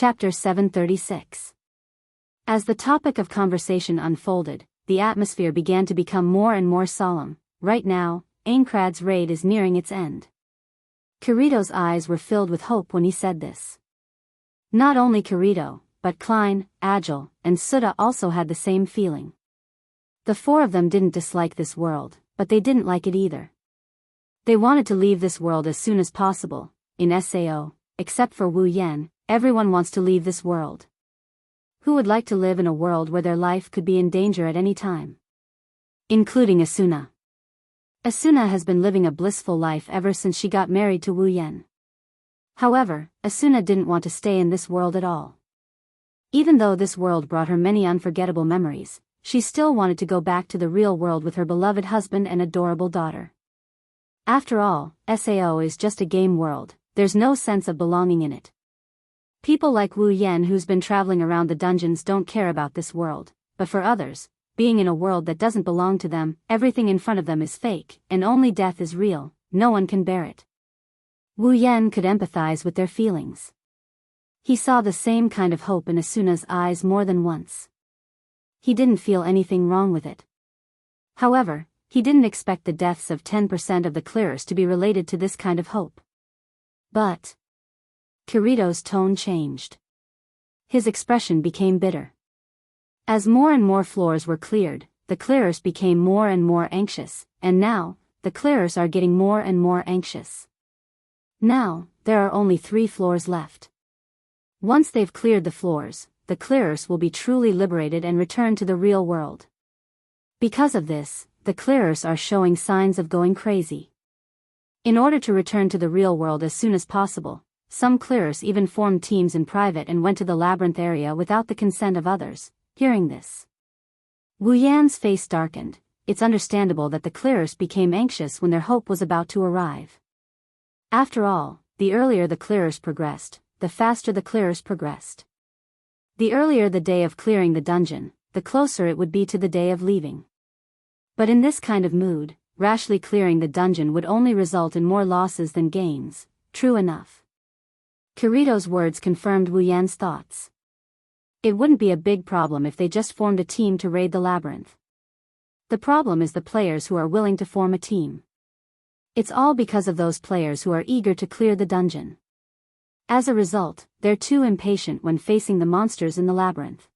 Chapter 736. As the topic of conversation unfolded, the atmosphere began to become more and more solemn. Right now, Aincrad's raid is nearing its end. Kirito's eyes were filled with hope when he said this. Not only Kirito, but Klein, Agile, and Suda also had the same feeling. The four of them didn't dislike this world, but they didn't like it either. They wanted to leave this world as soon as possible. In SAO, except for Wu Yan, everyone wants to leave this world. Who would like to live in a world where their life could be in danger at any time? Including Asuna. Asuna has been living a blissful life ever since she got married to Wu Yan. However, Asuna didn't want to stay in this world at all. Even though this world brought her many unforgettable memories, she still wanted to go back to the real world with her beloved husband and adorable daughter. After all, SAO is just a game world, there's no sense of belonging in it. People like Wu Yan who's been traveling around the dungeons don't care about this world, but for others, being in a world that doesn't belong to them, everything in front of them is fake, and only death is real, no one can bear it. Wu Yan could empathize with their feelings. He saw the same kind of hope in Asuna's eyes more than once. He didn't feel anything wrong with it. However, he didn't expect the deaths of 10% of the clearers to be related to this kind of hope. But Kirito's tone changed. His expression became bitter. As more and more floors were cleared, the clearers became more and more anxious, and now, the clearers are getting more and more anxious. Now, there are only 3 floors left. Once they've cleared the floors, the clearers will be truly liberated and return to the real world. Because of this, the clearers are showing signs of going crazy. In order to return to the real world as soon as possible, some clearers even formed teams in private and went to the labyrinth area without the consent of others. Hearing this, Wu Yan's face darkened. It's understandable that the clearers became anxious when their hope was about to arrive. After all, the earlier the clearers progressed, the faster the clearers progressed. The earlier the day of clearing the dungeon, the closer it would be to the day of leaving. But in this kind of mood, rashly clearing the dungeon would only result in more losses than gains. True enough. Kirito's words confirmed Wu Yan's thoughts. It wouldn't be a big problem if they just formed a team to raid the labyrinth. The problem is the players who are willing to form a team. It's all because of those players who are eager to clear the dungeon. As a result, they're too impatient when facing the monsters in the labyrinth.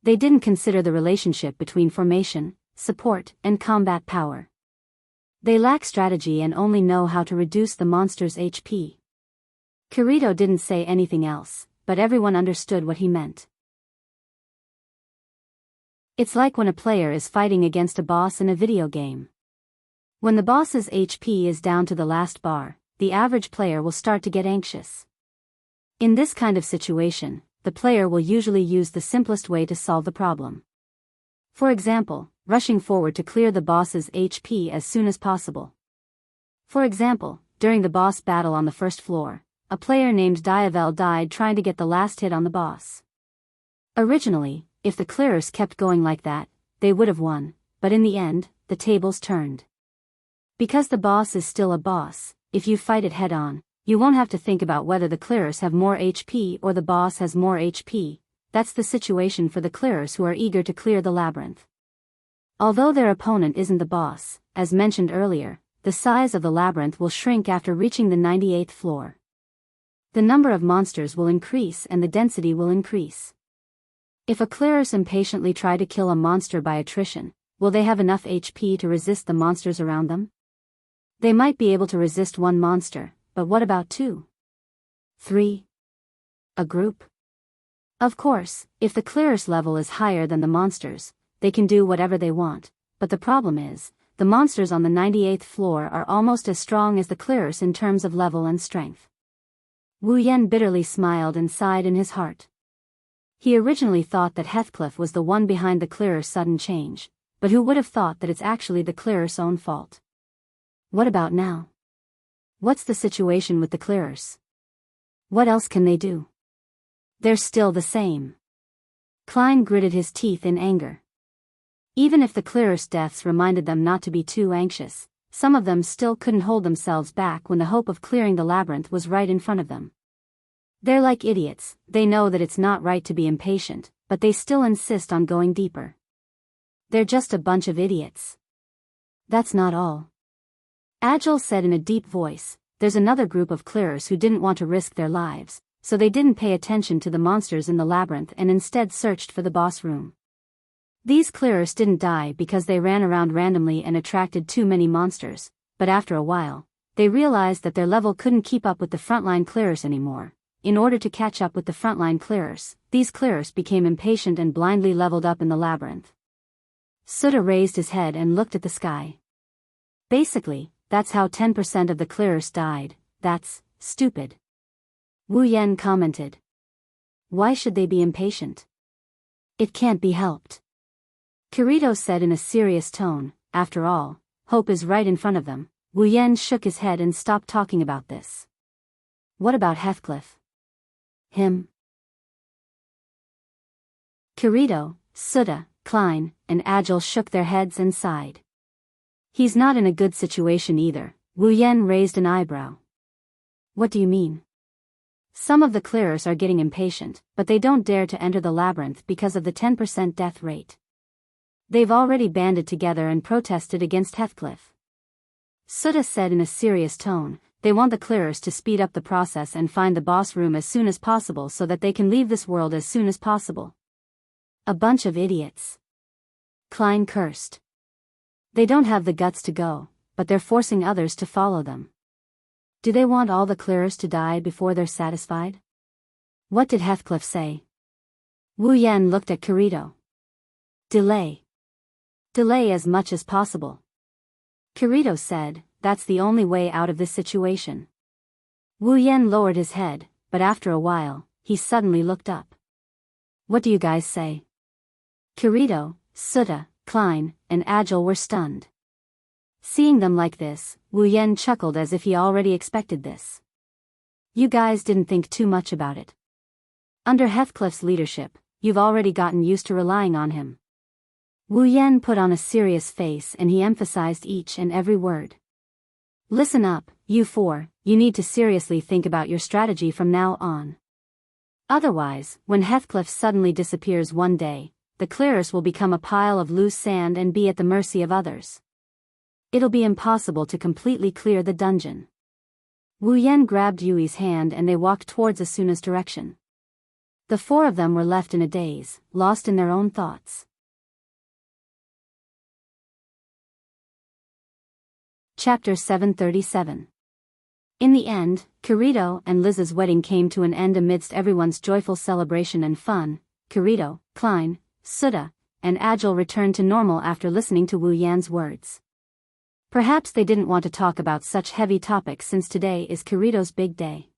They didn't consider the relationship between formation, support, and combat power. They lack strategy and only know how to reduce the monster's HP. Kirito didn't say anything else, but everyone understood what he meant. It's like when a player is fighting against a boss in a video game. When the boss's HP is down to the last bar, the average player will start to get anxious. In this kind of situation, the player will usually use the simplest way to solve the problem. For example, rushing forward to clear the boss's HP as soon as possible. For example, during the boss battle on the first floor, a player named Diavel died trying to get the last hit on the boss. Originally, if the clearers kept going like that, they would have won, but in the end, the tables turned. Because the boss is still a boss, if you fight it head-on, you won't have to think about whether the clearers have more HP or the boss has more HP. That's the situation for the clearers who are eager to clear the labyrinth. Although their opponent isn't the boss, as mentioned earlier, the size of the labyrinth will shrink after reaching the 98th floor. The number of monsters will increase and the density will increase. If a clearers impatiently try to kill a monster by attrition, will they have enough HP to resist the monsters around them? They might be able to resist 1 monster, but what about 2? 3? A group? Of course, if the clearers level is higher than the monsters, they can do whatever they want, but the problem is, the monsters on the 98th floor are almost as strong as the clearers in terms of level and strength. Wu Yan bitterly smiled and sighed in his heart. He originally thought that Heathcliff was the one behind the clearer's sudden change, but who would have thought that it's actually the clearer's own fault? What about now? What's the situation with the clearers? What else can they do? They're still the same. Klein gritted his teeth in anger. Even if the clearers' deaths reminded them not to be too anxious, some of them still couldn't hold themselves back when the hope of clearing the labyrinth was right in front of them. They're like idiots, they know that it's not right to be impatient, but they still insist on going deeper. They're just a bunch of idiots. That's not all. Agile said in a deep voice, there's another group of clearers who didn't want to risk their lives, so they didn't pay attention to the monsters in the labyrinth and instead searched for the boss room. These clearers didn't die because they ran around randomly and attracted too many monsters, but after a while, they realized that their level couldn't keep up with the frontline clearers anymore. In order to catch up with the frontline clearers, these clearers became impatient and blindly leveled up in the labyrinth. Sutta raised his head and looked at the sky. Basically, that's how 10% of the clearers died. That's stupid. Wu Yan commented. Why should they be impatient? It can't be helped. Kirito said in a serious tone, after all, hope is right in front of them. Wu Yan shook his head and stopped talking about this. What about Heathcliff? Him? Kirito, Sutta, Klein, and Agile shook their heads and sighed. He's not in a good situation either. Wu Yan raised an eyebrow. What do you mean? Some of the clearers are getting impatient, but they don't dare to enter the labyrinth because of the 10% death rate. They've already banded together and protested against Heathcliff. Sutta said in a serious tone, they want the clearers to speed up the process and find the boss room as soon as possible so that they can leave this world as soon as possible. A bunch of idiots. Klein cursed. They don't have the guts to go, but they're forcing others to follow them. Do they want all the clearers to die before they're satisfied? What did Heathcliff say? Wu Yan looked at Kirito. Delay. Delay as much as possible. Kirito said, that's the only way out of this situation. Wu Yan lowered his head, but after a while, he suddenly looked up. What do you guys say? Kirito, Sutta, Klein, and Agile were stunned. Seeing them like this, Wu Yan chuckled as if he already expected this. You guys didn't think too much about it. Under Heathcliff's leadership, you've already gotten used to relying on him. Wu Yan put on a serious face and he emphasized each and every word. Listen up, you four, you need to seriously think about your strategy from now on. Otherwise, when Heathcliff suddenly disappears one day, the clearers will become a pile of loose sand and be at the mercy of others. It'll be impossible to completely clear the dungeon. Wu Yan grabbed Yui's hand and they walked towards Asuna's direction. The four of them were left in a daze, lost in their own thoughts. Chapter 737. In the end, Kirito and Liz's wedding came to an end amidst everyone's joyful celebration and fun. Kirito, Klein, Sutta, and Agile returned to normal after listening to Wu Yan's words. Perhaps they didn't want to talk about such heavy topics since today is Kirito's big day.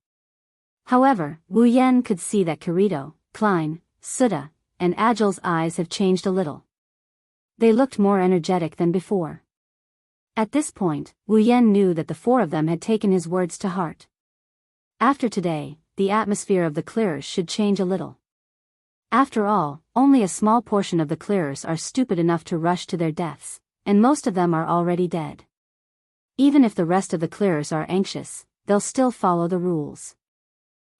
However, Wu Yan could see that Kirito, Klein, Sutta, and Agile's eyes have changed a little. They looked more energetic than before. At this point, Wu Yan knew that the four of them had taken his words to heart. After today, the atmosphere of the clearers should change a little. After all, only a small portion of the clearers are stupid enough to rush to their deaths, and most of them are already dead. Even if the rest of the clearers are anxious, they'll still follow the rules.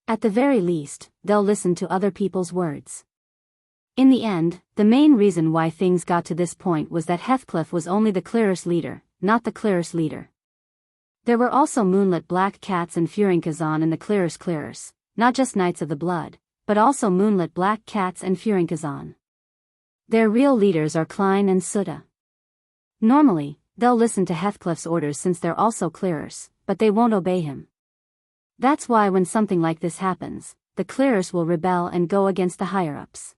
At the very least, they'll listen to other people's words. In the end, the main reason why things got to this point was that Heathcliff was only the clearers leader, not the clearers leader. There were also Moonlit Black Cats and Furinkazan in the clearers, not just Knights of the Blood, but also Moonlit Black Cats and Furinkazan. Their real leaders are Klein and Sutta. Normally, they'll listen to Heathcliff's orders since they're also clearers, but they won't obey him. That's why when something like this happens, the clearers will rebel and go against the higher-ups.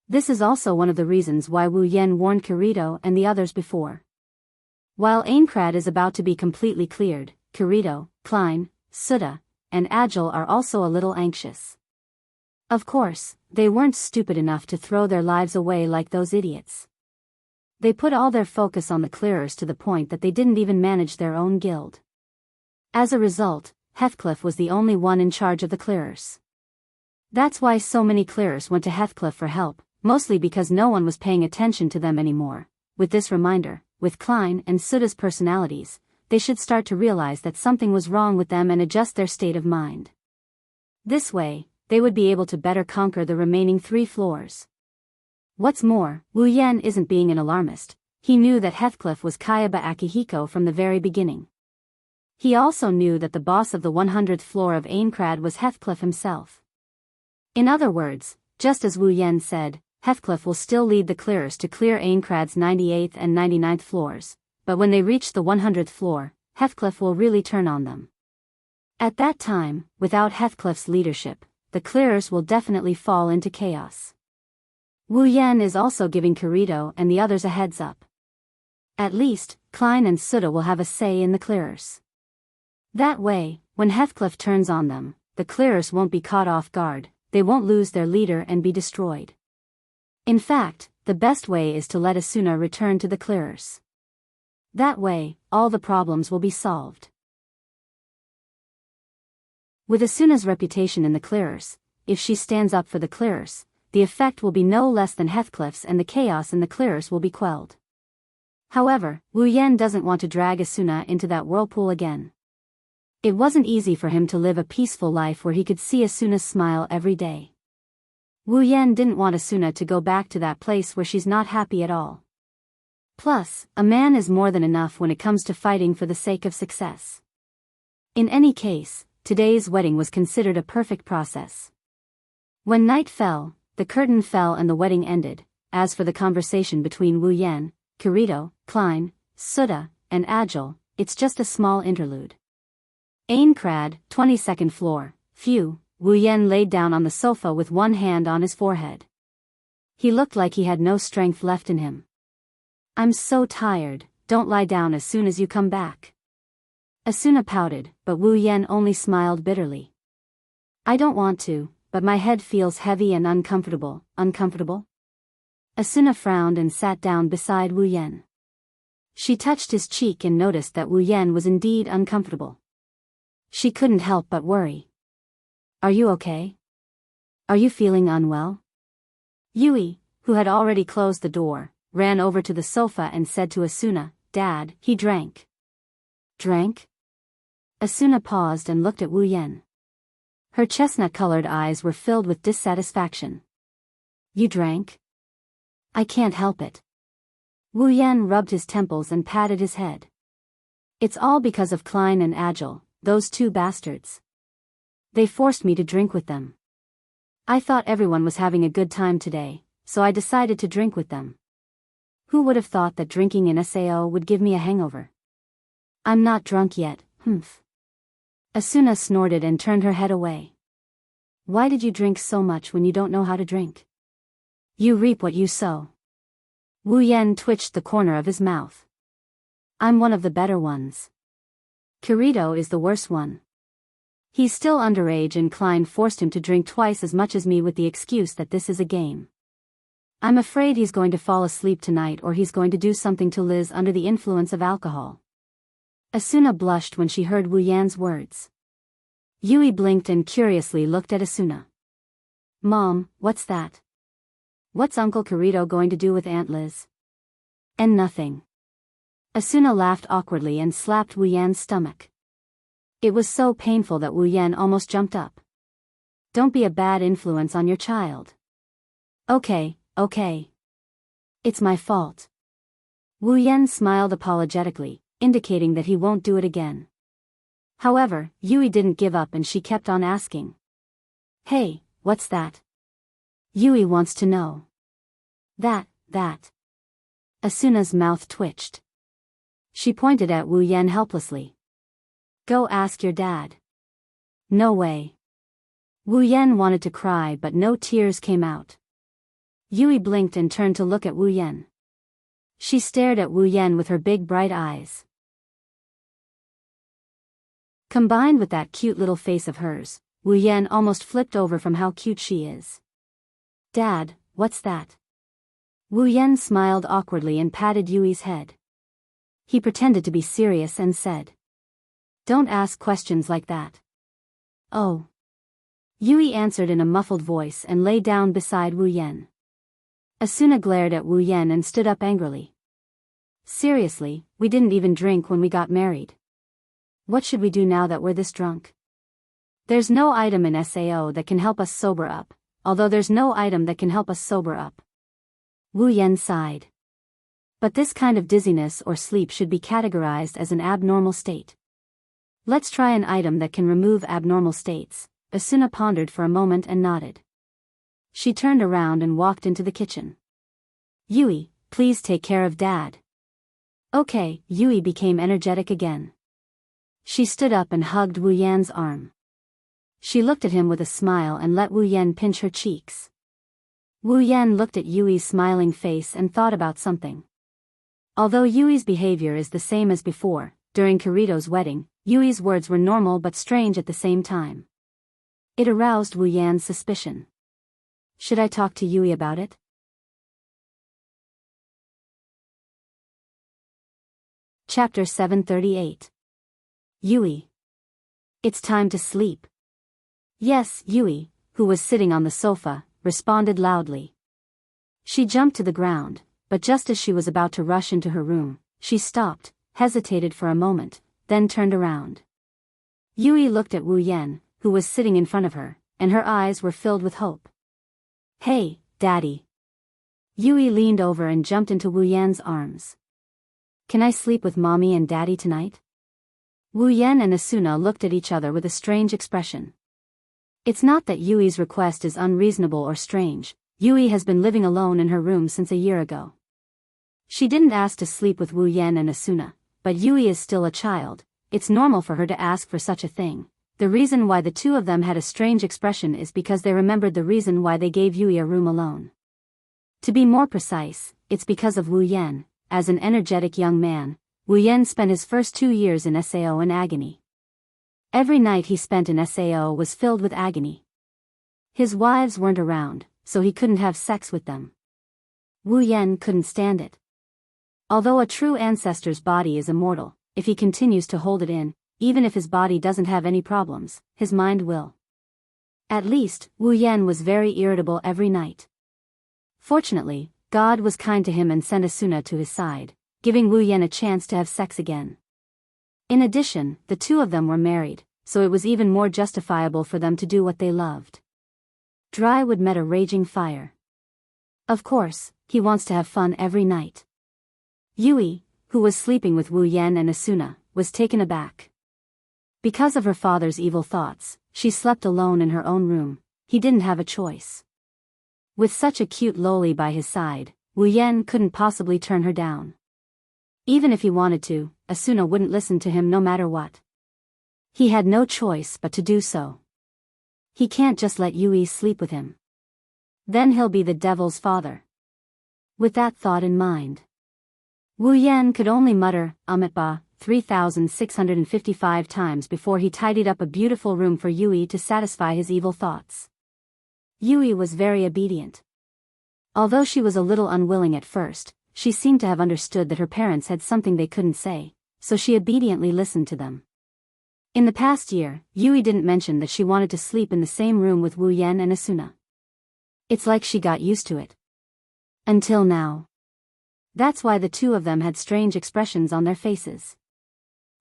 This is also one of the reasons why Wu Yan warned Kirito and the others before. While Aincrad is about to be completely cleared, Kirito, Klein, Sutta, and Agile are also a little anxious. Of course, they weren't stupid enough to throw their lives away like those idiots. They put all their focus on the clearers to the point that they didn't even manage their own guild. As a result, Heathcliff was the only one in charge of the clearers. That's why so many clearers went to Heathcliff for help, mostly because no one was paying attention to them anymore. With this reminder, with Klein and Sutta's personalities, they should start to realize that something was wrong with them and adjust their state of mind. This way, they would be able to better conquer the remaining 3 floors. What's more, Wu Yan isn't being an alarmist. He knew that Heathcliff was Kayaba Akihiko from the very beginning. He also knew that the boss of the 100th floor of Aincrad was Heathcliff himself. In other words, just as Wu Yan said, Heathcliff will still lead the clearers to clear Aincrad's 98th and 99th floors, but when they reach the 100th floor, Heathcliff will really turn on them. At that time, without Heathcliff's leadership, the clearers will definitely fall into chaos. Wu Yan is also giving Kirito and the others a heads up. At least, Klein and Suda will have a say in the clearers. That way, when Heathcliff turns on them, the clearers won't be caught off guard, they won't lose their leader and be destroyed. In fact, the best way is to let Asuna return to the clearers. That way, all the problems will be solved. With Asuna's reputation in the clearers, if she stands up for the clearers, the effect will be no less than Heathcliff's and the chaos in the clearers will be quelled. However, Wu Yan doesn't want to drag Asuna into that whirlpool again. It wasn't easy for him to live a peaceful life where he could see Asuna smile every day. Wu Yan didn't want Asuna to go back to that place where she's not happy at all. Plus, a man is more than enough when it comes to fighting for the sake of success. In any case, today's wedding was considered a perfect process. When night fell, the curtain fell and the wedding ended. As for the conversation between Wu Yan, Kirito, Klein, Suda, and Agile, it's just a small interlude. Aincrad, 22nd floor, phew, Wu Yan laid down on the sofa with one hand on his forehead. He looked like he had no strength left in him. I'm so tired, don't lie down as soon as you come back. Asuna pouted, but Wu Yan only smiled bitterly. I don't want to, but my head feels heavy and uncomfortable. Uncomfortable? Asuna frowned and sat down beside Wu Yan. She touched his cheek and noticed that Wu Yan was indeed uncomfortable. She couldn't help but worry. Are you okay? Are you feeling unwell? Yui, who had already closed the door, ran over to the sofa and said to Asuna, Dad, he drank. Drank? Asuna paused and looked at Wu Yan. Her chestnut-colored eyes were filled with dissatisfaction. You drank? I can't help it. Wu Yan rubbed his temples and patted his head. It's all because of Klein and Agile, those 2 bastards. They forced me to drink with them. I thought everyone was having a good time today, so I decided to drink with them. Who would have thought that drinking in SAO would give me a hangover? I'm not drunk yet, humph. Asuna snorted and turned her head away. Why did you drink so much when you don't know how to drink? You reap what you sow. Wu Yan twitched the corner of his mouth. I'm one of the better ones. Kirito is the worst one. He's still underage and Klein forced him to drink twice as much as me with the excuse that this is a game. I'm afraid he's going to fall asleep tonight or he's going to do something to Liz under the influence of alcohol. Asuna blushed when she heard Wu Yan's words. Yui blinked and curiously looked at Asuna. Mom, what's that? What's Uncle Kirito going to do with Aunt Liz? And nothing. Asuna laughed awkwardly and slapped Wu Yan's stomach. It was so painful that Wu Yan almost jumped up. Don't be a bad influence on your child. Okay. It's my fault. Wu Yan smiled apologetically, indicating that he won't do it again. However, Yui didn't give up and she kept on asking. Hey, what's that? Yui wants to know. That. Asuna's mouth twitched. She pointed at Wu Yan helplessly. Go ask your dad. No way. Wu Yan wanted to cry but no tears came out. Yui blinked and turned to look at Wu Yan. She stared at Wu Yan with her big bright eyes. Combined with that cute little face of hers, Wu Yan almost flipped over from how cute she is. Dad, what's that? Wu Yan smiled awkwardly and patted Yui's head. He pretended to be serious and said. Don't ask questions like that. Oh. Yui answered in a muffled voice and lay down beside Wu Yan. Asuna glared at Wu Yan and stood up angrily. Seriously, we didn't even drink when we got married. What should we do now that we're this drunk? There's no item in SAO that can help us sober up, although there's no item that can help us sober up. Wu Yan sighed. But this kind of dizziness or sleep should be categorized as an abnormal state. Let's try an item that can remove abnormal states. Asuna pondered for a moment and nodded. She turned around and walked into the kitchen. Yui, please take care of Dad. Okay, Yui became energetic again. She stood up and hugged Wu Yan's arm. She looked at him with a smile and let Wu Yan pinch her cheeks. Wu Yan looked at Yui's smiling face and thought about something. Although Yui's behavior is the same as before, during Kirito's wedding, Yui's words were normal but strange at the same time. It aroused Wu Yan's suspicion. Should I talk to Yui about it? Chapter 738. Yui. It's time to sleep. Yes, Yui, who was sitting on the sofa, responded loudly. She jumped to the ground, but just as she was about to rush into her room, she stopped, hesitated for a moment, then turned around. Yui looked at Wu Yan, who was sitting in front of her, and her eyes were filled with hope. Hey, Daddy. Yui leaned over and jumped into Wu Yan's arms. Can I sleep with Mommy and Daddy tonight? Wu Yan and Asuna looked at each other with a strange expression. It's not that Yui's request is unreasonable or strange. Yui has been living alone in her room since a year ago. She didn't ask to sleep with Wu Yan and Asuna, but Yui is still a child. It's normal for her to ask for such a thing. The reason why the two of them had a strange expression is because they remembered the reason why they gave Yui a room alone. To be more precise, it's because of Wu Yan. As an energetic young man, Wu Yan spent his first 2 years in SAO in agony. Every night he spent in SAO was filled with agony. His wives weren't around, so he couldn't have sex with them. Wu Yan couldn't stand it. Although a true ancestor's body is immortal, if he continues to hold it in, even if his body doesn't have any problems, his mind will. At least, Wu Yan was very irritable every night. Fortunately, God was kind to him and sent Asuna to his side, giving Wu Yan a chance to have sex again. In addition, the two of them were married, so it was even more justifiable for them to do what they loved. Dry wood met a raging fire. Of course, he wants to have fun every night. Yui, who was sleeping with Wu Yan and Asuna, was taken aback. Because of her father's evil thoughts, she slept alone in her own room. He didn't have a choice. With such a cute loli by his side, Wu Yan couldn't possibly turn her down. Even if he wanted to, Asuna wouldn't listen to him no matter what. He had no choice but to do so. He can't just let Yui sleep with him. Then he'll be the devil's father. With that thought in mind, Wu Yan could only mutter, Amitba, 3,655 times before he tidied up a beautiful room for Yui to satisfy his evil thoughts. Yui was very obedient. Although she was a little unwilling at first, she seemed to have understood that her parents had something they couldn't say, so she obediently listened to them. In the past year, Yui didn't mention that she wanted to sleep in the same room with Wu Yan and Asuna. It's like she got used to it. Until now. That's why the two of them had strange expressions on their faces.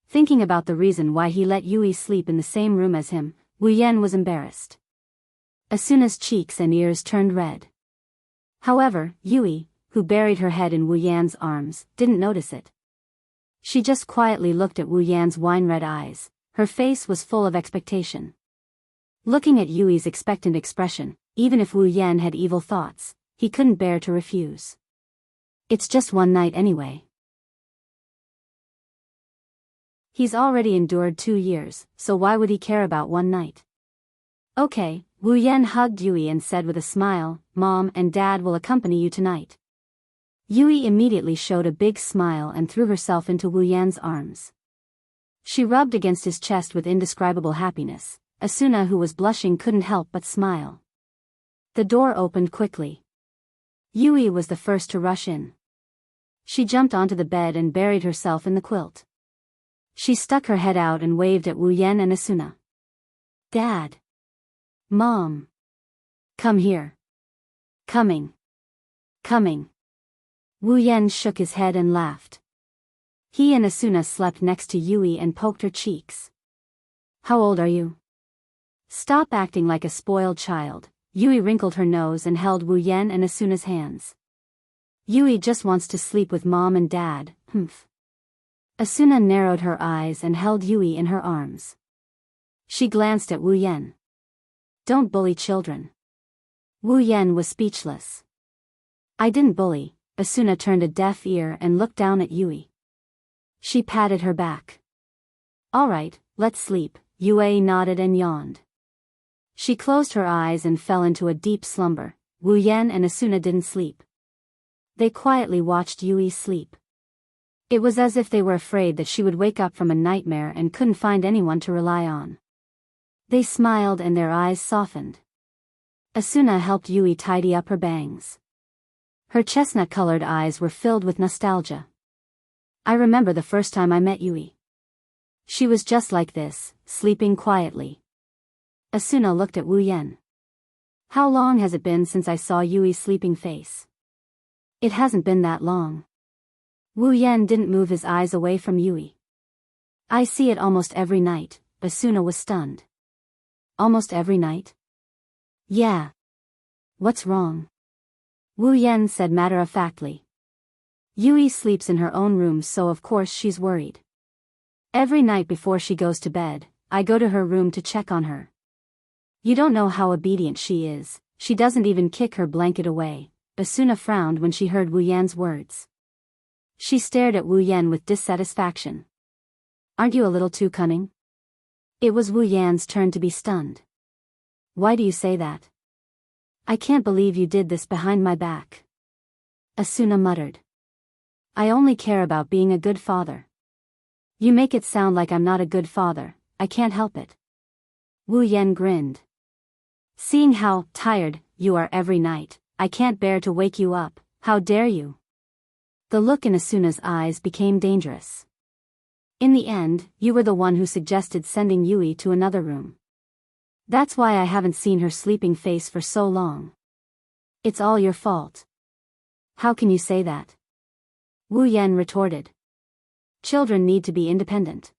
Thinking about the reason why he let Yui sleep in the same room as him, Wu Yan was embarrassed. Asuna's cheeks and ears turned red. However, Yui, who buried her head in Wu Yan's arms, didn't notice it. She just quietly looked at Wu Yan's wine-red eyes. Her face was full of expectation. Looking at Yui's expectant expression, even if Wu Yan had evil thoughts, he couldn't bear to refuse. It's just one night anyway. He's already endured 2 years, so why would he care about one night? Okay, Wu Yan hugged Yui and said with a smile, Mom and Dad will accompany you tonight. Yui immediately showed a big smile and threw herself into Wu Yan's arms. She rubbed against his chest with indescribable happiness. Asuna, who was blushing, couldn't help but smile. The door opened quickly. Yui was the first to rush in. She jumped onto the bed and buried herself in the quilt. She stuck her head out and waved at Wu Yan and Asuna. Dad. Mom. Come here. Coming. Coming. Wu Yan shook his head and laughed. He and Asuna slept next to Yui and poked her cheeks. How old are you? Stop acting like a spoiled child. Yui wrinkled her nose and held Wu Yan and Asuna's hands. Yui just wants to sleep with mom and dad, humph. Asuna narrowed her eyes and held Yui in her arms. She glanced at Wu Yan. Don't bully children. Wu Yan was speechless. I didn't bully. Asuna turned a deaf ear and looked down at Yui. She patted her back. All right, let's sleep. Yui nodded and yawned. She closed her eyes and fell into a deep slumber. Wu Yan and Asuna didn't sleep. They quietly watched Yui sleep. It was as if they were afraid that she would wake up from a nightmare and couldn't find anyone to rely on. They smiled and their eyes softened. Asuna helped Yui tidy up her bangs. Her chestnut-colored eyes were filled with nostalgia. I remember the first time I met Yui. She was just like this, sleeping quietly. Asuna looked at Wu Yan. How long has it been since I saw Yui's sleeping face? It hasn't been that long. Wu Yan didn't move his eyes away from Yui. I see it almost every night. Asuna was stunned. Almost every night? Yeah. What's wrong? Wu Yan said matter-of-factly. Yui sleeps in her own room, so of course she's worried. Every night before she goes to bed, I go to her room to check on her. You don't know how obedient she is. She doesn't even kick her blanket away. Asuna frowned when she heard Wu Yan's words. She stared at Wu Yan with dissatisfaction. Aren't you a little too cunning? It was Wu Yan's turn to be stunned. Why do you say that? I can't believe you did this behind my back. Asuna muttered. I only care about being a good father. You make it sound like I'm not a good father. I can't help it. Wu Yan grinned. Seeing how tired you are every night, I can't bear to wake you up. How dare you? The look in Asuna's eyes became dangerous. In the end, you were the one who suggested sending Yui to another room. That's why I haven't seen her sleeping face for so long. It's all your fault. How can you say that? Wu Yan retorted. Children need to be independent.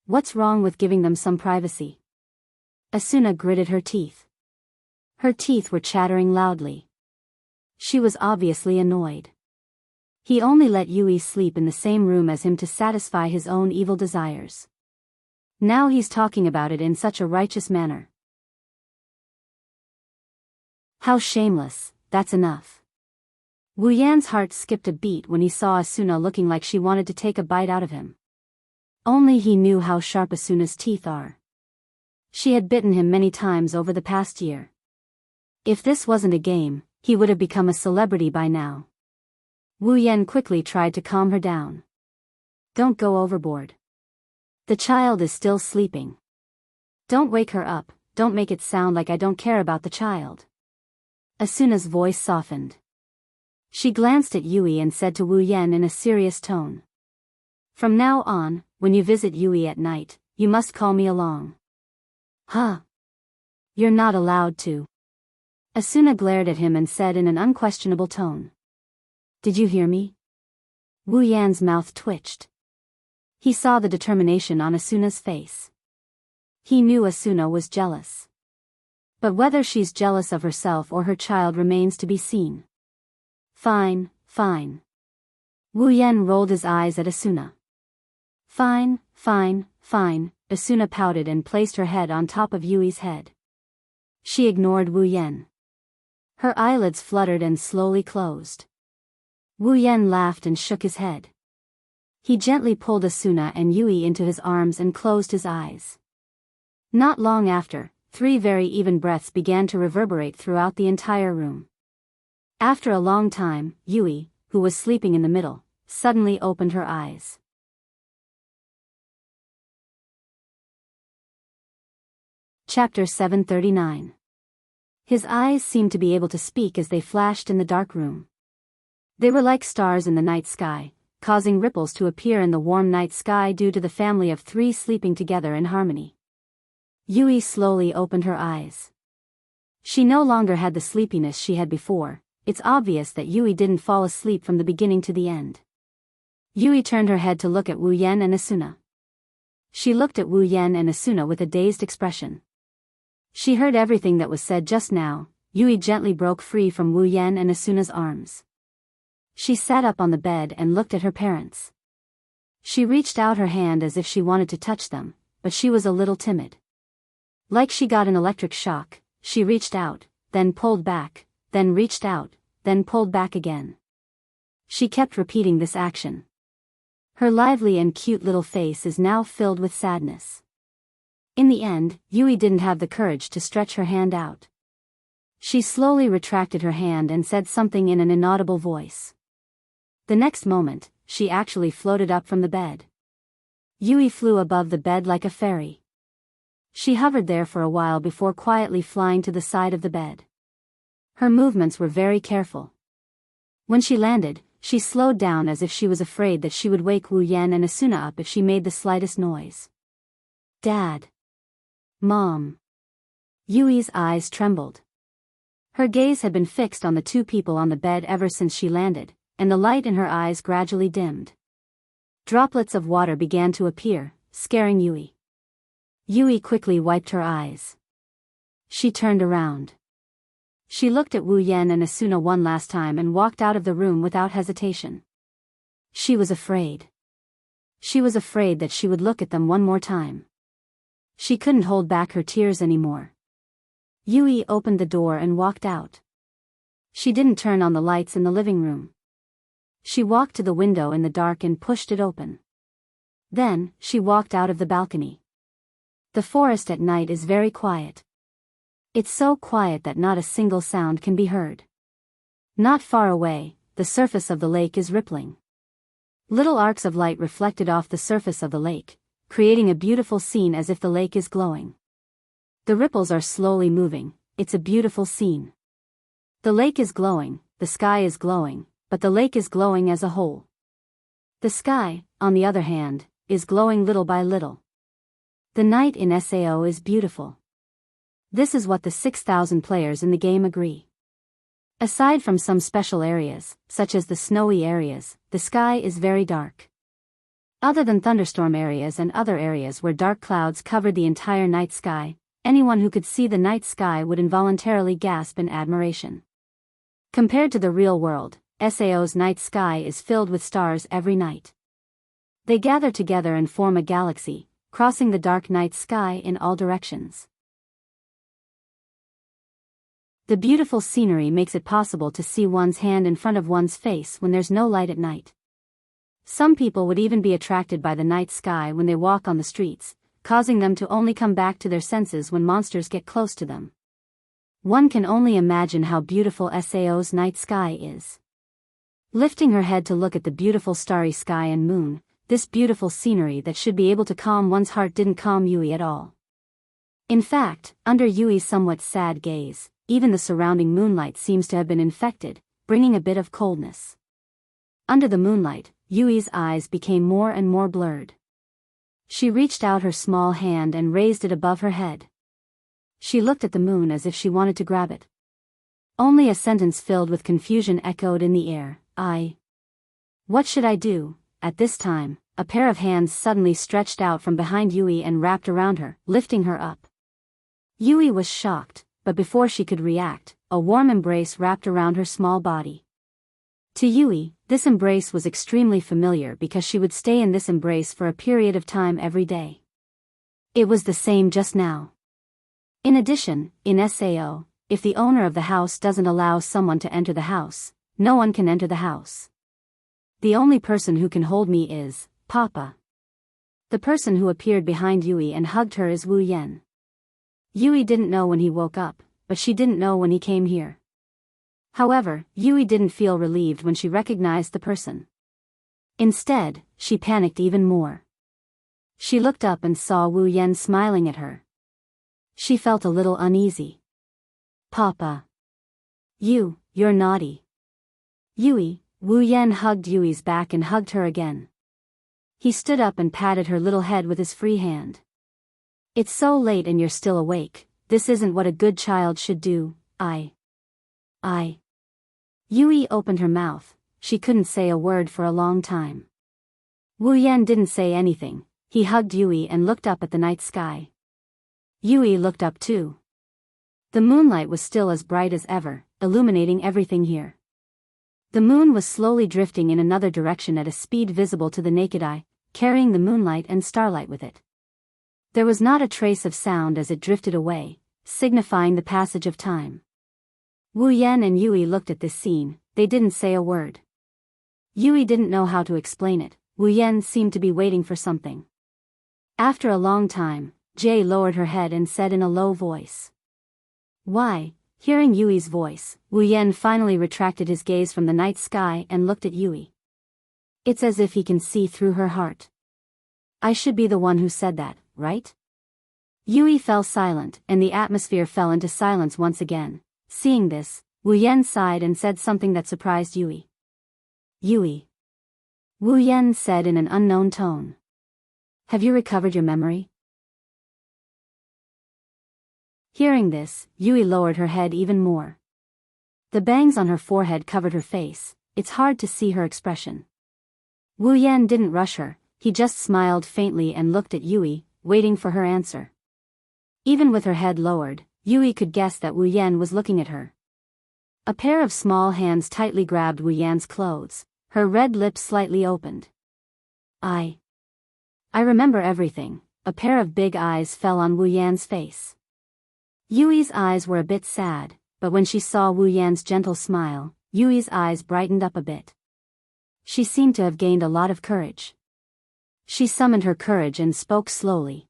What's wrong with giving them some privacy? Asuna gritted her teeth. Her teeth were chattering loudly. She was obviously annoyed. He only let Yui sleep in the same room as him to satisfy his own evil desires. Now he's talking about it in such a righteous manner. How shameless, that's enough. Wu Yan's heart skipped a beat when he saw Asuna looking like she wanted to take a bite out of him. Only he knew how sharp Asuna's teeth are. She had bitten him many times over the past year. If this wasn't a game, he would have become a celebrity by now. Wu Yan quickly tried to calm her down. Don't go overboard. The child is still sleeping. Don't wake her up, don't make it sound like I don't care about the child. Asuna's voice softened. She glanced at Yui and said to Wu Yan in a serious tone. From now on, when you visit Yui at night, you must call me along. Huh? You're not allowed to. Asuna glared at him and said in an unquestionable tone. Did you hear me? Wu Yan's mouth twitched. He saw the determination on Asuna's face. He knew Asuna was jealous. But whether she's jealous of herself or her child remains to be seen. Fine, fine. Wu Yan rolled his eyes at Asuna. Fine, fine, fine. Asuna pouted and placed her head on top of Yui's head. She ignored Wu Yan. Her eyelids fluttered and slowly closed. Wu Yan laughed and shook his head. He gently pulled Asuna and Yui into his arms and closed his eyes. Not long after, 3 very even breaths began to reverberate throughout the entire room. After a long time, Yui, who was sleeping in the middle, suddenly opened her eyes. Chapter 739. His eyes seemed to be able to speak as they flashed in the dark room. They were like stars in the night sky, causing ripples to appear in the warm night sky due to the family of 3 sleeping together in harmony. Yui slowly opened her eyes. She no longer had the sleepiness she had before. It's obvious that Yui didn't fall asleep from the beginning to the end. Yui turned her head to look at Wu Yan and Asuna. She looked at Wu Yan and Asuna with a dazed expression. She heard everything that was said just now. Yui gently broke free from Wu Yan and Asuna's arms. She sat up on the bed and looked at her parents. She reached out her hand as if she wanted to touch them, but she was a little timid. Like she got an electric shock, she reached out, then pulled back, then reached out, then pulled back again. She kept repeating this action. Her lively and cute little face is now filled with sadness. In the end, Yui didn't have the courage to stretch her hand out. She slowly retracted her hand and said something in an inaudible voice. The next moment, she actually floated up from the bed. Yui flew above the bed like a fairy. She hovered there for a while before quietly flying to the side of the bed. Her movements were very careful. When she landed, she slowed down as if she was afraid that she would wake Wu Yan and Asuna up if she made the slightest noise. Dad. Mom. Yui's eyes trembled. Her gaze had been fixed on the two people on the bed ever since she landed, and the light in her eyes gradually dimmed. Droplets of water began to appear, scaring Yui. Yui quickly wiped her eyes. She turned around. She looked at Wu Yan and Asuna one last time and walked out of the room without hesitation. She was afraid. She was afraid that she would look at them one more time. She couldn't hold back her tears anymore. Yui opened the door and walked out. She didn't turn on the lights in the living room. She walked to the window in the dark and pushed it open. Then, she walked out of the balcony. The forest at night is very quiet. It's so quiet that not a single sound can be heard. Not far away, the surface of the lake is rippling. Little arcs of light reflected off the surface of the lake, creating a beautiful scene as if the lake is glowing. The ripples are slowly moving. It's a beautiful scene. The lake is glowing, the sky is glowing, but the lake is glowing as a whole. The sky, on the other hand, is glowing little by little. The night in SAO is beautiful. This is what the 6,000 players in the game agree. Aside from some special areas, such as the snowy areas, the sky is very dark. Other than thunderstorm areas and other areas where dark clouds covered the entire night sky, anyone who could see the night sky would involuntarily gasp in admiration. Compared to the real world, SAO's night sky is filled with stars every night. They gather together and form a galaxy, crossing the dark night sky in all directions. The beautiful scenery makes it possible to see one's hand in front of one's face when there's no light at night. Some people would even be attracted by the night sky when they walk on the streets, causing them to only come back to their senses when monsters get close to them. One can only imagine how beautiful SAO's night sky is. Lifting her head to look at the beautiful starry sky and moon, this beautiful scenery that should be able to calm one's heart didn't calm Yui at all. In fact, under Yui's somewhat sad gaze, even the surrounding moonlight seems to have been infected, bringing a bit of coldness. Under the moonlight, Yui's eyes became more and more blurred. She reached out her small hand and raised it above her head. She looked at the moon as if she wanted to grab it. Only a sentence filled with confusion echoed in the air. What should I do? At this time, a pair of hands suddenly stretched out from behind Yui and wrapped around her, lifting her up. Yui was shocked, but before she could react, a warm embrace wrapped around her small body. To Yui, this embrace was extremely familiar because she would stay in this embrace for a period of time every day. It was the same just now. In addition, in SAO, if the owner of the house doesn't allow someone to enter the house, no one can enter the house. The only person who can hold me is Papa. The person who appeared behind Yui and hugged her is Wu Yan. Yui didn't know when he woke up, but she didn't know when he came here. However, Yui didn't feel relieved when she recognized the person. Instead, she panicked even more. She looked up and saw Wu Yan smiling at her. She felt a little uneasy. Papa. You're naughty. Yui, Wu Yan hugged Yui's back and hugged her again. He stood up and patted her little head with his free hand. It's so late and you're still awake. This isn't what a good child should do. Yui opened her mouth. She couldn't say a word for a long time. Wu Yan didn't say anything. He hugged Yui and looked up at the night sky. Yui looked up too. The moonlight was still as bright as ever, illuminating everything here. The moon was slowly drifting in another direction at a speed visible to the naked eye, carrying the moonlight and starlight with it. There was not a trace of sound as it drifted away, signifying the passage of time. Wu Yan and Yui looked at this scene. They didn't say a word. Yui didn't know how to explain it. Wu Yan seemed to be waiting for something. After a long time, Jay lowered her head and said in a low voice. Why? Hearing Yui's voice, Wu Yan finally retracted his gaze from the night sky and looked at Yui. It's as if he can see through her heart. I should be the one who said that, right? Yui fell silent, and the atmosphere fell into silence once again. Seeing this, Wu Yan sighed and said something that surprised Yui. Yui. Wu Yan said in an unknown tone. Have you recovered your memory? Hearing this, Yui lowered her head even more. The bangs on her forehead covered her face. It's hard to see her expression. Wu Yan didn't rush her, he just smiled faintly and looked at Yui, waiting for her answer. Even with her head lowered, Yui could guess that Wu Yan was looking at her. A pair of small hands tightly grabbed Wu Yan's clothes, her red lips slightly opened. I remember everything. A pair of big eyes fell on Wu Yan's face. Yui's eyes were a bit sad, but when she saw Wu Yan's gentle smile, Yui's eyes brightened up a bit. She seemed to have gained a lot of courage. She summoned her courage and spoke slowly.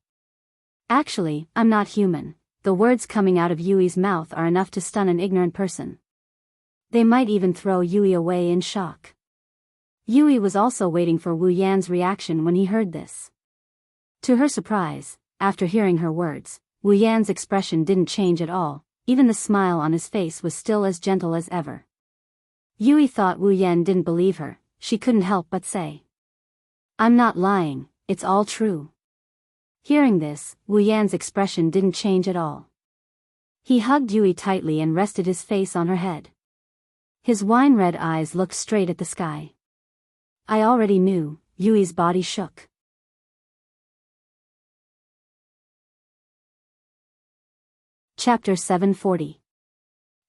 Actually, I'm not human. The words coming out of Yui's mouth are enough to stun an ignorant person. They might even throw Yui away in shock. Yui was also waiting for Wu Yan's reaction when he heard this. To her surprise, after hearing her words, Wu Yan's expression didn't change at all, even the smile on his face was still as gentle as ever. Yui thought Wu Yan didn't believe her. She couldn't help but say. I'm not lying, it's all true. Hearing this, Wu Yan's expression didn't change at all. He hugged Yui tightly and rested his face on her head. His wine-red eyes looked straight at the sky. I already knew. Yui's body shook. Chapter 740.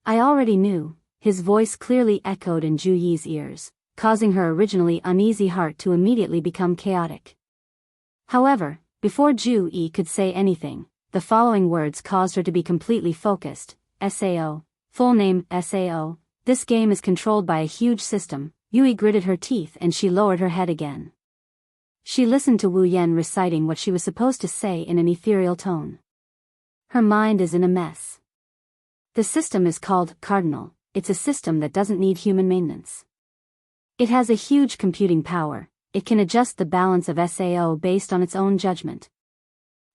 I already knew. His voice clearly echoed in Ju Yi's ears, causing her originally uneasy heart to immediately become chaotic. However, before Ju Yi could say anything, the following words caused her to be completely focused. SAO. Full name, SAO. This game is controlled by a huge system. Yui gritted her teeth and she lowered her head again. She listened to Wu Yan reciting what she was supposed to say in an ethereal tone. Her mind is in a mess. The system is called Cardinal. It's a system that doesn't need human maintenance. It has a huge computing power. It can adjust the balance of SAO based on its own judgment.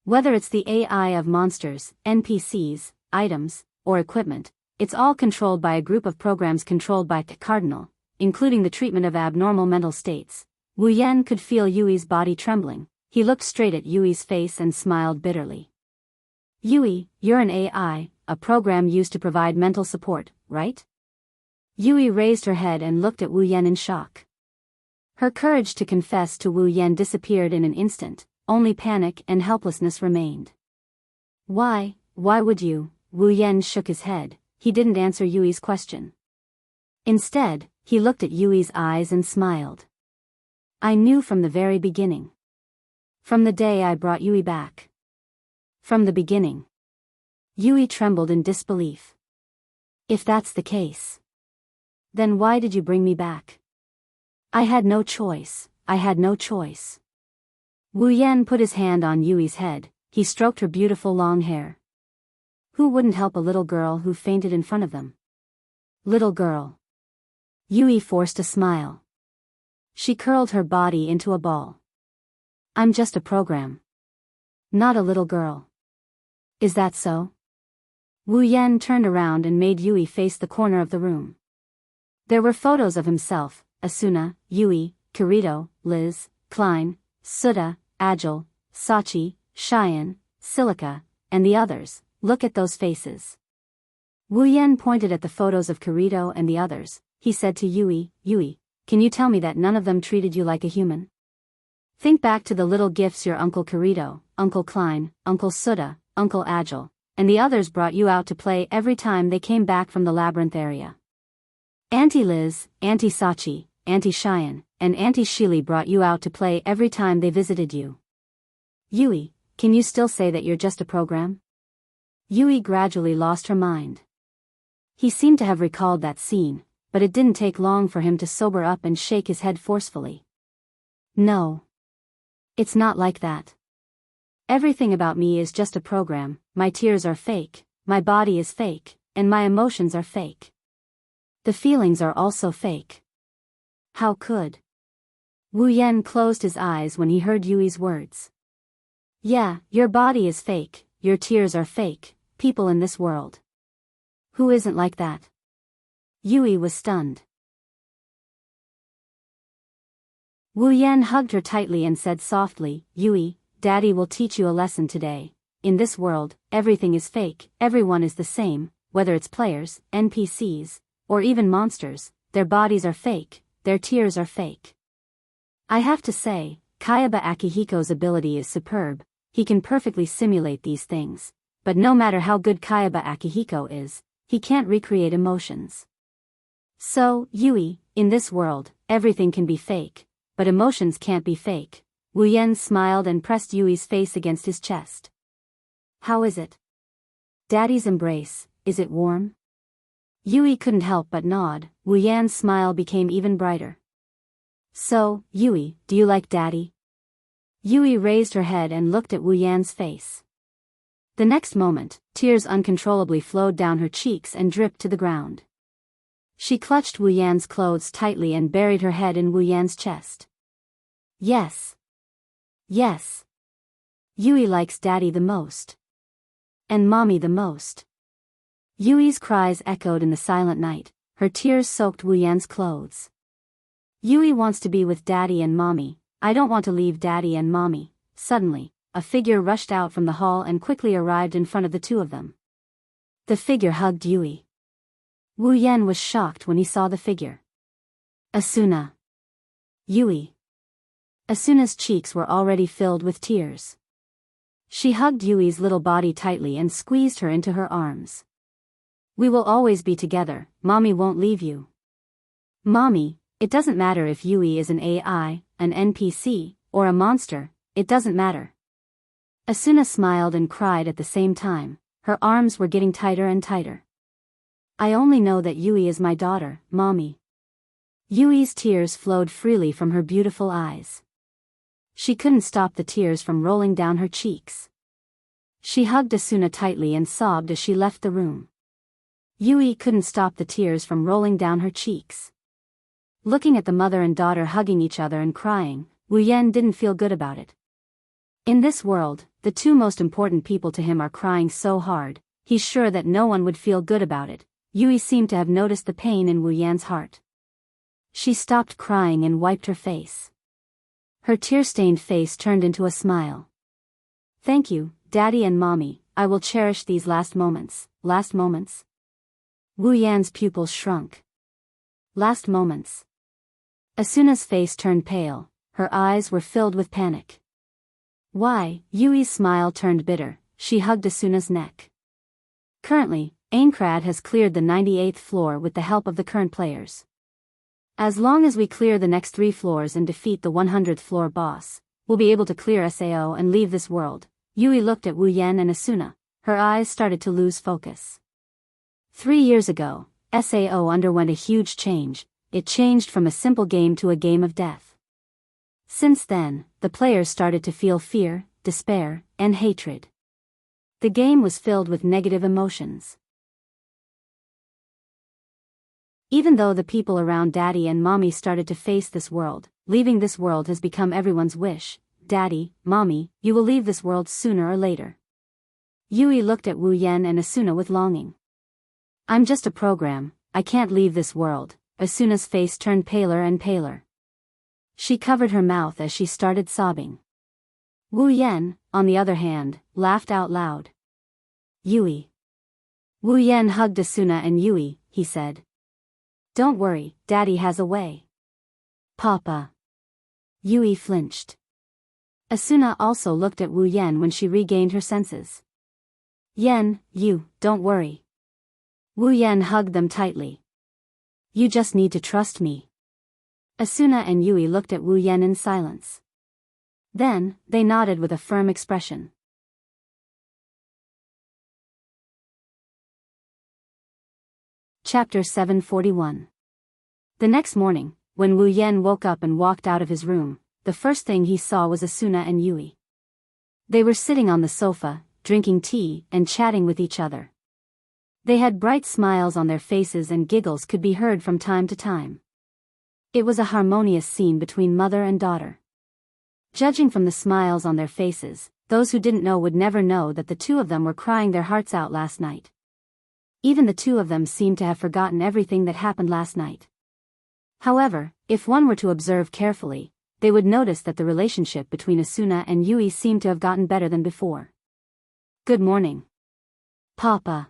Whether it's the AI of monsters, NPCs, items, or equipment, it's all controlled by a group of programs controlled by Cardinal, including the treatment of abnormal mental states. Wu Yan could feel Yui's body trembling. He looked straight at Yui's face and smiled bitterly. Yui, you're an AI, a program used to provide mental support, right? Yui raised her head and looked at Wu Yan in shock. Her courage to confess to Wu Yan disappeared in an instant, only panic and helplessness remained. Why would you? Wu Yan shook his head. He didn't answer Yui's question. Instead, he looked at Yui's eyes and smiled. I knew from the very beginning. From the day I brought Yui back. From the beginning. Yui trembled in disbelief. If that's the case, then why did you bring me back? I had no choice. Wu Yan put his hand on Yui's head. He stroked her beautiful long hair. Who wouldn't help a little girl who fainted in front of them? Little girl. Yui forced a smile. She curled her body into a ball. I'm just a program. Not a little girl. Is that so? Wu Yan turned around and made Yui face the corner of the room. There were photos of himself, Asuna, Yui, Kirito, Liz, Klein, Suda, Agile, Sachi, Cheyenne, Silica, and the others. Look at those faces. Wu Yan pointed at the photos of Kirito and the others. He said to Yui, Yui, can you tell me that none of them treated you like a human? Think back to the little gifts your Uncle Kirito, Uncle Klein, Uncle Suda, Uncle Agile, and the others brought you out to play every time they came back from the labyrinth area. Auntie Liz, Auntie Sachi, Auntie Cheyenne, and Auntie Sheely brought you out to play every time they visited you. Yui, can you still say that you're just a program? Yui gradually lost her mind. He seemed to have recalled that scene, but it didn't take long for him to sober up and shake his head forcefully. No. It's not like that. Everything about me is just a program, my tears are fake, my body is fake, and my emotions are fake. The feelings are also fake. How could? Wu Yan closed his eyes when he heard Yui's words. Yeah, your body is fake, your tears are fake, people in this world. Who isn't like that? Yui was stunned. Wu Yan hugged her tightly and said softly, Yui, Daddy will teach you a lesson today. In this world, everything is fake, everyone is the same, whether it's players, NPCs, or even monsters, their bodies are fake, their tears are fake. I have to say, Kayaba Akihiko's ability is superb, he can perfectly simulate these things, but no matter how good Kayaba Akihiko is, he can't recreate emotions. So, Yui, in this world, everything can be fake, but emotions can't be fake. Wu Yan smiled and pressed Yui's face against his chest. How is it? Daddy's embrace, is it warm? Yui couldn't help but nod. Wu Yan's smile became even brighter. So, Yui, do you like Daddy? Yui raised her head and looked at Wu Yan's face. The next moment, tears uncontrollably flowed down her cheeks and dripped to the ground. She clutched Wu Yan's clothes tightly and buried her head in Wu Yan's chest. Yes. Yes. Yui likes Daddy the most. And Mommy the most. Yui's cries echoed in the silent night, her tears soaked Wu Yan's clothes. Yui wants to be with Daddy and Mommy, I don't want to leave Daddy and Mommy. Suddenly, a figure rushed out from the hall and quickly arrived in front of the two of them. The figure hugged Yui. Wu Yan was shocked when he saw the figure. Asuna. Yui. Asuna's cheeks were already filled with tears. She hugged Yui's little body tightly and squeezed her into her arms. We will always be together, Mommy won't leave you. Mommy, it doesn't matter if Yui is an AI, an NPC, or a monster, it doesn't matter. Asuna smiled and cried at the same time, her arms were getting tighter and tighter. I only know that Yui is my daughter, Mommy. Yui's tears flowed freely from her beautiful eyes. She couldn't stop the tears from rolling down her cheeks. She hugged Asuna tightly and sobbed as she left the room. Yui couldn't stop the tears from rolling down her cheeks. Looking at the mother and daughter hugging each other and crying, Wu Yan didn't feel good about it. In this world, the two most important people to him are crying so hard, he's sure that no one would feel good about it. Yui seemed to have noticed the pain in Wu Yan's heart. She stopped crying and wiped her face. Her tear-stained face turned into a smile. Thank you, Daddy and Mommy, I will cherish these last moments. Last moments? Wu Yan's pupils shrunk. Last moments. Asuna's face turned pale, her eyes were filled with panic. Why? Yui's smile turned bitter, she hugged Asuna's neck. Currently, Aincrad has cleared the 98th floor with the help of the current players. As long as we clear the next 3 floors and defeat the 100th floor boss, we'll be able to clear SAO and leave this world. Yui looked at Wu Yan and Asuna, her eyes started to lose focus. 3 years ago, SAO underwent a huge change, it changed from a simple game to a game of death. Since then, the players started to feel fear, despair, and hatred. The game was filled with negative emotions. Even though the people around Daddy and Mommy started to face this world, leaving this world has become everyone's wish. Daddy, Mommy, you will leave this world sooner or later. Yui looked at Wu Yan and Asuna with longing. I'm just a program, I can't leave this world. Asuna's face turned paler and paler. She covered her mouth as she started sobbing. Wu Yan, on the other hand, laughed out loud. Yui. Wu Yan hugged Asuna and Yui, he said. Don't worry, Daddy has a way. Papa. Yui flinched. Asuna also looked at Wu Yan when she regained her senses. Yen, don't worry. Wu Yan hugged them tightly. You just need to trust me. Asuna and Yui looked at Wu Yan in silence. Then, they nodded with a firm expression. Chapter 741. The next morning, when Wu Yan woke up and walked out of his room, the first thing he saw was Asuna and Yui. They were sitting on the sofa, drinking tea and chatting with each other. They had bright smiles on their faces and giggles could be heard from time to time. It was a harmonious scene between mother and daughter. Judging from the smiles on their faces, those who didn't know would never know that the two of them were crying their hearts out last night. Even the two of them seemed to have forgotten everything that happened last night. However, if one were to observe carefully, they would notice that the relationship between Asuna and Yui seemed to have gotten better than before. Good morning. Papa.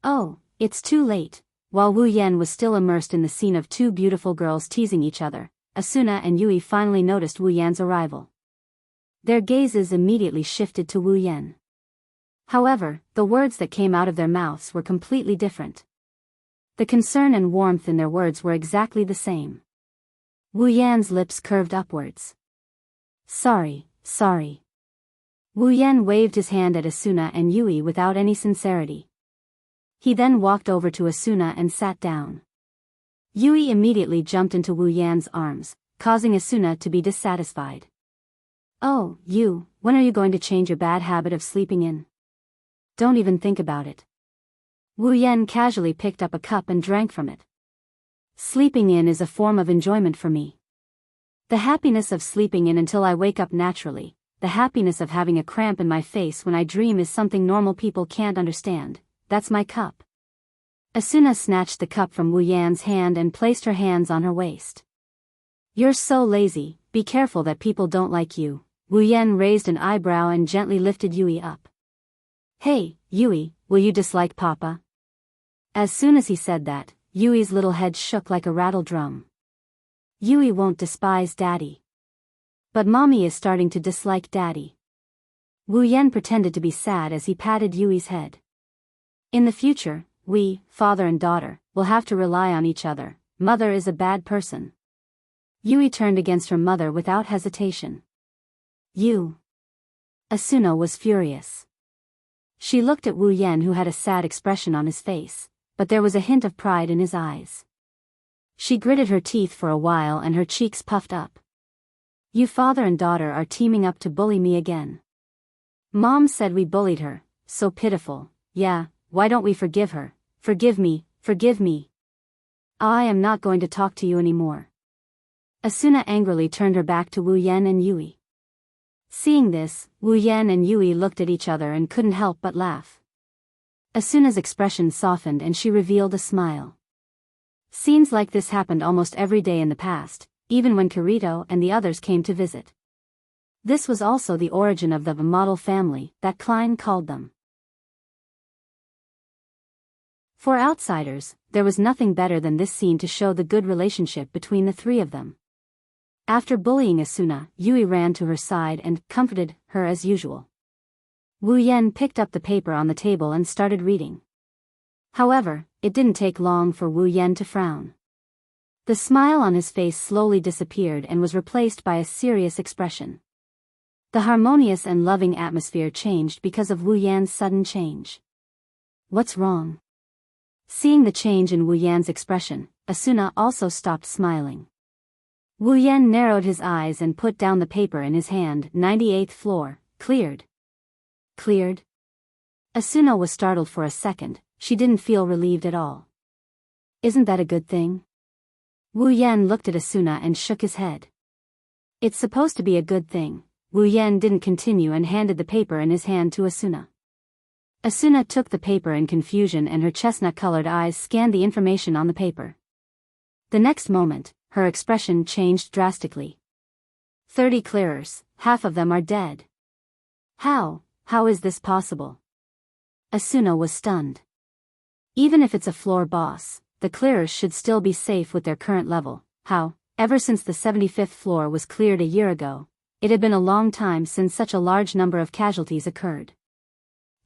Oh, it's too late. While Wu Yan was still immersed in the scene of two beautiful girls teasing each other, Asuna and Yui finally noticed Wu Yan's arrival. Their gazes immediately shifted to Wu Yan. However, the words that came out of their mouths were completely different. The concern and warmth in their words were exactly the same. Wu Yan's lips curved upwards. Sorry. Wu Yan waved his hand at Asuna and Yui without any sincerity. He then walked over to Asuna and sat down. Yui immediately jumped into Wu Yan's arms, causing Asuna to be dissatisfied. Oh, when are you going to change your bad habit of sleeping in? Don't even think about it. Wu Yan casually picked up a cup and drank from it. Sleeping in is a form of enjoyment for me. The happiness of sleeping in until I wake up naturally, the happiness of having a cramp in my face when I dream is something normal people can't understand. That's my cup. Asuna snatched the cup from Wu Yan's hand and placed her hands on her waist. You're so lazy, be careful that people don't like you. Wu Yan raised an eyebrow and gently lifted Yui up. Hey, Yui, will you dislike Papa? As soon as he said that, Yui's little head shook like a rattle drum. Yui won't despise Daddy. But Mommy is starting to dislike Daddy. Wu Yan pretended to be sad as he patted Yui's head. In the future, we, father and daughter, will have to rely on each other. Mother is a bad person. Yui turned against her mother without hesitation. You. Asuna was furious. She looked at Wu Yan, who had a sad expression on his face, but there was a hint of pride in his eyes. She gritted her teeth for a while and her cheeks puffed up. You father and daughter are teaming up to bully me again. Mom said we bullied her, so pitiful. Yeah, why don't we forgive her? Forgive me. I am not going to talk to you anymore. Asuna angrily turned her back to Wu Yan and Yui. Seeing this, Wu Yan and Yui looked at each other and couldn't help but laugh. Asuna's expression softened and she revealed a smile. Scenes like this happened almost every day in the past, even when Kirito and the others came to visit. This was also the origin of the model family that Klein called them. For outsiders, there was nothing better than this scene to show the good relationship between the three of them. After bullying Asuna, Yui ran to her side and comforted her as usual. Wu Yan picked up the paper on the table and started reading. However, it didn't take long for Wu Yan to frown. The smile on his face slowly disappeared and was replaced by a serious expression. The harmonious and loving atmosphere changed because of Wu Yan's sudden change. What's wrong? Seeing the change in Wu Yan's expression, Asuna also stopped smiling. Wu Yan narrowed his eyes and put down the paper in his hand. 98th floor, cleared. Cleared? Asuna was startled for a second. She didn't feel relieved at all. Isn't that a good thing? Wu Yan looked at Asuna and shook his head. It's supposed to be a good thing. Wu Yan didn't continue and handed the paper in his hand to Asuna. Asuna took the paper in confusion and her chestnut-colored eyes scanned the information on the paper. The next moment, her expression changed drastically. 30 clearers, half of them are dead. How is this possible? Asuna was stunned. Even if it's a floor boss, the clearers should still be safe with their current level. How? Ever since the 75th floor was cleared a year ago, it had been a long time since such a large number of casualties occurred.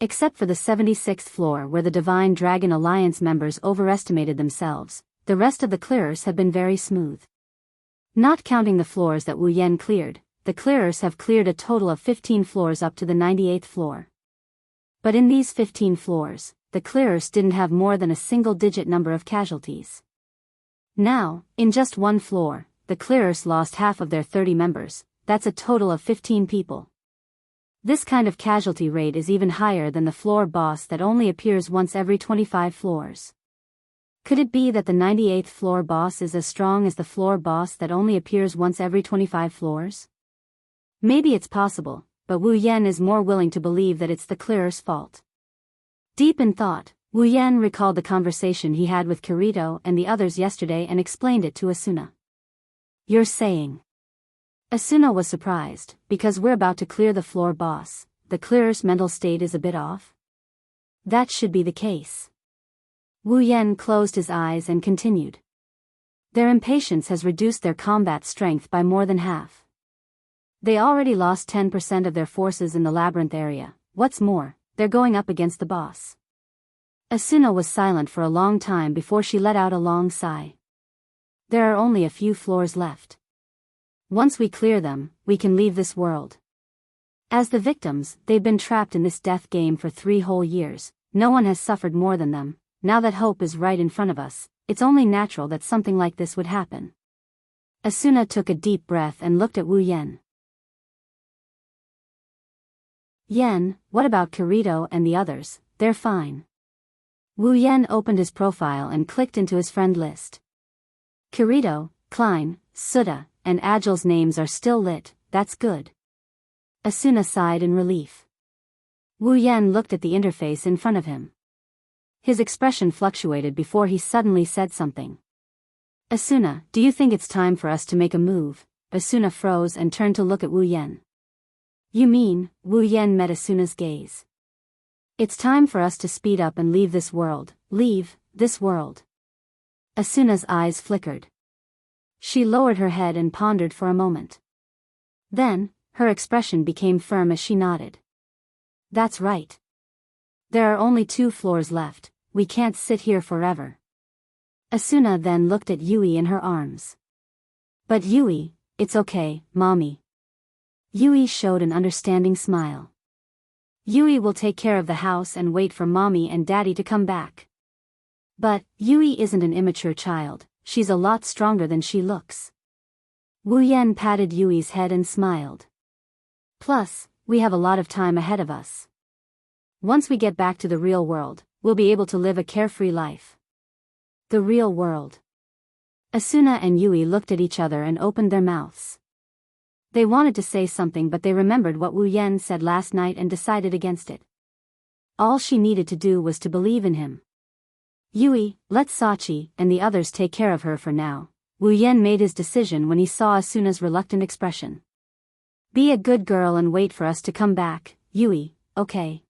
Except for the 76th floor where the Divine Dragon Alliance members overestimated themselves, the rest of the clearers have been very smooth. Not counting the floors that Wu Yan cleared, the clearers have cleared a total of 15 floors up to the 98th floor. But in these 15 floors, the clearers didn't have more than a single-digit number of casualties. Now, in just one floor, the clearers lost half of their 30 members. That's a total of 15 people. This kind of casualty rate is even higher than the floor boss that only appears once every 25 floors. Could it be that the 98th floor boss is as strong as the floor boss that only appears once every 25 floors? Maybe it's possible, but Wu Yan is more willing to believe that it's the clearer's fault. Deep in thought, Wu Yan recalled the conversation he had with Kirito and the others yesterday and explained it to Asuna. You're saying... Asuna was surprised, because we're about to clear the floor boss. The clearer's mental state is a bit off. That should be the case. Wu Yan closed his eyes and continued. Their impatience has reduced their combat strength by more than half. They already lost 10% of their forces in the labyrinth area. What's more, they're going up against the boss. Asuna was silent for a long time before she let out a long sigh. There are only a few floors left. Once we clear them, we can leave this world. As the victims, they've been trapped in this death game for 3 whole years. No one has suffered more than them. Now that hope is right in front of us, it's only natural that something like this would happen. Asuna took a deep breath and looked at Wu Yan. Yan, what about Kirito and the others? They're fine. Wu Yan opened his profile and clicked into his friend list. Kirito, Klein, Suda, and Agile's names are still lit. That's good. Asuna sighed in relief. Wu Yan looked at the interface in front of him. His expression fluctuated before he suddenly said something. Asuna, do you think it's time for us to make a move? Asuna froze and turned to look at Wu Yan. You mean? Wu Yan met Asuna's gaze. It's time for us to speed up and leave this world. Leave this world. Asuna's eyes flickered. She lowered her head and pondered for a moment. Then, her expression became firm as she nodded. That's right. There are only 2 floors left. We can't sit here forever. Asuna then looked at Yui in her arms. But Yui, it's okay, Mommy. Yui showed an understanding smile. Yui will take care of the house and wait for Mommy and Daddy to come back. But, Yui isn't an immature child. She's a lot stronger than she looks. Wu Yan patted Yui's head and smiled. Plus, we have a lot of time ahead of us. Once we get back to the real world, we'll be able to live a carefree life. The real world. Asuna and Yui looked at each other and opened their mouths. They wanted to say something, but they remembered what Wu Yan said last night and decided against it. All she needed to do was to believe in him. Yui, let Sachi and the others take care of her for now. Wu Yan made his decision when he saw Asuna's reluctant expression. Be a good girl and wait for us to come back, Yui, okay?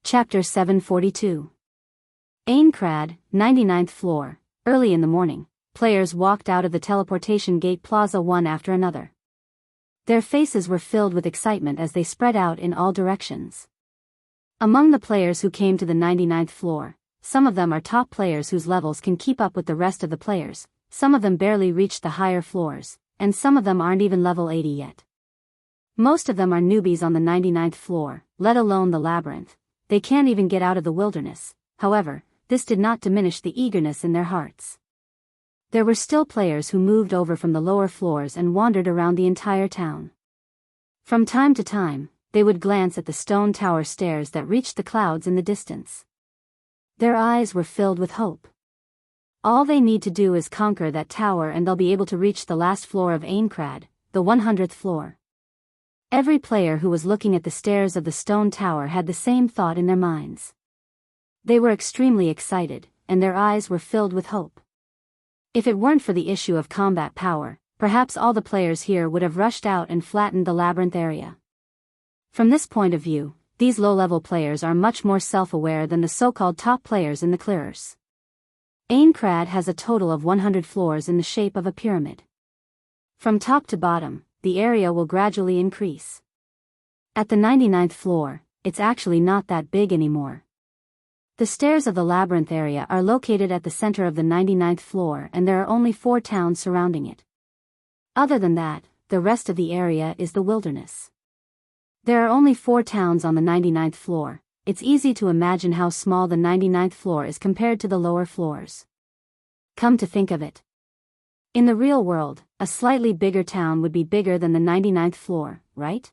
Chapter 742. Aincrad, 99th floor. Early in the morning, players walked out of the teleportation gate plaza one after another. Their faces were filled with excitement as they spread out in all directions. Among the players who came to the 99th floor, some of them are top players whose levels can keep up with the rest of the players, some of them barely reached the higher floors, and some of them aren't even level 80 yet. Most of them are newbies on the 99th floor, let alone the labyrinth. They can't even get out of the wilderness. However, this did not diminish the eagerness in their hearts. There were still players who moved over from the lower floors and wandered around the entire town. From time to time, they would glance at the stone tower stairs that reached the clouds in the distance. Their eyes were filled with hope. All they need to do is conquer that tower and they'll be able to reach the last floor of Aincrad, the 100th floor. Every player who was looking at the stairs of the stone tower had the same thought in their minds. They were extremely excited, and their eyes were filled with hope. If it weren't for the issue of combat power, perhaps all the players here would have rushed out and flattened the labyrinth area. From this point of view, these low-level players are much more self-aware than the so-called top players in the clearers. Aincrad has a total of 100 floors in the shape of a pyramid. From top to bottom, the area will gradually increase. At the 99th floor, it's actually not that big anymore. The stairs of the labyrinth area are located at the center of the 99th floor, and there are only 4 towns surrounding it. Other than that, the rest of the area is the wilderness. There are only 4 towns on the 99th floor. It's easy to imagine how small the 99th floor is compared to the lower floors. Come to think of it, in the real world, a slightly bigger town would be bigger than the 99th floor, right?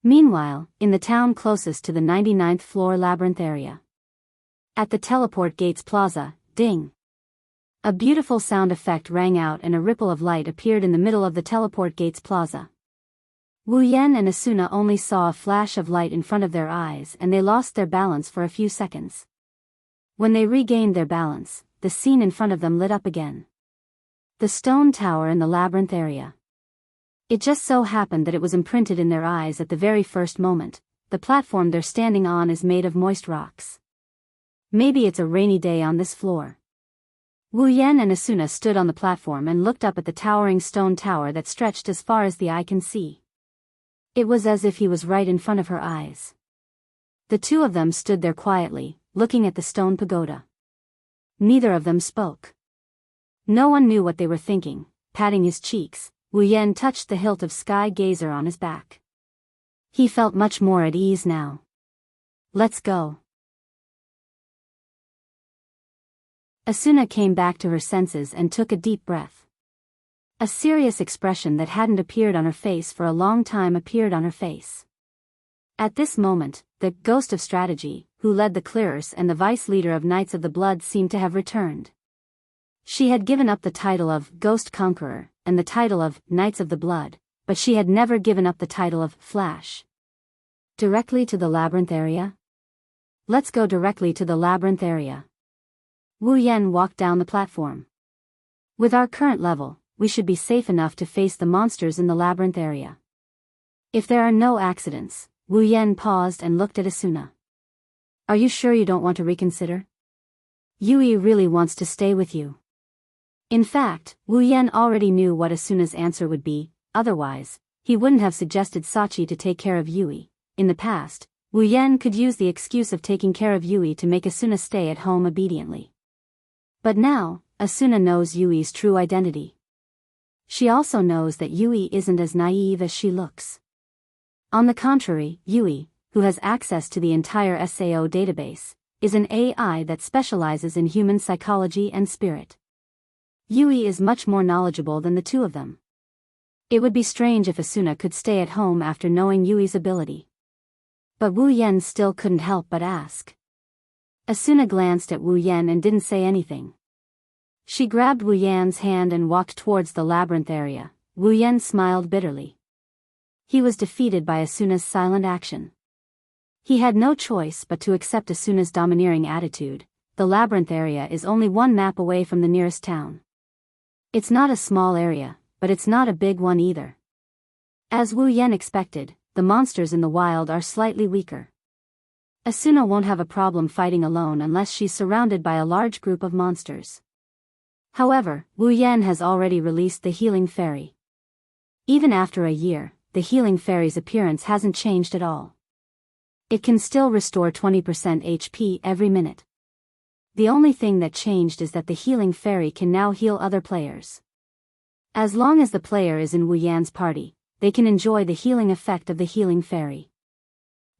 Meanwhile, in the town closest to the 99th floor labyrinth area, at the Teleport Gates Plaza, ding! A beautiful sound effect rang out and a ripple of light appeared in the middle of the Teleport Gates Plaza. Wu Yan and Asuna only saw a flash of light in front of their eyes, and they lost their balance for a few seconds. When they regained their balance, the scene in front of them lit up again. The stone tower in the labyrinth area. It just so happened that it was imprinted in their eyes at the very first moment. The platform they're standing on is made of moist rocks. Maybe it's a rainy day on this floor. Wu Yan and Asuna stood on the platform and looked up at the towering stone tower that stretched as far as the eye can see. It was as if he was right in front of her eyes. The two of them stood there quietly, looking at the stone pagoda. Neither of them spoke. No one knew what they were thinking. Patting his cheeks, Wu Yan touched the hilt of Sky Gazer on his back. He felt much more at ease now. Let's go. Asuna came back to her senses and took a deep breath. A serious expression that hadn't appeared on her face for a long time appeared on her face. At this moment, the Ghost of Strategy, who led the Clearers and the vice leader of Knights of the Blood, seemed to have returned. She had given up the title of Ghost Conqueror and the title of Knights of the Blood, but she had never given up the title of Flash. Directly to the labyrinth area? Let's go directly to the labyrinth area. Wu Yan walked down the platform. With our current level, we should be safe enough to face the monsters in the labyrinth area. If there are no accidents. Wu Yan paused and looked at Asuna. Are you sure you don't want to reconsider? Yui really wants to stay with you. In fact, Wu Yan already knew what Asuna's answer would be, otherwise, he wouldn't have suggested Sachi to take care of Yui. In the past, Wu Yan could use the excuse of taking care of Yui to make Asuna stay at home obediently. But now, Asuna knows Yui's true identity. She also knows that Yui isn't as naive as she looks. On the contrary, Yui, who has access to the entire SAO database, is an AI that specializes in human psychology and spirit. Yui is much more knowledgeable than the two of them. It would be strange if Asuna could stay at home after knowing Yui's ability. But Wu Yan still couldn't help but ask. Asuna glanced at Wu Yan and didn't say anything. She grabbed Wu Yan's hand and walked towards the labyrinth area. Wu Yan smiled bitterly. He was defeated by Asuna's silent action. He had no choice but to accept Asuna's domineering attitude. The labyrinth area is only 1 map away from the nearest town. It's not a small area, but it's not a big one either. As Wu Yan expected, the monsters in the wild are slightly weaker. Asuna won't have a problem fighting alone unless she's surrounded by a large group of monsters. However, Wu Yan has already released the Healing Fairy. Even after a year, the Healing Fairy's appearance hasn't changed at all. It can still restore 20% HP every minute. The only thing that changed is that the Healing Fairy can now heal other players. As long as the player is in Wu Yan's party, they can enjoy the healing effect of the Healing Fairy.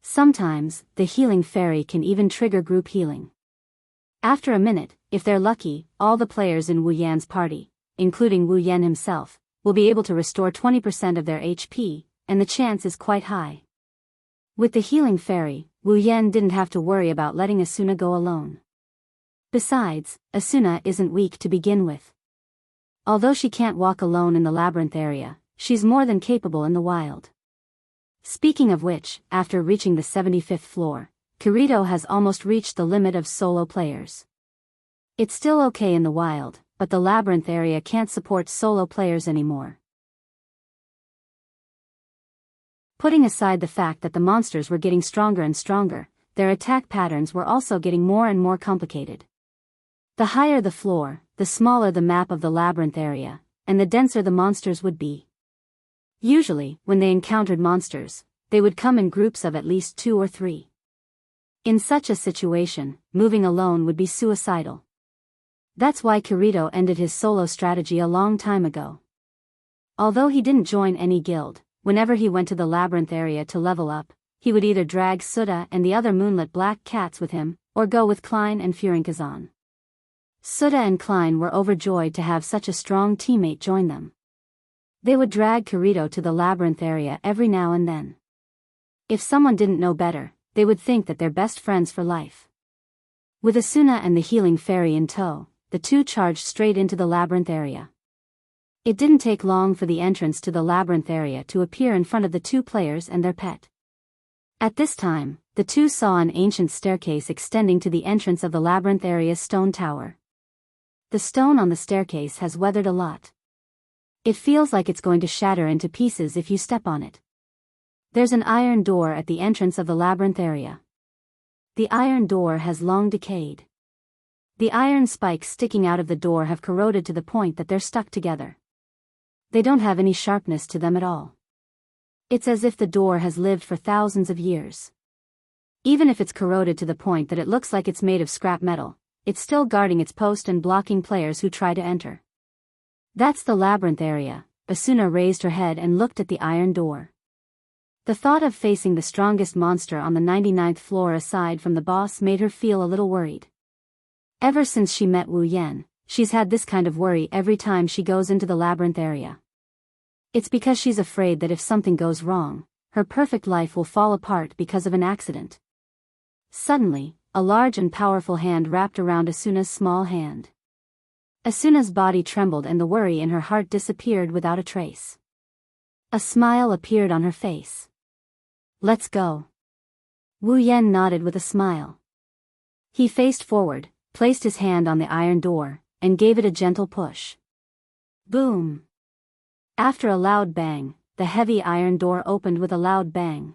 Sometimes, the Healing Fairy can even trigger group healing. After a minute, if they're lucky, all the players in Wu Yan's party, including Wu Yan himself, will be able to restore 20% of their HP, and the chance is quite high. With the Healing Fairy, Wu Yan didn't have to worry about letting Asuna go alone. Besides, Asuna isn't weak to begin with. Although she can't walk alone in the labyrinth area, she's more than capable in the wild. Speaking of which, after reaching the 75th floor, Kirito has almost reached the limit of solo players. It's still okay in the wild, but the labyrinth area can't support solo players anymore. Putting aside the fact that the monsters were getting stronger and stronger, their attack patterns were also getting more and more complicated. The higher the floor, the smaller the map of the labyrinth area, and the denser the monsters would be. Usually, when they encountered monsters, they would come in groups of at least 2 or 3. In such a situation, moving alone would be suicidal. That's why Kirito ended his solo strategy a long time ago. Although he didn't join any guild, whenever he went to the labyrinth area to level up, he would either drag Suda and the other moonlit black cats with him, or go with Klein and Furinkazan. Suda and Klein were overjoyed to have such a strong teammate join them. They would drag Kirito to the labyrinth area every now and then. If someone didn't know better, they would think that they're best friends for life. With Asuna and the healing fairy in tow, the two charged straight into the labyrinth area. It didn't take long for the entrance to the labyrinth area to appear in front of the two players and their pet. At this time, the two saw an ancient staircase extending to the entrance of the labyrinth area's stone tower. The stone on the staircase has weathered a lot. It feels like it's going to shatter into pieces if you step on it. There's an iron door at the entrance of the labyrinth area. The iron door has long decayed. The iron spikes sticking out of the door have corroded to the point that they're stuck together. They don't have any sharpness to them at all. It's as if the door has lived for thousands of years. Even if it's corroded to the point that it looks like it's made of scrap metal, it's still guarding its post and blocking players who try to enter. That's the labyrinth area. Asuna raised her head and looked at the iron door. The thought of facing the strongest monster on the 99th floor aside from the boss made her feel a little worried. Ever since she met Wu Yan, she's had this kind of worry every time she goes into the labyrinth area. It's because she's afraid that if something goes wrong, her perfect life will fall apart because of an accident. Suddenly, a large and powerful hand wrapped around Asuna's small hand. Asuna's body trembled and the worry in her heart disappeared without a trace. A smile appeared on her face. "Let's go." Wu Yan nodded with a smile. He faced forward, placed his hand on the iron door, and gave it a gentle push. Boom! After a loud bang, the heavy iron door opened with a loud bang.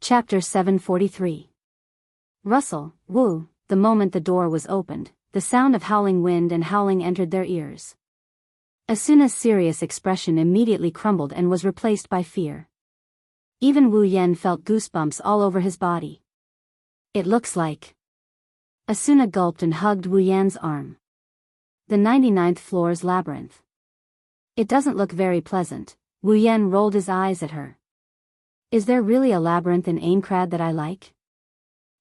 Chapter 743. Russell, Wu. The moment the door was opened, the sound of howling wind and howling entered their ears. Asuna's serious expression immediately crumbled and was replaced by fear. Even Wu Yan felt goosebumps all over his body. "It looks like..." Asuna gulped and hugged Wu Yan's arm. "The 99th floor's labyrinth. It doesn't look very pleasant." Wu Yan rolled his eyes at her. "Is there really a labyrinth in Aincrad that I like?"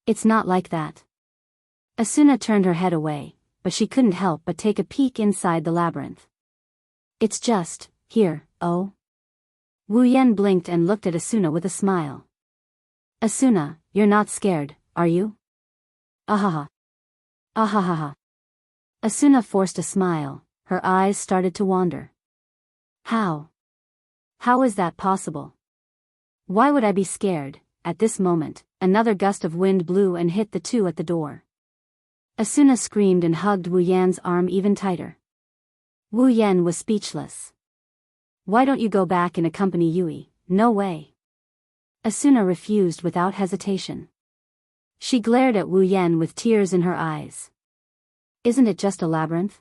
"It's not like that." Asuna turned her head away, but she couldn't help but take a peek inside the labyrinth. "It's just, here, oh." Wu Yan blinked and looked at Asuna with a smile. "Asuna, you're not scared, are you?" "Ahaha. Ahahaha." Asuna forced a smile, her eyes started to wander. How is that possible? Why would I be scared?" At this moment, another gust of wind blew and hit the two at the door. Asuna screamed and hugged Wu Yan's arm even tighter. Wu Yan was speechless. "Why don't you go back and accompany Yui?" "No way." Asuna refused without hesitation. She glared at Wu Yan with tears in her eyes. "Isn't it just a labyrinth?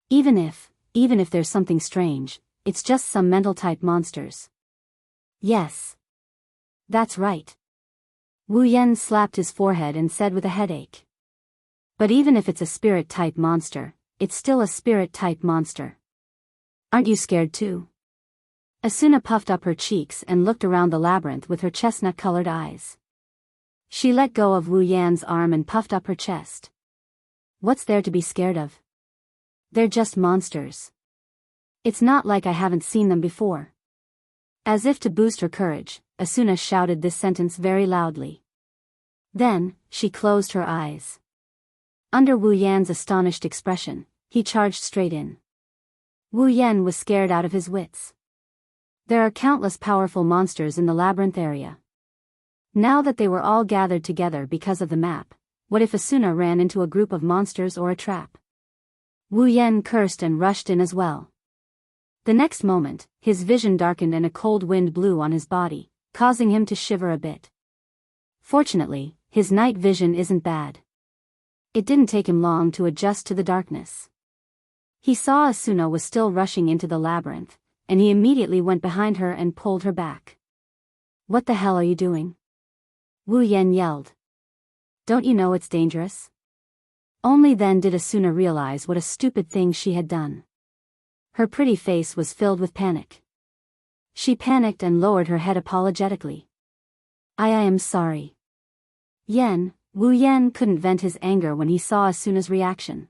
Even if there's something strange, it's just some mental-type monsters." "Yes. That's right." Wu Yan slapped his forehead and said with a headache. "But even if it's a spirit-type monster, it's still a spirit-type monster. Aren't you scared too?" Asuna puffed up her cheeks and looked around the labyrinth with her chestnut-colored eyes. She let go of Wu Yan's arm and puffed up her chest. "What's there to be scared of? They're just monsters. It's not like I haven't seen them before." As if to boost her courage, Asuna shouted this sentence very loudly. Then, she closed her eyes. Under Wu Yan's astonished expression, he charged straight in. Wu Yan was scared out of his wits. There are countless powerful monsters in the labyrinth area. Now that they were all gathered together because of the map, what if Asuna ran into a group of monsters or a trap? Wu Yan cursed and rushed in as well. The next moment, his vision darkened and a cold wind blew on his body, causing him to shiver a bit. Fortunately, his night vision isn't bad. It didn't take him long to adjust to the darkness. He saw Asuna was still rushing into the labyrinth, and he immediately went behind her and pulled her back. "What the hell are you doing?" Wu Yan yelled. "Don't you know it's dangerous?" Only then did Asuna realize what a stupid thing she had done. Her pretty face was filled with panic. She panicked and lowered her head apologetically. I am sorry." Wu Yan couldn't vent his anger when he saw Asuna's reaction.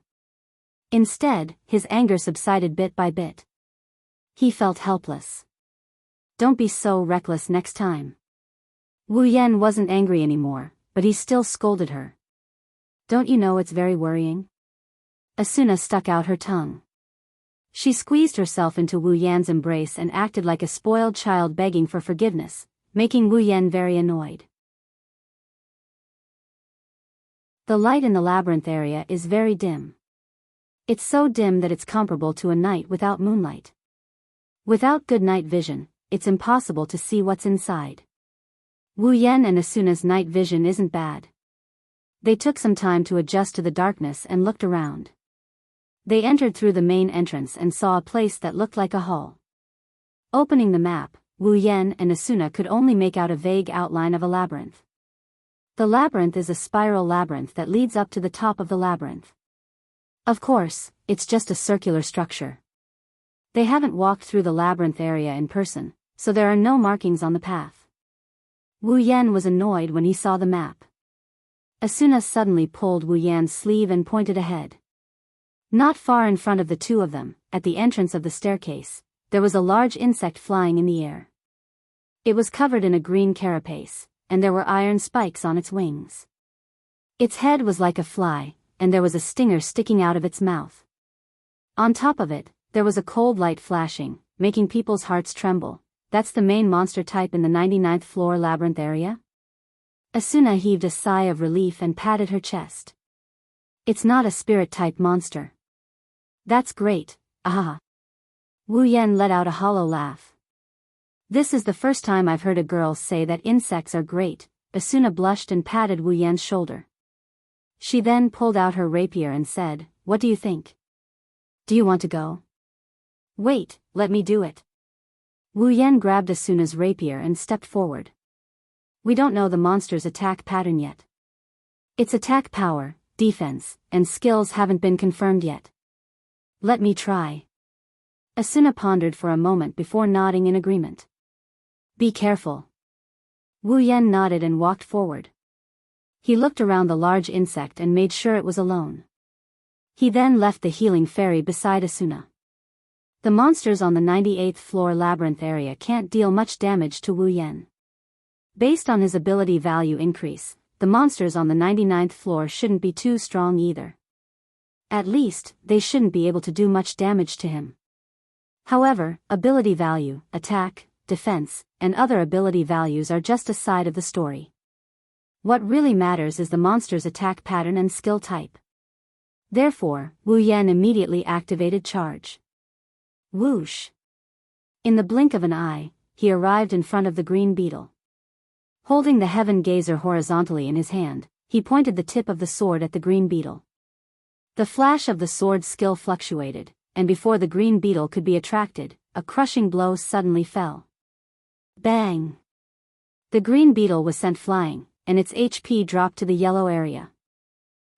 Instead, his anger subsided bit by bit. He felt helpless. "Don't be so reckless next time." Wu Yan wasn't angry anymore, but he still scolded her. "Don't you know it's very worrying?" Asuna stuck out her tongue. She squeezed herself into Wu Yan's embrace and acted like a spoiled child begging for forgiveness, making Wu Yan very annoyed. The light in the labyrinth area is very dim. It's so dim that it's comparable to a night without moonlight. Without good night vision, it's impossible to see what's inside. Wu Yan and Asuna's night vision isn't bad. They took some time to adjust to the darkness and looked around. They entered through the main entrance and saw a place that looked like a hall. Opening the map, Wu Yan and Asuna could only make out a vague outline of a labyrinth. The labyrinth is a spiral labyrinth that leads up to the top of the labyrinth. Of course, it's just a circular structure. They haven't walked through the labyrinth area in person, so there are no markings on the path. Wu Yan was annoyed when he saw the map. Asuna suddenly pulled Wu Yan's sleeve and pointed ahead. Not far in front of the two of them, at the entrance of the staircase, there was a large insect flying in the air. It was covered in a green carapace, and there were iron spikes on its wings. Its head was like a fly, and there was a stinger sticking out of its mouth. On top of it, there was a cold light flashing, making people's hearts tremble. That's the main monster type in the 99th floor labyrinth area? Asuna heaved a sigh of relief and patted her chest. It's not a spirit-type monster. That's great, ah. Wu Yan let out a hollow laugh. This is the first time I've heard a girl say that insects are great. Asuna blushed and patted Wu Yan's shoulder. She then pulled out her rapier and said, "What do you think? Do you want to go?" "Wait, let me do it." Wu Yan grabbed Asuna's rapier and stepped forward. "We don't know the monster's attack pattern yet. Its attack power, defense, and skills haven't been confirmed yet. Let me try." Asuna pondered for a moment before nodding in agreement. "Be careful." Wu Yan nodded and walked forward. He looked around the large insect and made sure it was alone. He then left the healing fairy beside Asuna. The monsters on the 98th floor labyrinth area can't deal much damage to Wu Yan. Based on his ability value increase, the monsters on the 99th floor shouldn't be too strong either. At least, they shouldn't be able to do much damage to him. However, ability value, attack, defense, and other ability values are just a side of the story. What really matters is the monster's attack pattern and skill type. Therefore, Wu Yan immediately activated charge. Whoosh! In the blink of an eye, he arrived in front of the green beetle. Holding the heaven gazer horizontally in his hand, he pointed the tip of the sword at the green beetle. The flash of the sword's skill fluctuated, and before the green beetle could be attracted, a crushing blow suddenly fell. Bang! The green beetle was sent flying, and its HP dropped to the yellow area.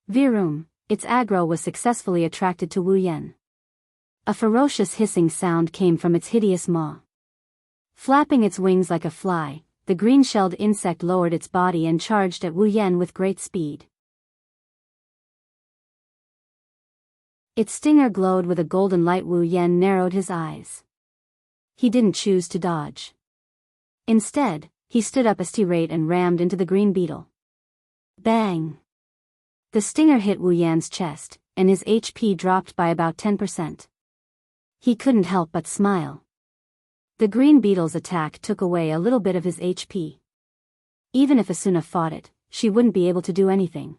Virum, its aggro was successfully attracted to Wu Yan. A ferocious hissing sound came from its hideous maw. Flapping its wings like a fly, the green-shelled insect lowered its body and charged at Wu Yan with great speed. Its stinger glowed with a golden light. Wu Yan narrowed his eyes. He didn't choose to dodge. Instead, he stood up straight and rammed into the green beetle. Bang! The stinger hit Wu Yan's chest, and his HP dropped by about 10%. He couldn't help but smile. The green beetle's attack took away a little bit of his HP. Even if Asuna fought it, she wouldn't be able to do anything.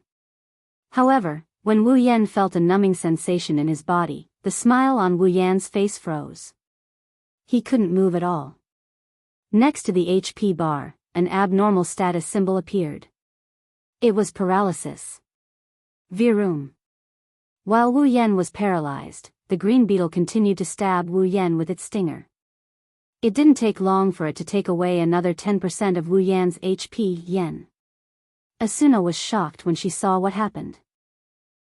However, when Wu Yan felt a numbing sensation in his body, the smile on Wu Yan's face froze. He couldn't move at all. Next to the HP bar, an abnormal status symbol appeared. It was paralysis. Virum. While Wu Yan was paralyzed, the green beetle continued to stab Wu Yan with its stinger. It didn't take long for it to take away another 10% of Wu Yan's HP. Asuna was shocked when she saw what happened.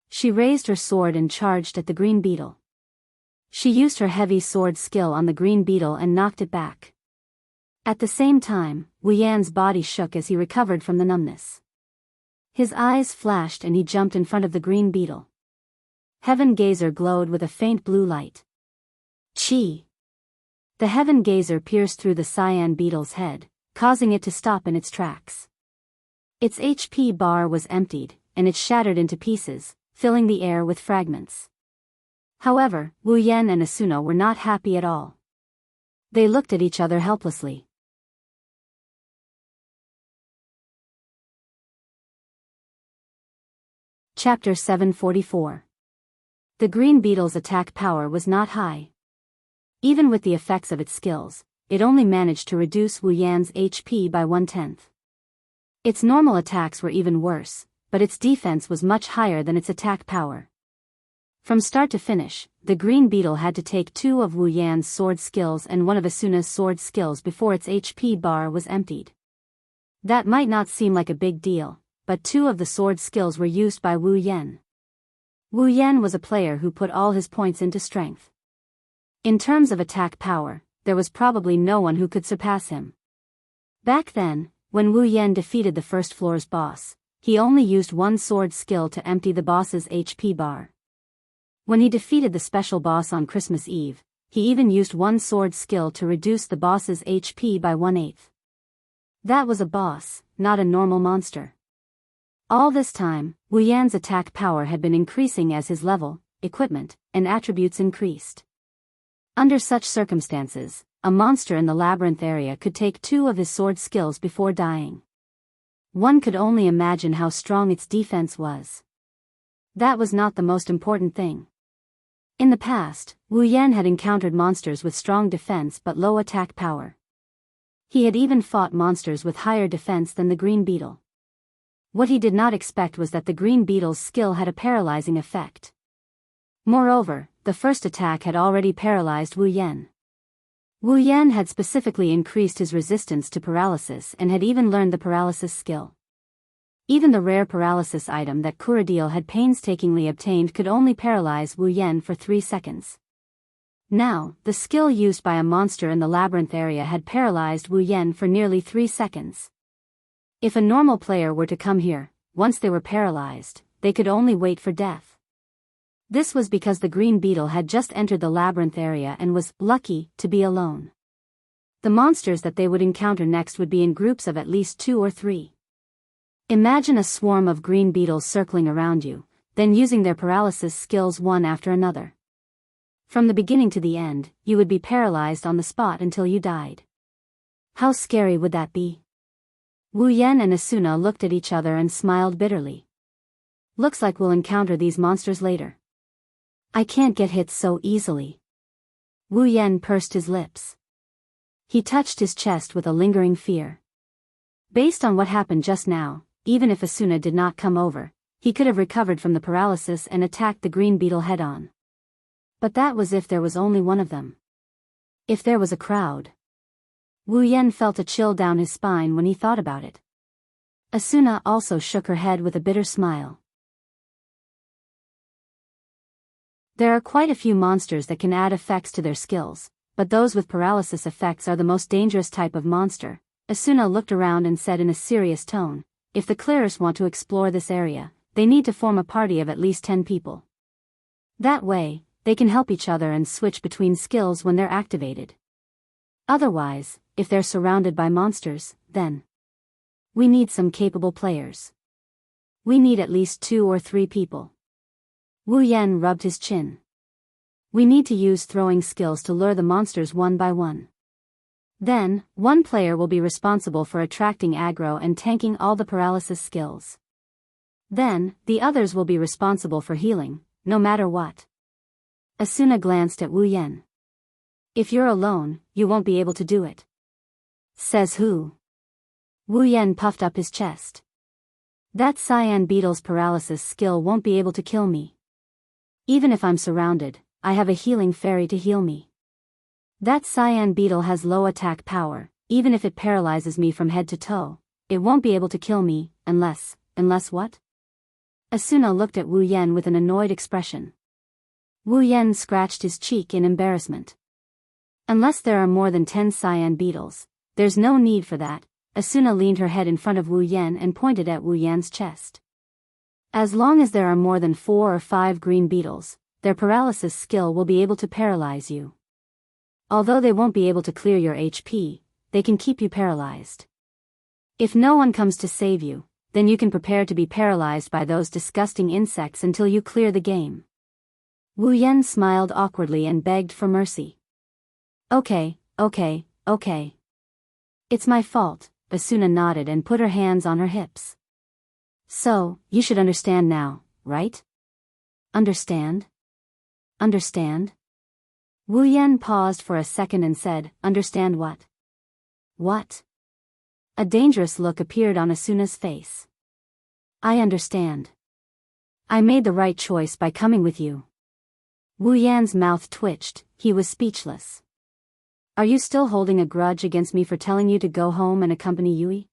She raised her sword and charged at the green beetle. She used her heavy sword skill on the green beetle and knocked it back. At the same time, Wu Yan's body shook as he recovered from the numbness. His eyes flashed and he jumped in front of the green beetle. Heaven Gazer glowed with a faint blue light. Chi! The Heaven Gazer pierced through the cyan beetle's head, causing it to stop in its tracks. Its HP bar was emptied, and it shattered into pieces, filling the air with fragments. However, Wu Yan and Asuna were not happy at all. They looked at each other helplessly. Chapter 744. The green beetle's attack power was not high. Even with the effects of its skills, it only managed to reduce Wu Yan's HP by 1/10. Its normal attacks were even worse, but its defense was much higher than its attack power. From start to finish, the green beetle had to take 2 of Wu Yan's sword skills and 1 of Asuna's sword skills before its HP bar was emptied. That might not seem like a big deal, but 2 of the sword skills were used by Wu Yan. Wu Yan was a player who put all his points into strength. In terms of attack power, there was probably no one who could surpass him. Back then, when Wu Yan defeated the first floor's boss, he only used 1 sword skill to empty the boss's HP bar. When he defeated the special boss on Christmas Eve, he even used 1 sword skill to reduce the boss's HP by 1/8. That was a boss, not a normal monster. All this time, Wu Yan's attack power had been increasing as his level, equipment, and attributes increased. Under such circumstances, a monster in the labyrinth area could take 2 of his sword skills before dying. One could only imagine how strong its defense was. That was not the most important thing. In the past, Wu Yan had encountered monsters with strong defense but low attack power. He had even fought monsters with higher defense than the green beetle. What he did not expect was that the green beetle's skill had a paralyzing effect. Moreover, the first attack had already paralyzed Wu Yan. Wu Yan had specifically increased his resistance to paralysis and had even learned the paralysis skill. Even the rare paralysis item that Kuradil had painstakingly obtained could only paralyze Wu Yan for 3 seconds. Now, the skill used by a monster in the labyrinth area had paralyzed Wu Yan for nearly 3 seconds. If a normal player were to come here, once they were paralyzed, they could only wait for death. This was because the green beetle had just entered the labyrinth area and was lucky to be alone. The monsters that they would encounter next would be in groups of at least 2 or 3. Imagine a swarm of green beetles circling around you, then using their paralysis skills one after another. From the beginning to the end, you would be paralyzed on the spot until you died. How scary would that be? Wu Yan and Asuna looked at each other and smiled bitterly. Looks like we'll encounter these monsters later. I can't get hit so easily. Wu Yan pursed his lips. He touched his chest with a lingering fear. Based on what happened just now, even if Asuna did not come over, he could have recovered from the paralysis and attacked the green beetle head-on. But that was if there was only one of them. If there was a crowd. Wu Yan felt a chill down his spine when he thought about it. Asuna also shook her head with a bitter smile. There are quite a few monsters that can add effects to their skills, but those with paralysis effects are the most dangerous type of monster. Asuna looked around and said in a serious tone, if the clearers want to explore this area, they need to form a party of at least 10 people. That way, they can help each other and switch between skills when they're activated. Otherwise, if they're surrounded by monsters, then we need some capable players. We need at least 2 or 3 people. Wu Yan rubbed his chin. We need to use throwing skills to lure the monsters one by one. Then, one player will be responsible for attracting aggro and tanking all the paralysis skills. Then, the others will be responsible for healing, no matter what. Asuna glanced at Wu Yan. If you're alone, you won't be able to do it. Says who? Wu Yan puffed up his chest. That cyan beetle's paralysis skill won't be able to kill me. Even if I'm surrounded, I have a healing fairy to heal me. That cyan beetle has low attack power, even if it paralyzes me from head to toe, it won't be able to kill me, unless what? Asuna looked at Wu Yen with an annoyed expression. Wu Yen scratched his cheek in embarrassment. Unless there are more than 10 cyan beetles, there's no need for that. Asuna leaned her head in front of Wu Yen and pointed at Wu Yen's chest. As long as there are more than 4 or 5 green beetles, their paralysis skill will be able to paralyze you. Although they won't be able to clear your HP, they can keep you paralyzed. If no one comes to save you, then you can prepare to be paralyzed by those disgusting insects until you clear the game. Wu Yen smiled awkwardly and begged for mercy. Okay. It's my fault, Asuna nodded and put her hands on her hips. So, you should understand now, right? Understand? Wu Yen paused for a second and said, understand what? What? A dangerous look appeared on Asuna's face. I understand. I made the right choice by coming with you. Wu Yan's mouth twitched, he was speechless. Are you still holding a grudge against me for telling you to go home and accompany Yui?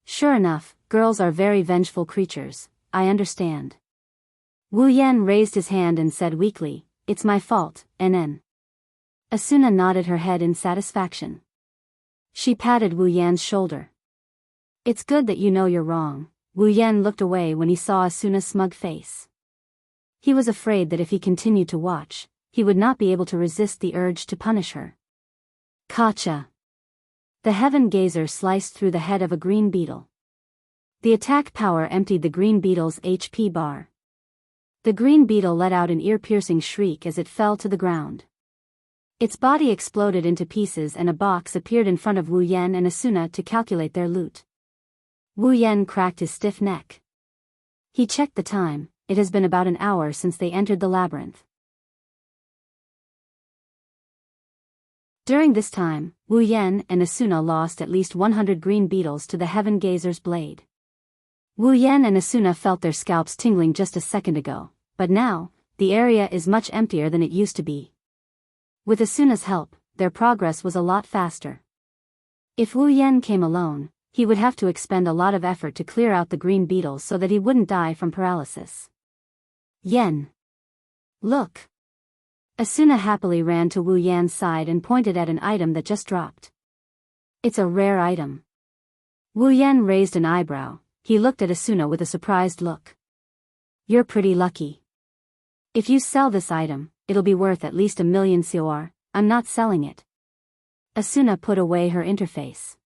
Sure enough, girls are very vengeful creatures, I understand. Wu Yan raised his hand and said weakly, it's my fault, NN. Asuna nodded her head in satisfaction. She patted Wu Yan's shoulder. It's good that you know you're wrong. Wu Yan looked away when he saw Asuna's smug face. He was afraid that if he continued to watch, he would not be able to resist the urge to punish her. Kacha. The heaven gazer sliced through the head of a green beetle. The attack power emptied the green beetle's HP bar. The green beetle let out an ear-piercing shriek as it fell to the ground. Its body exploded into pieces and a box appeared in front of Wu Yen and Asuna to calculate their loot. Wu Yen cracked his stiff neck. He checked the time, it has been about an hour since they entered the labyrinth. During this time, Wu Yen and Asuna lost at least 100 green beetles to the Heaven Gazer's blade. Wu Yen and Asuna felt their scalps tingling just a second ago, but now, the area is much emptier than it used to be. With Asuna's help, their progress was a lot faster. If Wu Yen came alone, he would have to expend a lot of effort to clear out the green beetles so that he wouldn't die from paralysis. Yen. Look. Asuna happily ran to Wu Yan's side and pointed at an item that just dropped. It's a rare item. Wu Yan raised an eyebrow, he looked at Asuna with a surprised look. You're pretty lucky. If you sell this item, it'll be worth at least 1,000,000 COR, I'm not selling it. Asuna put away her interface.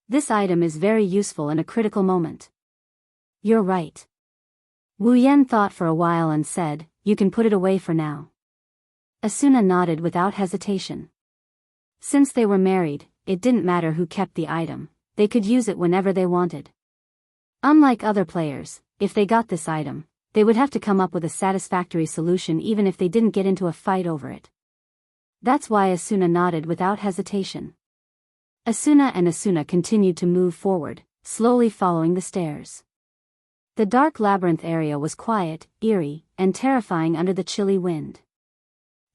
This item is very useful in a critical moment. You're right. Wu Yen thought for a while and said, you can put it away for now. Asuna nodded without hesitation. Since they were married, it didn't matter who kept the item, they could use it whenever they wanted. Unlike other players, if they got this item, they would have to come up with a satisfactory solution even if they didn't get into a fight over it. That's why Asuna nodded without hesitation. Asuna and Asuna continued to move forward, slowly following the stairs. The dark labyrinth area was quiet, eerie, and terrifying under the chilly wind.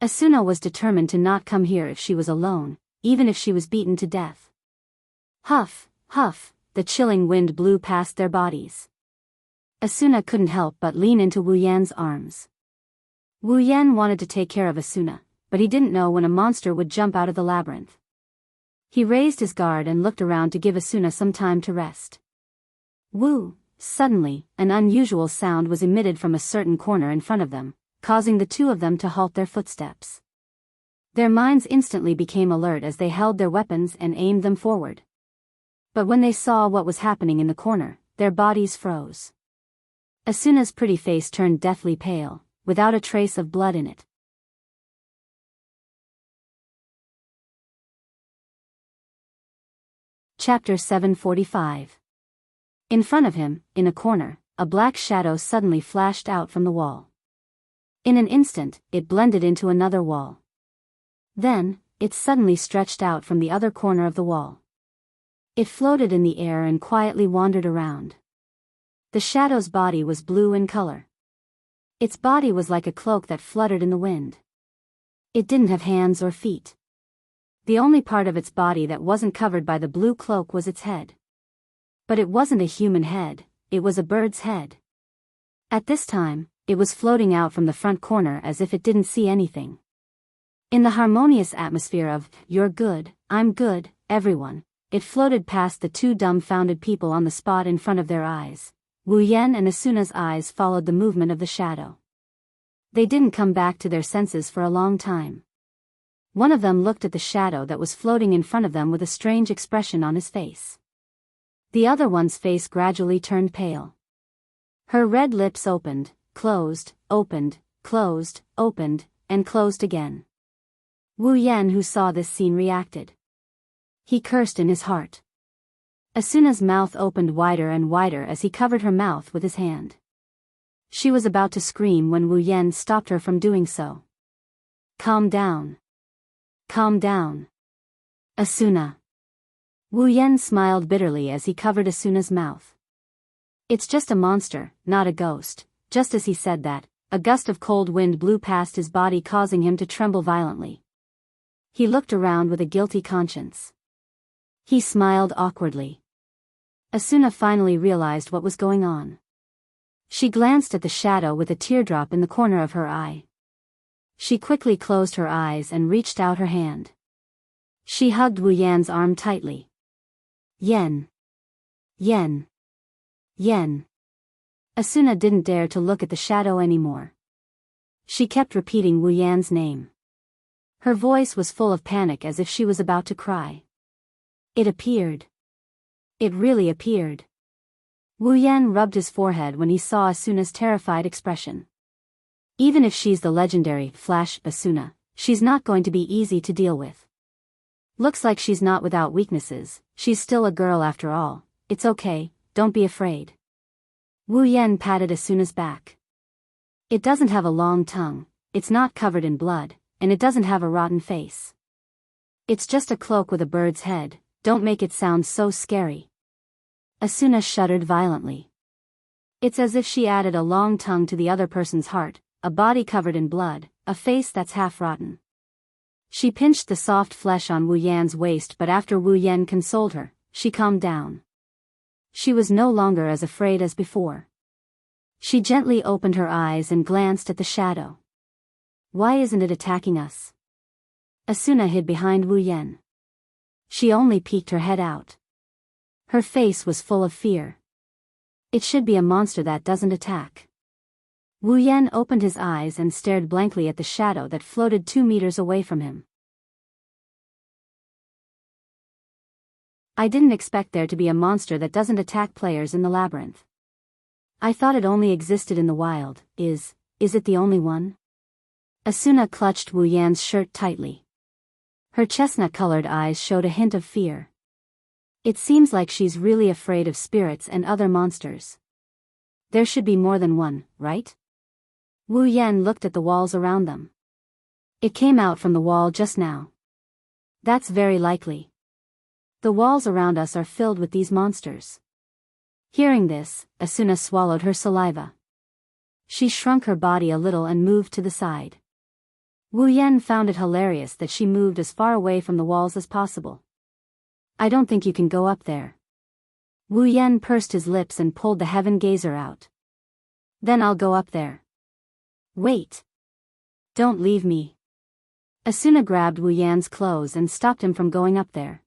Asuna was determined to not come here if she was alone, even if she was beaten to death. Huff, huff, the chilling wind blew past their bodies. Asuna couldn't help but lean into Wu Yan's arms. Wu Yan wanted to take care of Asuna, but he didn't know when a monster would jump out of the labyrinth. He raised his guard and looked around to give Asuna some time to rest. Woo! Suddenly, an unusual sound was emitted from a certain corner in front of them, causing the two of them to halt their footsteps. Their minds instantly became alert as they held their weapons and aimed them forward. But when they saw what was happening in the corner, their bodies froze. Asuna's pretty face turned deathly pale, without a trace of blood in it. Chapter 745. In front of him, in a corner, a black shadow suddenly flashed out from the wall. In an instant, it blended into another wall. Then, it suddenly stretched out from the other corner of the wall. It floated in the air and quietly wandered around. The shadow's body was blue in color. Its body was like a cloak that fluttered in the wind. It didn't have hands or feet. The only part of its body that wasn't covered by the blue cloak was its head. But it wasn't a human head, it was a bird's head. At this time, it was floating out from the front corner as if it didn't see anything. In the harmonious atmosphere of, "You're good, I'm good, everyone," it floated past the two dumbfounded people on the spot in front of their eyes. Wu Yan and Asuna's eyes followed the movement of the shadow. They didn't come back to their senses for a long time. One of them looked at the shadow that was floating in front of them with a strange expression on his face. The other one's face gradually turned pale. Her red lips opened, closed, opened, closed, opened, and closed again. Wu Yan, who saw this scene, reacted. He cursed in his heart. Asuna's mouth opened wider and wider as he covered her mouth with his hand. She was about to scream when Wu Yan stopped her from doing so. "Calm down. Calm down. Asuna." Wu Yan smiled bitterly as he covered Asuna's mouth. "It's just a monster, not a ghost." Just as he said that, a gust of cold wind blew past his body, causing him to tremble violently. He looked around with a guilty conscience. He smiled awkwardly. Asuna finally realized what was going on. She glanced at the shadow with a teardrop in the corner of her eye. She quickly closed her eyes and reached out her hand. She hugged Wu Yan's arm tightly. "Yen. Yen. Yen." Asuna didn't dare to look at the shadow anymore. She kept repeating Wu Yan's name. Her voice was full of panic, as if she was about to cry. It appeared. It really appeared. Wu Yan rubbed his forehead when he saw Asuna's terrified expression. Even if she's the legendary Flash Asuna, she's not going to be easy to deal with. Looks like she's not without weaknesses. She's still a girl after all. It's okay, don't be afraid. Wu Yan patted Asuna's back. It doesn't have a long tongue, it's not covered in blood, and it doesn't have a rotten face. It's just a cloak with a bird's head. Don't make it sound so scary. Asuna shuddered violently. It's as if she added a long tongue to the other person's heart, a body covered in blood, a face that's half rotten. She pinched the soft flesh on Wu Yan's waist, but after Wu Yan consoled her, she calmed down. She was no longer as afraid as before. She gently opened her eyes and glanced at the shadow. "Why isn't it attacking us?" Asuna hid behind Wu Yan. She only peeked her head out. Her face was full of fear. It should be a monster that doesn't attack. Wu Yan opened his eyes and stared blankly at the shadow that floated 2 meters away from him. "I didn't expect there to be a monster that doesn't attack players in the labyrinth. I thought it only existed in the wild. Is it the only one?" Asuna clutched Wu Yan's shirt tightly. Her chestnut-colored eyes showed a hint of fear. It seems like she's really afraid of spirits and other monsters. There should be more than one, right? Wu Yan looked at the walls around them. It came out from the wall just now. That's very likely. The walls around us are filled with these monsters. Hearing this, Asuna swallowed her saliva. She shrunk her body a little and moved to the side. Wu Yan found it hilarious that she moved as far away from the walls as possible. "I don't think you can go up there." Wu Yan pursed his lips and pulled the heaven gazer out. "Then I'll go up there." "Wait. Don't leave me." Asuna grabbed Wu Yan's clothes and stopped him from going up there.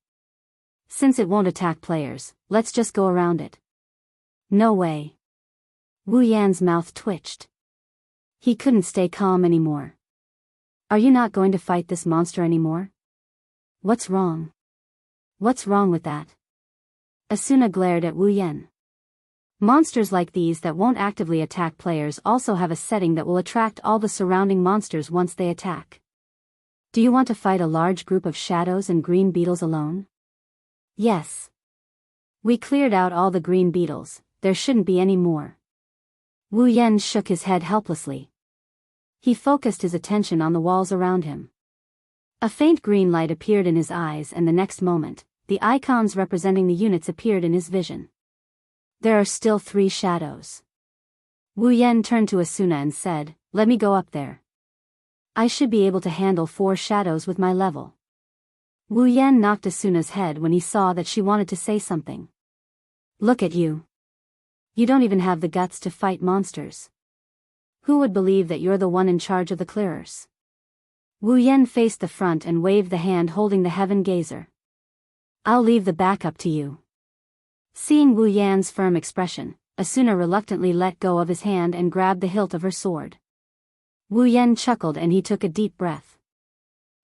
"Since it won't attack players, let's just go around it." "No way." Wu Yan's mouth twitched. He couldn't stay calm anymore. "Are you not going to fight this monster anymore? What's wrong? What's wrong with that?" Asuna glared at Wu Yan. Monsters like these that won't actively attack players also have a setting that will attract all the surrounding monsters once they attack. "Do you want to fight a large group of shadows and green beetles alone?" "Yes. We cleared out all the green beetles, there shouldn't be any more." Wu Yan shook his head helplessly. He focused his attention on the walls around him. A faint green light appeared in his eyes, and the next moment, the icons representing the units appeared in his vision. There are still 3 shadows. Wu Yan turned to Asuna and said, "Let me go up there. I should be able to handle 4 shadows with my level." Wu Yan knocked Asuna's head when he saw that she wanted to say something. "Look at you. You don't even have the guts to fight monsters. Who would believe that you're the one in charge of the clearers?" Wu Yan faced the front and waved the hand holding the heaven gazer. "I'll leave the back up to you." Seeing Wu Yan's firm expression, Asuna reluctantly let go of his hand and grabbed the hilt of her sword. Wu Yan chuckled and he took a deep breath.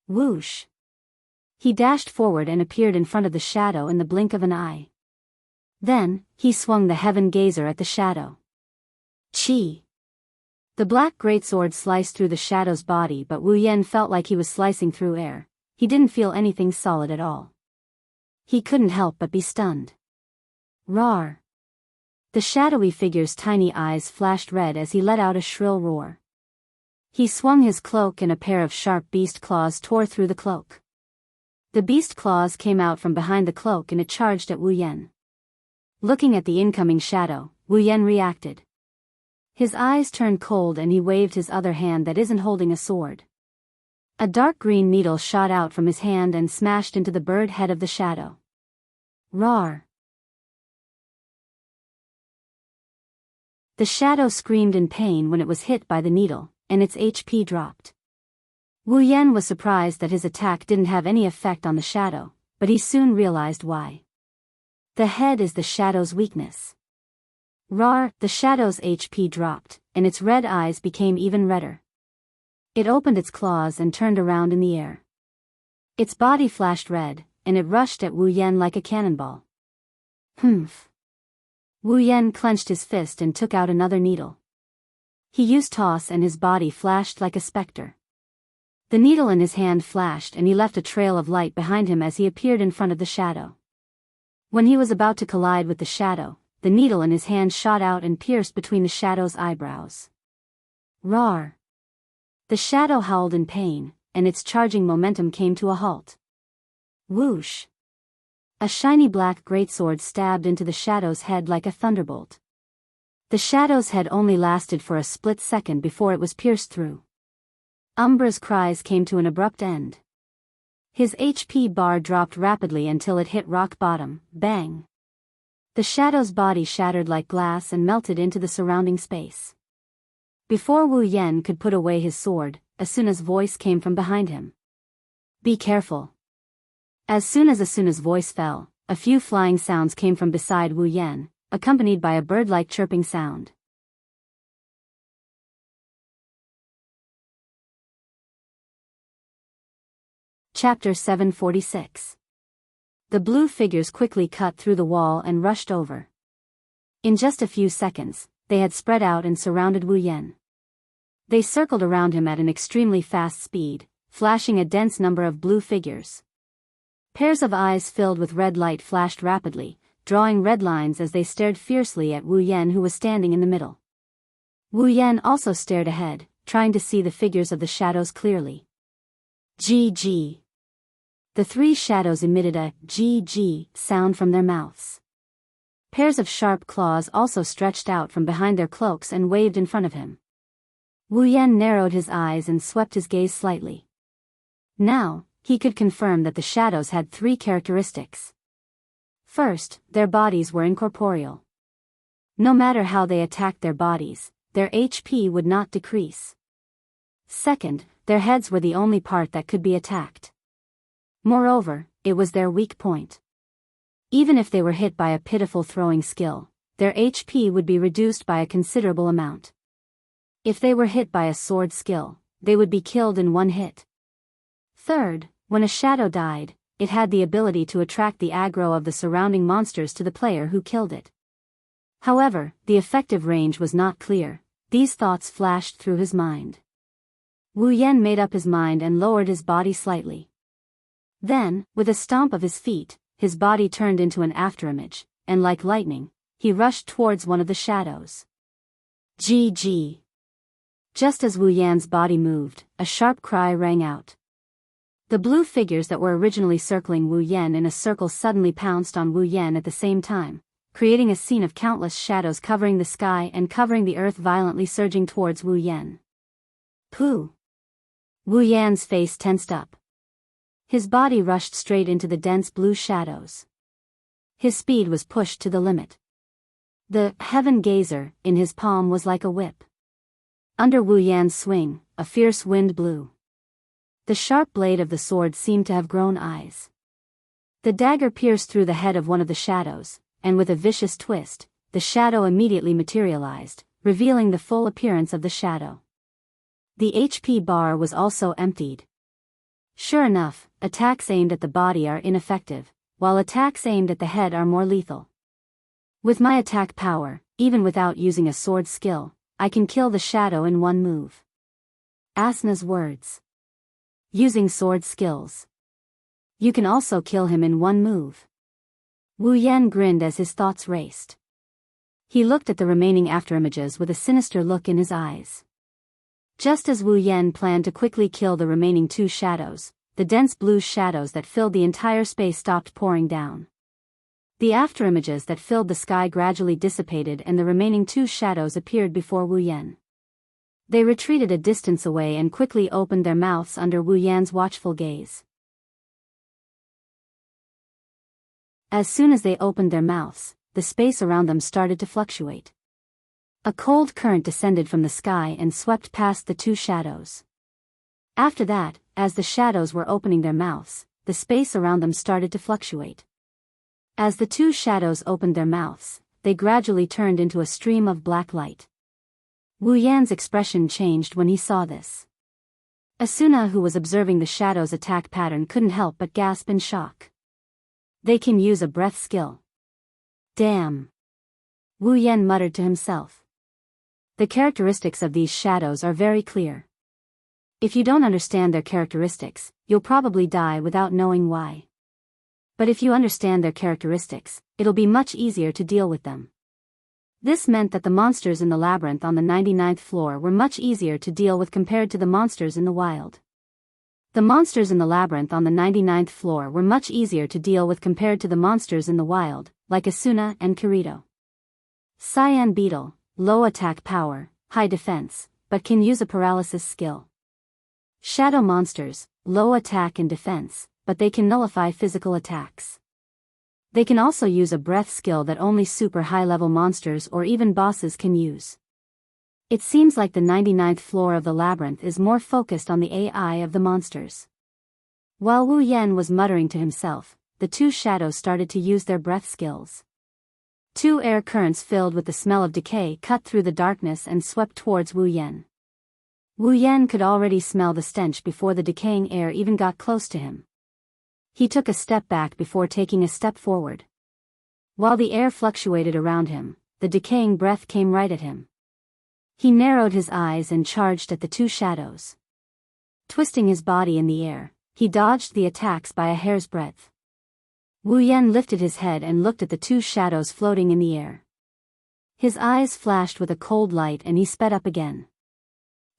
Whoosh! He dashed forward and appeared in front of the shadow in the blink of an eye. Then, he swung the heaven gazer at the shadow. Chi! The black greatsword sliced through the shadow's body, but Wu Yan felt like he was slicing through air. He didn't feel anything solid at all. He couldn't help but be stunned. Roar! The shadowy figure's tiny eyes flashed red as he let out a shrill roar. He swung his cloak and a pair of sharp beast claws tore through the cloak. The beast claws came out from behind the cloak and it charged at Wu Yan. Looking at the incoming shadow, Wu Yan reacted. His eyes turned cold and he waved his other hand that isn't holding a sword. A dark green needle shot out from his hand and smashed into the bird head of the shadow. Roar! The shadow screamed in pain when it was hit by the needle, and its HP dropped. Wu Yan was surprised that his attack didn't have any effect on the shadow, but he soon realized why. The head is the shadow's weakness. Roar! The shadow's HP dropped, and its red eyes became even redder. It opened its claws and turned around in the air. Its body flashed red, and it rushed at Wu Yan like a cannonball. Humph! Wu Yan clenched his fist and took out another needle. He used toss and his body flashed like a specter. The needle in his hand flashed and he left a trail of light behind him as he appeared in front of the shadow. When he was about to collide with the shadow, the needle in his hand shot out and pierced between the shadow's eyebrows. Roar! The shadow howled in pain, and its charging momentum came to a halt. Whoosh! A shiny black greatsword stabbed into the shadow's head like a thunderbolt. The shadow's head only lasted for a split second before it was pierced through. Umbra's cries came to an abrupt end. His HP bar dropped rapidly until it hit rock bottom. Bang! The shadow's body shattered like glass and melted into the surrounding space. Before Wu Yan could put away his sword, Asuna's voice came from behind him. "Be careful." As soon as Asuna's voice fell, a few flying sounds came from beside Wu Yan, accompanied by a bird-like chirping sound. Chapter 746. The blue figures quickly cut through the wall and rushed over. In just a few seconds, they had spread out and surrounded Wu Yan. They circled around him at an extremely fast speed, flashing a dense number of blue figures. Pairs of eyes filled with red light flashed rapidly, drawing red lines as they stared fiercely at Wu Yan, who was standing in the middle. Wu Yan also stared ahead, trying to see the figures of the shadows clearly. GG. The 3 shadows emitted a GG sound from their mouths. Pairs of sharp claws also stretched out from behind their cloaks and waved in front of him. Wu Yan narrowed his eyes and swept his gaze slightly. Now, he could confirm that the shadows had 3 characteristics. First, their bodies were incorporeal. No matter how they attacked their bodies, their HP would not decrease. Second, their heads were the only part that could be attacked. Moreover, it was their weak point. Even if they were hit by a pitiful throwing skill, their HP would be reduced by a considerable amount. If they were hit by a sword skill, they would be killed in 1 hit. Third, when a shadow died, it had the ability to attract the aggro of the surrounding monsters to the player who killed it. However, the effective range was not clear. These thoughts flashed through his mind. Wu Yan made up his mind and lowered his body slightly. Then, with a stomp of his feet, his body turned into an afterimage, and like lightning, he rushed towards one of the shadows. GG. Just as Wu Yan's body moved, a sharp cry rang out. The blue figures that were originally circling Wu Yan in a circle suddenly pounced on Wu Yan at the same time, creating a scene of countless shadows covering the sky and covering the earth, violently surging towards Wu Yan. Pooh! Wu Yan's face tensed up. His body rushed straight into the dense blue shadows. His speed was pushed to the limit. The heaven gazer in his palm was like a whip. Under Wu Yan's swing, a fierce wind blew. The sharp blade of the sword seemed to have grown eyes. The dagger pierced through the head of one of the shadows, and with a vicious twist, the shadow immediately materialized, revealing the full appearance of the shadow. The HP bar was also emptied. Sure enough, attacks aimed at the body are ineffective, while attacks aimed at the head are more lethal. With my attack power, even without using a sword skill, I can kill the shadow in one move. Asna's words. Using sword skills. You can also kill him in one move. Wu Yan grinned as his thoughts raced. He looked at the remaining afterimages with a sinister look in his eyes. Just as Wu Yan planned to quickly kill the remaining two shadows, the dense blue shadows that filled the entire space stopped pouring down. The afterimages that filled the sky gradually dissipated and the remaining two shadows appeared before Wu Yan. They retreated a distance away and quickly opened their mouths under Wu Yan's watchful gaze. As soon as they opened their mouths, the space around them started to fluctuate. A cold current descended from the sky and swept past the two shadows. After that, as the shadows were opening their mouths, the space around them started to fluctuate. As the two shadows opened their mouths, they gradually turned into a stream of black light. Wu Yan's expression changed when he saw this. Asuna, who was observing the shadow's attack pattern, couldn't help but gasp in shock. They can use a breath skill. Damn! Wu Yan muttered to himself. The characteristics of these shadows are very clear. If you don't understand their characteristics, you'll probably die without knowing why. But if you understand their characteristics, it'll be much easier to deal with them. This meant that the monsters in the labyrinth on the 99th floor were much easier to deal with compared to the monsters in the wild. The monsters in the labyrinth on the 99th floor were much easier to deal with compared to the monsters in the wild, like Asuna and Kirito. Cyan Beetle, low attack power, high defense, but can use a paralysis skill. Shadow monsters, low attack and defense, but they can nullify physical attacks. They can also use a breath skill that only super high-level monsters or even bosses can use. It seems like the 99th floor of the labyrinth is more focused on the AI of the monsters. While Wu Yan was muttering to himself, the two shadows started to use their breath skills. Two air currents filled with the smell of decay cut through the darkness and swept towards Wu Yan. Wu Yan could already smell the stench before the decaying air even got close to him. He took a step back before taking a step forward. While the air fluctuated around him, the decaying breath came right at him. He narrowed his eyes and charged at the two shadows. Twisting his body in the air, he dodged the attacks by a hair's breadth. Wu Yan lifted his head and looked at the two shadows floating in the air. His eyes flashed with a cold light and he sped up again.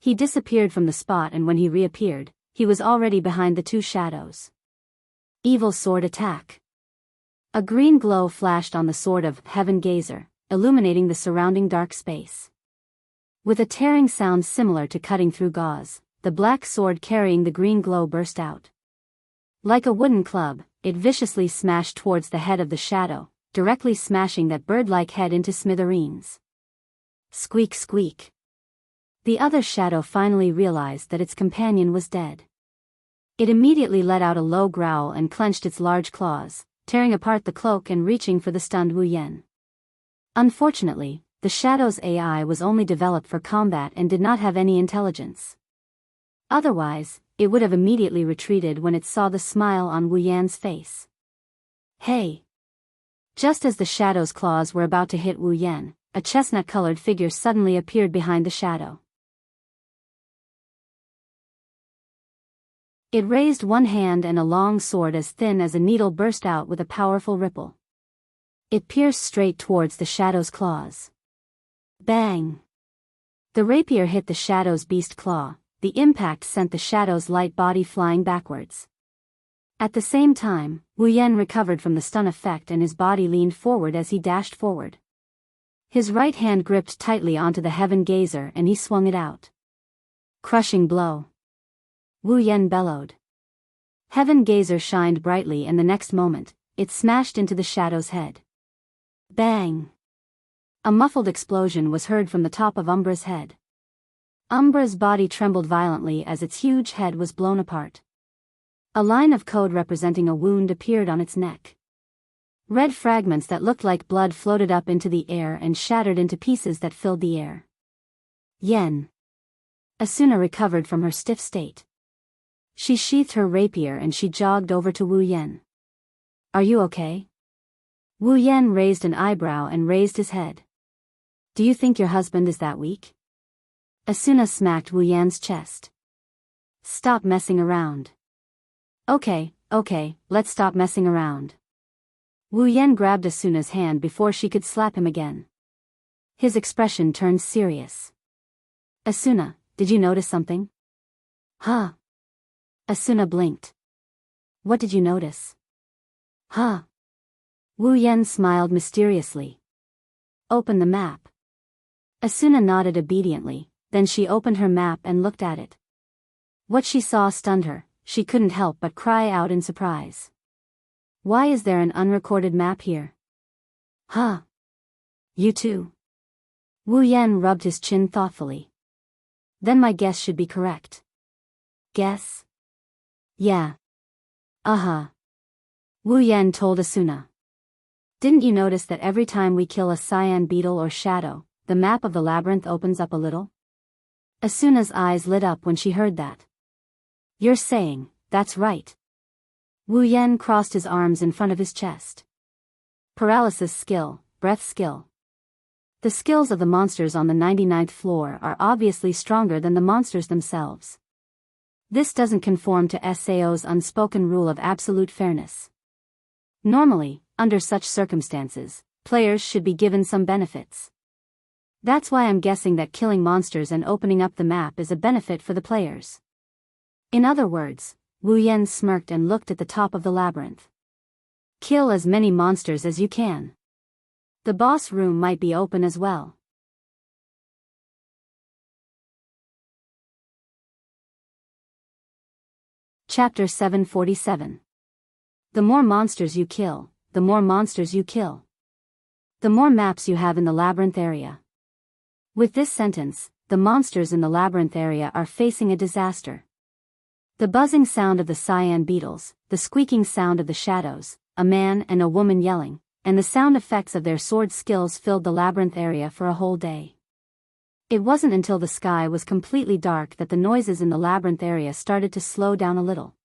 He disappeared from the spot, and when he reappeared, he was already behind the two shadows. Evil sword attack. A green glow flashed on the sword of Heaven Gazer, illuminating the surrounding dark space. With a tearing sound similar to cutting through gauze, the black sword carrying the green glow burst out. Like a wooden club, it viciously smashed towards the head of the shadow, directly smashing that bird-like head into smithereens. Squeak, squeak. The other shadow finally realized that its companion was dead. It immediately let out a low growl and clenched its large claws, tearing apart the cloak and reaching for the stunned Wu Yan. Unfortunately, the shadow's AI was only developed for combat and did not have any intelligence. Otherwise, it would have immediately retreated when it saw the smile on Wu Yan's face. Hey! Just as the shadow's claws were about to hit Wu Yan, a chestnut-colored figure suddenly appeared behind the shadow. It raised one hand and a long sword as thin as a needle burst out with a powerful ripple. It pierced straight towards the shadow's claws. Bang! The rapier hit the shadow's beast claw. The impact sent the shadow's light body flying backwards. At the same time, Wu Yan recovered from the stun effect and his body leaned forward as he dashed forward. His right hand gripped tightly onto the Heaven Gazer and he swung it out. Crushing blow. Wu Yan bellowed. Heaven Gazer shined brightly and the next moment, it smashed into the shadow's head. Bang! A muffled explosion was heard from the top of Umbra's head. Umbra's body trembled violently as its huge head was blown apart. A line of code representing a wound appeared on its neck. Red fragments that looked like blood floated up into the air and shattered into pieces that filled the air. Yen. Asuna recovered from her stiff state. She sheathed her rapier and she jogged over to Wu Yan. Are you okay? Wu Yan raised an eyebrow and raised his head. Do you think your husband is that weak? Asuna smacked Wu Yan's chest. Stop messing around. Okay, let's stop messing around. Wu Yan grabbed Asuna's hand before she could slap him again. His expression turned serious. Asuna, did you notice something? Huh? Asuna blinked. What did you notice? Huh? Wu Yan smiled mysteriously. Open the map. Asuna nodded obediently, then she opened her map and looked at it. What she saw stunned her, she couldn't help but cry out in surprise. Why is there an unrecorded map here? Huh? You too? Wu Yan rubbed his chin thoughtfully. Then my guess should be correct. Guess? Yeah. Uh-huh. Wu Yan told Asuna. Didn't you notice that every time we kill a cyan beetle or shadow, the map of the labyrinth opens up a little? Asuna's eyes lit up when she heard that. You're saying, that's right. Wu Yan crossed his arms in front of his chest. Paralysis skill, breath skill. The skills of the monsters on the 99th floor are obviously stronger than the monsters themselves. This doesn't conform to SAO's unspoken rule of absolute fairness. Normally, under such circumstances, players should be given some benefits. That's why I'm guessing that killing monsters and opening up the map is a benefit for the players. In other words, Wu Yan smirked and looked at the top of the labyrinth. Kill as many monsters as you can. The boss room might be open as well. Chapter 747. The more monsters you kill, the more monsters you kill, the more maps you have in the labyrinth area. With this sentence, the monsters in the labyrinth area are facing a disaster. The buzzing sound of the cyan beetles, the squeaking sound of the shadows, a man and a woman yelling, and the sound effects of their sword skills filled the labyrinth area for a whole day. It wasn't until the sky was completely dark that the noises in the labyrinth area started to slow down a little.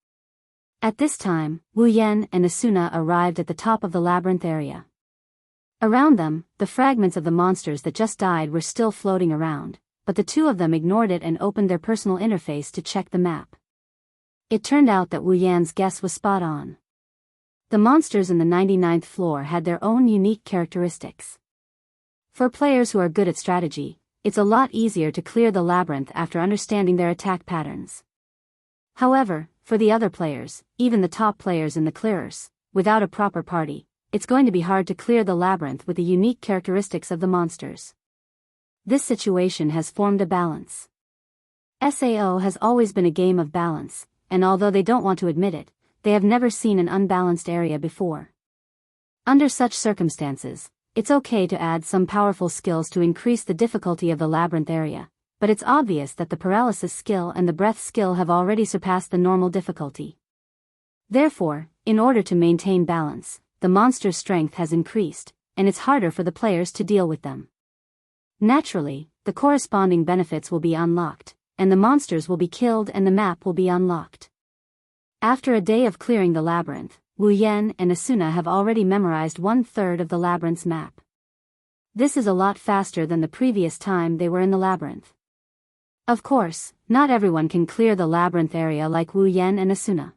At this time, Wu Yan and Asuna arrived at the top of the labyrinth area. Around them, the fragments of the monsters that just died were still floating around, but the two of them ignored it and opened their personal interface to check the map. It turned out that Wu Yan's guess was spot on. The monsters in the 99th floor had their own unique characteristics. For players who are good at strategy, it's a lot easier to clear the labyrinth after understanding their attack patterns. However, for the other players, even the top players in the clearers, without a proper party, it's going to be hard to clear the labyrinth with the unique characteristics of the monsters. This situation has formed a balance. SAO has always been a game of balance, and although they don't want to admit it, they have never seen an unbalanced area before. Under such circumstances, it's okay to add some powerful skills to increase the difficulty of the labyrinth area, but it's obvious that the paralysis skill and the breath skill have already surpassed the normal difficulty. Therefore, in order to maintain balance, the monster's strength has increased, and it's harder for the players to deal with them. Naturally, the corresponding benefits will be unlocked, and the monsters will be killed and the map will be unlocked. After a day of clearing the labyrinth, Wu Yan and Asuna have already memorized 1/3 of the labyrinth's map. This is a lot faster than the previous time they were in the labyrinth. Of course, not everyone can clear the labyrinth area like Wu Yan and Asuna.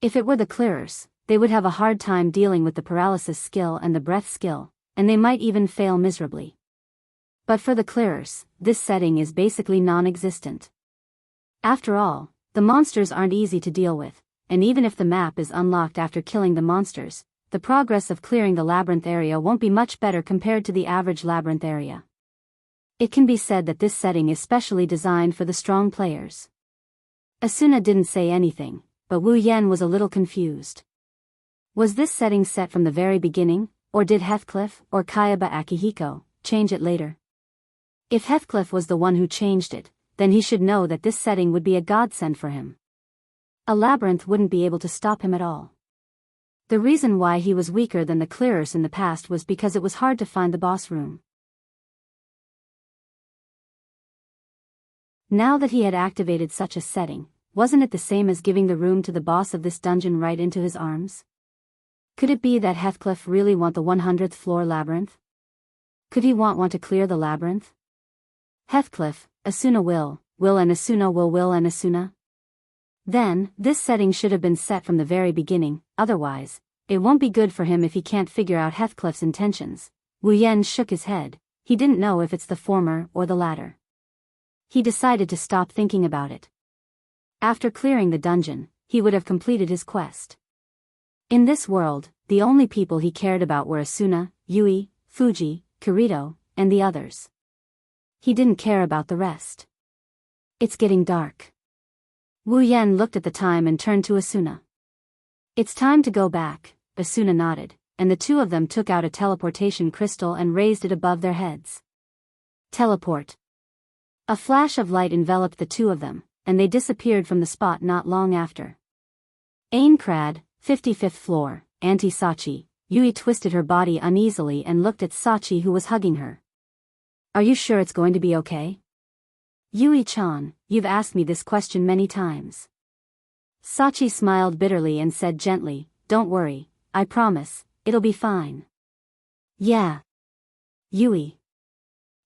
If it were the clearers, they would have a hard time dealing with the paralysis skill and the breath skill, and they might even fail miserably. But for the clearers, this setting is basically non-existent. After all, the monsters aren't easy to deal with, and even if the map is unlocked after killing the monsters, the progress of clearing the labyrinth area won't be much better compared to the average labyrinth area. It can be said that this setting is specially designed for the strong players. Asuna didn't say anything, but Wu Yen was a little confused. Was this setting set from the very beginning, or did Heathcliff or Kayaba Akihiko change it later? If Heathcliff was the one who changed it, then he should know that this setting would be a godsend for him. A labyrinth wouldn't be able to stop him at all. The reason why he was weaker than the clearers in the past was because it was hard to find the boss room. Now that he had activated such a setting, wasn't it the same as giving the room to the boss of this dungeon right into his arms? Could it be that Heathcliff really want the 100th floor labyrinth? Could he want to clear the labyrinth? Heathcliff, Asuna will and Asuna will and Asuna? Then, this setting should have been set from the very beginning, otherwise, it won't be good for him if he can't figure out Heathcliff's intentions. Wu Yen shook his head. He didn't know if it's the former or the latter. He decided to stop thinking about it. After clearing the dungeon, he would have completed his quest. In this world, the only people he cared about were Asuna, Yui, Fuji, Kirito, and the others. He didn't care about the rest. It's getting dark. Wu Yen looked at the time and turned to Asuna. It's time to go back, Asuna nodded, and the two of them took out a teleportation crystal and raised it above their heads. Teleport. A flash of light enveloped the two of them, and they disappeared from the spot not long after. Aincrad, 55th floor, Auntie Sachi. Yui twisted her body uneasily and looked at Sachi, who was hugging her. Are you sure it's going to be okay? Yui-chan, you've asked me this question many times. Sachi smiled bitterly and said gently, don't worry, I promise, it'll be fine. Yeah. Yui.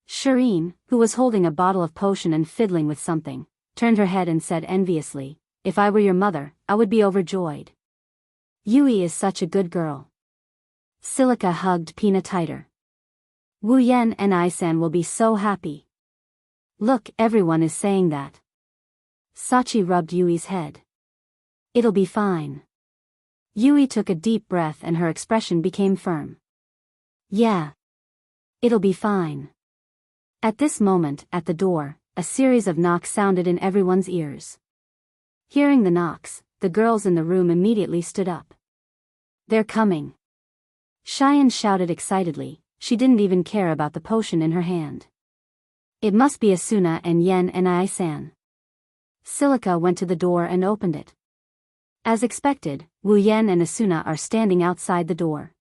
Shireen, who was holding a bottle of potion and fiddling with something, turned her head and said enviously, if I were your mother, I would be overjoyed. Yui is such a good girl. Silica hugged Pina tighter. Wu Yen and I-san will be so happy. Look, everyone is saying that. Sachi rubbed Yui's head. It'll be fine. Yui took a deep breath and her expression became firm. Yeah. It'll be fine. At this moment, at the door, a series of knocks sounded in everyone's ears. Hearing the knocks, the girls in the room immediately stood up. They're coming. Cheyenne shouted excitedly. She didn't even care about the potion in her hand. It must be Asuna and Yen and I-san. Silica went to the door and opened it. As expected, Wu Yen and Asuna are standing outside the door.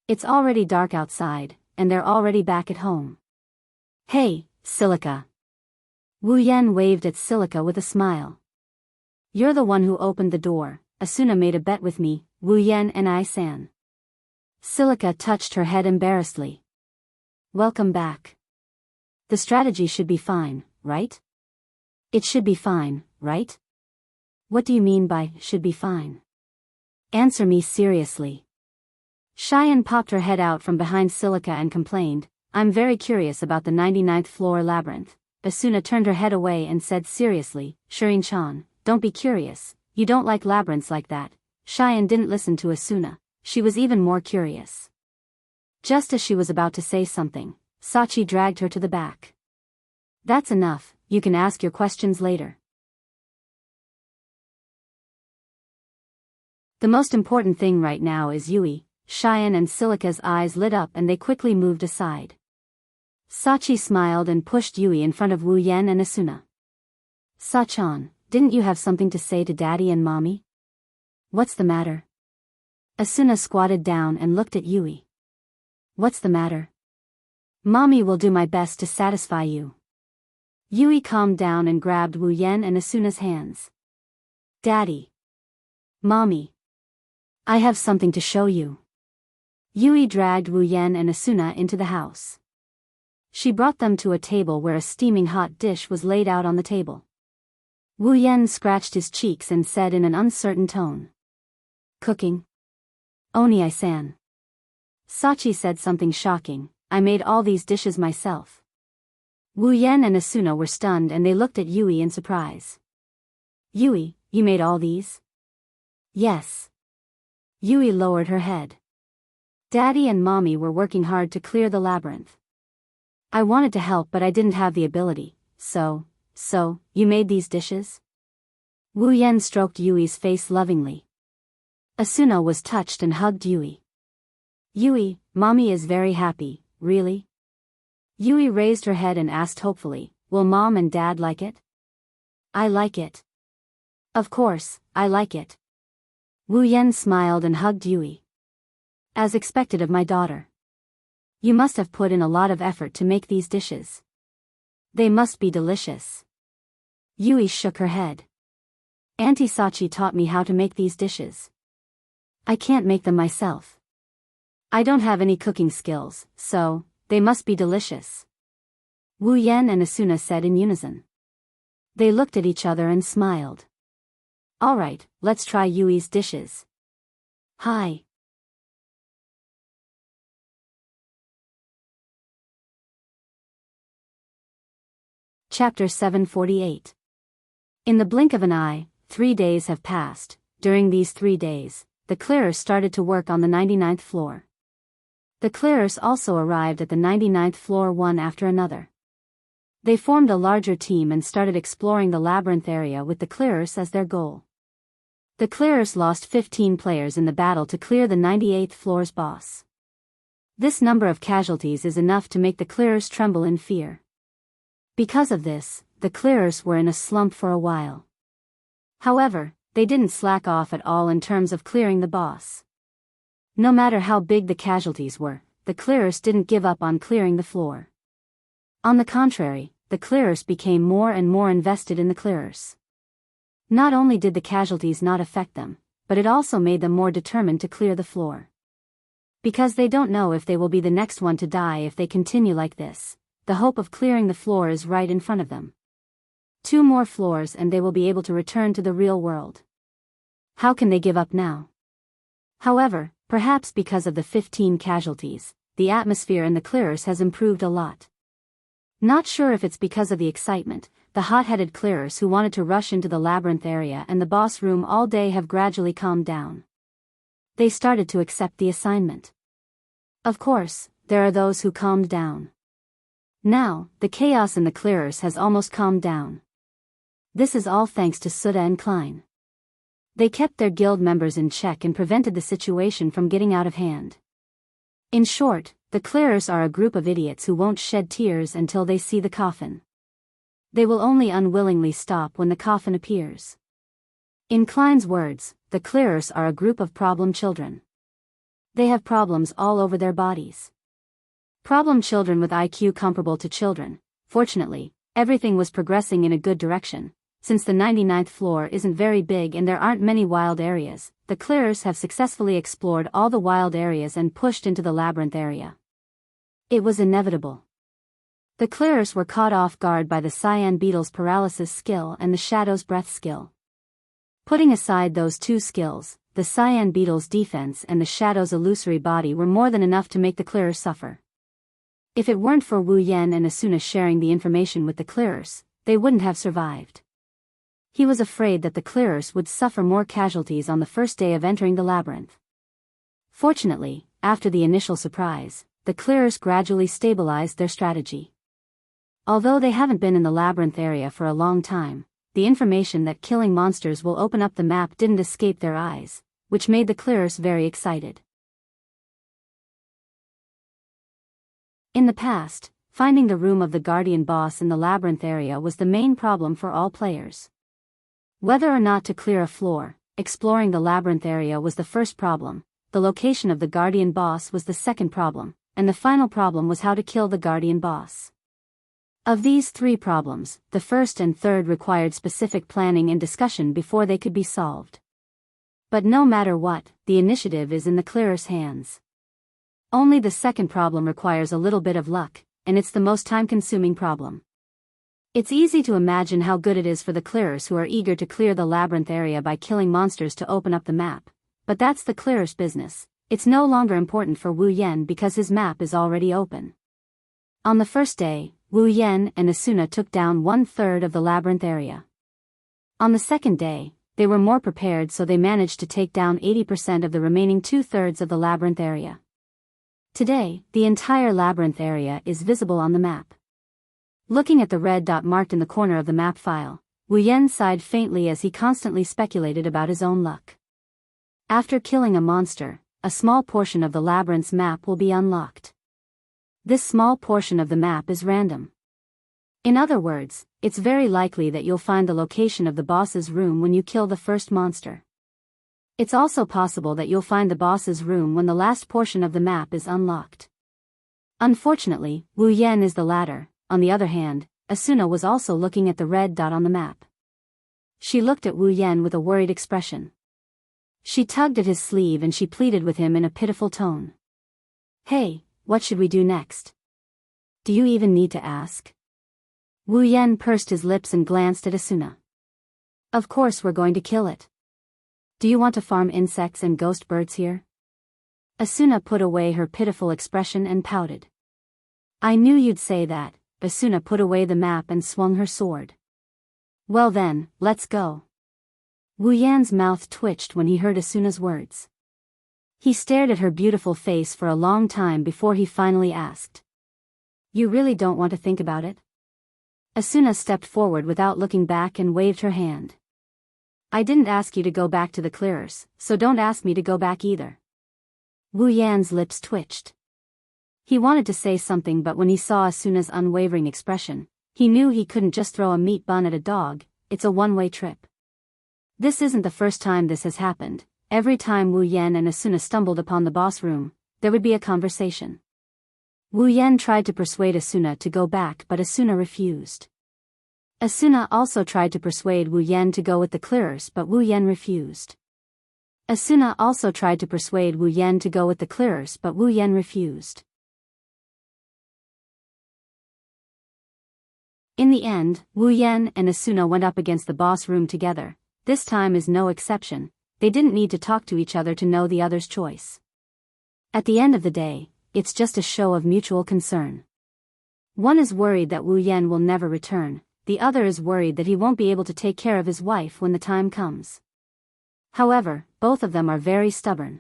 It's already dark outside, and they're already back at home. Hey, Silica. Wu Yen waved at Silica with a smile. You're the one who opened the door. Asuna made a bet with me, Wu Yen and I-san. Silica touched her head embarrassedly. Welcome back. The strategy should be fine, right? It should be fine, right? What do you mean by should be fine? Answer me seriously. Cheyenne popped her head out from behind Silica and complained, I'm very curious about the 99th floor labyrinth. Asuna turned her head away and said seriously, Shireen-chan, don't be curious, you don't like labyrinths like that. Cheyenne didn't listen to Asuna, she was even more curious. Just as she was about to say something, Sachi dragged her to the back. That's enough, you can ask your questions later. The most important thing right now is Yui. Cheyenne and Silica's eyes lit up and they quickly moved aside. Sachi smiled and pushed Yui in front of Wu Yen and Asuna. Sachan, didn't you have something to say to Daddy and Mommy? What's the matter? Asuna squatted down and looked at Yui. What's the matter? Mommy will do my best to satisfy you. Yui calmed down and grabbed Wu Yen and Asuna's hands. Daddy. Mommy. I have something to show you. Yui dragged Wu Yen and Asuna into the house. She brought them to a table where a steaming hot dish was laid out on the table. Wu Yen scratched his cheeks and said in an uncertain tone. Cooking? Oni-san. Sachi said something shocking, I made all these dishes myself. Wu Yen and Asuna were stunned and they looked at Yui in surprise. Yui, you made all these? Yes. Yui lowered her head. Daddy and Mommy were working hard to clear the labyrinth. I wanted to help but I didn't have the ability, so, you made these dishes? Wu Yen stroked Yui's face lovingly. Asuna was touched and hugged Yui. Yui, Mommy is very happy, really? Yui raised her head and asked hopefully, will Mom and Dad like it? I like it. Of course, I like it. Wu Yen smiled and hugged Yui. As expected of my daughter. You must have put in a lot of effort to make these dishes. They must be delicious. Yui shook her head. Auntie Sachi taught me how to make these dishes. I can't make them myself. I don't have any cooking skills, so, they must be delicious. Wu Yen and Asuna said in unison. They looked at each other and smiled. Alright, let's try Yui's dishes. Hi. Chapter 748. In the blink of an eye, 3 days have passed. During these 3 days, the clearers started to work on the 99th floor. The clearers also arrived at the 99th floor one after another. They formed a larger team and started exploring the labyrinth area with the clearers as their goal. The clearers lost 15 players in the battle to clear the 98th floor's boss. This number of casualties is enough to make the clearers tremble in fear. Because of this, the clearers were in a slump for a while. However, they didn't slack off at all in terms of clearing the boss. No matter how big the casualties were, the clearers didn't give up on clearing the floor. On the contrary, the clearers became more and more invested in the clearers. Not only did the casualties not affect them, but it also made them more determined to clear the floor. Because they don't know if they will be the next one to die if they continue like this, the hope of clearing the floor is right in front of them. 2 more floors and they will be able to return to the real world. How can they give up now? However, perhaps because of the 15 casualties, the atmosphere in the clearers has improved a lot. Not sure if it's because of the excitement, the hot-headed clearers who wanted to rush into the labyrinth area and the boss room all day have gradually calmed down. They started to accept the assignment. Of course, there are those who calmed down. Now, the chaos in the clearers has almost calmed down. This is all thanks to Suda and Klein. They kept their guild members in check and prevented the situation from getting out of hand. In short, the clearers are a group of idiots who won't shed tears until they see the coffin. They will only unwillingly stop when the coffin appears. In Klein's words, the clearers are a group of problem children. They have problems all over their bodies. Problem children with IQ comparable to children. Fortunately, everything was progressing in a good direction. Since the 99th floor isn't very big and there aren't many wild areas, the clearers have successfully explored all the wild areas and pushed into the labyrinth area. It was inevitable. The clearers were caught off guard by the cyan beetle's paralysis skill and the shadow's breath skill. Putting aside those 2 skills, the cyan beetle's defense and the shadow's illusory body were more than enough to make the clearers suffer. If it weren't for Wu Yen and Asuna sharing the information with the clearers, they wouldn't have survived. He was afraid that the clearers would suffer more casualties on the first day of entering the labyrinth. Fortunately, after the initial surprise, the clearers gradually stabilized their strategy. Although they haven't been in the labyrinth area for a long time, the information that killing monsters will open up the map didn't escape their eyes, which made the clearers very excited. In the past, finding the room of the guardian boss in the labyrinth area was the main problem for all players. Whether or not to clear a floor, exploring the labyrinth area was the first problem, the location of the guardian boss was the second problem, and the final problem was how to kill the guardian boss. Of these 3 problems, the first and third required specific planning and discussion before they could be solved. But no matter what, the initiative is in the clearers' hands. Only the second problem requires a little bit of luck, and it's the most time-consuming problem. It's easy to imagine how good it is for the clearers who are eager to clear the labyrinth area by killing monsters to open up the map, but that's the clearers' business. It's no longer important for Wu Yen because his map is already open. On the first day, Wu Yen and Asuna took down 1/3 of the labyrinth area. On the second day, they were more prepared, so they managed to take down 80% of the remaining 2/3 of the labyrinth area. Today, the entire labyrinth area is visible on the map. Looking at the red dot marked in the corner of the map file, Wu Yan sighed faintly as he constantly speculated about his own luck. After killing a monster, a small portion of the labyrinth's map will be unlocked. This small portion of the map is random. In other words, it's very likely that you'll find the location of the boss's room when you kill the first monster. It's also possible that you'll find the boss's room when the last portion of the map is unlocked. Unfortunately, Wu Yan is the latter. On the other hand, Asuna was also looking at the red dot on the map. She looked at Wu Yan with a worried expression. She tugged at his sleeve and she pleaded with him in a pitiful tone. "Hey, what should we do next? Do you even need to ask?" Wu Yan pursed his lips and glanced at Asuna. "Of course we're going to kill it. Do you want to farm insects and ghost birds here?" Asuna put away her pitiful expression and pouted. "I knew you'd say that." Asuna put away the map and swung her sword. "Well then, let's go." Wu Yan's mouth twitched when he heard Asuna's words. He stared at her beautiful face for a long time before he finally asked, "You really don't want to think about it?" Asuna stepped forward without looking back and waved her hand. "I didn't ask you to go back to the clearers, so don't ask me to go back either." Wu Yan's lips twitched. He wanted to say something, but when he saw Asuna's unwavering expression, he knew he couldn't just throw a meat bun at a dog. It's a one-way trip. This isn't the first time this has happened. Every time Wu Yan and Asuna stumbled upon the boss room, there would be a conversation. Wu Yan tried to persuade Asuna to go back, but Asuna refused. Asuna also tried to persuade Wu Yan to go with the clearers, but Wu Yan refused. Asuna also tried to persuade Wu Yan to go with the clearers, but Wu Yan refused. In the end, Wu Yan and Asuna went up against the boss room together. This time is no exception. They didn't need to talk to each other to know the other's choice. At the end of the day, it's just a show of mutual concern. One is worried that Wu Yan will never return, the other is worried that he won't be able to take care of his wife when the time comes. However, both of them are very stubborn.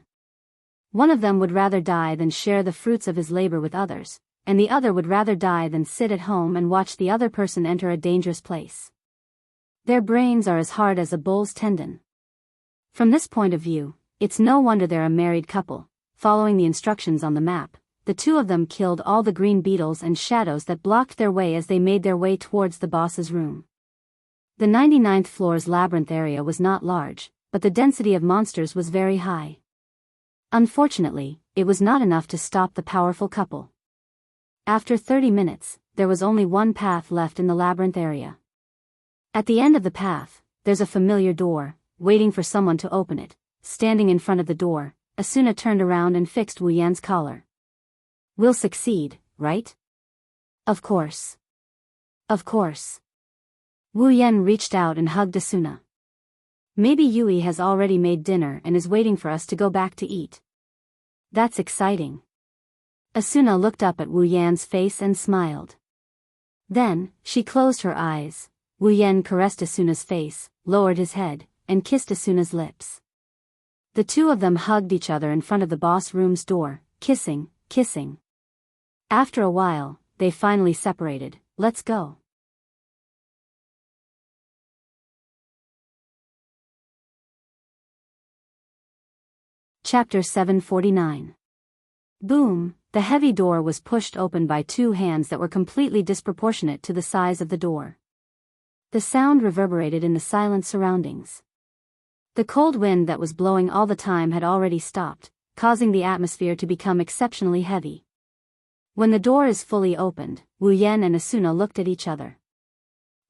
One of them would rather die than share the fruits of his labor with others, and the other would rather die than sit at home and watch the other person enter a dangerous place. Their brains are as hard as a bull's tendon. From this point of view, it's no wonder they're a married couple. Following the instructions on the map, the two of them killed all the green beetles and shadows that blocked their way as they made their way towards the boss's room. The 99th floor's labyrinth area was not large, but the density of monsters was very high. Unfortunately, it was not enough to stop the powerful couple. After 30 minutes, there was only one path left in the labyrinth area. At the end of the path, there's a familiar door, waiting for someone to open it. Standing in front of the door, Asuna turned around and fixed Wu Yan's collar. "We'll succeed, right?" "Of course. Of course." Wu Yan reached out and hugged Asuna. "Maybe Yui has already made dinner and is waiting for us to go back to eat." "That's exciting." Asuna looked up at Wu Yan's face and smiled. Then, she closed her eyes. Wu Yan caressed Asuna's face, lowered his head, and kissed Asuna's lips. The two of them hugged each other in front of the boss room's door, kissing. After a while, they finally separated. "Let's go." Chapter 749. Boom! The heavy door was pushed open by two hands that were completely disproportionate to the size of the door. The sound reverberated in the silent surroundings. The cold wind that was blowing all the time had already stopped, causing the atmosphere to become exceptionally heavy. When the door is fully opened, Wu Yan and Asuna looked at each other.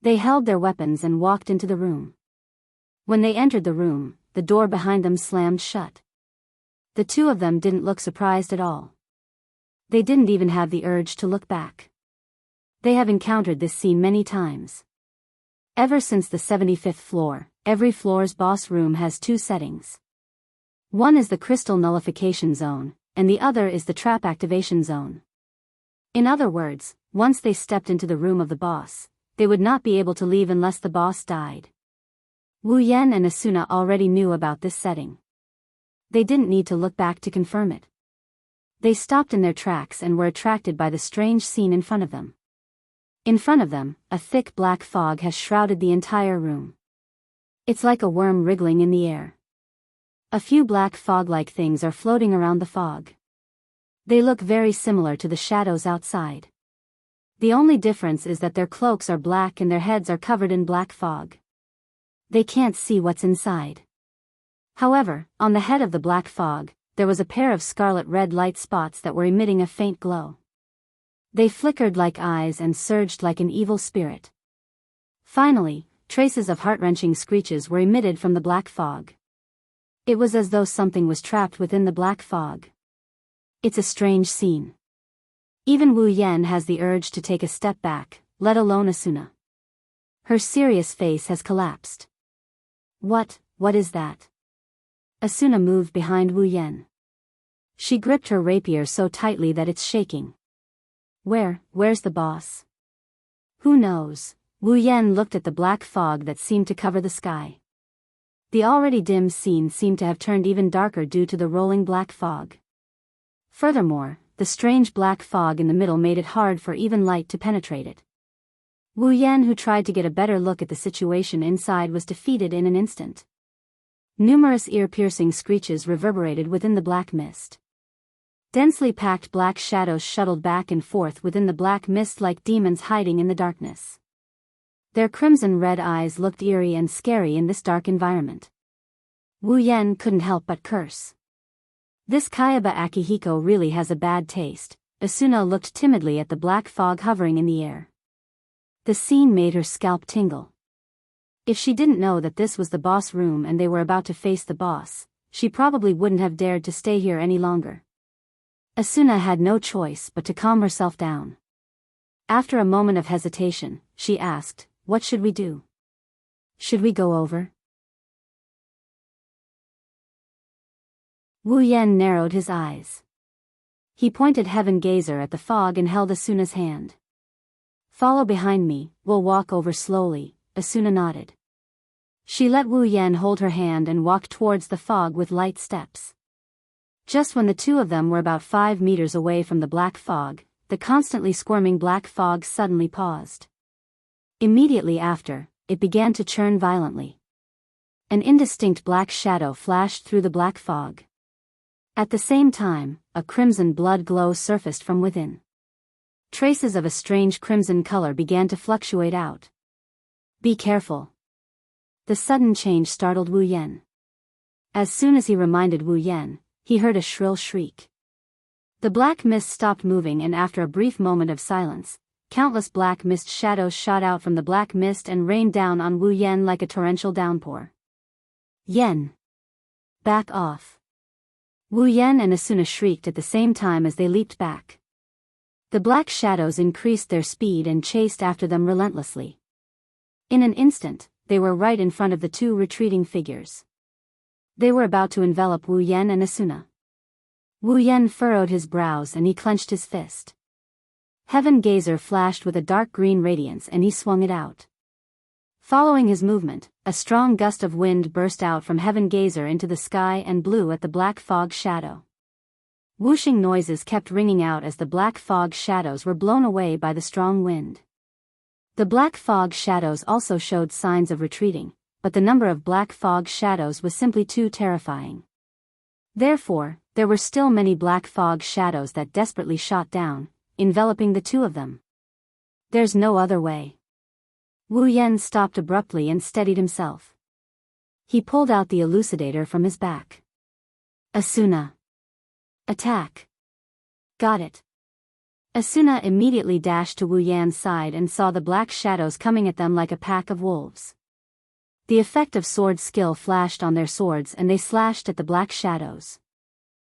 They held their weapons and walked into the room. When they entered the room, the door behind them slammed shut. The two of them didn't look surprised at all. They didn't even have the urge to look back. They have encountered this scene many times. Ever since the 75th floor, every floor's boss room has two settings. One is the crystal nullification zone, and the other is the trap activation zone. In other words, once they stepped into the room of the boss, they would not be able to leave unless the boss died. Wu Yan and Asuna already knew about this setting. They didn't need to look back to confirm it. They stopped in their tracks and were attracted by the strange scene in front of them. In front of them, a thick black fog has shrouded the entire room. It's like a worm wriggling in the air. A few black fog-like things are floating around the fog. They look very similar to the shadows outside. The only difference is that their cloaks are black and their heads are covered in black fog. They can't see what's inside. However, on the head of the black fog, there was a pair of scarlet-red light spots that were emitting a faint glow. They flickered like eyes and surged like an evil spirit. Finally, traces of heart-wrenching screeches were emitted from the black fog. It was as though something was trapped within the black fog. It's a strange scene. Even Wu Yan has the urge to take a step back, let alone Asuna. Her serious face has collapsed. What is that? Asuna moved behind Wu Yan. She gripped her rapier so tightly that it's shaking. Where's the boss? Who knows? Wu Yan looked at the black fog that seemed to cover the sky. The already dim scene seemed to have turned even darker due to the rolling black fog. Furthermore, the strange black fog in the middle made it hard for even light to penetrate it. Wu Yan, who tried to get a better look at the situation inside, was defeated in an instant. Numerous ear-piercing screeches reverberated within the black mist. Densely packed black shadows shuttled back and forth within the black mist like demons hiding in the darkness. Their crimson-red eyes looked eerie and scary in this dark environment. Wu Yan couldn't help but curse. This Kayaba Akihiko really has a bad taste. Asuna looked timidly at the black fog hovering in the air. The scene made her scalp tingle. If she didn't know that this was the boss room and they were about to face the boss, she probably wouldn't have dared to stay here any longer. Asuna had no choice but to calm herself down. After a moment of hesitation, she asked, "What should we do? Should we go over?" Wu Yan narrowed his eyes. He pointed Heaven Gazer at the fog and held Asuna's hand. "Follow behind me, we'll walk over slowly," Asuna nodded. She let Wu Yan hold her hand and walked towards the fog with light steps. Just when the two of them were about 5 meters away from the black fog, the constantly squirming black fog suddenly paused. Immediately after, it began to churn violently. An indistinct black shadow flashed through the black fog. At the same time, a crimson blood glow surfaced from within. Traces of a strange crimson color began to fluctuate out. "Be careful." The sudden change startled Wu Yan. As soon as he reminded Wu Yan, he heard a shrill shriek. The black mist stopped moving, and after a brief moment of silence, countless black mist shadows shot out from the black mist and rained down on Wu Yan like a torrential downpour. "Yen! Back off!" Wu Yan and Asuna shrieked at the same time as they leaped back. The black shadows increased their speed and chased after them relentlessly. In an instant, they were right in front of the two retreating figures. They were about to envelop Wu Yan and Asuna. Wu Yan furrowed his brows and he clenched his fist. Heaven Gazer flashed with a dark green radiance and he swung it out. Following his movement, a strong gust of wind burst out from Heaven Gazer into the sky and blew at the black fog shadow. Whooshing noises kept ringing out as the black fog shadows were blown away by the strong wind. The black fog shadows also showed signs of retreating, but the number of black fog shadows was simply too terrifying. Therefore, there were still many black fog shadows that desperately shot down, enveloping the two of them. "There's no other way." Wu Yan stopped abruptly and steadied himself. He pulled out the elucidator from his back. "Asuna! Attack!" "Got it." Asuna immediately dashed to Wu Yan's side and saw the black shadows coming at them like a pack of wolves. The effect of sword skill flashed on their swords and they slashed at the black shadows.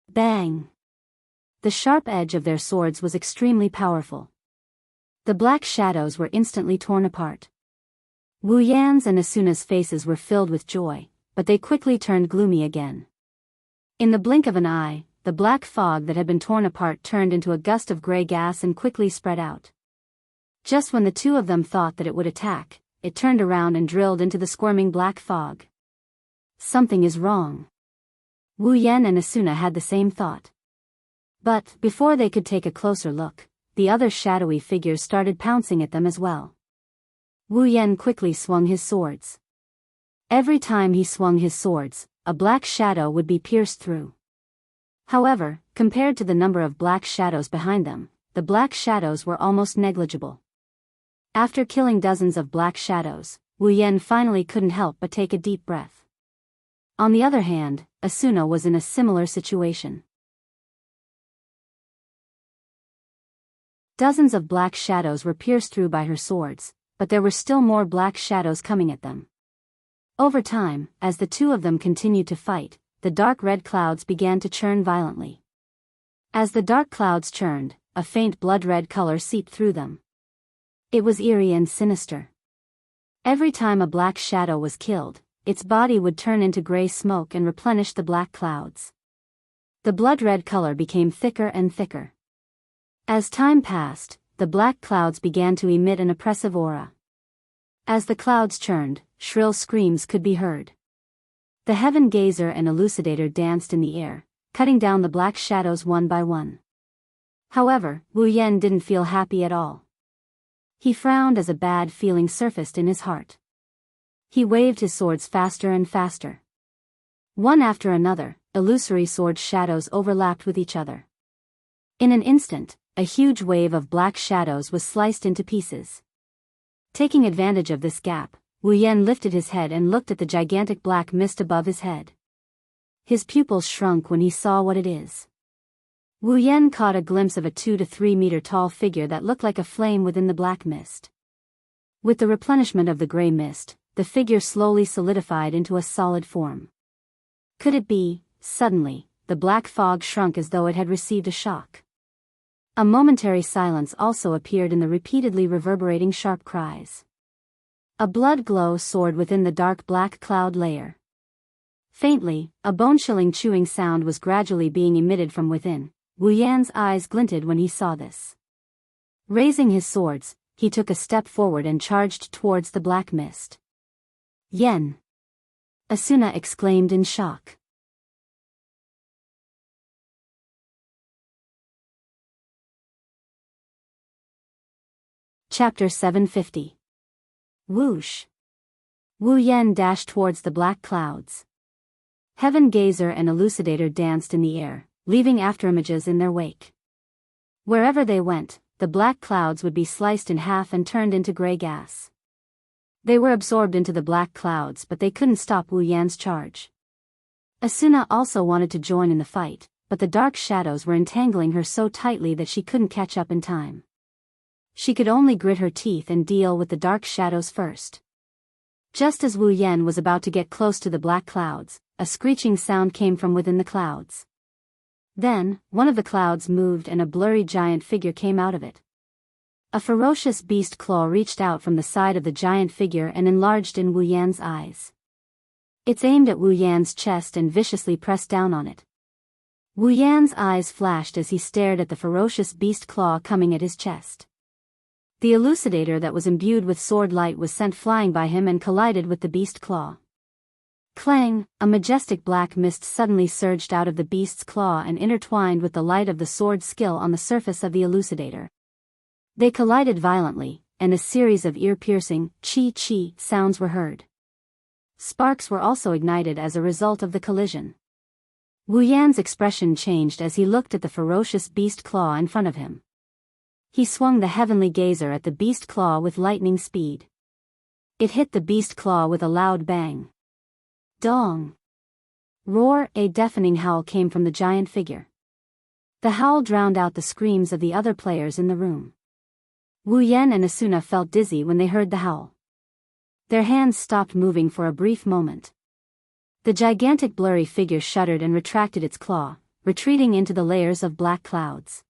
Bang! The sharp edge of their swords was extremely powerful. The black shadows were instantly torn apart. Wu Yan's and Asuna's faces were filled with joy, but they quickly turned gloomy again. In the blink of an eye, the black fog that had been torn apart turned into a gust of gray gas and quickly spread out. Just when the two of them thought that it would attack, it turned around and drilled into the squirming black fog. Something is wrong. Wu Yan and Asuna had the same thought. But, before they could take a closer look, the other shadowy figures started pouncing at them as well. Wu Yan quickly swung his swords. Every time he swung his swords, a black shadow would be pierced through. However, compared to the number of black shadows behind them, the black shadows were almost negligible. After killing dozens of black shadows, Wu Yan finally couldn't help but take a deep breath. On the other hand, Asuna was in a similar situation. Dozens of black shadows were pierced through by her swords, but there were still more black shadows coming at them. Over time, as the two of them continued to fight, the dark red clouds began to churn violently. As the dark clouds churned, a faint blood-red color seeped through them. It was eerie and sinister. Every time a black shadow was killed, its body would turn into gray smoke and replenish the black clouds. The blood-red color became thicker and thicker. As time passed, the black clouds began to emit an oppressive aura. As the clouds churned, shrill screams could be heard. The Heaven Gazer and Elucidator danced in the air, cutting down the black shadows one by one. However, Wu Yan didn't feel happy at all. He frowned as a bad feeling surfaced in his heart. He waved his swords faster and faster. One after another, illusory sword shadows overlapped with each other. In an instant, a huge wave of black shadows was sliced into pieces. Taking advantage of this gap, Wu Yan lifted his head and looked at the gigantic black mist above his head. His pupils shrunk when he saw what it is. Wu Yan caught a glimpse of a 2 to 3 meter tall figure that looked like a flame within the black mist. With the replenishment of the gray mist, the figure slowly solidified into a solid form. Could it be? Suddenly, the black fog shrunk as though it had received a shock. A momentary silence also appeared in the repeatedly reverberating sharp cries. A blood glow soared within the dark black cloud layer. Faintly, a bone-chilling chewing sound was gradually being emitted from within. Wu Yan's eyes glinted when he saw this. Raising his swords, he took a step forward and charged towards the black mist. Yen! Asuna exclaimed in shock. Chapter 750. Whoosh! Wu Yan dashed towards the black clouds. Heaven Gazer and Elucidator danced in the air, leaving afterimages in their wake. Wherever they went, the black clouds would be sliced in half and turned into gray gas. They were absorbed into the black clouds, but they couldn't stop Wu Yan's charge. Asuna also wanted to join in the fight, but the dark shadows were entangling her so tightly that she couldn't catch up in time. She could only grit her teeth and deal with the dark shadows first. Just as Wu Yan was about to get close to the black clouds, a screeching sound came from within the clouds. Then, one of the clouds moved and a blurry giant figure came out of it. A ferocious beast claw reached out from the side of the giant figure and enlarged in Wu Yan's eyes. It's aimed at Wu Yan's chest and viciously pressed down on it. Wu Yan's eyes flashed as he stared at the ferocious beast claw coming at his chest. The elucidator that was imbued with sword light was sent flying by him and collided with the beast claw. Clang! A majestic black mist suddenly surged out of the beast's claw and intertwined with the light of the sword skill on the surface of the elucidator. They collided violently, and a series of ear-piercing, chi-chi sounds were heard. Sparks were also ignited as a result of the collision. Wu Yan's expression changed as he looked at the ferocious beast claw in front of him. He swung the heavenly gazer at the beast claw with lightning speed. It hit the beast claw with a loud bang. Dong! Roar! A deafening howl came from the giant figure. The howl drowned out the screams of the other players in the room. Wu Yan and Asuna felt dizzy when they heard the howl. Their hands stopped moving for a brief moment. The gigantic blurry figure shuddered and retracted its claw, retreating into the layers of black clouds.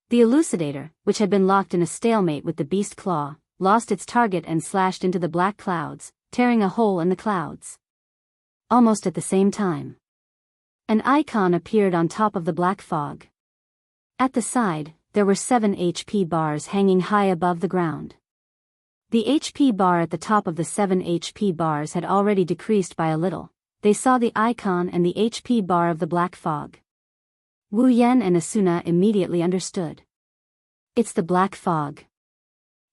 The elucidator, which had been locked in a stalemate with the beast claw, lost its target and slashed into the black clouds, tearing a hole in the clouds. Almost at the same time, an icon appeared on top of the black fog. At the side, there were 7 HP bars hanging high above the ground. The HP bar at the top of the 7 HP bars had already decreased by a little. They saw the icon and the HP bar of the black fog. Wu Yan and Asuna immediately understood. It's the black fog.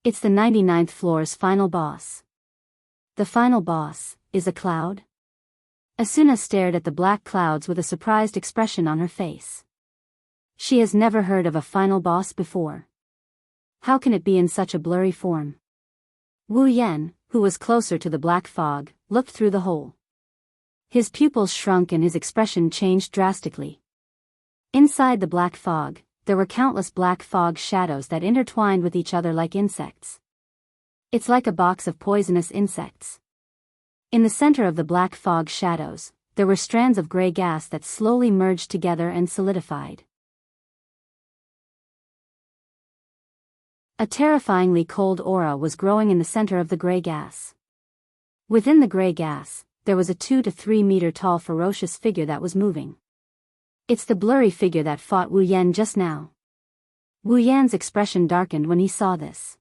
It's the 99th floor's final boss. The final boss is a cloud? Asuna stared at the black clouds with a surprised expression on her face. She has never heard of a final boss before. How can it be in such a blurry form? Wu Yan, who was closer to the black fog, looked through the hole. His pupils shrunk and his expression changed drastically. Inside the black fog, there were countless black fog shadows that intertwined with each other like insects. It's like a box of poisonous insects. In the center of the black fog shadows, there were strands of gray gas that slowly merged together and solidified. A terrifyingly cold aura was growing in the center of the gray gas. Within the gray gas, there was a 2 to 3 meter tall ferocious figure that was moving. It's the blurry figure that fought Wu Yan just now. Wu Yan's expression darkened when he saw this.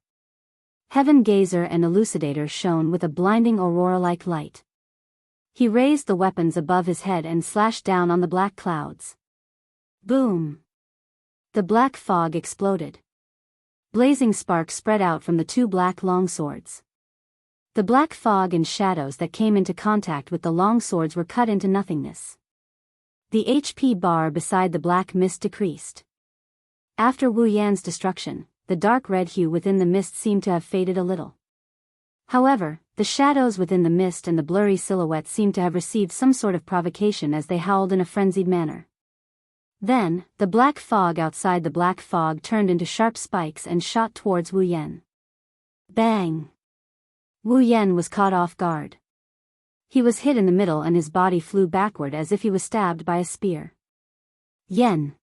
Heaven Gazer and Elucidator shone with a blinding aurora-like light. He raised the weapons above his head and slashed down on the black clouds. Boom! The black fog exploded. Blazing sparks spread out from the two black longswords. The black fog and shadows that came into contact with the longswords were cut into nothingness. The HP bar beside the black mist decreased. After Wu Yan's destruction, the dark red hue within the mist seemed to have faded a little. However, the shadows within the mist and the blurry silhouettes seemed to have received some sort of provocation as they howled in a frenzied manner. Then, the black fog outside the black fog turned into sharp spikes and shot towards Wu Yan. Bang! Wu Yan was caught off guard. He was hit in the middle and his body flew backward as if he was stabbed by a spear. Yen!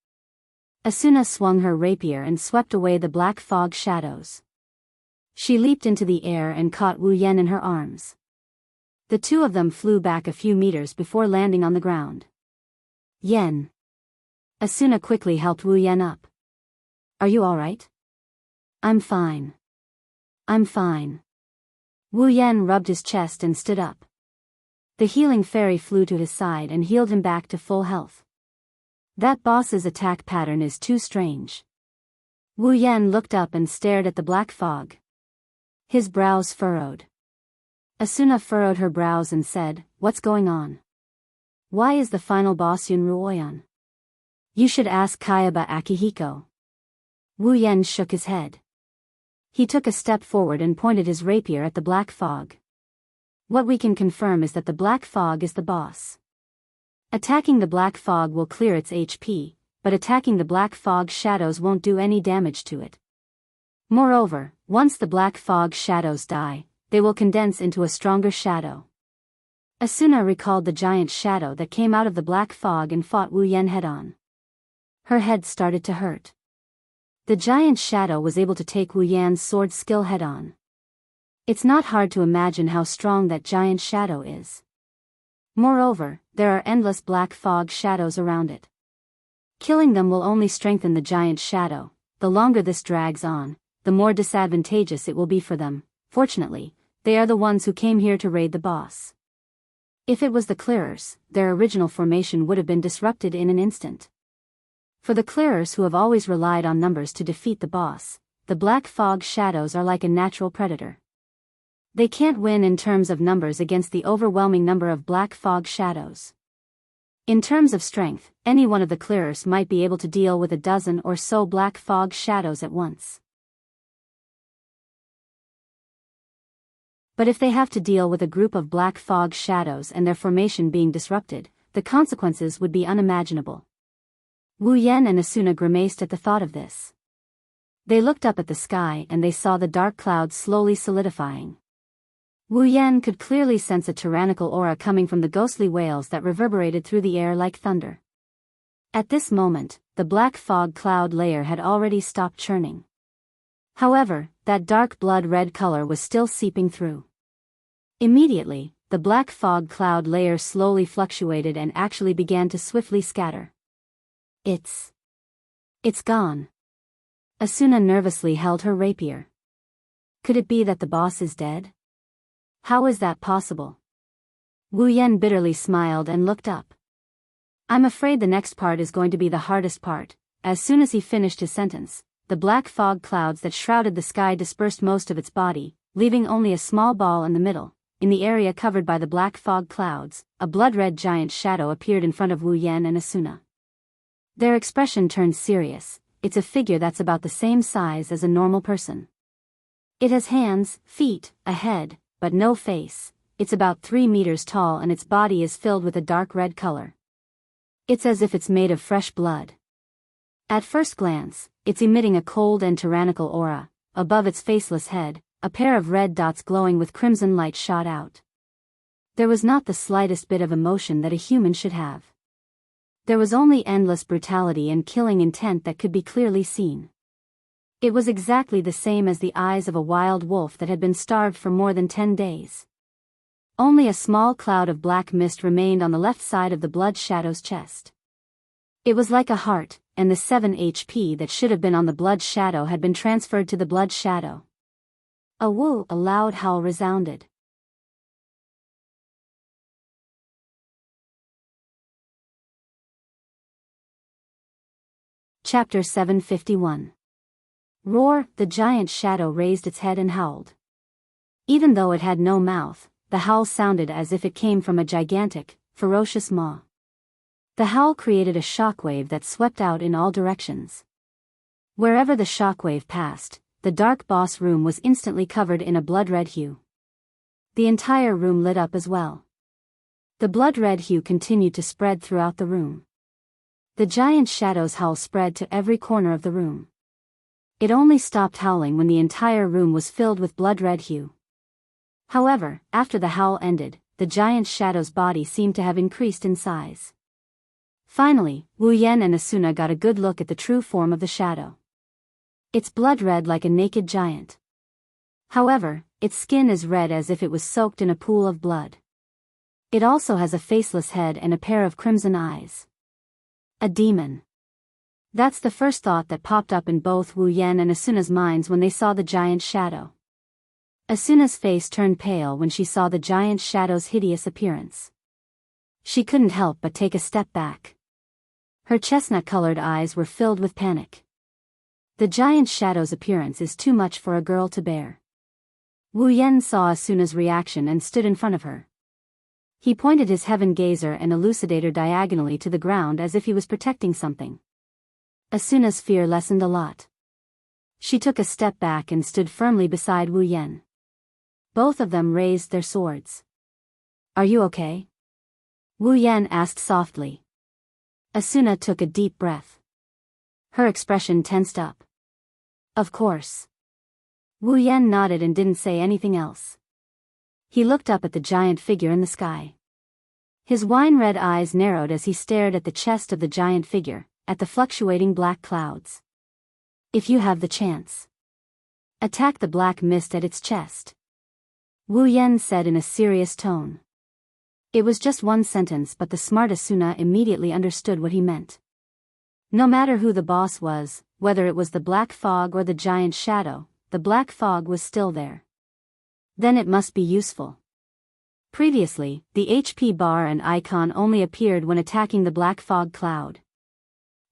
Asuna swung her rapier and swept away the black fog shadows. She leaped into the air and caught Wu Yan in her arms. The two of them flew back a few meters before landing on the ground. Yen! Asuna quickly helped Wu Yan up. Are you alright? I'm fine. I'm fine. Wu Yan rubbed his chest and stood up. The healing fairy flew to his side and healed him back to full health. That boss's attack pattern is too strange. Wu Yan looked up and stared at the black fog. His brows furrowed. Asuna furrowed her brows and said, "What's going on? Why is the final boss Yunruoyan? You should ask Kayaba Akihiko." Wu Yan shook his head. He took a step forward and pointed his rapier at the black fog. What we can confirm is that the black fog is the boss. Attacking the black fog will clear its HP, but attacking the black fog shadows won't do any damage to it. Moreover, once the black fog shadows die, they will condense into a stronger shadow. Asuna recalled the giant shadow that came out of the black fog and fought Wu Yan head-on. Her head started to hurt. The giant shadow was able to take Wu Yan's sword skill head-on. It's not hard to imagine how strong that giant shadow is. Moreover, there are endless black fog shadows around it. Killing them will only strengthen the giant shadow. The longer this drags on, the more disadvantageous it will be for them. Fortunately, they are the ones who came here to raid the boss. If it was the clearers, their original formation would have been disrupted in an instant. For the clearers who have always relied on numbers to defeat the boss, the black fog shadows are like a natural predator. They can't win in terms of numbers against the overwhelming number of black fog shadows. In terms of strength, any one of the clearers might be able to deal with a dozen or so black fog shadows at once. But if they have to deal with a group of black fog shadows and their formation being disrupted, the consequences would be unimaginable. Wu Yan and Asuna grimaced at the thought of this. They looked up at the sky and they saw the dark clouds slowly solidifying. Wu Yan could clearly sense a tyrannical aura coming from the ghostly wails that reverberated through the air like thunder. At this moment, the black fog cloud layer had already stopped churning. However, that dark blood-red color was still seeping through. Immediately, the black fog cloud layer slowly fluctuated and actually began to swiftly scatter. It's gone. Asuna nervously held her rapier. Could it be that the boss is dead? How is that possible? Wu Yan bitterly smiled and looked up. I'm afraid the next part is going to be the hardest part. As soon as he finished his sentence, the black fog clouds that shrouded the sky dispersed most of its body, leaving only a small ball in the middle. In the area covered by the black fog clouds, a blood-red giant shadow appeared in front of Wu Yan and Asuna. Their expression turned serious. It's a figure that's about the same size as a normal person. It has hands, feet, a head, but no face. It's about 3 meters tall and its body is filled with a dark red color. It's as if it's made of fresh blood. At first glance, it's emitting a cold and tyrannical aura. Above its faceless head, a pair of red dots glowing with crimson light shot out. There was not the slightest bit of emotion that a human should have. There was only endless brutality and killing intent that could be clearly seen. It was exactly the same as the eyes of a wild wolf that had been starved for more than 10 days. Only a small cloud of black mist remained on the left side of the blood shadow's chest. It was like a heart, and the 7 HP that should have been on the blood shadow had been transferred to the blood shadow. A loud howl resounded. Chapter 751. Roar. The giant shadow raised its head and howled. Even though it had no mouth, the howl sounded as if it came from a gigantic, ferocious maw. The howl created a shockwave that swept out in all directions. Wherever the shockwave passed, the dark boss room was instantly covered in a blood-red hue. The entire room lit up as well. The blood-red hue continued to spread throughout the room. The giant shadow's howl spread to every corner of the room. It only stopped howling when the entire room was filled with blood-red hue. However, after the howl ended, the giant shadow's body seemed to have increased in size. Finally, Wu Yan and Asuna got a good look at the true form of the shadow. It's blood-red like a naked giant. However, its skin is red as if it was soaked in a pool of blood. It also has a faceless head and a pair of crimson eyes. A demon. That's the first thought that popped up in both Wu Yan and Asuna's minds when they saw the giant shadow. Asuna's face turned pale when she saw the giant shadow's hideous appearance. She couldn't help but take a step back. Her chestnut-colored eyes were filled with panic. The giant shadow's appearance is too much for a girl to bear. Wu Yan saw Asuna's reaction and stood in front of her. He pointed his heaven gazer and elucidator diagonally to the ground as if he was protecting something. Asuna's fear lessened a lot. She took a step back and stood firmly beside Wu Yan. Both of them raised their swords. Are you okay? Wu Yan asked softly. Asuna took a deep breath. Her expression tensed up. Of course. Wu Yan nodded and didn't say anything else. He looked up at the giant figure in the sky. His wine-red eyes narrowed as he stared at the chest of the giant figure, at the fluctuating black clouds. If you have the chance, attack the black mist at its chest, Wu Yan said in a serious tone. It was just one sentence, but the smart Asuna immediately understood what he meant. No matter who the boss was, whether it was the black fog or the giant shadow, the black fog was still there. Then it must be useful. Previously, the HP bar and icon only appeared when attacking the black fog cloud.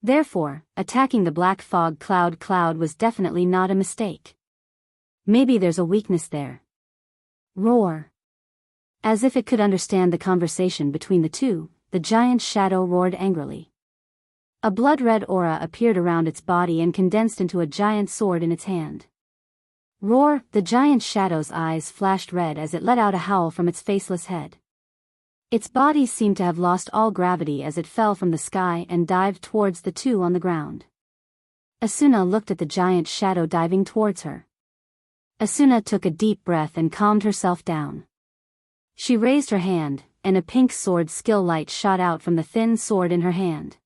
Therefore, attacking the black fog cloud was definitely not a mistake. Maybe there's a weakness there. Roar. As if it could understand the conversation between the two, the giant shadow roared angrily. A blood-red aura appeared around its body and condensed into a giant sword in its hand. Roar. The giant shadow's eyes flashed red as it let out a howl from its faceless head. Its body seemed to have lost all gravity as it fell from the sky and dived towards the two on the ground. Asuna looked at the giant shadow diving towards her. Asuna took a deep breath and calmed herself down. She raised her hand, and a pink sword skill light shot out from the thin sword in her hand.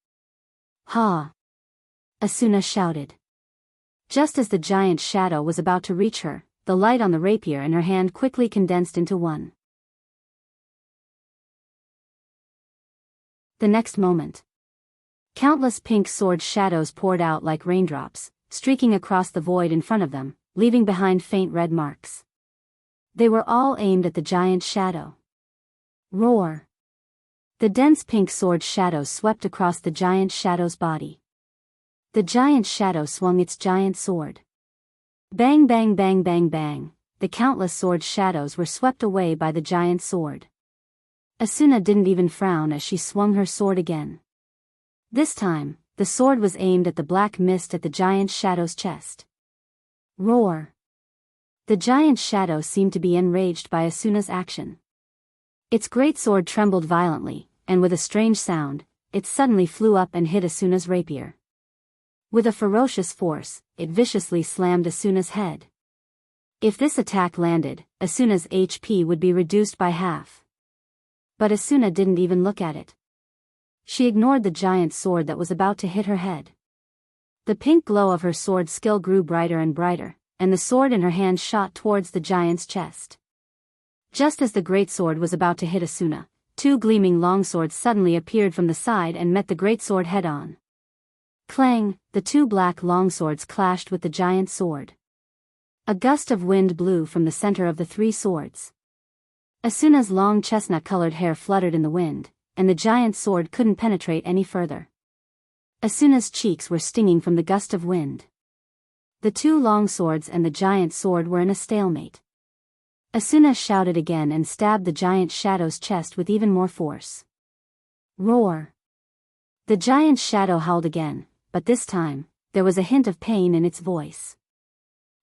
Ha! Asuna shouted. Just as the giant shadow was about to reach her, the light on the rapier in her hand quickly condensed into one. The next moment, countless pink sword shadows poured out like raindrops, streaking across the void in front of them, leaving behind faint red marks. They were all aimed at the giant's shadow. Roar! The dense pink sword shadow swept across the giant shadow's body. The giant shadow swung its giant sword. Bang bang bang bang bang, the countless sword shadows were swept away by the giant sword. Asuna didn't even frown as she swung her sword again. This time, the sword was aimed at the black mist at the giant shadow's chest. Roar! The giant shadow seemed to be enraged by Asuna's action. Its great sword trembled violently, and with a strange sound, it suddenly flew up and hit Asuna's rapier. With a ferocious force, it viciously slammed Asuna's head. If this attack landed, Asuna's HP would be reduced by half. But Asuna didn't even look at it. She ignored the giant sword that was about to hit her head. The pink glow of her sword skill grew brighter and brighter, and the sword in her hand shot towards the giant's chest. Just as the great sword was about to hit Asuna, two gleaming longswords suddenly appeared from the side and met the great sword head-on. Clang, the two black longswords clashed with the giant sword. A gust of wind blew from the center of the three swords. Asuna's long chestnut-colored hair fluttered in the wind, and the giant sword couldn't penetrate any further. Asuna's cheeks were stinging from the gust of wind. The two long swords and the giant sword were in a stalemate. Asuna shouted again and stabbed the giant shadow's chest with even more force. Roar! The giant shadow howled again, but this time, there was a hint of pain in its voice.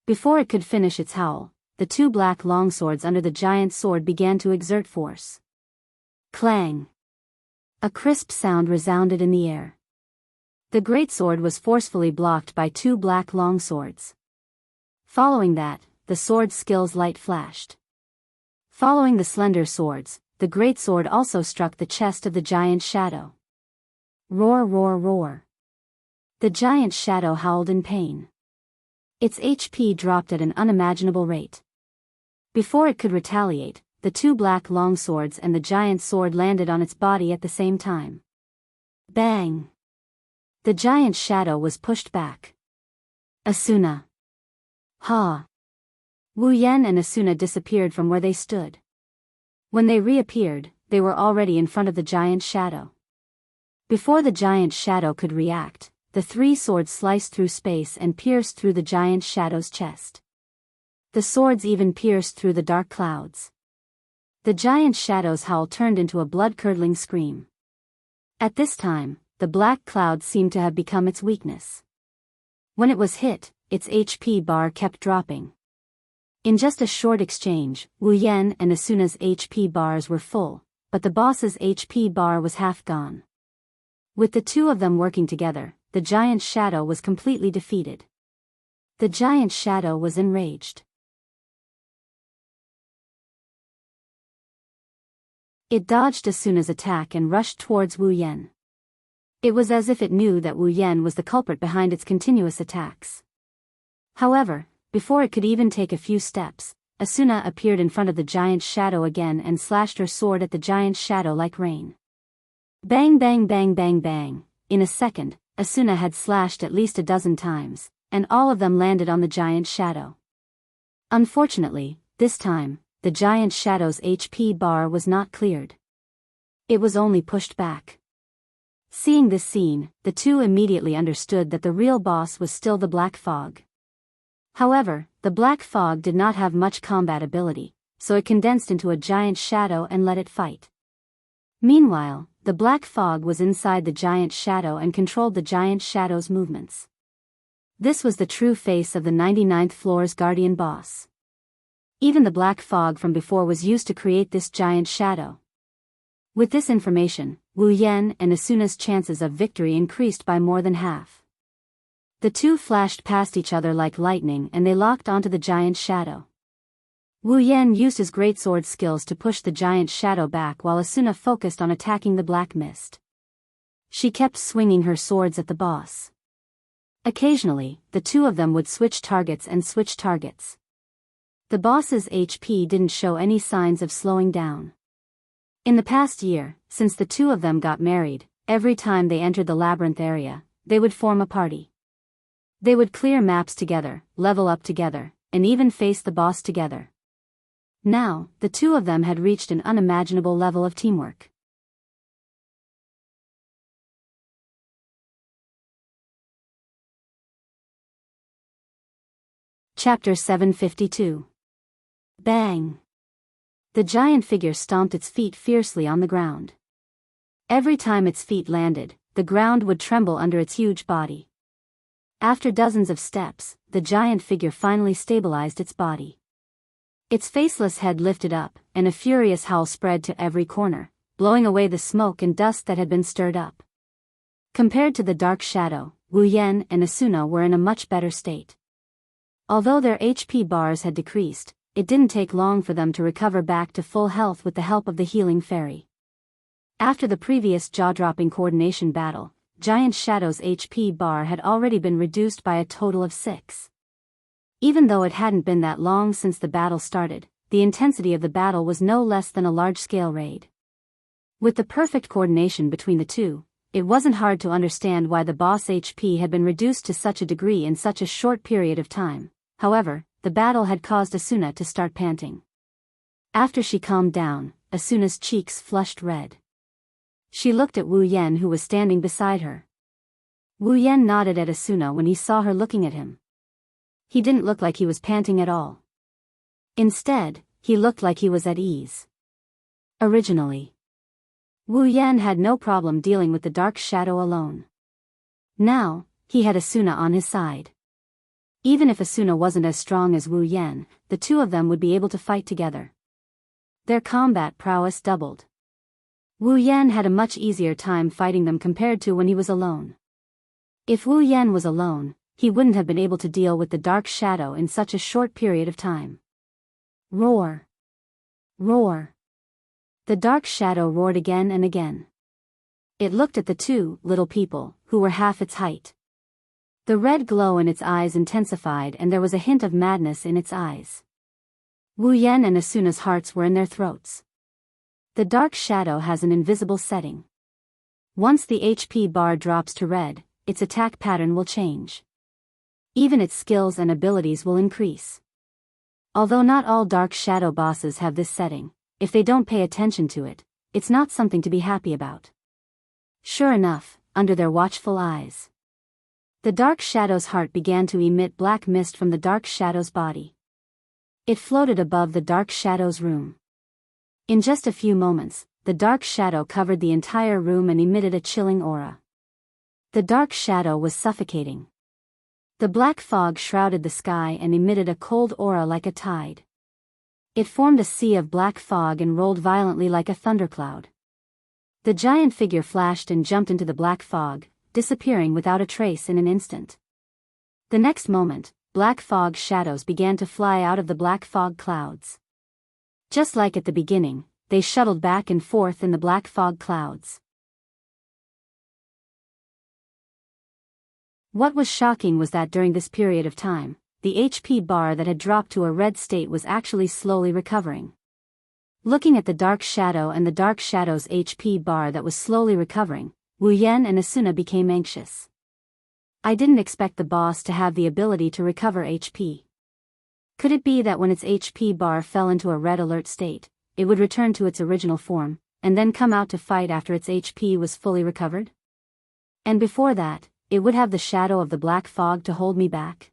Before it could finish its howl, the two black longswords under the giant sword began to exert force. Clang! A crisp sound resounded in the air. The great sword was forcefully blocked by two black longswords. Following that, the sword's skill's light flashed. Following the slender swords, the great sword also struck the chest of the giant shadow. Roar roar roar! The giant shadow howled in pain. Its HP dropped at an unimaginable rate. Before it could retaliate, the two black longswords and the giant sword landed on its body at the same time. Bang! The giant shadow was pushed back. Asuna! Ha! Wu Yan and Asuna disappeared from where they stood. When they reappeared, they were already in front of the giant shadow. Before the giant shadow could react, the three swords sliced through space and pierced through the giant shadow's chest. The swords even pierced through the dark clouds. The giant shadow's howl turned into a blood-curdling scream. At this time, the black cloud seemed to have become its weakness. When it was hit, its HP bar kept dropping. In just a short exchange, Wu Yan and Asuna's HP bars were full, but the boss's HP bar was half gone. With the two of them working together, the giant shadow was completely defeated. The giant shadow was enraged. It dodged Asuna's attack and rushed towards Wu Yan. It was as if it knew that Wu Yan was the culprit behind its continuous attacks. However, before it could even take a few steps, Asuna appeared in front of the giant shadow again and slashed her sword at the giant shadow like rain. Bang bang bang bang bang! In a second, Asuna had slashed at least a dozen times, and all of them landed on the giant shadow. Unfortunately, this time, the giant shadow's HP bar was not cleared. It was only pushed back. Seeing this scene, the two immediately understood that the real boss was still the Black Fog. However, the Black Fog did not have much combat ability, so it condensed into a giant shadow and let it fight. Meanwhile, the Black Fog was inside the giant shadow and controlled the giant shadow's movements. This was the true face of the 99th floor's guardian boss. Even the Black Fog from before was used to create this giant shadow. With this information, Wu Yan and Asuna's chances of victory increased by more than half. The two flashed past each other like lightning and they locked onto the giant shadow. Wu Yan used his greatsword skills to push the giant shadow back while Asuna focused on attacking the black mist. She kept swinging her swords at the boss. Occasionally, the two of them would switch targets and switch targets. The boss's HP didn't show any signs of slowing down. In the past year, since the two of them got married, every time they entered the labyrinth area, they would form a party. They would clear maps together, level up together, and even faced the boss together. Now, the two of them had reached an unimaginable level of teamwork. Chapter 752. Bang! The giant figure stomped its feet fiercely on the ground. Every time its feet landed, the ground would tremble under its huge body. After dozens of steps, the giant figure finally stabilized its body. Its faceless head lifted up, and a furious howl spread to every corner, blowing away the smoke and dust that had been stirred up. Compared to the dark shadow, Wu Yan and Asuna were in a much better state. Although their HP bars had decreased, it didn't take long for them to recover back to full health with the help of the healing fairy. After the previous jaw-dropping coordination battle, Giant Shadow's HP bar had already been reduced by a total of 6. Even though it hadn't been that long since the battle started, the intensity of the battle was no less than a large-scale raid. With the perfect coordination between the two, it wasn't hard to understand why the boss HP had been reduced to such a degree in such a short period of time. However, the battle had caused Asuna to start panting. After she calmed down, Asuna's cheeks flushed red. She looked at Wu Yan, who was standing beside her. Wu Yan nodded at Asuna when he saw her looking at him. He didn't look like he was panting at all. Instead, he looked like he was at ease. Originally, Wu Yan had no problem dealing with the dark shadow alone. Now, he had Asuna on his side. Even if Asuna wasn't as strong as Wu Yan, the two of them would be able to fight together. Their combat prowess doubled. Wu Yan had a much easier time fighting them compared to when he was alone. If Wu Yan was alone, he wouldn't have been able to deal with the dark shadow in such a short period of time. Roar! Roar! The dark shadow roared again and again. It looked at the two little people, who were half its height. The red glow in its eyes intensified, and there was a hint of madness in its eyes. Wu Yan and Asuna's hearts were in their throats. The dark shadow has an invisible setting. Once the HP bar drops to red, its attack pattern will change. Even its skills and abilities will increase. Although not all dark shadow bosses have this setting, if they don't pay attention to it, it's not something to be happy about. Sure enough, under their watchful eyes, the dark shadow's heart began to emit black mist from the dark shadow's body. It floated above the dark shadow's room. In just a few moments, the dark shadow covered the entire room and emitted a chilling aura. The dark shadow was suffocating. The black fog shrouded the sky and emitted a cold aura like a tide. It formed a sea of black fog and rolled violently like a thundercloud. The giant figure flashed and jumped into the black fog, disappearing without a trace in an instant. The next moment, black fog shadows began to fly out of the black fog clouds. Just like at the beginning, they shuttled back and forth in the black fog clouds. What was shocking was that during this period of time, the HP bar that had dropped to a red state was actually slowly recovering. Looking at the dark shadow and the dark shadow's HP bar that was slowly recovering, Wu Yan and Asuna became anxious. I didn't expect the boss to have the ability to recover HP. Could it be that when its HP bar fell into a red alert state, it would return to its original form, and then come out to fight after its HP was fully recovered? And before that, it would have the shadow of the black fog to hold me back?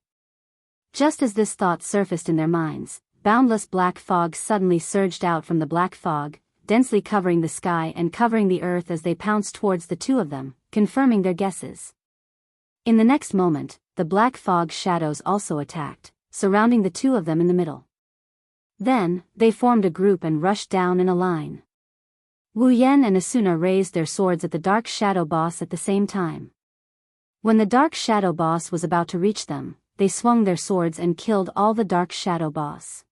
Just as this thought surfaced in their minds, boundless black fog suddenly surged out from the black fog, densely covering the sky and covering the earth as they pounced towards the two of them, confirming their guesses. In the next moment, the black fog shadows also attacked, surrounding the two of them in the middle. Then, they formed a group and rushed down in a line. Wu Yan and Asuna raised their swords at the dark shadow boss at the same time. When the dark shadow boss was about to reach them, they swung their swords and killed all the dark shadow boss.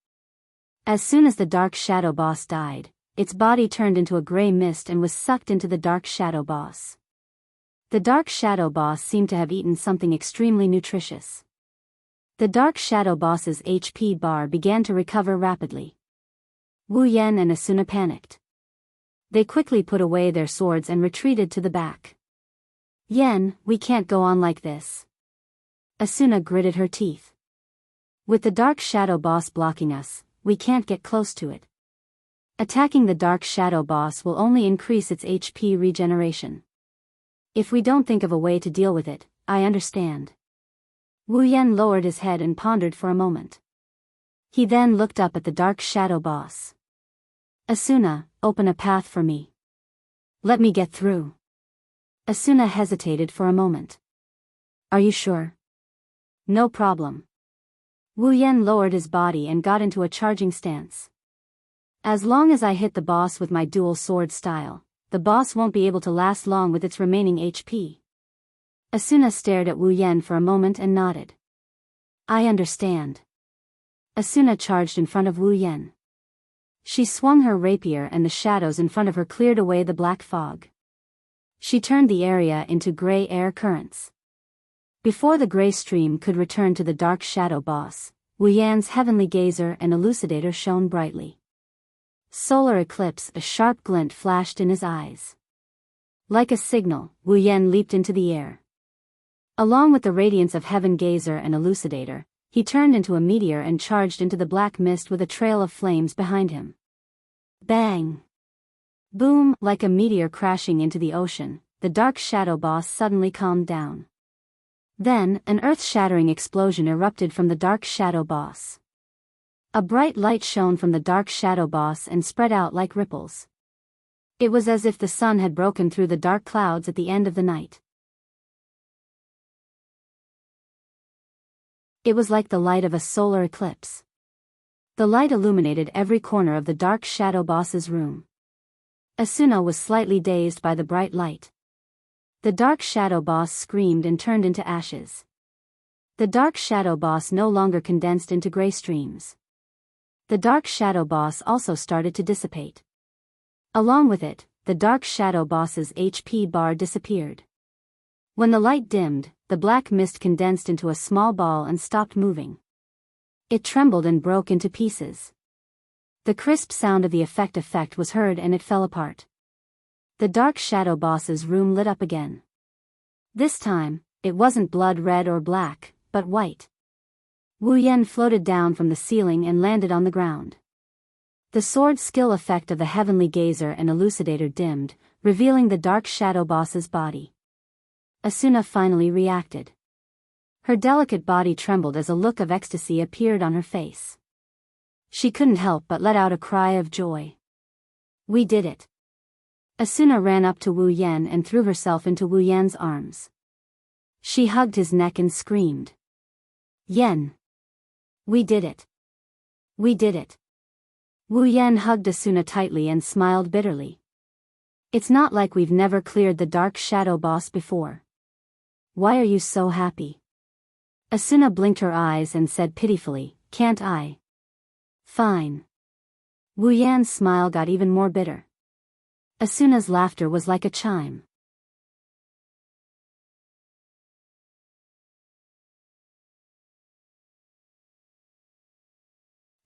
As soon as the dark shadow boss died, its body turned into a gray mist and was sucked into the dark shadow boss. The dark shadow boss seemed to have eaten something extremely nutritious. The dark shadow boss's HP bar began to recover rapidly. Wu Yan and Asuna panicked. They quickly put away their swords and retreated to the back. Yan, we can't go on like this. Asuna gritted her teeth. With the Dark Shadow Boss blocking us, we can't get close to it. Attacking the Dark Shadow Boss will only increase its HP regeneration. If we don't think of a way to deal with it, I understand. Wu Yan lowered his head and pondered for a moment. He then looked up at the Dark Shadow Boss. Asuna, open a path for me. Let me get through. Asuna hesitated for a moment. Are you sure? No problem. Wu Yan lowered his body and got into a charging stance. As long as I hit the boss with my dual sword style, the boss won't be able to last long with its remaining HP. Asuna stared at Wu Yan for a moment and nodded. I understand. Asuna charged in front of Wu Yan. She swung her rapier and the shadows in front of her cleared away the black fog. She turned the area into gray air currents. Before the gray stream could return to the Dark Shadow Boss, Wu Yan's heavenly gazer and elucidator shone brightly. Solar eclipse, a sharp glint flashed in his eyes. Like a signal, Wu Yan leaped into the air. Along with the radiance of heaven gazer and elucidator, he turned into a meteor and charged into the black mist with a trail of flames behind him. Bang! Boom! Like a meteor crashing into the ocean, the Dark Shadow Boss suddenly calmed down. Then, an earth-shattering explosion erupted from the Dark Shadow Boss. A bright light shone from the Dark Shadow Boss and spread out like ripples. It was as if the sun had broken through the dark clouds at the end of the night. It was like the light of a solar eclipse. The light illuminated every corner of the Dark Shadow Boss's room. Asuna was slightly dazed by the bright light. The Dark Shadow Boss screamed and turned into ashes. The Dark Shadow Boss no longer condensed into gray streams. The Dark Shadow Boss also started to dissipate. Along with it, the Dark Shadow Boss's HP bar disappeared. When the light dimmed, the black mist condensed into a small ball and stopped moving. It trembled and broke into pieces. The crisp sound of the effect was heard and it fell apart. The Dark Shadow Boss's room lit up again. This time, it wasn't blood red or black, but white. Wu Yan floated down from the ceiling and landed on the ground. The sword skill effect of the heavenly gazer and elucidator dimmed, revealing the Dark Shadow Boss's body. Asuna finally reacted. Her delicate body trembled as a look of ecstasy appeared on her face. She couldn't help but let out a cry of joy. We did it. Asuna ran up to Wu Yan and threw herself into Wu Yan's arms. She hugged his neck and screamed. Yan! We did it. We did it. Wu Yan hugged Asuna tightly and smiled bitterly. It's not like we've never cleared the Dark Shadow Boss before. Why are you so happy? Asuna blinked her eyes and said pitifully, can't I? Fine. Wu Yan's smile got even more bitter. Asuna's laughter was like a chime.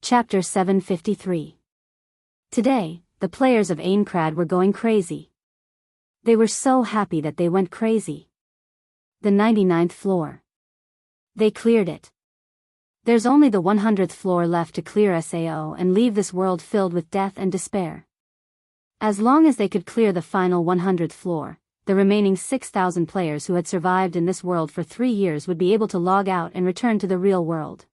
Chapter 753. Today, the players of Aincrad were going crazy. They were so happy that they went crazy. The 99th floor. They cleared it. There's only the 100th floor left to clear SAO and leave this world filled with death and despair. As long as they could clear the final 100th floor, the remaining 6,000 players who had survived in this world for 3 years would be able to log out and return to the real world.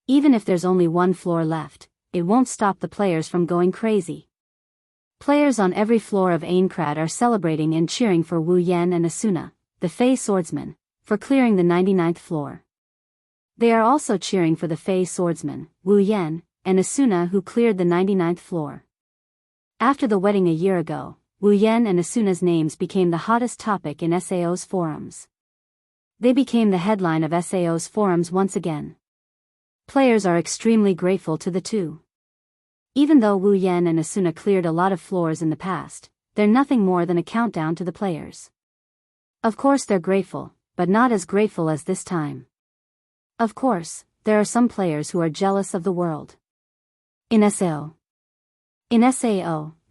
Even if there's only one floor left, it won't stop the players from going crazy. Players on every floor of Aincrad are celebrating and cheering for Wu Yan and Asuna, the Fey Swordsman, for clearing the 99th floor. They are also cheering for the Fey Swordsman, Wu Yan, and Asuna who cleared the 99th floor. After the wedding a year ago, Wu Yan and Asuna's names became the hottest topic in SAO's forums. They became the headline of SAO's forums once again. Players are extremely grateful to the two. Even though Wu Yan and Asuna cleared a lot of floors in the past, they're nothing more than a countdown to the players. Of course they're grateful, but not as grateful as this time. Of course, there are some players who are jealous of the world. In SAO,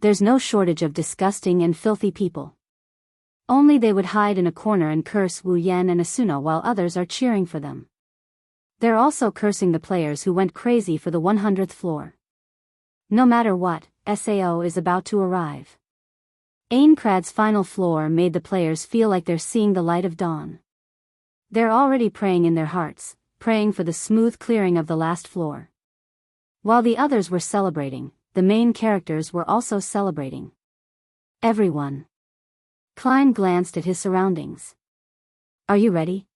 there's no shortage of disgusting and filthy people. Only they would hide in a corner and curse Wu Yan and Asuna while others are cheering for them. They're also cursing the players who went crazy for the 100th floor. No matter what, SAO is about to arrive. Aincrad's final floor made the players feel like they're seeing the light of dawn. They're already praying in their hearts, praying for the smooth clearing of the last floor. While the others were celebrating, the main characters were also celebrating. Everyone. Klein glanced at his surroundings. Are you ready?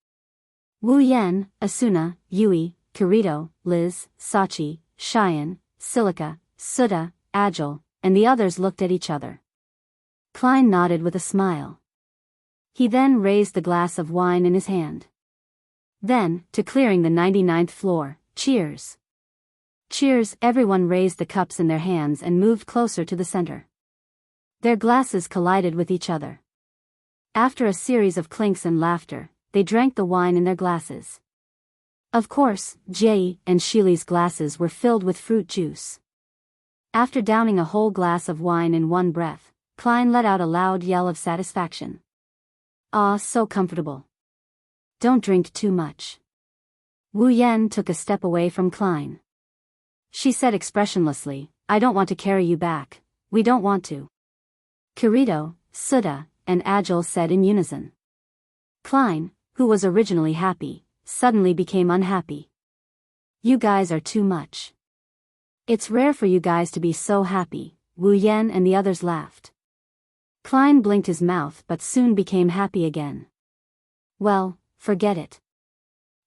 Wu Yan, Asuna, Yui, Kirito, Liz, Sachi, Cheyenne, Silica, Suda, Agile, and the others looked at each other. Klein nodded with a smile. He then raised the glass of wine in his hand. Then, to clearing the 99th floor, cheers. Cheers! Everyone raised the cups in their hands and moved closer to the center. Their glasses collided with each other. After a series of clinks and laughter, they drank the wine in their glasses. Of course, Jay and Sheely's glasses were filled with fruit juice. After downing a whole glass of wine in one breath, Klein let out a loud yell of satisfaction. Ah, so comfortable. Don't drink too much. Wu Yan took a step away from Klein. She said expressionlessly, I don't want to carry you back, we don't want to. Kirito, Suda, and Agile said in unison. Klein, who was originally happy, suddenly became unhappy. You guys are too much. It's rare for you guys to be so happy, Wu Yan and the others laughed. Klein blinked his mouth but soon became happy again. Well, forget it.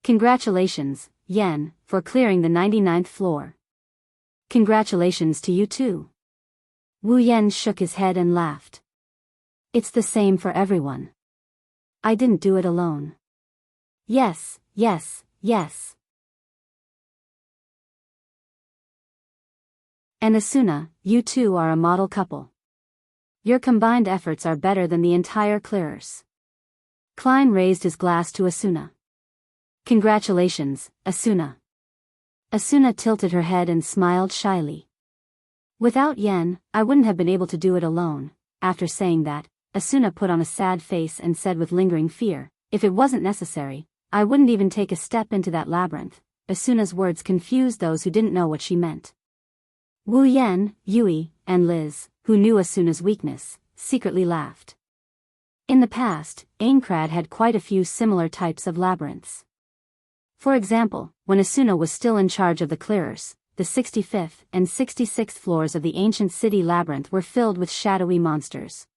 Congratulations, Yan, for clearing the 99th floor. Congratulations to you too. Wu Yan shook his head and laughed. It's the same for everyone. I didn't do it alone. Yes, yes, yes. And Asuna, you two are a model couple. Your combined efforts are better than the entire clearers. Klein raised his glass to Asuna. Congratulations, Asuna. Asuna tilted her head and smiled shyly. Without Yen, I wouldn't have been able to do it alone. After saying that, Asuna put on a sad face and said with lingering fear, if it wasn't necessary, I wouldn't even take a step into that labyrinth. Asuna's words confused those who didn't know what she meant. Wu Yan, Yui, and Liz, who knew Asuna's weakness, secretly laughed. In the past, Aincrad had quite a few similar types of labyrinths. For example, when Asuna was still in charge of the clearers, the 65th and 66th floors of the ancient city labyrinth were filled with shadowy monsters.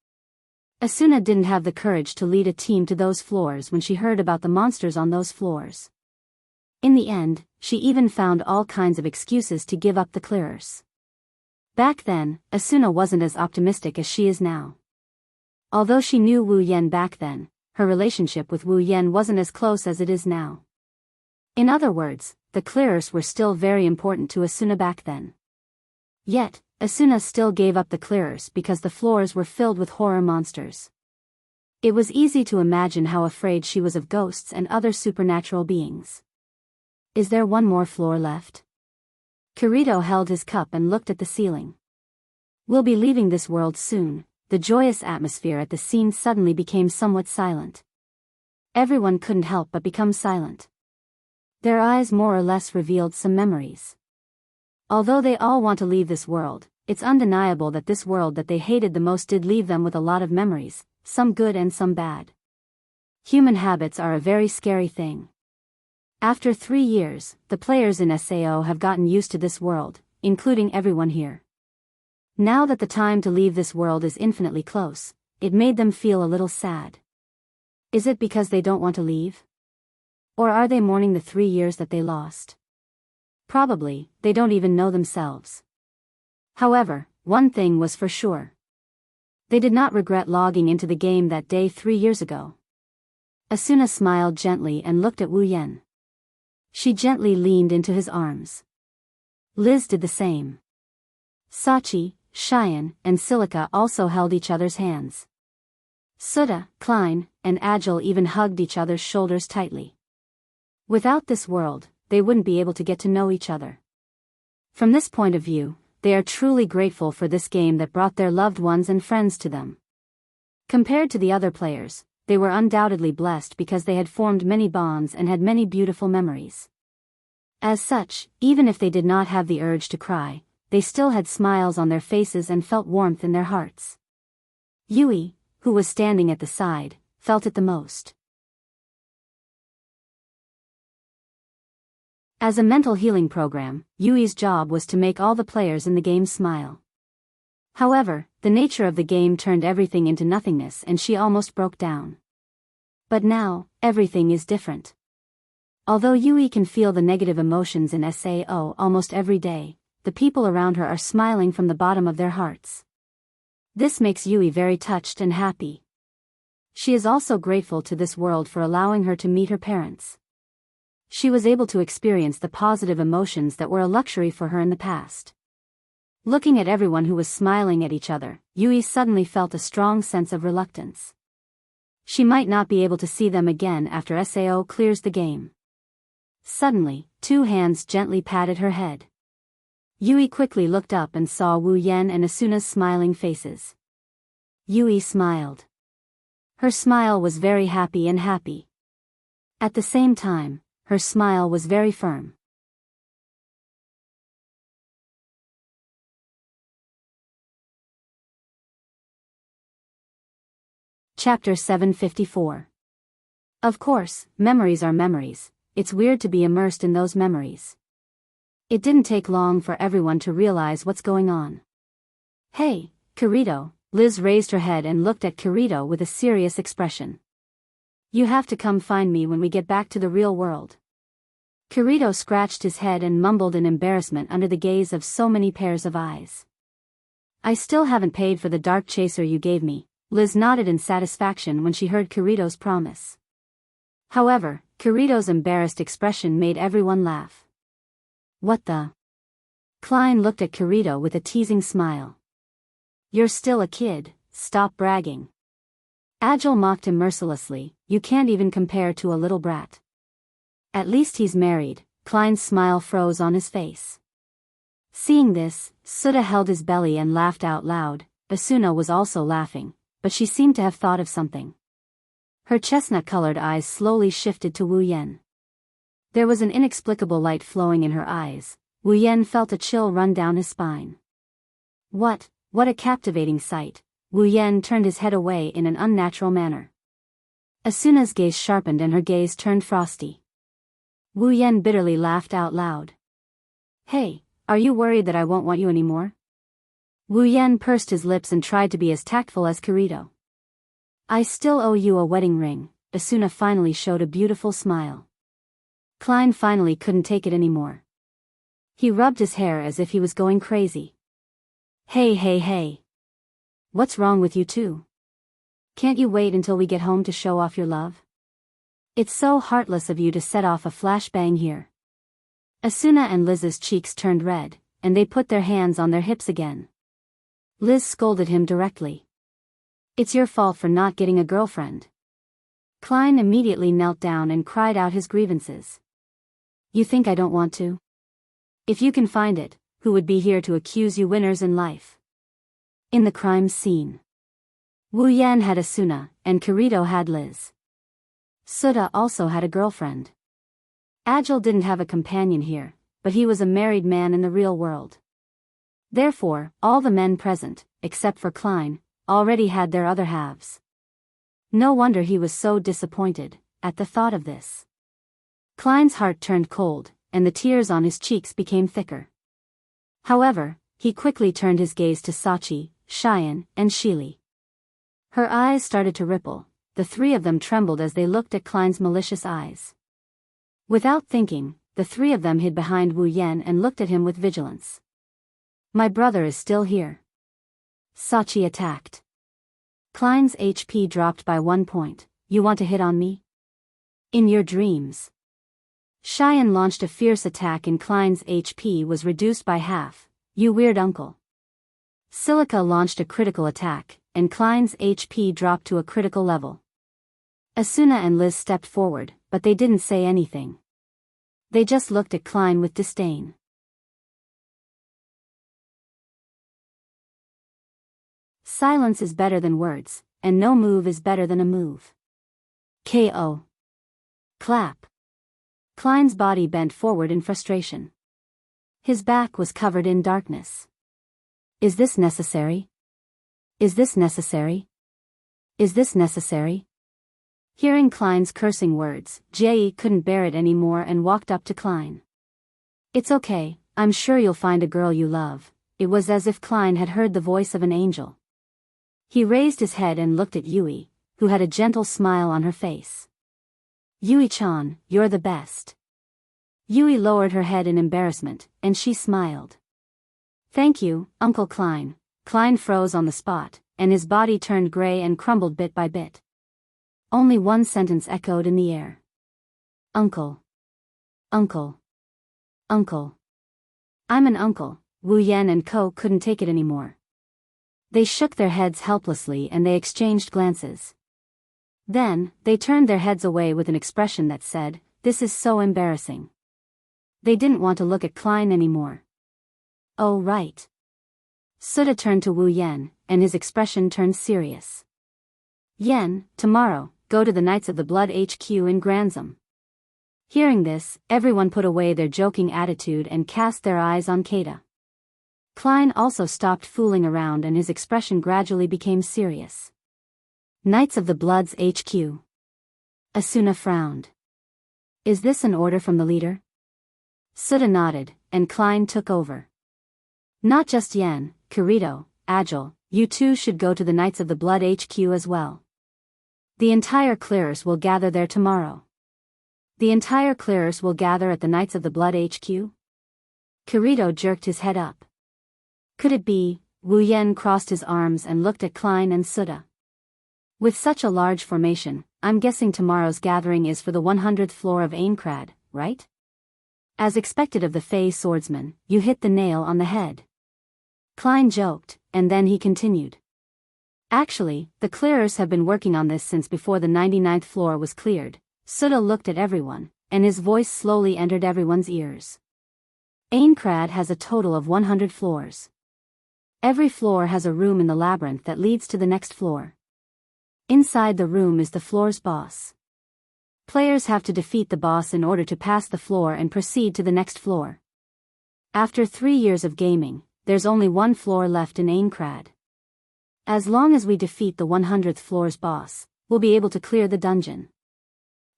Asuna didn't have the courage to lead a team to those floors when she heard about the monsters on those floors. In the end, she even found all kinds of excuses to give up the clearers. Back then, Asuna wasn't as optimistic as she is now. Although she knew Wu Yan back then, her relationship with Wu Yan wasn't as close as it is now. In other words, the clearers were still very important to Asuna back then. Yet, Asuna still gave up the clearers because the floors were filled with horror monsters. It was easy to imagine how afraid she was of ghosts and other supernatural beings. Is there one more floor left? Kirito held his cup and looked at the ceiling. We'll be leaving this world soon. The joyous atmosphere at the scene suddenly became somewhat silent. Everyone couldn't help but become silent. Their eyes more or less revealed some memories. Although they all want to leave this world, it's undeniable that this world that they hated the most did leave them with a lot of memories, some good and some bad. Human habits are a very scary thing. After 3 years, the players in SAO have gotten used to this world, including everyone here. Now that the time to leave this world is infinitely close, it made them feel a little sad. Is it because they don't want to leave? Or are they mourning the 3 years that they lost? Probably, they don't even know themselves. However, one thing was for sure. They did not regret logging into the game that day 3 years ago. Asuna smiled gently and looked at Wu Yan. She gently leaned into his arms. Liz did the same. Sachi, Cheyenne, and Silica also held each other's hands. Suda, Klein, and Agile even hugged each other's shoulders tightly. Without this world, they wouldn't be able to get to know each other. From this point of view, they are truly grateful for this game that brought their loved ones and friends to them. Compared to the other players, they were undoubtedly blessed because they had formed many bonds and had many beautiful memories. As such, even if they did not have the urge to cry, they still had smiles on their faces and felt warmth in their hearts. Yui, who was standing at the side, felt it the most. As a mental healing program, Yui's job was to make all the players in the game smile. However, the nature of the game turned everything into nothingness and she almost broke down. But now, everything is different. Although Yui can feel the negative emotions in SAO almost every day, the people around her are smiling from the bottom of their hearts. This makes Yui very touched and happy. She is also grateful to this world for allowing her to meet her parents. She was able to experience the positive emotions that were a luxury for her in the past. Looking at everyone who was smiling at each other, Yui suddenly felt a strong sense of reluctance. She might not be able to see them again after SAO clears the game. Suddenly, two hands gently patted her head. Yui quickly looked up and saw Wu Yen and Asuna's smiling faces. Yui smiled. Her smile was very happy and happy. At the same time, her smile was very firm. Chapter 754. Of course, memories are memories. It's weird to be immersed in those memories. It didn't take long for everyone to realize what's going on. Hey, Kirito, Liz raised her head and looked at Kirito with a serious expression. You have to come find me when we get back to the real world. Kirito scratched his head and mumbled in embarrassment under the gaze of so many pairs of eyes. I still haven't paid for the dark chaser you gave me, Liz nodded in satisfaction when she heard Kirito's promise. However, Kirito's embarrassed expression made everyone laugh. What the? Klein looked at Kirito with a teasing smile. You're still a kid, stop bragging. Agile mocked him mercilessly, you can't even compare to a little brat. At least he's married, Klein's smile froze on his face. Seeing this, Suda held his belly and laughed out loud. Asuna was also laughing, but she seemed to have thought of something. Her chestnut-colored eyes slowly shifted to Wu Yen. There was an inexplicable light flowing in her eyes. Wu Yen felt a chill run down his spine. What a captivating sight. Wu Yen turned his head away in an unnatural manner. Asuna's gaze sharpened and her gaze turned frosty. Wu Yen bitterly laughed out loud. Hey, are you worried that I won't want you anymore? Wu Yen pursed his lips and tried to be as tactful as Kirito. I still owe you a wedding ring. Asuna finally showed a beautiful smile. Klein finally couldn't take it anymore. He rubbed his hair as if he was going crazy. Hey. What's wrong with you two? Can't you wait until we get home to show off your love? It's so heartless of you to set off a flashbang here. Asuna and Liz's cheeks turned red, and they put their hands on their hips again. Liz scolded him directly. It's your fault for not getting a girlfriend. Klein immediately knelt down and cried out his grievances. You think I don't want to? If you can find it, who would be here to accuse you winners in life? In the crime scene, Wu Yan had Asuna, and Kirito had Liz. Suda also had a girlfriend. Agile didn't have a companion here, but he was a married man in the real world. Therefore, all the men present, except for Klein, already had their other halves. No wonder he was so disappointed at the thought of this. Klein's heart turned cold, and the tears on his cheeks became thicker. However, he quickly turned his gaze to Sachi, Cheyenne, and Shili. Her eyes started to ripple. The three of them trembled as they looked at Klein's malicious eyes. Without thinking, the three of them hid behind Wu Yan and looked at him with vigilance. My brother is still here. Sachi attacked. Klein's HP dropped by 1 point. You want to hit on me? In your dreams. Cheyenne launched a fierce attack and Klein's HP was reduced by half. You weird uncle. Silica launched a critical attack, and Klein's HP dropped to a critical level. Asuna and Liz stepped forward, but they didn't say anything. They just looked at Klein with disdain. Silence is better than words, and no move is better than a move. KO. Clap. Klein's body bent forward in frustration. His back was covered in darkness. Is this necessary? Is this necessary? Is this necessary? Hearing Klein's cursing words, Jie couldn't bear it anymore and walked up to Klein. It's okay, I'm sure you'll find a girl you love. It was as if Klein had heard the voice of an angel. He raised his head and looked at Yui, who had a gentle smile on her face. Yui-chan, you're the best. Yui lowered her head in embarrassment, and she smiled. Thank you, Uncle Klein. Klein froze on the spot, and his body turned gray and crumbled bit by bit. Only one sentence echoed in the air. Uncle. Uncle. Uncle. I'm an uncle. Wu Yan and Co. couldn't take it anymore. They shook their heads helplessly and they exchanged glances. Then, they turned their heads away with an expression that said, "This is so embarrassing." They didn't want to look at Klein anymore. Oh right. Suda turned to Wu Yan, and his expression turned serious. Yan, tomorrow, go to the Knights of the Blood HQ in Granzum. Hearing this, everyone put away their joking attitude and cast their eyes on Keita. Klein also stopped fooling around and his expression gradually became serious. Knights of the Blood's HQ. Asuna frowned. Is this an order from the leader? Suda nodded, and Klein took over. Not just Yan, Kirito, Agile, you two should go to the Knights of the Blood HQ as well. The entire clearers will gather there tomorrow. The entire clearers will gather at the Knights of the Blood HQ? Kirito jerked his head up. Could it be? Wu Yan crossed his arms and looked at Klein and Suda. With such a large formation, I'm guessing tomorrow's gathering is for the 100th floor of Aincrad, right? As expected of the Fey swordsman, you hit the nail on the head. Klein joked, and then he continued. Actually, the clearers have been working on this since before the 99th floor was cleared. Suda looked at everyone, and his voice slowly entered everyone's ears. Aincrad has a total of 100 floors. Every floor has a room in the labyrinth that leads to the next floor. Inside the room is the floor's boss. Players have to defeat the boss in order to pass the floor and proceed to the next floor. After 3 years of gaming, there's only one floor left in Aincrad. As long as we defeat the 100th floor's boss, we'll be able to clear the dungeon.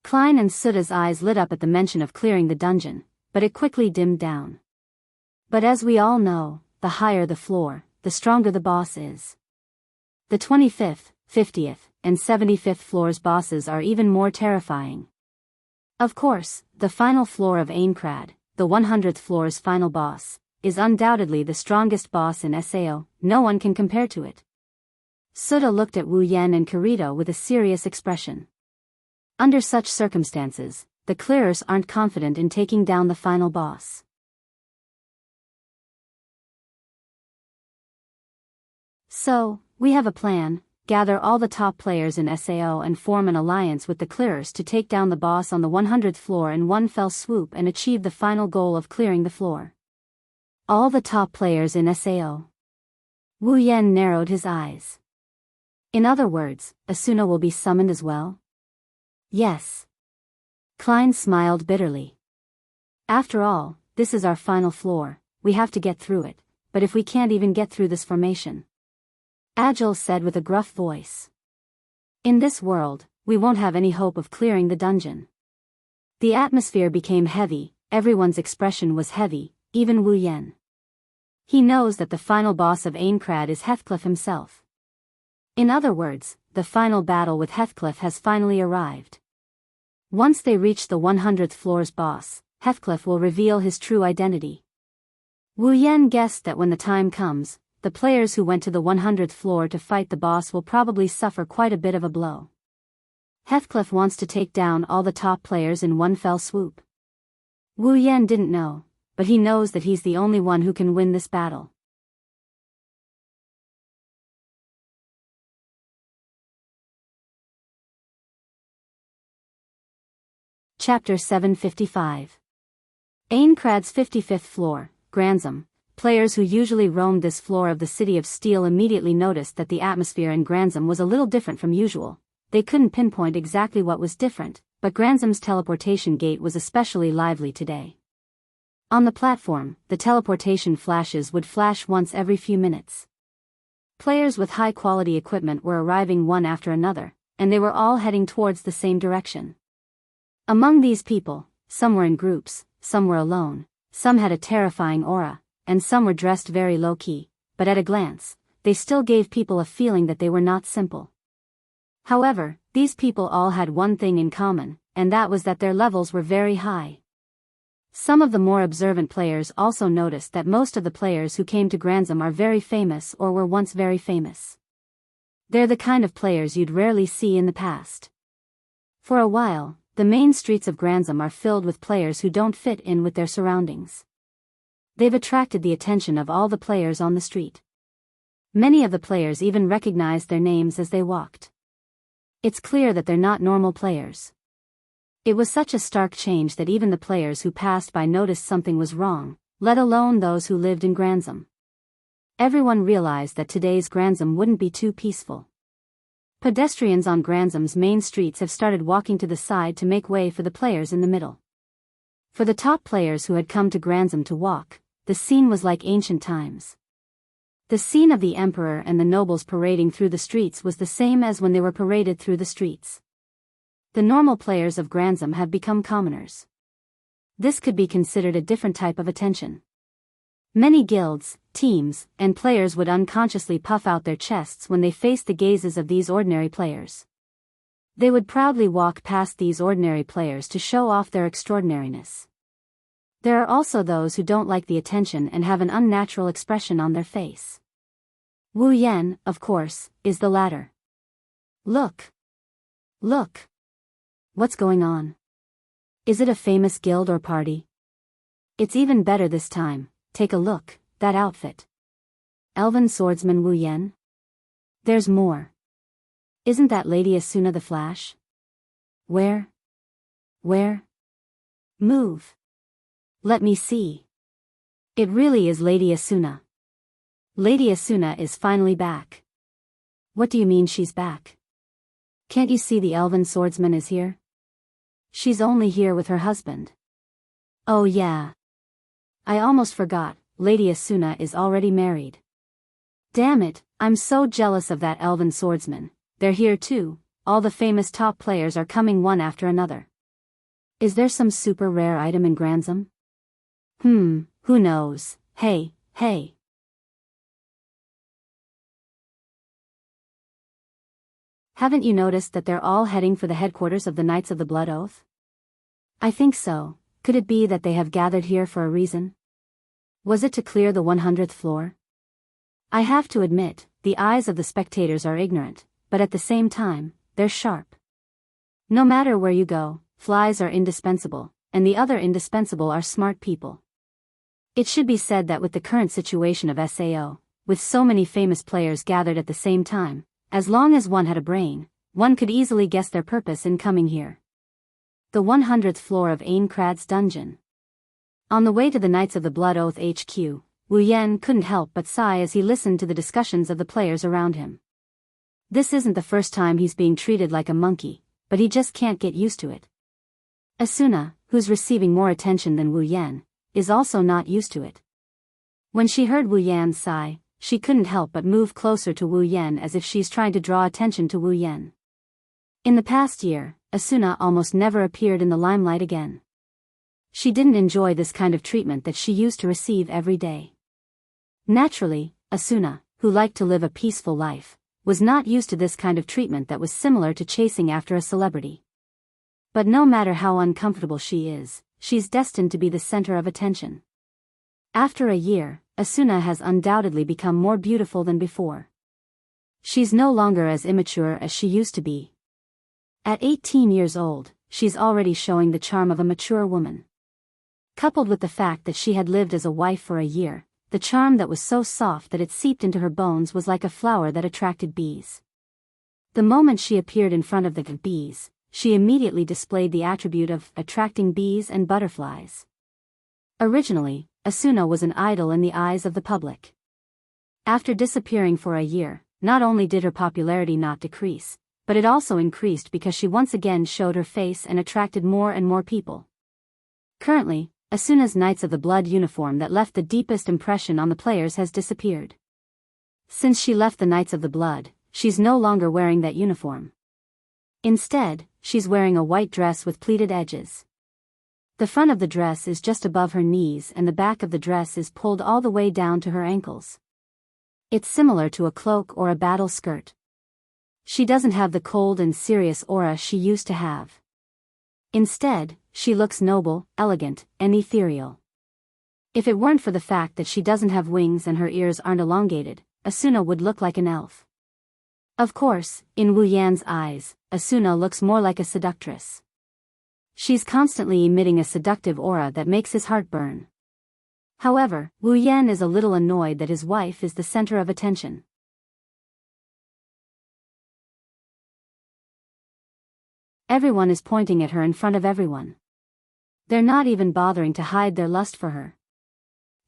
Klein and Suda's eyes lit up at the mention of clearing the dungeon, but it quickly dimmed down. But as we all know, the higher the floor, the stronger the boss is. The 25th, 50th, and 75th floors bosses are even more terrifying. Of course, the final floor of Aincrad, the 100th floor's final boss, is undoubtedly the strongest boss in SAO, no one can compare to it. Suda looked at Wu Yan and Kirito with a serious expression. Under such circumstances, the clearers aren't confident in taking down the final boss. So, we have a plan. Gather all the top players in SAO and form an alliance with the clearers to take down the boss on the 100th floor in one fell swoop and achieve the final goal of clearing the floor. All the top players in SAO. Wu Yan narrowed his eyes. In other words, Asuna will be summoned as well? Yes. Klein smiled bitterly. After all, this is our final floor, we have to get through it, but if we can't even get through this formation? Agile said with a gruff voice. In this world, we won't have any hope of clearing the dungeon. The atmosphere became heavy, everyone's expression was heavy, even Wu Yan. He knows that the final boss of Aincrad is Heathcliff himself. In other words, the final battle with Heathcliff has finally arrived. Once they reach the 100th floor's boss, Heathcliff will reveal his true identity. Wu Yan guessed that when the time comes, the players who went to the 100th floor to fight the boss will probably suffer quite a bit of a blow. Heathcliff wants to take down all the top players in one fell swoop. Wu Yan didn't know, but he knows that he's the only one who can win this battle. Chapter 755. Aincrad's 55th floor, Granzum. Players who usually roamed this floor of the City of Steel immediately noticed that the atmosphere in Granzum was a little different from usual. They couldn't pinpoint exactly what was different, but Gransam's teleportation gate was especially lively today. On the platform, the teleportation flashes would flash once every few minutes. Players with high-quality equipment were arriving one after another, and they were all heading towards the same direction. Among these people, some were in groups, some were alone, some had a terrifying aura, and some were dressed very low-key, but at a glance, they still gave people a feeling that they were not simple. However, these people all had one thing in common, and that was that their levels were very high. Some of the more observant players also noticed that most of the players who came to Gransam are very famous or were once very famous. They're the kind of players you'd rarely see in the past. For a while, the main streets of Gransam are filled with players who don't fit in with their surroundings. They've attracted the attention of all the players on the street. Many of the players even recognized their names as they walked. It's clear that they're not normal players. It was such a stark change that even the players who passed by noticed something was wrong, let alone those who lived in Gransam. Everyone realized that today's Gransam wouldn't be too peaceful. Pedestrians on Gransam's main streets have started walking to the side to make way for the players in the middle. For the top players who had come to Gransam to walk, the scene was like ancient times. The scene of the emperor and the nobles parading through the streets was the same as when they were paraded through the streets. The normal players of Gransam have become commoners. This could be considered a different type of attention. Many guilds, teams, and players would unconsciously puff out their chests when they faced the gazes of these ordinary players. They would proudly walk past these ordinary players to show off their extraordinariness. There are also those who don't like the attention and have an unnatural expression on their face. Wu Yan, of course, is the latter. Look! Look! What's going on? Is it a famous guild or party? It's even better this time. Take a look, that outfit. Elven swordsman Wu Yan? There's more. Isn't that Lady Asuna the Flash? Where? Where? Move. Let me see. It really is Lady Asuna. Lady Asuna is finally back. What do you mean she's back? Can't you see the elven swordsman is here? She's only here with her husband. Oh yeah. I almost forgot, Lady Asuna is already married. Damn it, I'm so jealous of that elven swordsman. They're here too, all the famous top players are coming one after another. Is there some super rare item in Gransam? Who knows, hey. Haven't you noticed that they're all heading for the headquarters of the Knights of the Blood Oath? I think so. Could it be that they have gathered here for a reason? Was it to clear the 100th floor? I have to admit, the eyes of the spectators are ignorant, but at the same time, they're sharp. No matter where you go, flies are indispensable, and the other indispensable are smart people. It should be said that with the current situation of SAO, with so many famous players gathered at the same time, as long as one had a brain, one could easily guess their purpose in coming here. The 100th floor of Aincrad's dungeon. On the way to the Knights of the Blood Oath HQ, Wu Yan couldn't help but sigh as he listened to the discussions of the players around him. This isn't the first time he's being treated like a monkey, but he just can't get used to it. Asuna, who's receiving more attention than Wu Yan, is also not used to it. When she heard Wu Yan's sigh, she couldn't help but move closer to Wu Yan as if she's trying to draw attention to Wu Yan. In the past year, Asuna almost never appeared in the limelight again. She didn't enjoy this kind of treatment that she used to receive every day. Naturally, Asuna, who liked to live a peaceful life, was not used to this kind of treatment that was similar to chasing after a celebrity. But no matter how uncomfortable she is, she's destined to be the center of attention. After a year, Asuna has undoubtedly become more beautiful than before. She's no longer as immature as she used to be. At 18 years old, she's already showing the charm of a mature woman. Coupled with the fact that she had lived as a wife for a year, the charm that was so soft that it seeped into her bones was like a flower that attracted bees. The moment she appeared in front of the bees, she immediately displayed the attribute of attracting bees and butterflies. Originally, Asuna was an idol in the eyes of the public. After disappearing for a year, not only did her popularity not decrease, but it also increased because she once again showed her face and attracted more and more people. Currently, Asuna's Knights of the Blood uniform that left the deepest impression on the players has disappeared. Since she left the Knights of the Blood, she's no longer wearing that uniform. Instead, she's wearing a white dress with pleated edges. The front of the dress is just above her knees and the back of the dress is pulled all the way down to her ankles. It's similar to a cloak or a battle skirt. She doesn't have the cold and serious aura she used to have. Instead, she looks noble, elegant, and ethereal. If it weren't for the fact that she doesn't have wings and her ears aren't elongated, Asuna would look like an elf. Of course, in Wu Yan's eyes, Asuna looks more like a seductress. She's constantly emitting a seductive aura that makes his heart burn. However, Wu Yan is a little annoyed that his wife is the center of attention. Everyone is pointing at her in front of everyone. They're not even bothering to hide their lust for her.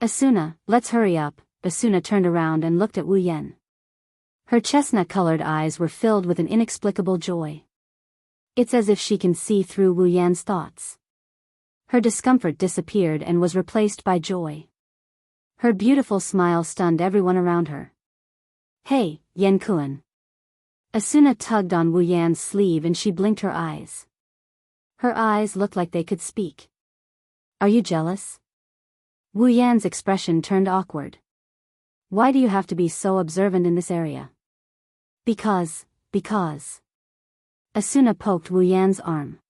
Asuna, let's hurry up. Asuna turned around and looked at Wu Yan. Her chestnut-colored eyes were filled with an inexplicable joy. It's as if she can see through Wu Yan's thoughts. Her discomfort disappeared and was replaced by joy. Her beautiful smile stunned everyone around her. Hey, Yan-kun. Asuna tugged on Wu Yan's sleeve and she blinked her eyes. Her eyes looked like they could speak. Are you jealous? Wu Yan's expression turned awkward. Why do you have to be so observant in this area? Because. Asuna poked Wu Yan's arm.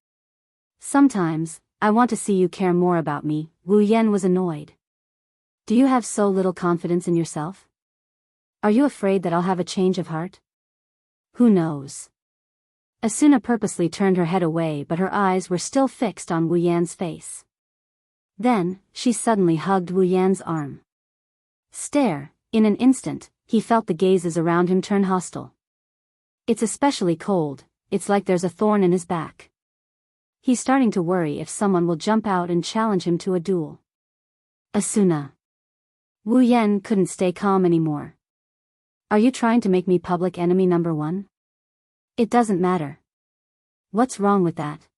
Sometimes, I want to see you care more about me. Wu Yan was annoyed. Do you have so little confidence in yourself? Are you afraid that I'll have a change of heart? Who knows? Asuna purposely turned her head away but her eyes were still fixed on Wu Yan's face. Then, she suddenly hugged Wu Yan's arm. Stare. In an instant, he felt the gazes around him turn hostile. It's especially cold, it's like there's a thorn in his back. He's starting to worry if someone will jump out and challenge him to a duel. Asuna. Wu Yan couldn't stay calm anymore. Are you trying to make me public enemy number one? It doesn't matter. What's wrong with that?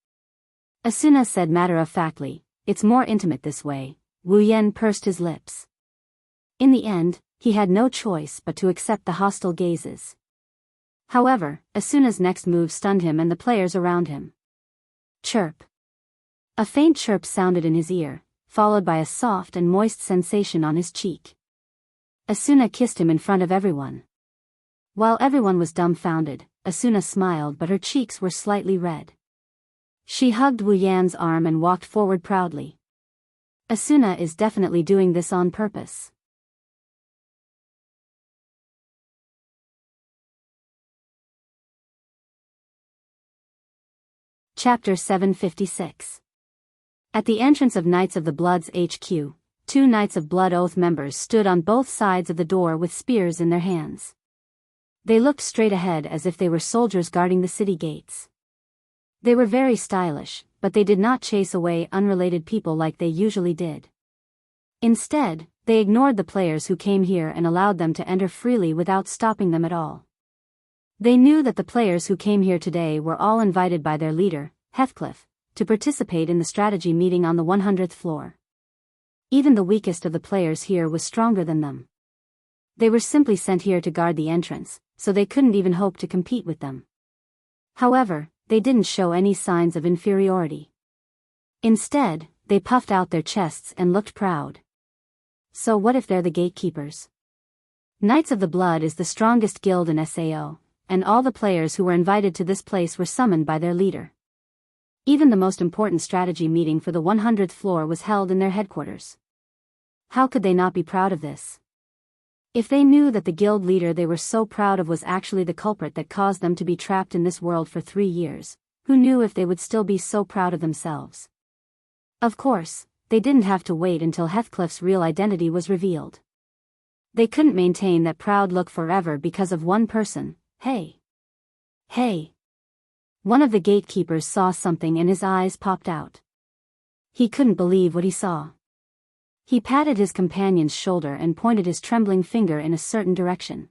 Asuna said matter-of-factly, it's more intimate this way. Wu Yan pursed his lips. In the end, he had no choice but to accept the hostile gazes. However, Asuna's next move stunned him and the players around him. Chirp. A faint chirp sounded in his ear, followed by a soft and moist sensation on his cheek. Asuna kissed him in front of everyone. While everyone was dumbfounded, Asuna smiled but her cheeks were slightly red. She hugged Wu Yan's arm and walked forward proudly. Asuna is definitely doing this on purpose. Chapter 756. At the entrance of Knights of the Blood's HQ, 2 Knights of Blood Oath members stood on both sides of the door with spears in their hands. They looked straight ahead as if they were soldiers guarding the city gates. They were very stylish, but they did not chase away unrelated people like they usually did. Instead, they ignored the players who came here and allowed them to enter freely without stopping them at all. They knew that the players who came here today were all invited by their leader, Heathcliff, to participate in the strategy meeting on the 100th floor. Even the weakest of the players here was stronger than them. They were simply sent here to guard the entrance, so they couldn't even hope to compete with them. However, they didn't show any signs of inferiority. Instead, they puffed out their chests and looked proud. So what if they're the gatekeepers? Knights of the Blood is the strongest guild in SAO, and all the players who were invited to this place were summoned by their leader. Even the most important strategy meeting for the 100th floor was held in their headquarters. How could they not be proud of this? If they knew that the guild leader they were so proud of was actually the culprit that caused them to be trapped in this world for 3 years, who knew if they would still be so proud of themselves? Of course, they didn't have to wait until Heathcliff's real identity was revealed. They couldn't maintain that proud look forever because of one person. Hey! One of the gatekeepers saw something and his eyes popped out. He couldn't believe what he saw. He patted his companion's shoulder and pointed his trembling finger in a certain direction.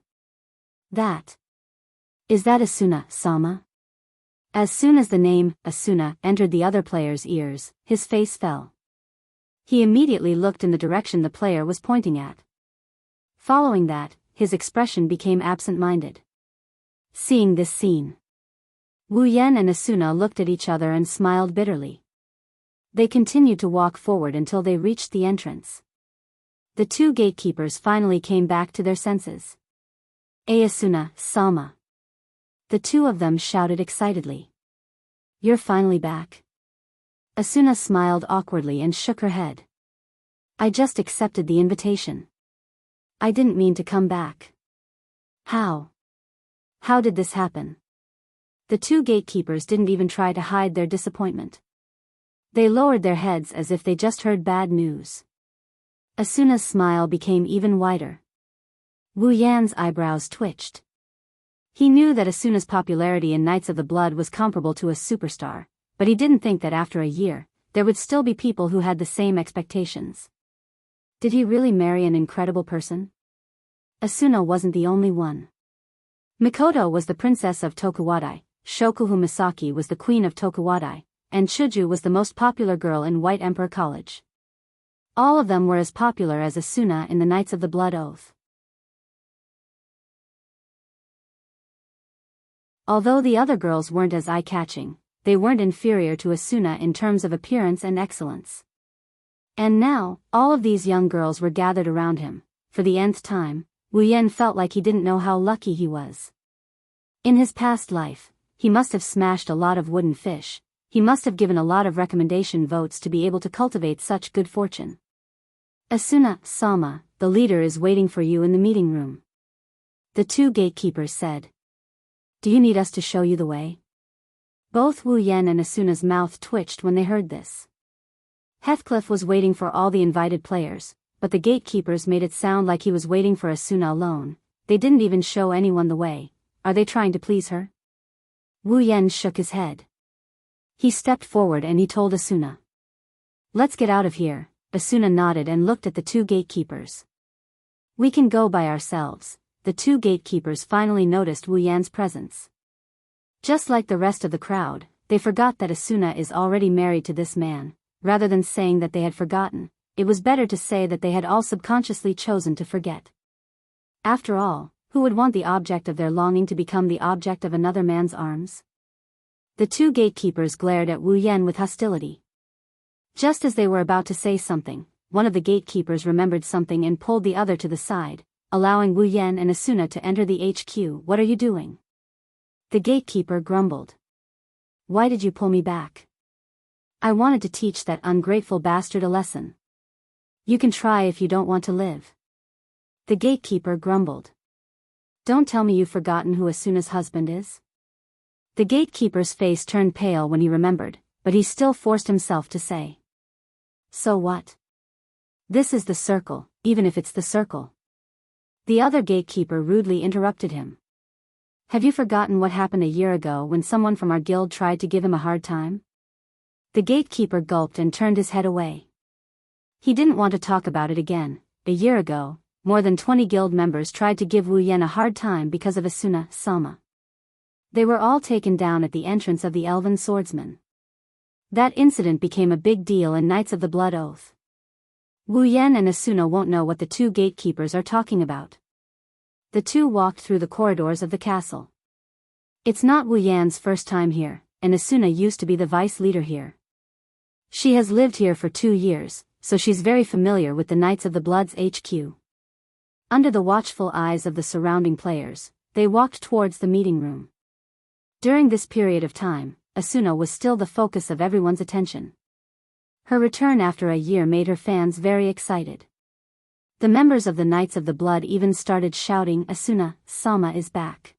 Is that Asuna-sama? As soon as the name, Asuna, entered the other player's ears, his face fell. He immediately looked in the direction the player was pointing at. Following that, his expression became absent-minded. Seeing this scene, Wu Yan and Asuna looked at each other and smiled bitterly. They continued to walk forward until they reached the entrance. The two gatekeepers finally came back to their senses. Asuna, Sama. The two of them shouted excitedly. You're finally back. Asuna smiled awkwardly and shook her head. I just accepted the invitation. I didn't mean to come back. How? How did this happen? The two gatekeepers didn't even try to hide their disappointment. They lowered their heads as if they just heard bad news. Asuna's smile became even wider. Wu Yan's eyebrows twitched. He knew that Asuna's popularity in Knights of the Blood was comparable to a superstar, but he didn't think that after a year, there would still be people who had the same expectations. Did he really marry an incredible person? Asuna wasn't the only one. Mikoto was the princess of Tokuwadai, Shokuhu Misaki was the queen of Tokuwadai, and Chuju was the most popular girl in White Emperor College. All of them were as popular as Asuna in the Knights of the Blood Oath. Although the other girls weren't as eye-catching, they weren't inferior to Asuna in terms of appearance and excellence. And now, all of these young girls were gathered around him. For the nth time, Wu Yan felt like he didn't know how lucky he was. In his past life, he must have smashed a lot of wooden fish. He must have given a lot of recommendation votes to be able to cultivate such good fortune. Asuna, Sama, the leader is waiting for you in the meeting room. The two gatekeepers said. Do you need us to show you the way? Both Wu Yan and Asuna's mouth twitched when they heard this. Heathcliff was waiting for all the invited players, but the gatekeepers made it sound like he was waiting for Asuna alone. They didn't even show anyone the way. Are they trying to please her? Wu Yan shook his head. He stepped forward and he told Asuna. Let's get out of here. Asuna nodded and looked at the two gatekeepers. We can go by ourselves. The two gatekeepers finally noticed Wu Yan's presence. Just like the rest of the crowd, they forgot that Asuna is already married to this man. Rather than saying that they had forgotten, it was better to say that they had all subconsciously chosen to forget. After all, who would want the object of their longing to become the object of another man's arms? The two gatekeepers glared at Wu Yan with hostility. Just as they were about to say something, one of the gatekeepers remembered something and pulled the other to the side, allowing Wu Yan and Asuna to enter the HQ. What are you doing? The gatekeeper grumbled. Why did you pull me back? I wanted to teach that ungrateful bastard a lesson. You can try if you don't want to live. The gatekeeper grumbled. Don't tell me you've forgotten who Asuna's husband is? The gatekeeper's face turned pale when he remembered, but he still forced himself to say. So what? This is the circle, even if it's the circle. The other gatekeeper rudely interrupted him. Have you forgotten what happened a year ago when someone from our guild tried to give him a hard time? The gatekeeper gulped and turned his head away. He didn't want to talk about it again. A year ago, more than 20 guild members tried to give Wu Yan a hard time because of Asuna, Sama. They were all taken down at the entrance of the Elven Swordsman. That incident became a big deal in Knights of the Blood Oath. Wu Yan and Asuna won't know what the two gatekeepers are talking about. The two walked through the corridors of the castle. It's not Wu Yan's first time here, and Asuna used to be the vice leader here. She has lived here for 2 years, so she's very familiar with the Knights of the Blood's HQ. Under the watchful eyes of the surrounding players, they walked towards the meeting room. During this period of time, Asuna was still the focus of everyone's attention. Her return after a year made her fans very excited. The members of the Knights of the Blood even started shouting, Asuna, Sama is back.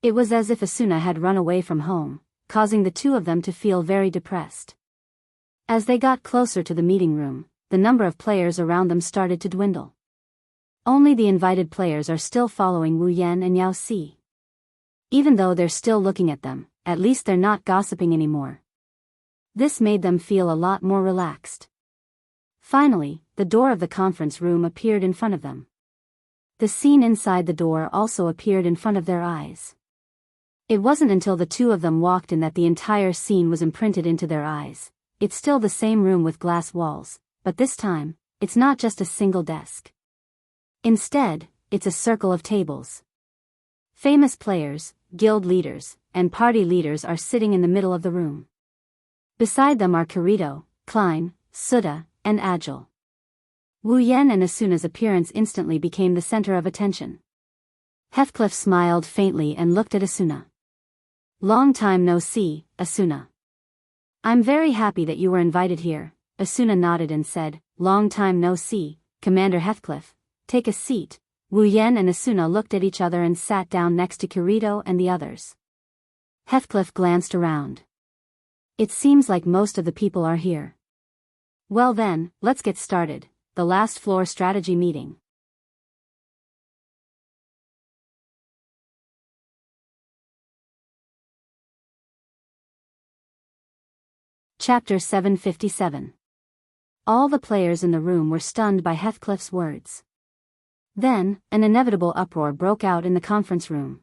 It was as if Asuna had run away from home, causing the two of them to feel very depressed. As they got closer to the meeting room, the number of players around them started to dwindle. Only the invited players are still following Wu Yan and Yao Si. Even though they're still looking at them, at least they're not gossiping anymore. This made them feel a lot more relaxed. Finally, the door of the conference room appeared in front of them. The scene inside the door also appeared in front of their eyes. It wasn't until the two of them walked in that the entire scene was imprinted into their eyes. It's still the same room with glass walls, but this time, it's not just a single desk. Instead, it's a circle of tables. Famous players, guild leaders, and party leaders are sitting in the middle of the room. Beside them are Kirito, Klein, Suda, and Agile. Wu Yen and Asuna's appearance instantly became the center of attention. Heathcliff smiled faintly and looked at Asuna. "Long time no see, Asuna." "I'm very happy that you were invited here," Asuna nodded and said, "Long time no see, Commander Heathcliff. Take a seat." Wu Yen and Asuna looked at each other and sat down next to Kirito and the others. Heathcliff glanced around. "It seems like most of the people are here. Well then, let's get started. The last floor strategy meeting." Chapter 757. All the players in the room were stunned by Heathcliff's words. Then, an inevitable uproar broke out in the conference room.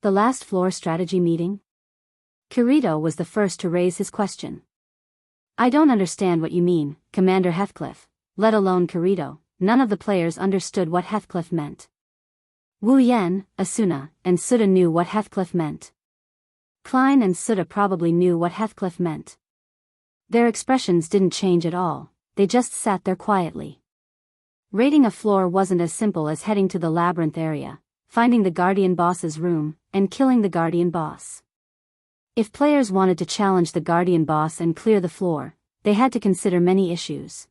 The last floor strategy meeting? Kirito was the first to raise his question. "I don't understand what you mean, Commander Heathcliff," let alone Kirito. None of the players understood what Heathcliff meant. Wu Yen, Asuna, and Suda knew what Heathcliff meant. Klein and Suda probably knew what Heathcliff meant. Their expressions didn't change at all, they just sat there quietly. Raiding a floor wasn't as simple as heading to the labyrinth area, finding the Guardian Boss's room, and killing the Guardian Boss. If players wanted to challenge the Guardian Boss and clear the floor, they had to consider many issues.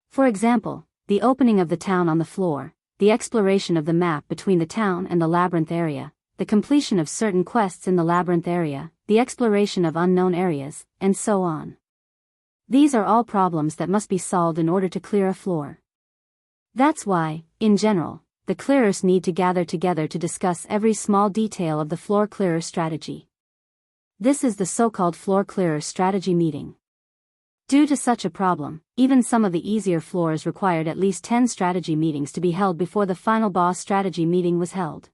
For example, the opening of the town on the floor, the exploration of the map between the town and the labyrinth area, the completion of certain quests in the labyrinth area, the exploration of unknown areas, and so on. These are all problems that must be solved in order to clear a floor. That's why, in general, the clearers need to gather together to discuss every small detail of the floor clearer strategy. This is the so-called floor clearer strategy meeting. Due to such a problem, even some of the easier floors required at least 10 strategy meetings to be held before the final boss strategy meeting was held.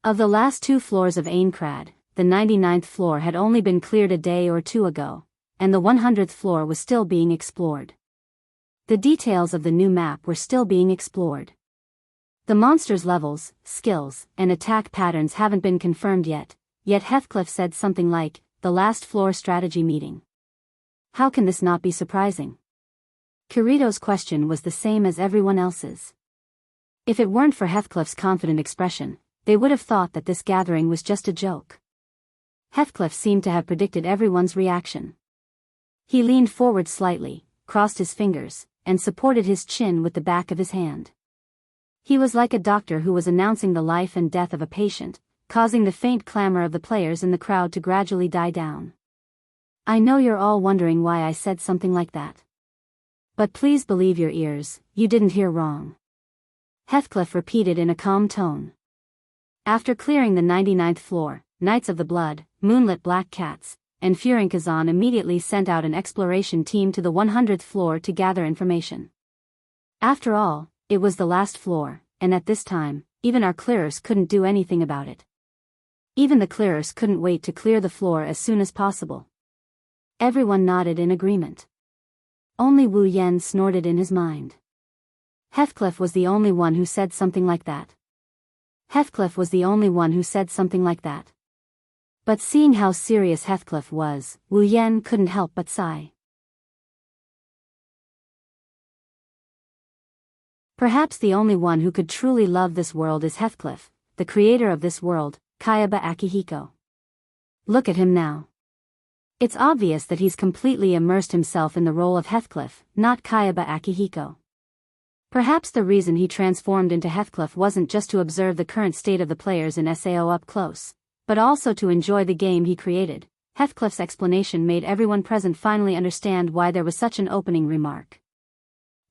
Of the last two floors of Aincrad, the 99th floor had only been cleared a day or two ago, and the 100th floor was still being explored. The details of the new map were still being explored. The monsters' levels, skills, and attack patterns haven't been confirmed yet Heathcliff said something like, "The last floor strategy meeting." How can this not be surprising? Kirito's question was the same as everyone else's. If it weren't for Heathcliff's confident expression, they would have thought that this gathering was just a joke. Heathcliff seemed to have predicted everyone's reaction. He leaned forward slightly, crossed his fingers, and supported his chin with the back of his hand. He was like a doctor who was announcing the life and death of a patient, causing the faint clamor of the players in the crowd to gradually die down. "I know you're all wondering why I said something like that. But please believe your ears, you didn't hear wrong," Heathcliff repeated in a calm tone. After clearing the 99th floor, Knights of the Blood, Moonlit Black Cats, and Furinkazan immediately sent out an exploration team to the 100th floor to gather information. After all, it was the last floor, and at this time, even our clearers couldn't do anything about it. Even the clearers couldn't wait to clear the floor as soon as possible. Everyone nodded in agreement. Only Wu Yen snorted in his mind. Heathcliff was the only one who said something like that. Heathcliff was the only one who said something like that. But seeing how serious Heathcliff was, Wu Yen couldn't help but sigh. Perhaps the only one who could truly love this world is Heathcliff, the creator of this world, Kayaba Akihiko. Look at him now. It's obvious that he's completely immersed himself in the role of Heathcliff, not Kayaba Akihiko. Perhaps the reason he transformed into Heathcliff wasn't just to observe the current state of the players in SAO up close, but also to enjoy the game he created. Heathcliff's explanation made everyone present finally understand why there was such an opening remark.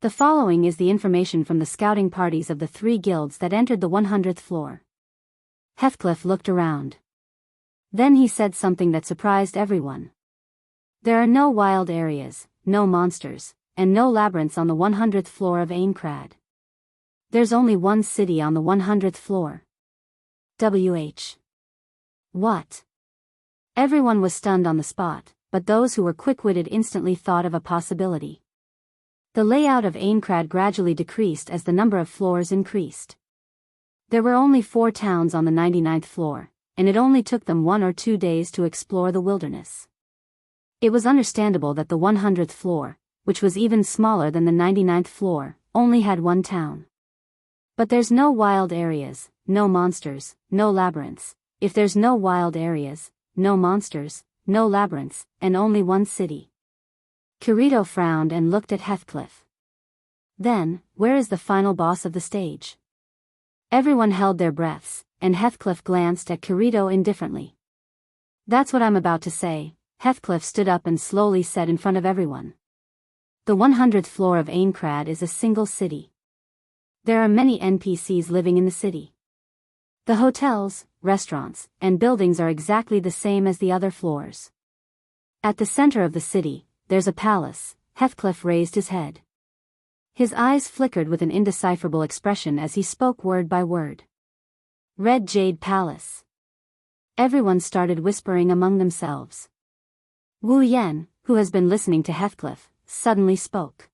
The following is the information from the scouting parties of the 3 guilds that entered the 100th floor. Heathcliff looked around. Then he said something that surprised everyone. There are no wild areas, no monsters, and no labyrinths on the 100th floor of Aincrad. There's only one city on the 100th floor. WH. What? Everyone was stunned on the spot, but those who were quick-witted instantly thought of a possibility. The layout of Aincrad gradually decreased as the number of floors increased. There were only 4 towns on the 99th floor, and it only took them 1 or 2 days to explore the wilderness. It was understandable that the 100th floor, which was even smaller than the 99th floor, only had 1 town. But there's no wild areas, no monsters, no labyrinths. If there's no wild areas, no monsters, no labyrinths, and only 1 city. Kirito frowned and looked at Heathcliff. Then, where is the final boss of the stage? Everyone held their breaths, and Heathcliff glanced at Kirito indifferently. That's what I'm about to say, Heathcliff stood up and slowly said in front of everyone. The 100th floor of Aincrad is a single city. There are many NPCs living in the city. The hotels, restaurants, and buildings are exactly the same as the other floors. At the center of the city, there's a palace. Heathcliff raised his head. His eyes flickered with an indecipherable expression as he spoke word by word. Red Jade Palace. Everyone started whispering among themselves. Wu Yen, who has been listening to Heathcliff, suddenly spoke.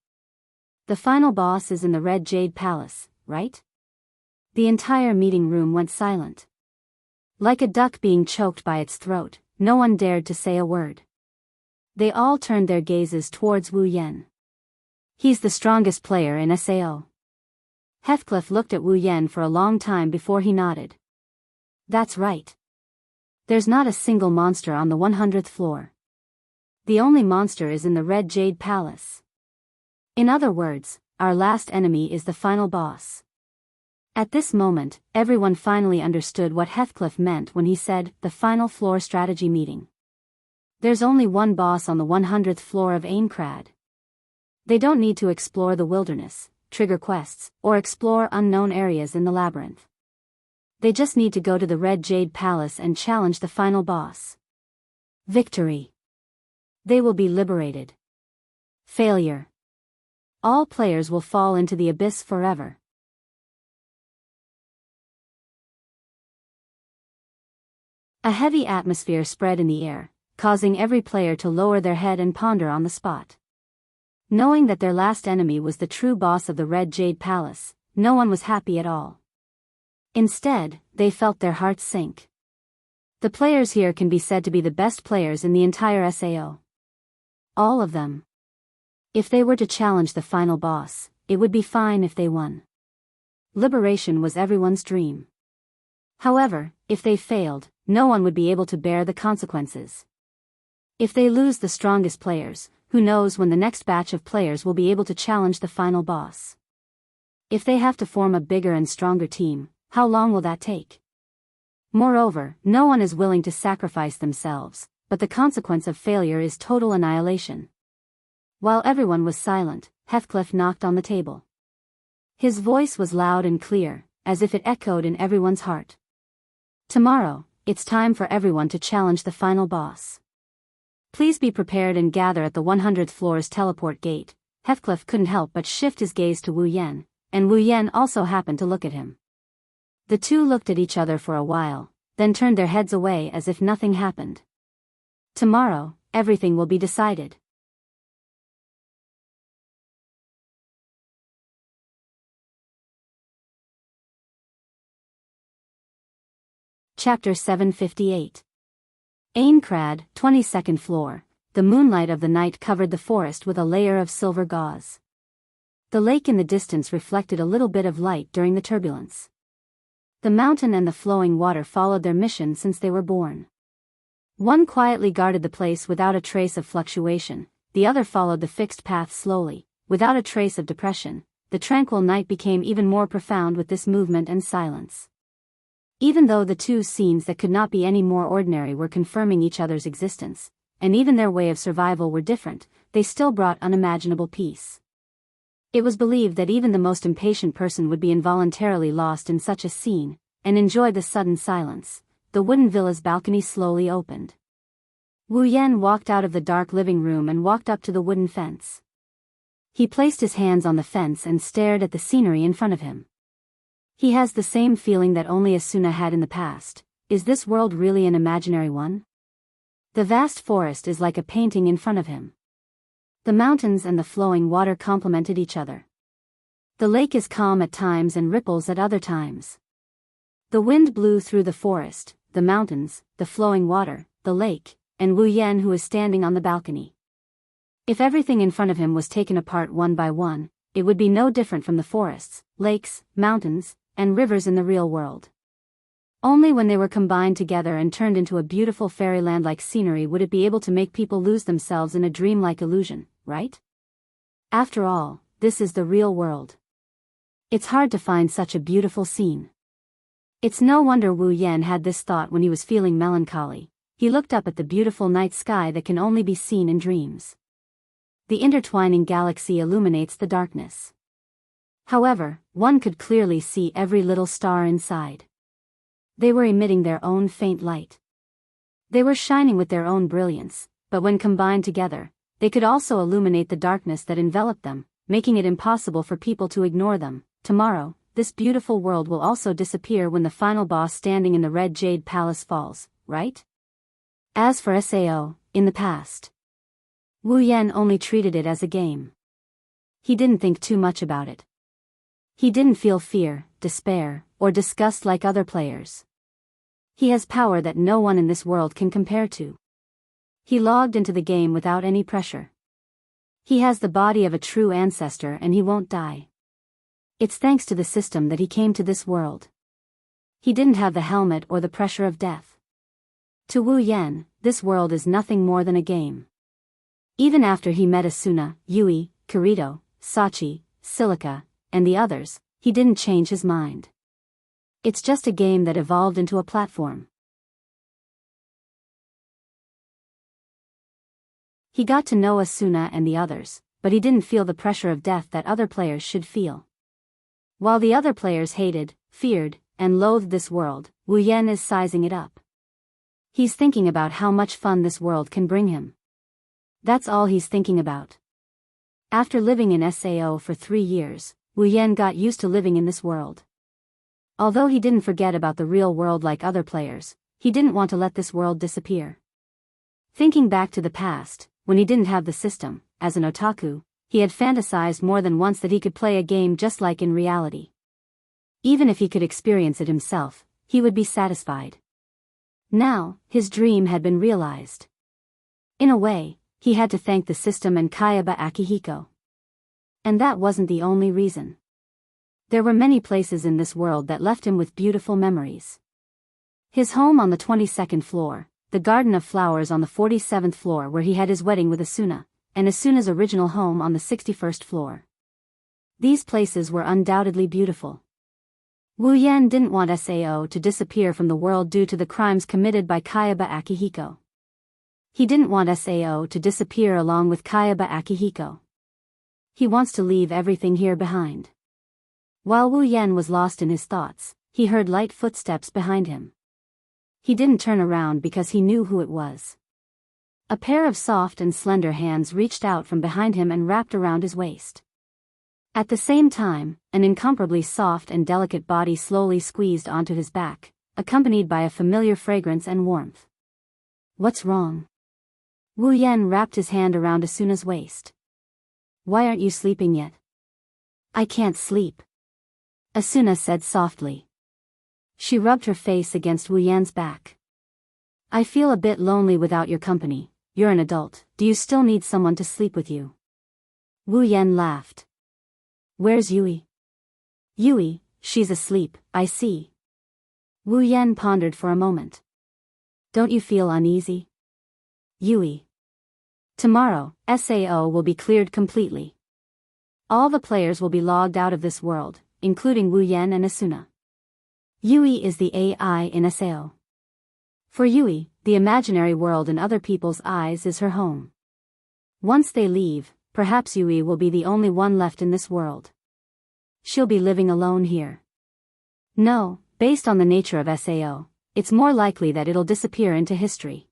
The final boss is in the Red Jade Palace, right? The entire meeting room went silent. Like a duck being choked by its throat, no one dared to say a word. They all turned their gazes towards Wu Yen. He's the strongest player in SAO. Heathcliff looked at Wu Yen for a long time before he nodded. That's right. There's not a single monster on the 100th floor. The only monster is in the Red Jade Palace. In other words, our last enemy is the final boss. At this moment, everyone finally understood what Heathcliff meant when he said, the final floor strategy meeting. There's only one boss on the 100th floor of Aincrad. They don't need to explore the wilderness, trigger quests, or explore unknown areas in the labyrinth. They just need to go to the Red Jade Palace and challenge the final boss. Victory. They will be liberated. Failure. All players will fall into the abyss forever. A heavy atmosphere spread in the air, causing every player to lower their head and ponder on the spot. Knowing that their last enemy was the true boss of the Red Jade Palace, no one was happy at all. Instead, they felt their hearts sink. The players here can be said to be the best players in the entire SAO. All of them. If they were to challenge the final boss, it would be fine if they won. Liberation was everyone's dream. However, if they failed, no one would be able to bear the consequences. If they lose the strongest players, who knows when the next batch of players will be able to challenge the final boss? If they have to form a bigger and stronger team, how long will that take? Moreover, no one is willing to sacrifice themselves, but the consequence of failure is total annihilation. While everyone was silent, Heathcliff knocked on the table. His voice was loud and clear, as if it echoed in everyone's heart. Tomorrow, it's time for everyone to challenge the final boss. Please be prepared and gather at the 100th floor's teleport gate. Heathcliff couldn't help but shift his gaze to Wu Yen, and Wu Yen also happened to look at him. The two looked at each other for a while, then turned their heads away as if nothing happened. Tomorrow, everything will be decided. Chapter 758. Aincrad, 22nd floor. The moonlight of the night covered the forest with a layer of silver gauze. The lake in the distance reflected a little bit of light during the turbulence. The mountain and the flowing water followed their mission since they were born. One quietly guarded the place without a trace of fluctuation, the other followed the fixed path slowly, without a trace of depression. The tranquil night became even more profound with this movement and silence. Even though the two scenes that could not be any more ordinary were confirming each other's existence, and even their way of survival were different, they still brought unimaginable peace. It was believed that even the most impatient person would be involuntarily lost in such a scene, and enjoy the sudden silence. The wooden villa's balcony slowly opened. Wu Yen walked out of the dark living room and walked up to the wooden fence. He placed his hands on the fence and stared at the scenery in front of him. He has the same feeling that only Asuna had in the past. Is this world really an imaginary one? The vast forest is like a painting in front of him. The mountains and the flowing water complemented each other. The lake is calm at times and ripples at other times. The wind blew through the forest, the mountains, the flowing water, the lake, and Wu Yan who is standing on the balcony. If everything in front of him was taken apart one by one, it would be no different from the forests, lakes, mountains, and rivers in the real world. Only when they were combined together and turned into a beautiful fairyland-like scenery would it be able to make people lose themselves in a dreamlike illusion, right? After all, this is the real world. It's hard to find such a beautiful scene. It's no wonder Wu Yan had this thought when he was feeling melancholy. He looked up at the beautiful night sky that can only be seen in dreams. The intertwining galaxy illuminates the darkness. However, one could clearly see every little star inside. They were emitting their own faint light. They were shining with their own brilliance, but when combined together, they could also illuminate the darkness that enveloped them, making it impossible for people to ignore them. Tomorrow, this beautiful world will also disappear when the final boss standing in the Red Jade Palace falls, right? As for Sao, in the past, Wu Yan only treated it as a game. He didn't think too much about it. He didn't feel fear, despair, or disgust like other players. He has power that no one in this world can compare to. He logged into the game without any pressure. He has the body of a true ancestor and he won't die. It's thanks to the system that he came to this world. He didn't have the helmet or the pressure of death. To Wu Yan, this world is nothing more than a game. Even after he met Asuna, Yui, Kirito, Sachi, Silica, and the others, he didn't change his mind. It's just a game that evolved into a platform. He got to know Asuna and the others, but he didn't feel the pressure of death that other players should feel. While the other players hated, feared, and loathed this world, Wu Yan is sizing it up. He's thinking about how much fun this world can bring him. That's all he's thinking about. After living in Sao for 3 years, Wu Yan got used to living in this world. Although he didn't forget about the real world like other players, he didn't want to let this world disappear. Thinking back to the past, when he didn't have the system, as an otaku, he had fantasized more than once that he could play a game just like in reality. Even if he could experience it himself, he would be satisfied. Now, his dream had been realized. In a way, he had to thank the system and Kayaba Akihiko. And that wasn't the only reason. There were many places in this world that left him with beautiful memories. His home on the 22nd floor, the garden of flowers on the 47th floor where he had his wedding with Asuna, and Asuna's original home on the 61st floor. These places were undoubtedly beautiful. Wu Yan didn't want Sao to disappear from the world due to the crimes committed by Kayaba Akihiko. He didn't want Sao to disappear along with Kayaba Akihiko. He wants to leave everything here behind. While Wu Yan was lost in his thoughts, he heard light footsteps behind him. He didn't turn around because he knew who it was. A pair of soft and slender hands reached out from behind him and wrapped around his waist. At the same time, an incomparably soft and delicate body slowly squeezed onto his back, accompanied by a familiar fragrance and warmth. What's wrong? Wu Yan wrapped his hand around Asuna's waist. Why aren't you sleeping yet? I can't sleep, Asuna said softly. She rubbed her face against Wu Yan's back. I feel a bit lonely without your company. You're an adult, do you still need someone to sleep with you? Wu Yan laughed. Where's Yui? Yui, she's asleep, I see. Wu Yan pondered for a moment. Don't you feel uneasy? Yui. Tomorrow, Sao will be cleared completely. All the players will be logged out of this world, including Wu Yan and Asuna. Yui is the AI in Sao. For Yui, the imaginary world in other people's eyes is her home. Once they leave, perhaps Yui will be the only one left in this world. She'll be living alone here. No, based on the nature of Sao, it's more likely that it'll disappear into history.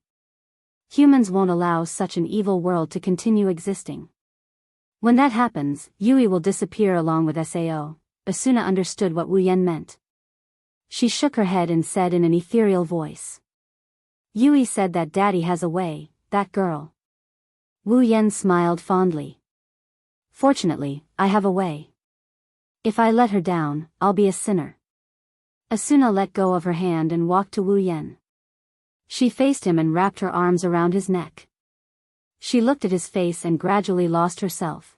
Humans won't allow such an evil world to continue existing. When that happens, Yui will disappear along with Sao, Asuna understood what Wu Yan meant. She shook her head and said in an ethereal voice. Yui said that daddy has a way, that girl. Wu Yan smiled fondly. Fortunately, I have a way. If I let her down, I'll be a sinner. Asuna let go of her hand and walked to Wu Yan. She faced him and wrapped her arms around his neck. She looked at his face and gradually lost herself.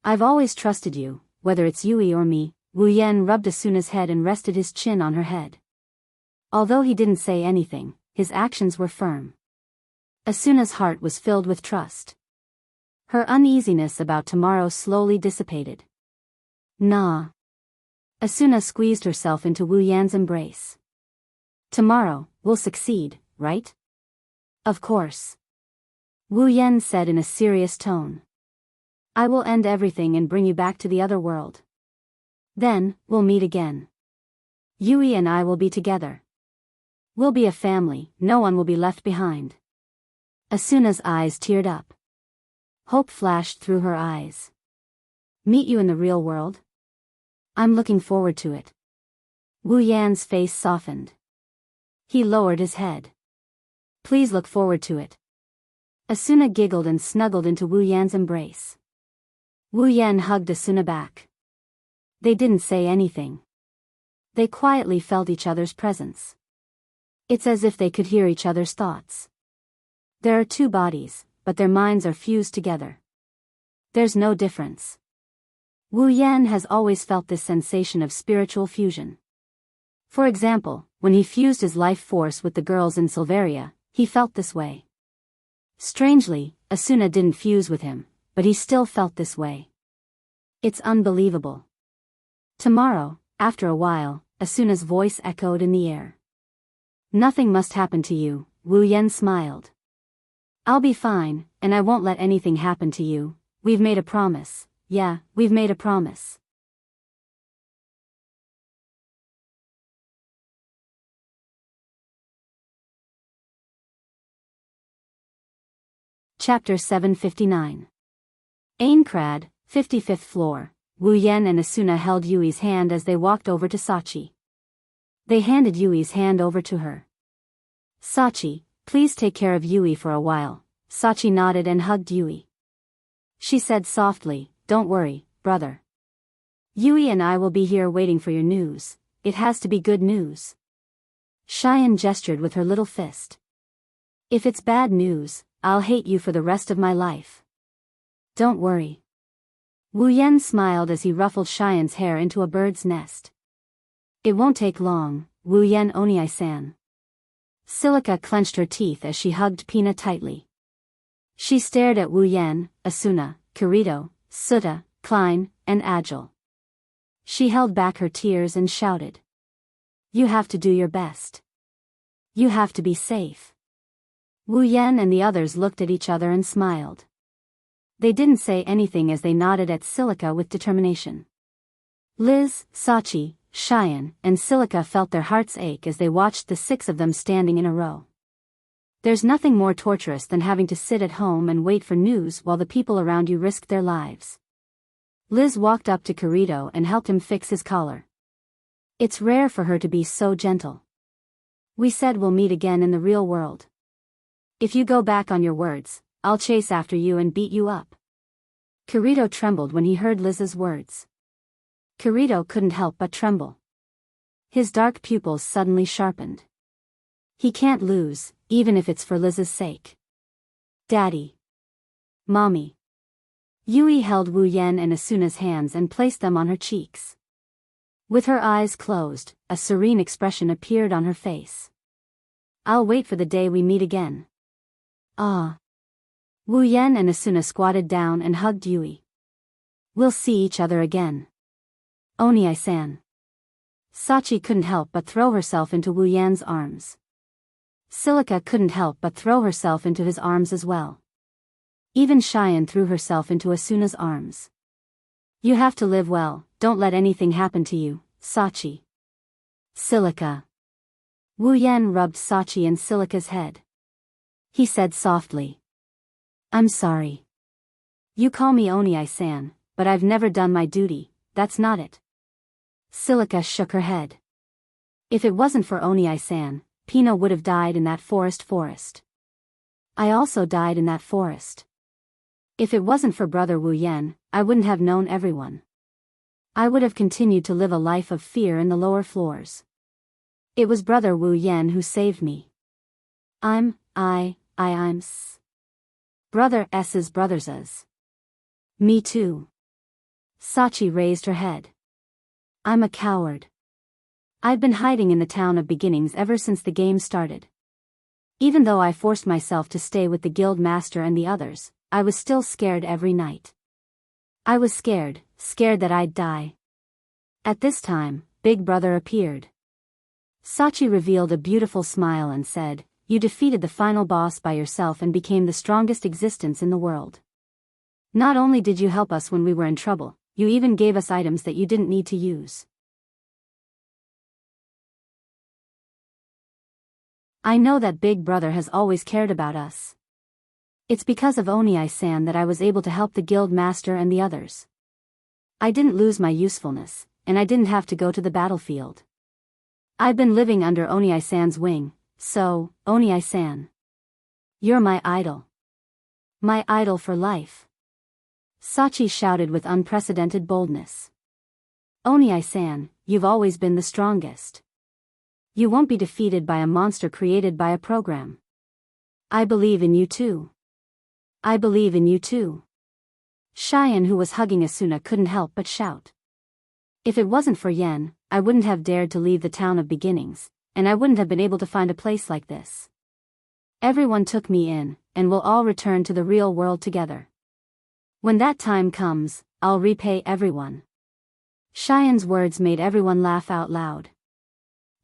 I've always trusted you, whether it's Yui or me. Wu Yan rubbed Asuna's head and rested his chin on her head. Although he didn't say anything, his actions were firm. Asuna's heart was filled with trust. Her uneasiness about tomorrow slowly dissipated. Nah. Asuna squeezed herself into Wu Yan's embrace. Tomorrow, we'll succeed, right? Of course. Wu Yan said in a serious tone. I will end everything and bring you back to the other world. Then, we'll meet again. Yui and I will be together. We'll be a family, no one will be left behind. Asuna's eyes teared up. Hope flashed through her eyes. Meet you in the real world? I'm looking forward to it. Wu Yan's face softened. He lowered his head. Please look forward to it. Asuna giggled and snuggled into Wu Yan's embrace. Wu Yan hugged Asuna back. They didn't say anything. They quietly felt each other's presence. It's as if they could hear each other's thoughts. There are two bodies, but their minds are fused together. There's no difference. Wu Yan has always felt this sensation of spiritual fusion. For example, when he fused his life force with the girls in Silveria, he felt this way. Strangely, Asuna didn't fuse with him, but he still felt this way. It's unbelievable. Tomorrow, after a while, Asuna's voice echoed in the air. Nothing must happen to you, Wu Yan smiled. I'll be fine, and I won't let anything happen to you. We've made a promise. Yeah, we've made a promise. Chapter 759. Aincrad, 55th floor. Wu Yan and Asuna held Yui's hand as they walked over to Sachi. They handed Yui's hand over to her. Sachi, please take care of Yui for a while. Sachi nodded and hugged Yui. She said softly, don't worry, brother. Yui and I will be here waiting for your news. It has to be good news. Cheyenne gestured with her little fist. If it's bad news, I'll hate you for the rest of my life. Don't worry. Wu Yan smiled as he ruffled Cheyenne's hair into a bird's nest. It won't take long, Wu Yan Oniai-san. Silica clenched her teeth as she hugged Pina tightly. She stared at Wu Yan, Asuna, Kirito, Sutta, Klein, and Agile. She held back her tears and shouted. You have to do your best. You have to be safe. Wu Yan and the others looked at each other and smiled. They didn't say anything as they nodded at Silica with determination. Liz, Sachi, Cheyenne, and Silica felt their hearts ache as they watched the six of them standing in a row. There's nothing more torturous than having to sit at home and wait for news while the people around you risk their lives. Liz walked up to Kirito and helped him fix his collar. It's rare for her to be so gentle. We said we'll meet again in the real world. If you go back on your words, I'll chase after you and beat you up. Kirito trembled when he heard Liz's words. Kirito couldn't help but tremble. His dark pupils suddenly sharpened. He can't lose, even if it's for Liz's sake. Daddy. Mommy. Yui held Wu Yan and Asuna's hands and placed them on her cheeks. With her eyes closed, a serene expression appeared on her face. I'll wait for the day we meet again. Ah. Wu Yan and Asuna squatted down and hugged Yui. We'll see each other again. Oniai-san. Sachi couldn't help but throw herself into Wu Yan's arms. Silica couldn't help but throw herself into his arms as well. Even Cheyenne threw herself into Asuna's arms. You have to live well, don't let anything happen to you, Sachi. Silica. Wu Yan rubbed Sachi and Silica's head. He said softly. I'm sorry. You call me Oni-san, but I've never done my duty, that's not it. Silica shook her head. If it wasn't for Oni-san, Pino would have died in that forest. I also died in that forest. If it wasn't for Brother Wu Yen, I wouldn't have known everyone. I would have continued to live a life of fear in the lower floors. It was Brother Wu Yen who saved me. I'm Brother S's brothers'. Me too. Sachi raised her head. I'm a coward. I've been hiding in the town of beginnings ever since the game started. Even though I forced myself to stay with the guild master and the others, I was still scared every night. I was scared that I'd die. At this time, Big Brother appeared. Sachi revealed a beautiful smile and said, "You defeated the final boss by yourself and became the strongest existence in the world. Not only did you help us when we were in trouble, you even gave us items that you didn't need to use. I know that Big Brother has always cared about us. It's because of Oni-san that I was able to help the guild master and the others. I didn't lose my usefulness, and I didn't have to go to the battlefield. I've been living under Oni-san's wing, so, Oni-san. You're my idol. My idol for life." Sachi shouted with unprecedented boldness. "Oni-san, you've always been the strongest. You won't be defeated by a monster created by a program. I believe in you too. I believe in you too." Cheyenne, who was hugging Asuna, couldn't help but shout. "If it wasn't for Yen, I wouldn't have dared to leave the town of beginnings, and I wouldn't have been able to find a place like this. Everyone took me in, and we'll all return to the real world together. When that time comes, I'll repay everyone." Cheyenne's words made everyone laugh out loud.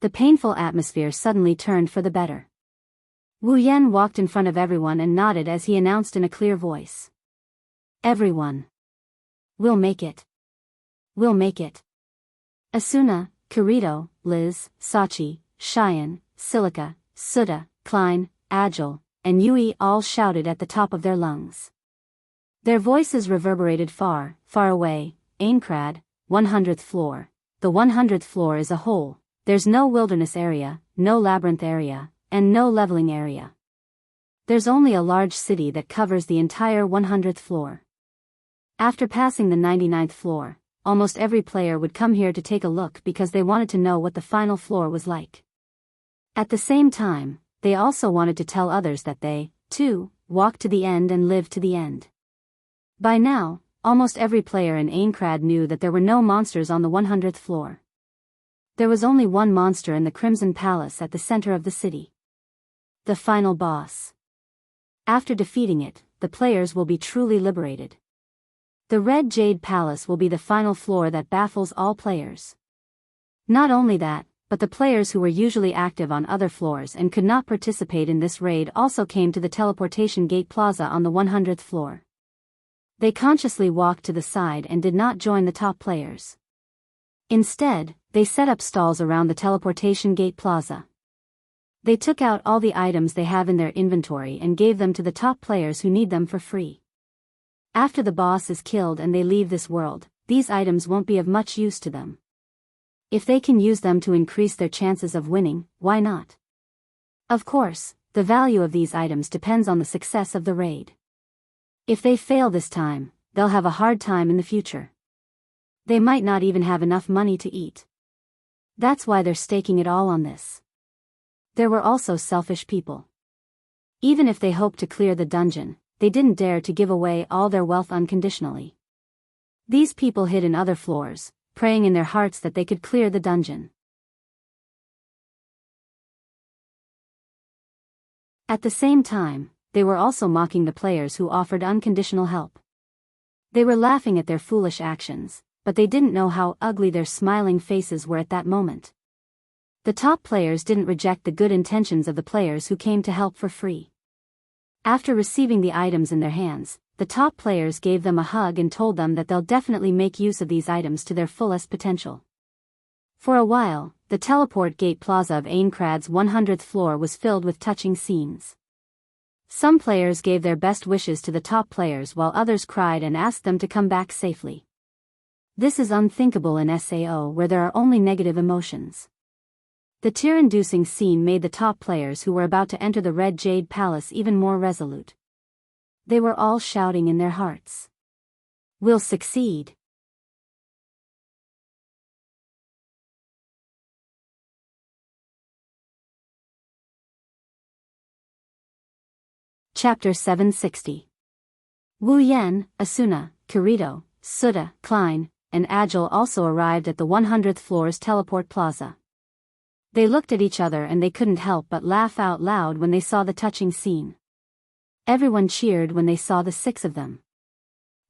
The painful atmosphere suddenly turned for the better. Wu Yen walked in front of everyone and nodded as he announced in a clear voice. "Everyone. We'll make it. We'll make it." Asuna, Kirito, Liz, Sachi, Cheyenne, Silica, Suda, Klein, Agile, and Yui all shouted at the top of their lungs. Their voices reverberated far, far away. Aincrad, 100th floor. The 100th floor is a hole. There's no wilderness area, no labyrinth area, and no leveling area. There's only a large city that covers the entire 100th floor. After passing the 99th floor, almost every player would come here to take a look because they wanted to know what the final floor was like. At the same time, they also wanted to tell others that they, too, walked to the end and lived to the end. By now, almost every player in Aincrad knew that there were no monsters on the 100th floor. There was only one monster in the Crimson Palace at the center of the city. The final boss. After defeating it, the players will be truly liberated. The Red Jade Palace will be the final floor that baffles all players. Not only that, but the players who were usually active on other floors and could not participate in this raid also came to the Teleportation Gate Plaza on the 100th floor. They consciously walked to the side and did not join the top players. Instead, they set up stalls around the Teleportation Gate Plaza. They took out all the items they have in their inventory and gave them to the top players who need them for free. After the boss is killed and they leave this world, these items won't be of much use to them. If they can use them to increase their chances of winning, why not? Of course, the value of these items depends on the success of the raid. If they fail this time, they'll have a hard time in the future. They might not even have enough money to eat. That's why they're staking it all on this. There were also selfish people. Even if they hoped to clear the dungeon, they didn't dare to give away all their wealth unconditionally. These people hid in other floors, praying in their hearts that they could clear the dungeon. At the same time, they were also mocking the players who offered unconditional help. They were laughing at their foolish actions, but they didn't know how ugly their smiling faces were at that moment. The top players didn't reject the good intentions of the players who came to help for free. After receiving the items in their hands, the top players gave them a hug and told them that they'll definitely make use of these items to their fullest potential. For a while, the Teleport Gate Plaza of Aincrad's 100th floor was filled with touching scenes. Some players gave their best wishes to the top players while others cried and asked them to come back safely. This is unthinkable in SAO where there are only negative emotions. The tear-inducing scene made the top players who were about to enter the Red Jade Palace even more resolute. They were all shouting in their hearts, "We'll succeed." Chapter 760. Wu Yan, Asuna, Kirito, Suda, Klein, and Agile also arrived at the 100th floor's teleport plaza. They looked at each other and they couldn't help but laugh out loud when they saw the touching scene. Everyone cheered when they saw the 6 of them.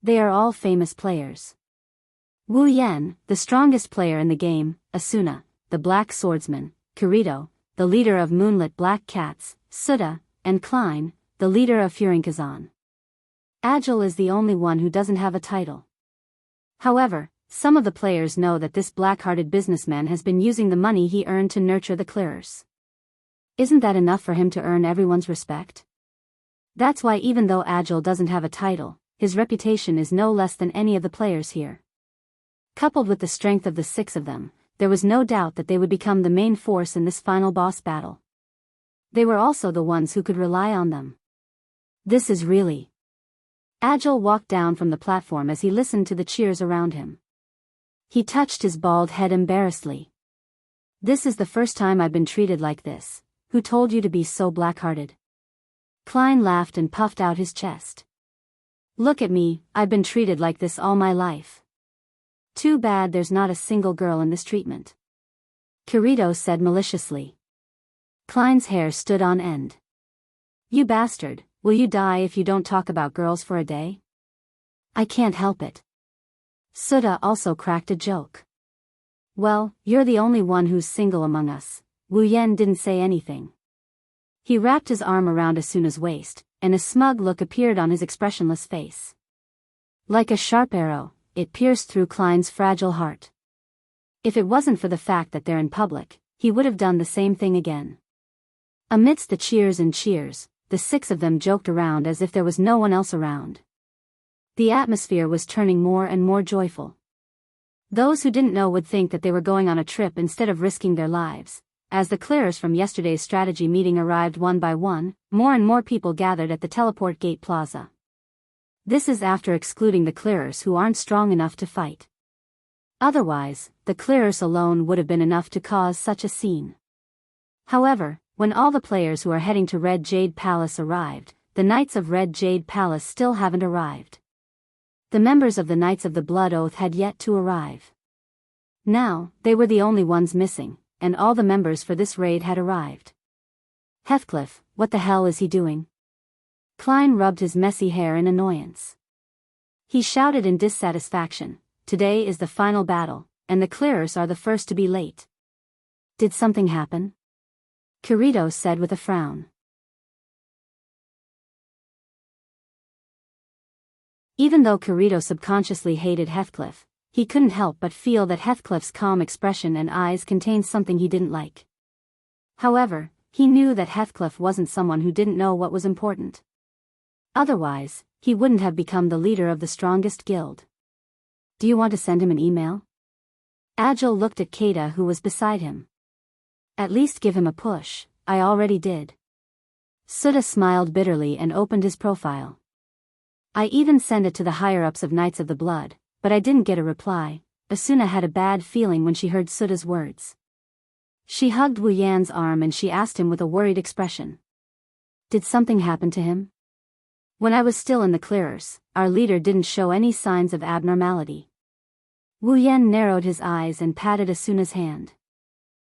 They are all famous players. Wu Yan, the strongest player in the game, Asuna, the black swordsman, Kirito, the leader of Moonlit Black Cats, Suda, and Klein, the leader of Furinkazan. Agile is the only one who doesn't have a title. However, some of the players know that this black-hearted businessman has been using the money he earned to nurture the clearers. Isn't that enough for him to earn everyone's respect? That's why even though Agile doesn't have a title, his reputation is no less than any of the players here. Coupled with the strength of the 6 of them, there was no doubt that they would become the main force in this final boss battle. They were also the ones who could rely on them. This is really... Agile walked down from the platform as he listened to the cheers around him. He touched his bald head embarrassedly. "This is the first time I've been treated like this. Who told you to be so black-hearted?" Klein laughed and puffed out his chest. "Look at me, I've been treated like this all my life. Too bad there's not a single girl in this treatment," Kirito said maliciously. Klein's hair stood on end. "You bastard, will you die if you don't talk about girls for a day?" "I can't help it." Suda also cracked a joke. "Well, you're the only one who's single among us." Wu Yan didn't say anything. He wrapped his arm around Asuna's waist, and a smug look appeared on his expressionless face. Like a sharp arrow, it pierced through Klein's fragile heart. If it wasn't for the fact that they're in public, he would have done the same thing again. Amidst the cheers and cheers, the 6 of them joked around as if there was no one else around. The atmosphere was turning more and more joyful. Those who didn't know would think that they were going on a trip instead of risking their lives. As the clearers from yesterday's strategy meeting arrived one by one, more and more people gathered at the teleport gate plaza. This is after excluding the clearers who aren't strong enough to fight. Otherwise, the clearers alone would have been enough to cause such a scene. However, when all the players who are heading to Red Jade Palace arrived, the Knights of Red Jade Palace still haven't arrived. The members of the Knights of the Blood Oath had yet to arrive. Now, they were the only ones missing, and all the members for this raid had arrived. "Heathcliff, what the hell is he doing?" Klein rubbed his messy hair in annoyance. He shouted in dissatisfaction, "Today is the final battle, and the clearers are the first to be late." "Did something happen?" Kirito said with a frown. Even though Kirito subconsciously hated Heathcliff, he couldn't help but feel that Heathcliff's calm expression and eyes contained something he didn't like. However, he knew that Heathcliff wasn't someone who didn't know what was important. Otherwise, he wouldn't have become the leader of the strongest guild. "Do you want to send him an email?" Agile looked at Keita, who was beside him. "At least give him a push." "I already did." Suda smiled bitterly and opened his profile. "I even sent it to the higher-ups of Knights of the Blood, but I didn't get a reply." Asuna had a bad feeling when she heard Suda's words. She hugged Wu Yan's arm and she asked him with a worried expression. "Did something happen to him?" "When I was still in the clearers, our leader didn't show any signs of abnormality." Wu Yan narrowed his eyes and patted Asuna's hand.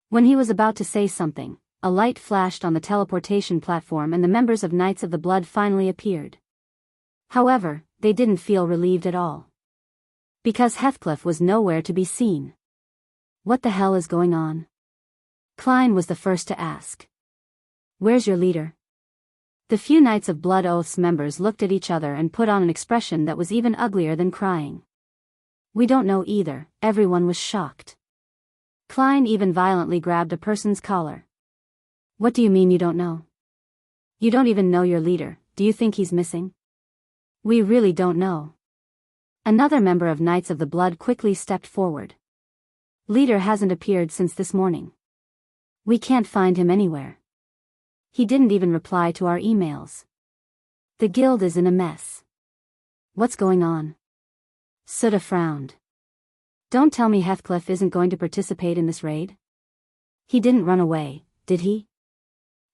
When he was about to say something, a light flashed on the teleportation platform and the members of Knights of the Blood finally appeared. However, they didn't feel relieved at all. Because Heathcliff was nowhere to be seen. "What the hell is going on?" Klein was the first to ask. "Where's your leader?" The few Knights of Blood Oath's members looked at each other and put on an expression that was even uglier than crying. "We don't know either." Everyone was shocked. Klein even violently grabbed a person's collar. "What do you mean you don't know?" You don't even know your leader, do you think he's missing? We really don't know. Another member of Knights of the Blood quickly stepped forward. Leader hasn't appeared since this morning. We can't find him anywhere. He didn't even reply to our emails. The guild is in a mess. What's going on? Sudha frowned. Don't tell me Heathcliff isn't going to participate in this raid? He didn't run away, did he?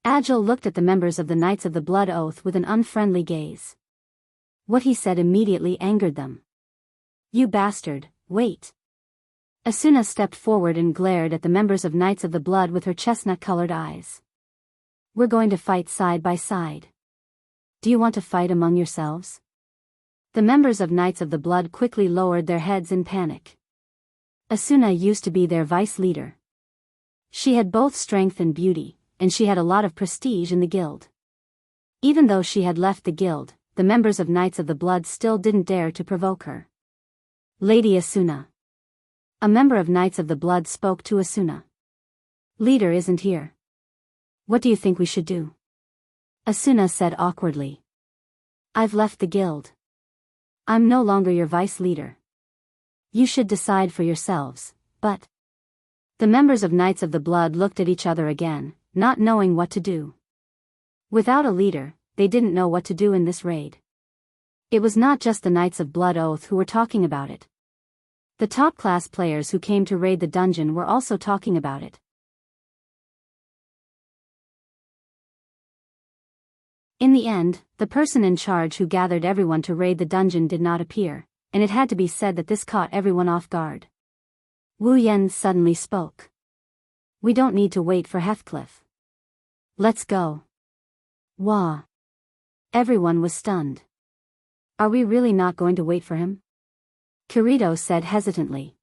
Agile looked at the members of the Knights of the Blood Oath with an unfriendly gaze. What he said immediately angered them. You bastard, wait. Asuna stepped forward and glared at the members of Knights of the Blood with her chestnut-colored eyes. We're going to fight side by side. Do you want to fight among yourselves? The members of Knights of the Blood quickly lowered their heads in panic. Asuna used to be their vice leader. She had both strength and beauty, and she had a lot of prestige in the guild. Even though she had left the guild, the members of Knights of the Blood still didn't dare to provoke her. Lady Asuna. A member of Knights of the Blood spoke to Asuna. Leader isn't here. What do you think we should do? Asuna said awkwardly. I've left the guild. I'm no longer your vice leader. You should decide for yourselves, but... The members of Knights of the Blood looked at each other again, not knowing what to do. Without a leader, they didn't know what to do in this raid. It was not just the Knights of Blood Oath who were talking about it. The top-class players who came to raid the dungeon were also talking about it. In the end, the person in charge who gathered everyone to raid the dungeon did not appear, and it had to be said that this caught everyone off guard. Wu Yen suddenly spoke. We don't need to wait for Heathcliff. Let's go. Wah. Everyone was stunned. Are we really not going to wait for him? Kirito said hesitantly.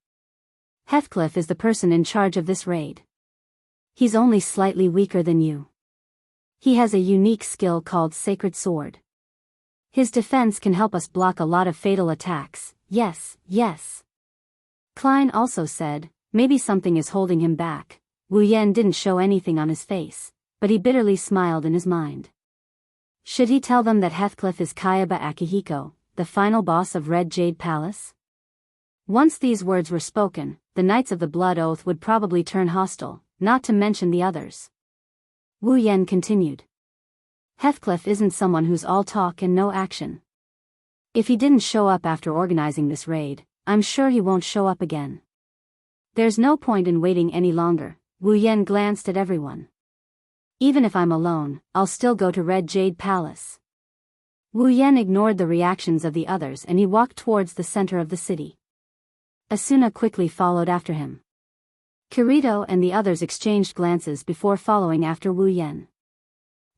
Heathcliff is the person in charge of this raid. He's only slightly weaker than you. He has a unique skill called Sacred Sword. His defense can help us block a lot of fatal attacks. Yes, yes. Klein also said, maybe something is holding him back. Wu Yen didn't show anything on his face, but he bitterly smiled in his mind. Should he tell them that Heathcliff is Kayaba Akihiko, the final boss of Red Jade Palace? Once these words were spoken, the Knights of the Blood Oath would probably turn hostile, not to mention the others. Wu Yen continued. Heathcliff isn't someone who's all talk and no action. If he didn't show up after organizing this raid, I'm sure he won't show up again. There's no point in waiting any longer. Wu Yen glanced at everyone. Even if I'm alone, I'll still go to Red Jade Palace. Wu Yen ignored the reactions of the others and he walked towards the center of the city. Asuna quickly followed after him. Kirito and the others exchanged glances before following after Wu Yen.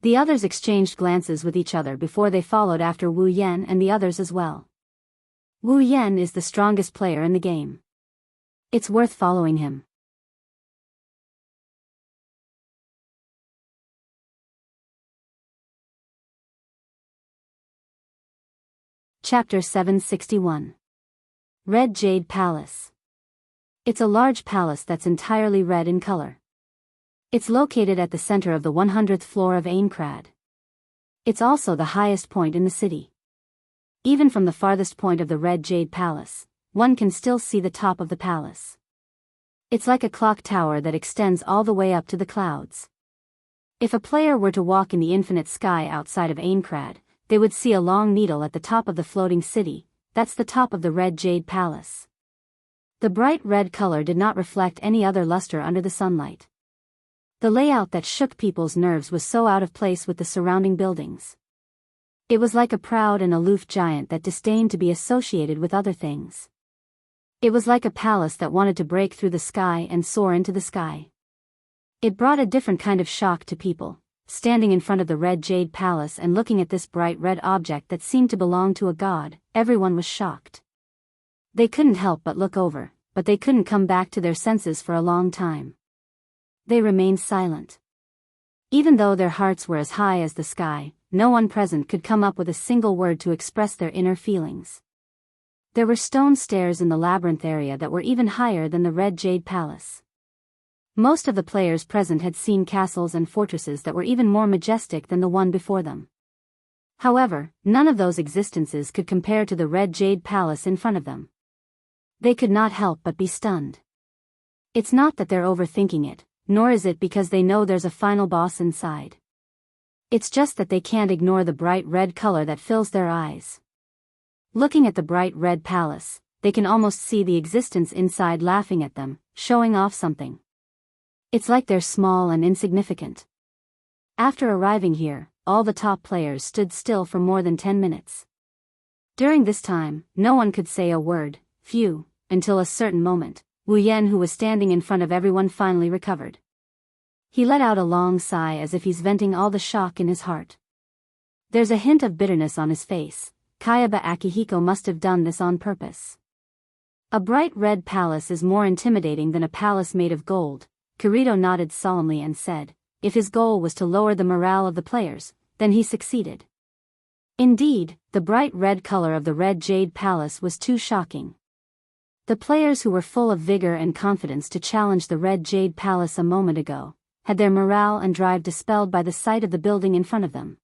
The others exchanged glances with each other before they followed after Wu Yen and the others as well. Wu Yen is the strongest player in the game. It's worth following him. Chapter 761. Red Jade Palace. It's a large palace that's entirely red in color. It's located at the center of the 100th floor of Aincrad. It's also the highest point in the city. Even from the farthest point of the Red Jade Palace, one can still see the top of the palace. It's like a clock tower that extends all the way up to the clouds. If a player were to walk in the infinite sky outside of Aincrad, they would see a long needle at the top of the floating city. That's the top of the Red Jade Palace. The bright red color did not reflect any other luster under the sunlight. The layout that shook people's nerves was so out of place with the surrounding buildings. It was like a proud and aloof giant that disdained to be associated with other things. It was like a palace that wanted to break through the sky and soar into the sky. It brought a different kind of shock to people, standing in front of the Red Jade Palace and looking at this bright red object that seemed to belong to a god. Everyone was shocked. They couldn't help but look over, but they couldn't come back to their senses for a long time. They remained silent. Even though their hearts were as high as the sky, no one present could come up with a single word to express their inner feelings. There were stone stairs in the labyrinth area that were even higher than the Red Jade Palace. Most of the players present had seen castles and fortresses that were even more majestic than the one before them. However, none of those existences could compare to the red jade palace in front of them. They could not help but be stunned. It's not that they're overthinking it, nor is it because they know there's a final boss inside. It's just that they can't ignore the bright red color that fills their eyes. Looking at the bright red palace, they can almost see the existence inside laughing at them, showing off something. It's like they're small and insignificant. After arriving here, all the top players stood still for more than 10 minutes. During this time, no one could say a word, few, until a certain moment, Wu Yan, who was standing in front of everyone, finally recovered. He let out a long sigh as if he's venting all the shock in his heart. There's a hint of bitterness on his face. Kayaba Akihiko must have done this on purpose. A bright red palace is more intimidating than a palace made of gold. Kirito nodded solemnly and said, if his goal was to lower the morale of the players, then he succeeded. Indeed, the bright red color of the red jade palace was too shocking. The players who were full of vigor and confidence to challenge the red jade palace a moment ago, had their morale and drive dispelled by the sight of the building in front of them.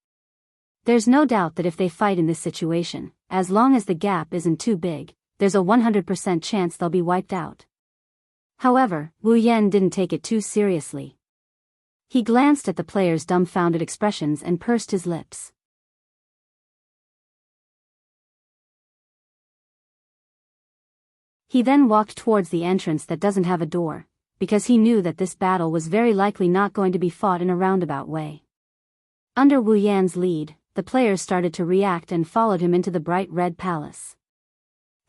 There's no doubt that if they fight in this situation, as long as the gap isn't too big, there's a 100% chance they'll be wiped out. However, Wu Yan didn't take it too seriously. He glanced at the players' dumbfounded expressions and pursed his lips. He then walked towards the entrance that doesn't have a door, because he knew that this battle was very likely not going to be fought in a roundabout way. Under Wu Yan's lead, the players started to react and followed him into the bright red palace.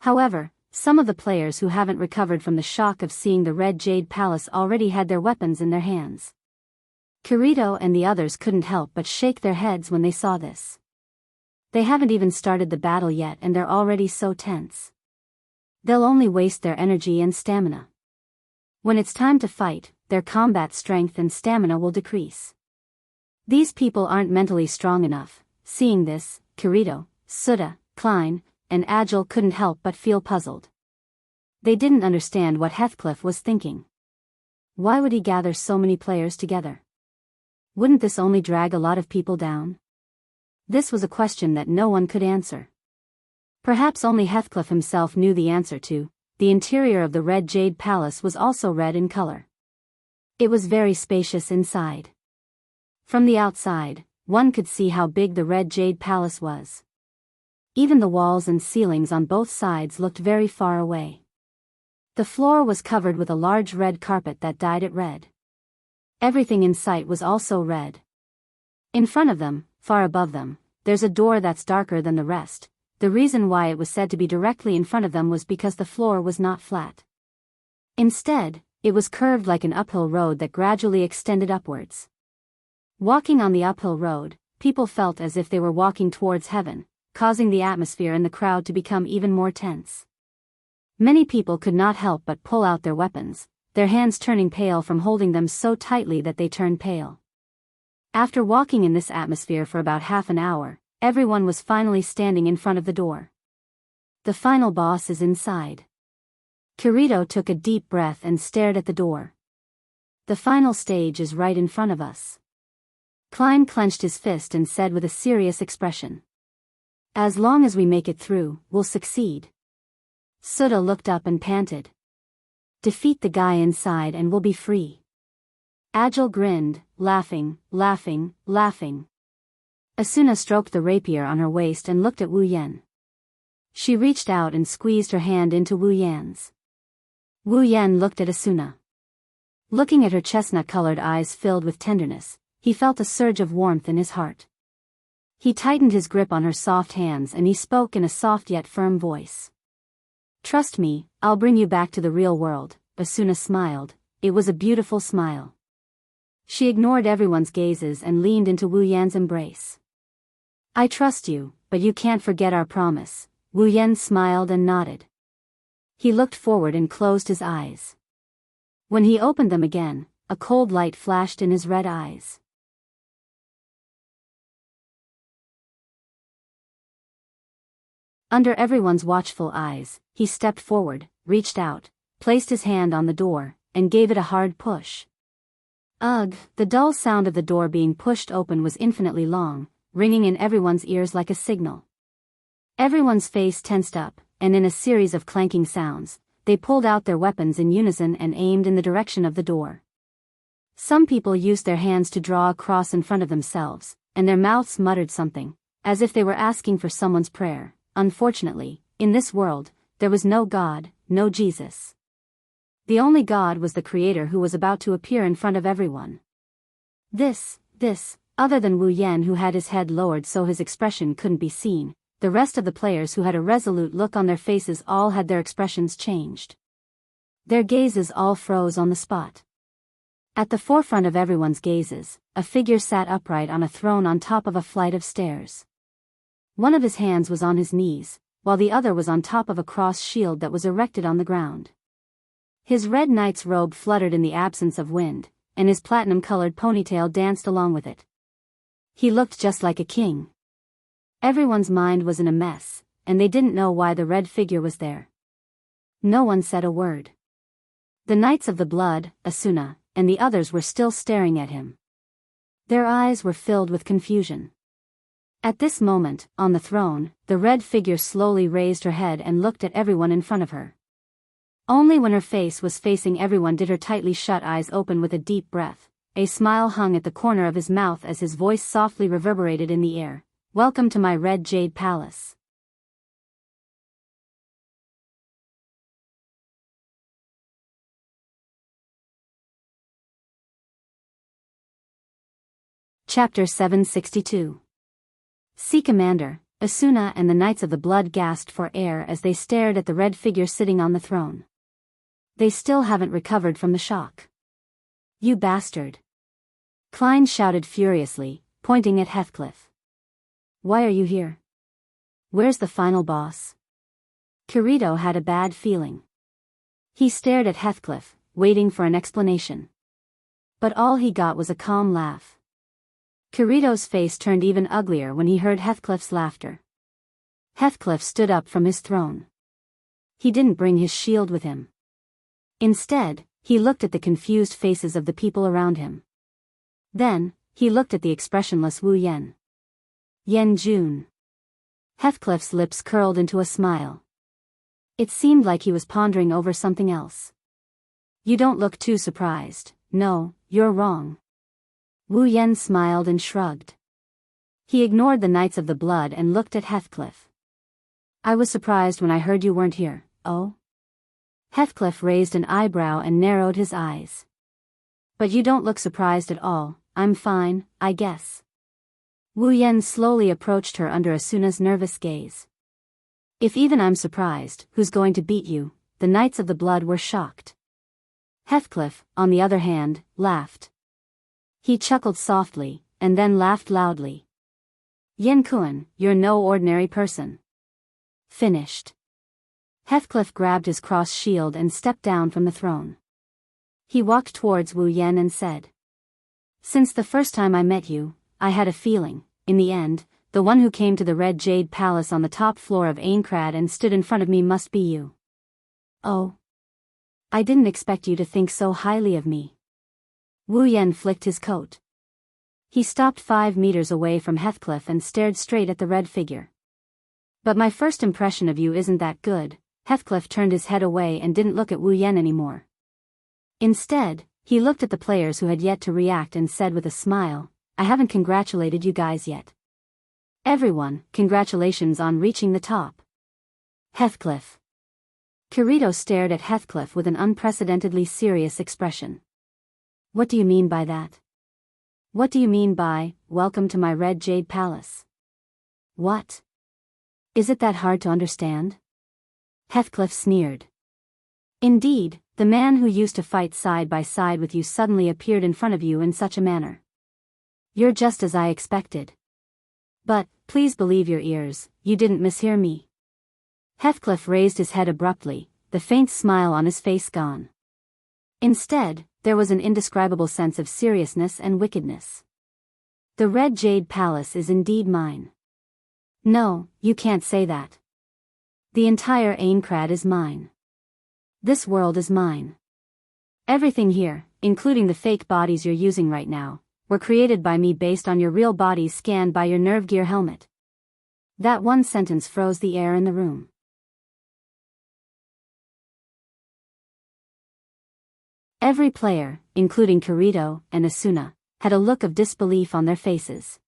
However, some of the players who haven't recovered from the shock of seeing the red jade palace already had their weapons in their hands. Kirito and the others couldn't help but shake their heads when they saw this. They haven't even started the battle yet and they're already so tense. They'll only waste their energy and stamina. When it's time to fight, their combat strength and stamina will decrease. These people aren't mentally strong enough. Seeing this, Kirito, Suda, Klein, and Agile couldn't help but feel puzzled. They didn't understand what Heathcliff was thinking. Why would he gather so many players together? Wouldn't this only drag a lot of people down? This was a question that no one could answer. Perhaps only Heathcliff himself knew the answer to. The interior of the red jade palace was also red in color. It was very spacious inside. From the outside, one could see how big the red jade palace was. Even the walls and ceilings on both sides looked very far away. The floor was covered with a large red carpet that dyed it red. Everything in sight was also red. In front of them, far above them, there's a door that's darker than the rest. The reason why it was said to be directly in front of them was because the floor was not flat. Instead, it was curved like an uphill road that gradually extended upwards. Walking on the uphill road, people felt as if they were walking towards heaven, causing the atmosphere in the crowd to become even more tense. Many people could not help but pull out their weapons, their hands turning pale from holding them so tightly that they turned pale. After walking in this atmosphere for about half an hour, everyone was finally standing in front of the door. The final boss is inside. Kirito took a deep breath and stared at the door. The final stage is right in front of us. Klein clenched his fist and said with a serious expression. As long as we make it through, we'll succeed. Suda looked up and panted. Defeat the guy inside and we'll be free. Agile grinned, laughing. Asuna stroked the rapier on her waist and looked at Wu Yan. She reached out and squeezed her hand into Wu Yan's. Wu Yan looked at Asuna. Looking at her chestnut-colored eyes filled with tenderness, he felt a surge of warmth in his heart. He tightened his grip on her soft hands and he spoke in a soft yet firm voice. Trust me, I'll bring you back to the real world. Asuna smiled. It was a beautiful smile. She ignored everyone's gazes and leaned into Wu Yan's embrace. I trust you, but you can't forget our promise. Wu Yan smiled and nodded. He looked forward and closed his eyes. When he opened them again, a cold light flashed in his red eyes. Under everyone's watchful eyes, he stepped forward, reached out, placed his hand on the door, and gave it a hard push. Ugh, the dull sound of the door being pushed open was infinitely long, ringing in everyone's ears like a signal. Everyone's face tensed up, and in a series of clanking sounds, they pulled out their weapons in unison and aimed in the direction of the door. Some people used their hands to draw a cross in front of themselves, and their mouths muttered something, as if they were asking for someone's prayer. Unfortunately, in this world, there was no God, no Jesus. The only God was the Creator who was about to appear in front of everyone. This, other than Wu Yan who had his head lowered so his expression couldn't be seen, the rest of the players who had a resolute look on their faces all had their expressions changed. Their gazes all froze on the spot. At the forefront of everyone's gazes, a figure sat upright on a throne on top of a flight of stairs. One of his hands was on his knees, while the other was on top of a cross shield that was erected on the ground. His red knight's robe fluttered in the absence of wind, and his platinum-colored ponytail danced along with it. He looked just like a king. Everyone's mind was in a mess, and they didn't know why the red figure was there. No one said a word. The Knights of the Blood, Asuna, and the others were still staring at him. Their eyes were filled with confusion. At this moment, on the throne, the red figure slowly raised her head and looked at everyone in front of her. Only when her face was facing everyone did her tightly shut eyes open with a deep breath. A smile hung at the corner of his mouth as his voice softly reverberated in the air. "Welcome to my red jade palace." Chapter 762. Sea Commander, Asuna and the Knights of the Blood gasped for air as they stared at the red figure sitting on the throne. They still haven't recovered from the shock. "You bastard!" Klein shouted furiously, pointing at Heathcliff. "Why are you here? Where's the final boss?" Kirito had a bad feeling. He stared at Heathcliff, waiting for an explanation. But all he got was a calm laugh. Kirito's face turned even uglier when he heard Heathcliff's laughter. Heathcliff stood up from his throne. He didn't bring his shield with him. Instead, he looked at the confused faces of the people around him. Then, he looked at the expressionless Wu Yan. "Yen Jun." Heathcliff's lips curled into a smile. It seemed like he was pondering over something else. "You don't look too surprised. No, you're wrong." Wu Yan smiled and shrugged. He ignored the Knights of the Blood and looked at Heathcliff. "I was surprised when I heard you weren't here." "Oh?" Heathcliff raised an eyebrow and narrowed his eyes. "But you don't look surprised at all." "I'm fine, I guess." Wu Yan slowly approached her under Asuna's nervous gaze. "If even I'm surprised, who's going to beat you?" The Knights of the Blood were shocked. Heathcliff, on the other hand, laughed. He chuckled softly, and then laughed loudly. "Yen Kuan, you're no ordinary person." Finished. Heathcliff grabbed his cross shield and stepped down from the throne. He walked towards Wu Yan and said, "Since the first time I met you, I had a feeling, in the end, the one who came to the Red Jade Palace on the top floor of Aincrad and stood in front of me must be you." "Oh. I didn't expect you to think so highly of me." Wu Yan flicked his coat. He stopped 5 meters away from Heathcliff and stared straight at the red figure. "But my first impression of you isn't that good." Heathcliff turned his head away and didn't look at Wu Yan anymore. Instead, he looked at the players who had yet to react and said with a smile, "I haven't congratulated you guys yet." "Everyone, congratulations on reaching the top." "Heathcliff." Kirito stared at Heathcliff with an unprecedentedly serious expression. "What do you mean by that? What do you mean by, welcome to my Red Jade Palace? What? Is it that hard to understand?" Heathcliff sneered. "Indeed, the man who used to fight side by side with you suddenly appeared in front of you in such a manner. You're just as I expected. But, please believe your ears, you didn't mishear me." Heathcliff raised his head abruptly, the faint smile on his face gone. Instead, there was an indescribable sense of seriousness and wickedness. "The Red Jade Palace is indeed mine." "No, you can't say that. The entire Aincrad is mine. This world is mine. Everything here, including the fake bodies you're using right now, were created by me based on your real bodies scanned by your nerve gear helmet. That one sentence froze the air in the room. Every player, including Kirito and Asuna, had a look of disbelief on their faces.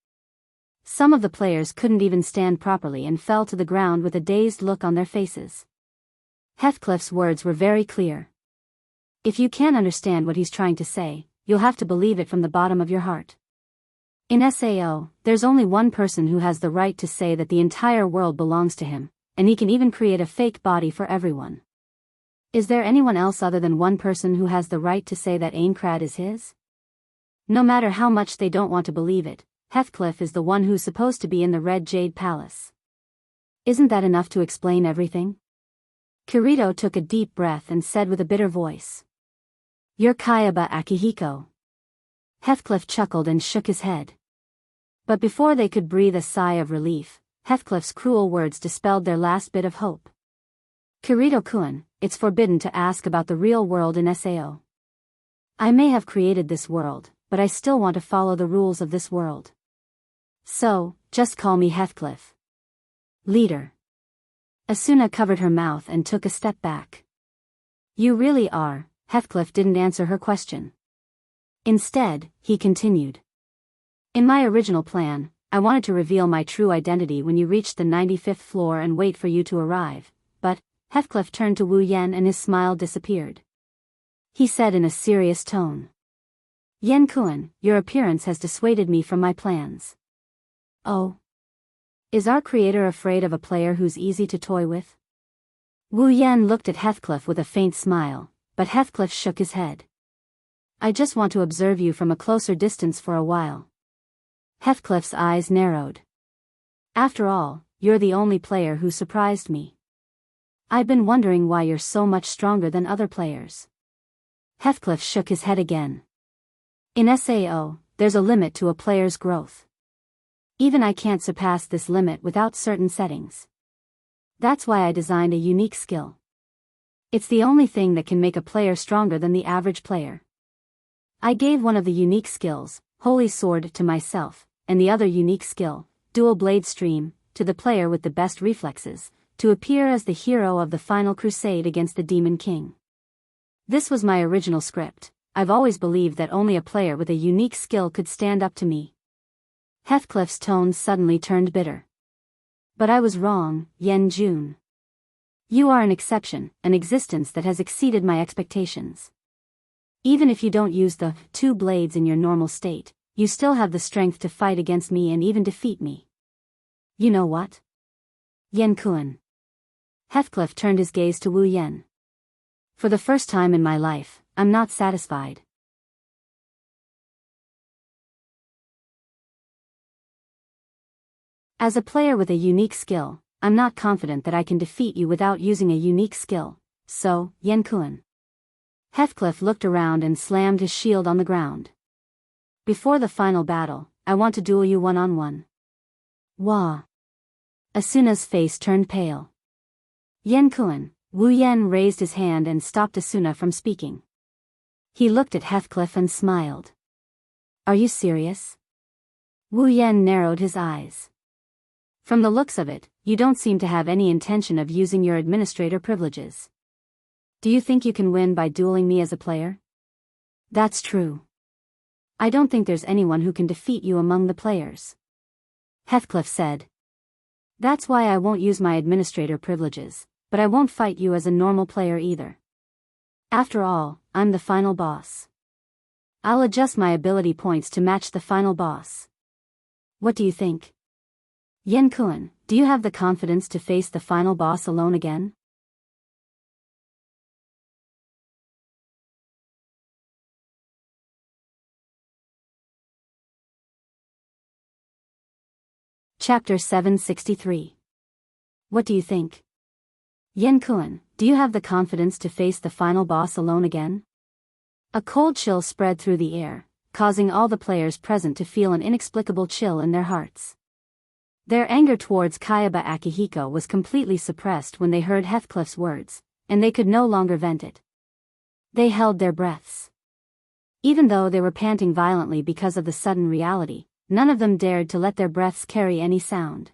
Some of the players couldn't even stand properly and fell to the ground with a dazed look on their faces. Heathcliff's words were very clear. If you can't understand what he's trying to say, you'll have to believe it from the bottom of your heart. In SAO, there's only one person who has the right to say that the entire world belongs to him, and he can even create a fake body for everyone. Is there anyone else other than one person who has the right to say that Aincrad is his? No matter how much they don't want to believe it, Heathcliff is the one who's supposed to be in the Red Jade Palace. Isn't that enough to explain everything? Kirito took a deep breath and said with a bitter voice. You're Kayaba Akihiko. Heathcliff chuckled and shook his head. But before they could breathe a sigh of relief, Heathcliff's cruel words dispelled their last bit of hope. Kirito-kun, it's forbidden to ask about the real world in SAO. I may have created this world, but I still want to follow the rules of this world. So, just call me Heathcliff. Leader. Asuna covered her mouth and took a step back. You really are. Heathcliff didn't answer her question. Instead, he continued. In my original plan, I wanted to reveal my true identity when you reached the 95th floor and wait for you to arrive, but Heathcliff turned to Wu Yen and his smile disappeared. He said in a serious tone. Yen-kun, your appearance has dissuaded me from my plans. Oh. Is our creator afraid of a player who's easy to toy with? Wu Yen looked at Heathcliff with a faint smile, but Heathcliff shook his head. I just want to observe you from a closer distance for a while. Heathcliff's eyes narrowed. After all, you're the only player who surprised me. I've been wondering why you're so much stronger than other players. Heathcliff shook his head again. In SAO, there's a limit to a player's growth. Even I can't surpass this limit without certain settings. That's why I designed a unique skill. It's the only thing that can make a player stronger than the average player. I gave one of the unique skills, Holy Sword, to myself, and the other unique skill, Dual Blade Stream, to the player with the best reflexes, to appear as the hero of the final crusade against the Demon King. This was my original script. I've always believed that only a player with a unique skill could stand up to me. Heathcliff's tone suddenly turned bitter. But I was wrong, Yen Jun. You are an exception, an existence that has exceeded my expectations. Even if you don't use the two blades in your normal state, you still have the strength to fight against me and even defeat me. You know what? Yen-kun. Heathcliff turned his gaze to Wu Yen. For the first time in my life, I'm not satisfied. As a player with a unique skill, I'm not confident that I can defeat you without using a unique skill, so, Yen-kun. Heathcliff looked around and slammed his shield on the ground. Before the final battle, I want to duel you one-on-one. Wah. Asuna's face turned pale. Yen-kun, Wu Yen raised his hand and stopped Asuna from speaking. He looked at Heathcliff and smiled. Are you serious? Wu Yen narrowed his eyes. From the looks of it, you don't seem to have any intention of using your administrator privileges. Do you think you can win by dueling me as a player? That's true. I don't think there's anyone who can defeat you among the players. Heathcliff said. That's why I won't use my administrator privileges, but I won't fight you as a normal player either. After all, I'm the final boss. I'll adjust my ability points to match the final boss. What do you think? Yen-kun, do you have the confidence to face the final boss alone again? Chapter 763. What do you think? Yen-kun, do you have the confidence to face the final boss alone again? A cold chill spread through the air, causing all the players present to feel an inexplicable chill in their hearts. Their anger towards Kayaba Akihiko was completely suppressed when they heard Heathcliff's words, and they could no longer vent it. They held their breaths. Even though they were panting violently because of the sudden reality, none of them dared to let their breaths carry any sound.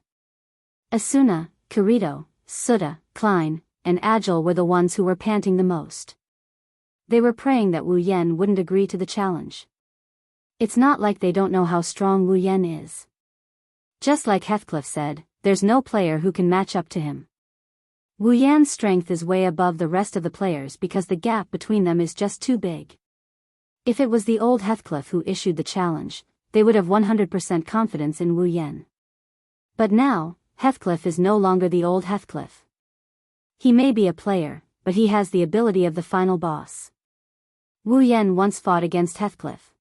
Asuna, Kirito, Suda, Klein, and Agile were the ones who were panting the most. They were praying that Wu Yen wouldn't agree to the challenge. It's not like they don't know how strong Wu Yen is. Just like Heathcliff said, there's no player who can match up to him. Wu Yan's strength is way above the rest of the players because the gap between them is just too big. If it was the old Heathcliff who issued the challenge, they would have 100% confidence in Wu Yen. But now, Heathcliff is no longer the old Heathcliff. He may be a player, but he has the ability of the final boss. Wu Yen once fought against Heathcliff.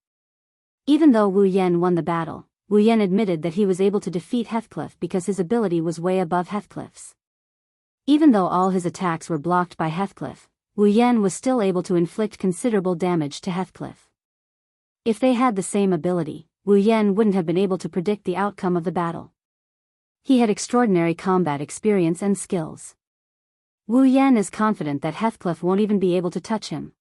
Even though Wu Yen won the battle, Wu Yen admitted that he was able to defeat Heathcliff because his ability was way above Heathcliff's. Even though all his attacks were blocked by Heathcliff, Wu Yen was still able to inflict considerable damage to Heathcliff. If they had the same ability, Wu Yen wouldn't have been able to predict the outcome of the battle. He had extraordinary combat experience and skills. Wu Yen is confident that Heathcliff won't even be able to touch him.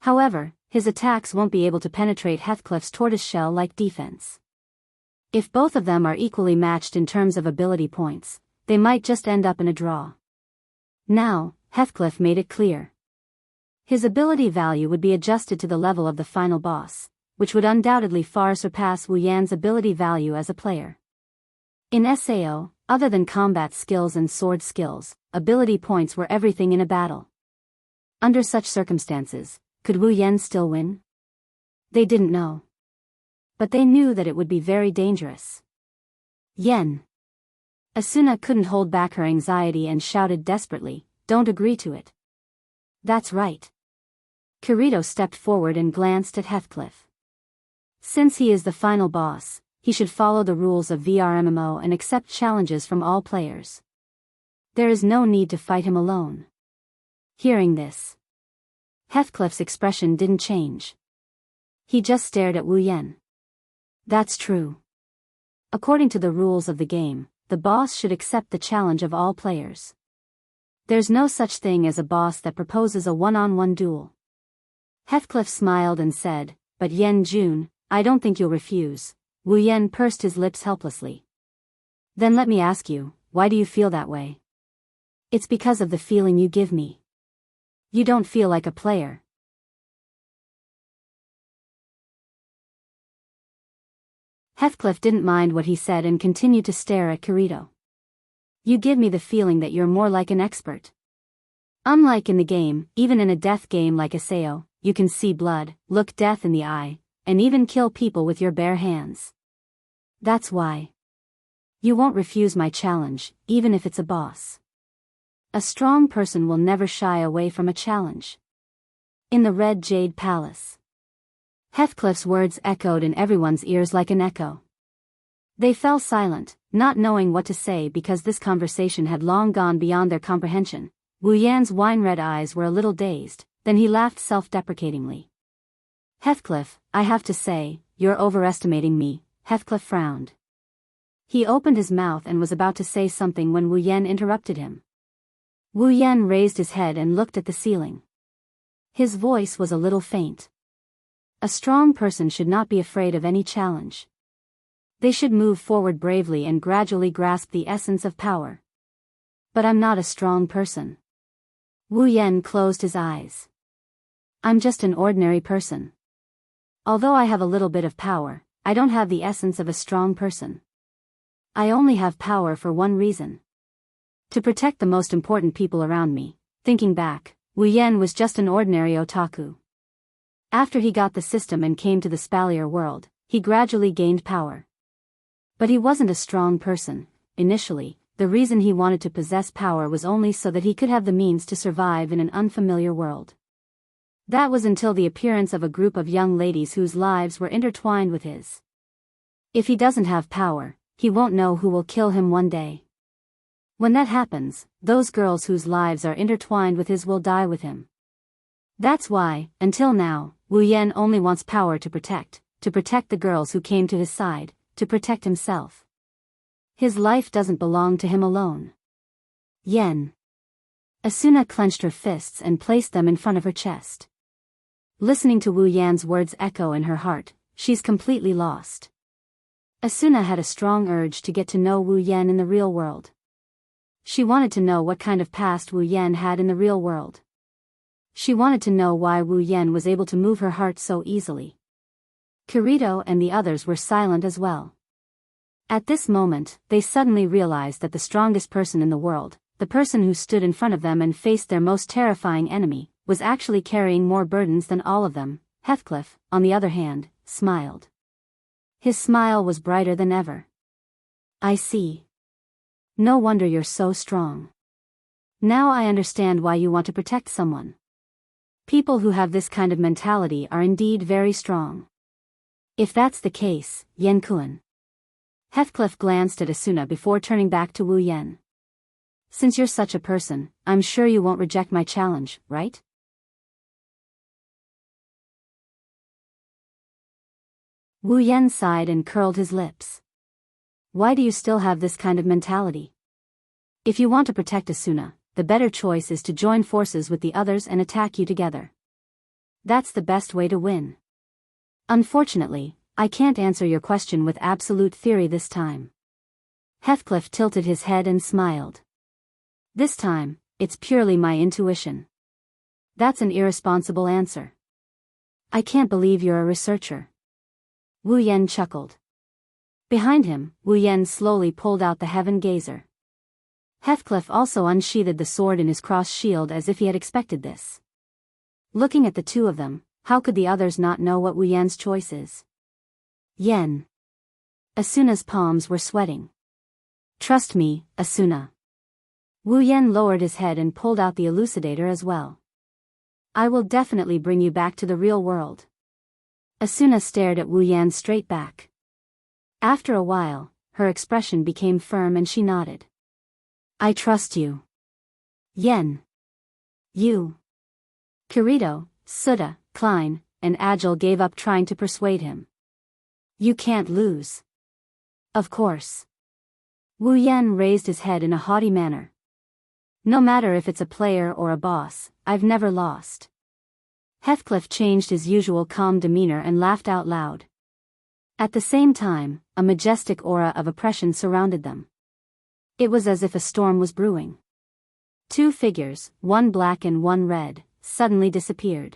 However, his attacks won't be able to penetrate Heathcliff's tortoiseshell-like defense. If both of them are equally matched in terms of ability points, they might just end up in a draw. Now, Heathcliff made it clear. His ability value would be adjusted to the level of the final boss, which would undoubtedly far surpass Wu Yan's ability value as a player. In SAO, other than combat skills and sword skills, ability points were everything in a battle. Under such circumstances, could Wu Yen still win? They didn't know. But they knew that it would be very dangerous. Yen. Asuna couldn't hold back her anxiety and shouted desperately, "Don't agree to it." That's right. Kirito stepped forward and glanced at Heathcliff. Since he is the final boss, he should follow the rules of VRMMO and accept challenges from all players. There is no need to fight him alone. Hearing this, Heathcliff's expression didn't change. He just stared at Wu Yen. That's true. According to the rules of the game, the boss should accept the challenge of all players. There's no such thing as a boss that proposes a one-on-one duel. Heathcliff smiled and said, "But Yen Jun, I don't think you'll refuse." Wu Yen pursed his lips helplessly. "Then let me ask you, why do you feel that way?" "It's because of the feeling you give me. You don't feel like a player." Heathcliff didn't mind what he said and continued to stare at Kirito. "You give me the feeling that you're more like an expert. Unlike in the game, even in a death game like Aseo, you can see blood, look death in the eye, and even kill people with your bare hands. That's why. You won't refuse my challenge, even if it's a boss. A strong person will never shy away from a challenge." In the Red Jade Palace, Heathcliff's words echoed in everyone's ears like an echo. They fell silent, not knowing what to say because this conversation had long gone beyond their comprehension. Wu Yan's wine-red eyes were a little dazed, then he laughed self-deprecatingly. "Heathcliff, I have to say, you're overestimating me." Heathcliff frowned. He opened his mouth and was about to say something when Wu Yen interrupted him. Wu Yen raised his head and looked at the ceiling. His voice was a little faint. A strong person should not be afraid of any challenge. They should move forward bravely and gradually grasp the essence of power. But I'm not a strong person. Wu Yen closed his eyes. I'm just an ordinary person. Although I have a little bit of power, I don't have the essence of a strong person. I only have power for one reason. To protect the most important people around me. Thinking back, Wu Yen was just an ordinary otaku. After he got the system and came to the Spalier world, he gradually gained power. But he wasn't a strong person. Initially, the reason he wanted to possess power was only so that he could have the means to survive in an unfamiliar world. That was until the appearance of a group of young ladies whose lives were intertwined with his. If he doesn't have power, he won't know who will kill him one day. When that happens, those girls whose lives are intertwined with his will die with him. That's why, until now, Wu Yen only wants power to protect the girls who came to his side, to protect himself. His life doesn't belong to him alone. Yen. Asuna clenched her fists and placed them in front of her chest. Listening to Wu Yan's words echo in her heart, she's completely lost. Asuna had a strong urge to get to know Wu Yan in the real world. She wanted to know what kind of past Wu Yan had in the real world. She wanted to know why Wu Yan was able to move her heart so easily. Kirito and the others were silent as well. At this moment, they suddenly realized that the strongest person in the world, the person who stood in front of them and faced their most terrifying enemy, was actually carrying more burdens than all of them. Heathcliff, on the other hand, smiled. His smile was brighter than ever. I see. No wonder you're so strong. Now I understand why you want to protect someone. People who have this kind of mentality are indeed very strong. If that's the case, Yen-kun. Heathcliff glanced at Asuna before turning back to Wu Yan. Since you're such a person, I'm sure you won't reject my challenge, right? Wu Yan sighed and curled his lips. Why do you still have this kind of mentality? If you want to protect Asuna, the better choice is to join forces with the others and attack you together. That's the best way to win. Unfortunately, I can't answer your question with absolute theory this time. Heathcliff tilted his head and smiled. This time, it's purely my intuition. That's an irresponsible answer. I can't believe you're a researcher. Wu Yan chuckled. Behind him, Wu Yan slowly pulled out the Heaven Gazer. Heathcliff also unsheathed the sword in his cross shield as if he had expected this. Looking at the two of them, how could the others not know what Wu Yan's choice is? Yen. Asuna's palms were sweating. Trust me, Asuna. Wu Yan lowered his head and pulled out the elucidator as well. I will definitely bring you back to the real world. Asuna stared at Wu Yan straight back. After a while, her expression became firm and she nodded. I trust you. Yen. You. Kirito, Suda, Klein, and Agile gave up trying to persuade him. You can't lose. Of course. Wu Yan raised his head in a haughty manner. No matter if it's a player or a boss, I've never lost. Heathcliff changed his usual calm demeanor and laughed out loud. At the same time, a majestic aura of oppression surrounded them. It was as if a storm was brewing. Two figures, one black and one red, suddenly disappeared.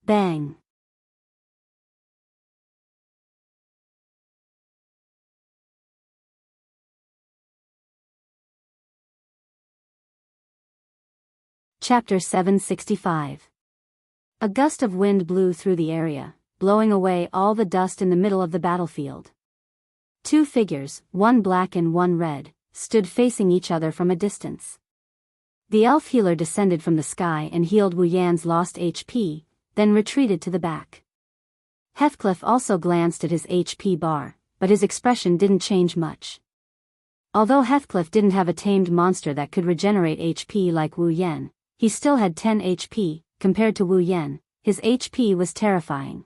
Bang! Chapter 765. A gust of wind blew through the area, blowing away all the dust in the middle of the battlefield. Two figures, one black and one red, stood facing each other from a distance. The elf healer descended from the sky and healed Wu Yan's lost HP, then retreated to the back. Heathcliff also glanced at his HP bar, but his expression didn't change much. Although Heathcliff didn't have a tamed monster that could regenerate HP like Wu Yan, he still had 10 HP. Compared to Wu Yan, his HP was terrifying.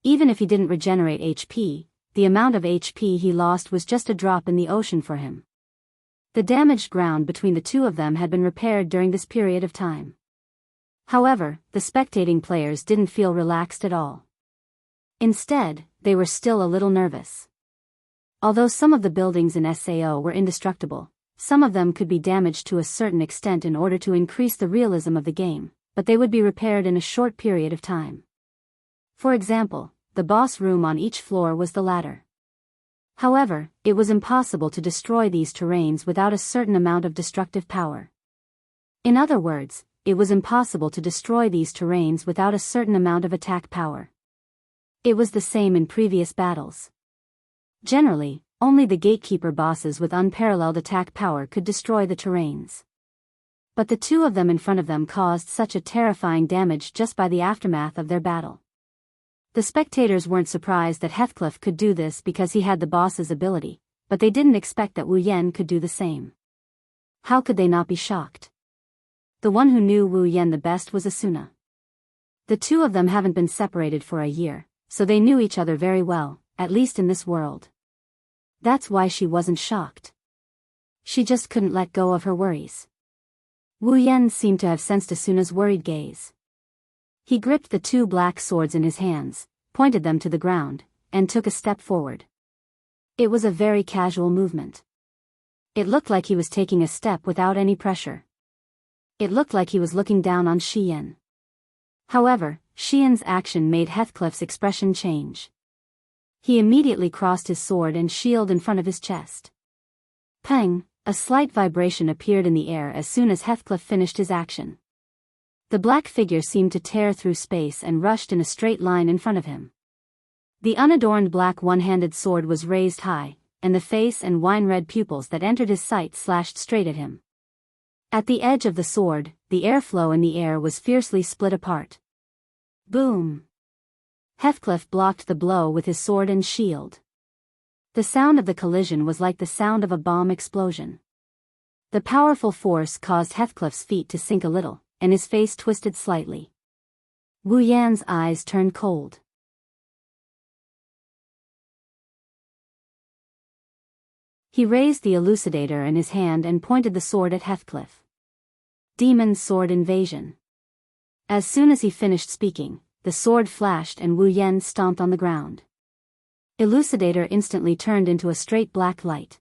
Even if he didn't regenerate HP, the amount of HP he lost was just a drop in the ocean for him. The damaged ground between the two of them had been repaired during this period of time. However, the spectating players didn't feel relaxed at all. Instead, they were still a little nervous. Although some of the buildings in SAO were indestructible, some of them could be damaged to a certain extent in order to increase the realism of the game, but they would be repaired in a short period of time. For example, the boss room on each floor was the ladder. However, it was impossible to destroy these terrains without a certain amount of destructive power. In other words, it was impossible to destroy these terrains without a certain amount of attack power. It was the same in previous battles. Generally, only the gatekeeper bosses with unparalleled attack power could destroy the terrains. But the two of them in front of them caused such a terrifying damage just by the aftermath of their battle. The spectators weren't surprised that Heathcliff could do this because he had the boss's ability, but they didn't expect that Wu Yan could do the same. How could they not be shocked? The one who knew Wu Yan the best was Asuna. The two of them haven't been separated for a year, so they knew each other very well, at least in this world. That's why she wasn't shocked. She just couldn't let go of her worries. Wu Yan seemed to have sensed Asuna's worried gaze. He gripped the two black swords in his hands, pointed them to the ground, and took a step forward. It was a very casual movement. It looked like he was taking a step without any pressure. It looked like he was looking down on Xian. However, Xian's action made Heathcliff's expression change. He immediately crossed his sword and shield in front of his chest. Pang! A slight vibration appeared in the air as soon as Heathcliff finished his action. The black figure seemed to tear through space and rushed in a straight line in front of him. The unadorned black one-handed sword was raised high, and the face and wine-red pupils that entered his sight slashed straight at him. At the edge of the sword, the airflow in the air was fiercely split apart. Boom! Heathcliff blocked the blow with his sword and shield. The sound of the collision was like the sound of a bomb explosion. The powerful force caused Heathcliff's feet to sink a little, and his face twisted slightly. Wu Yan's eyes turned cold. He raised the elucidator in his hand and pointed the sword at Heathcliff. Demon Sword Invasion. As soon as he finished speaking, the sword flashed and Wu Yan stomped on the ground. Elucidator instantly turned into a straight black light.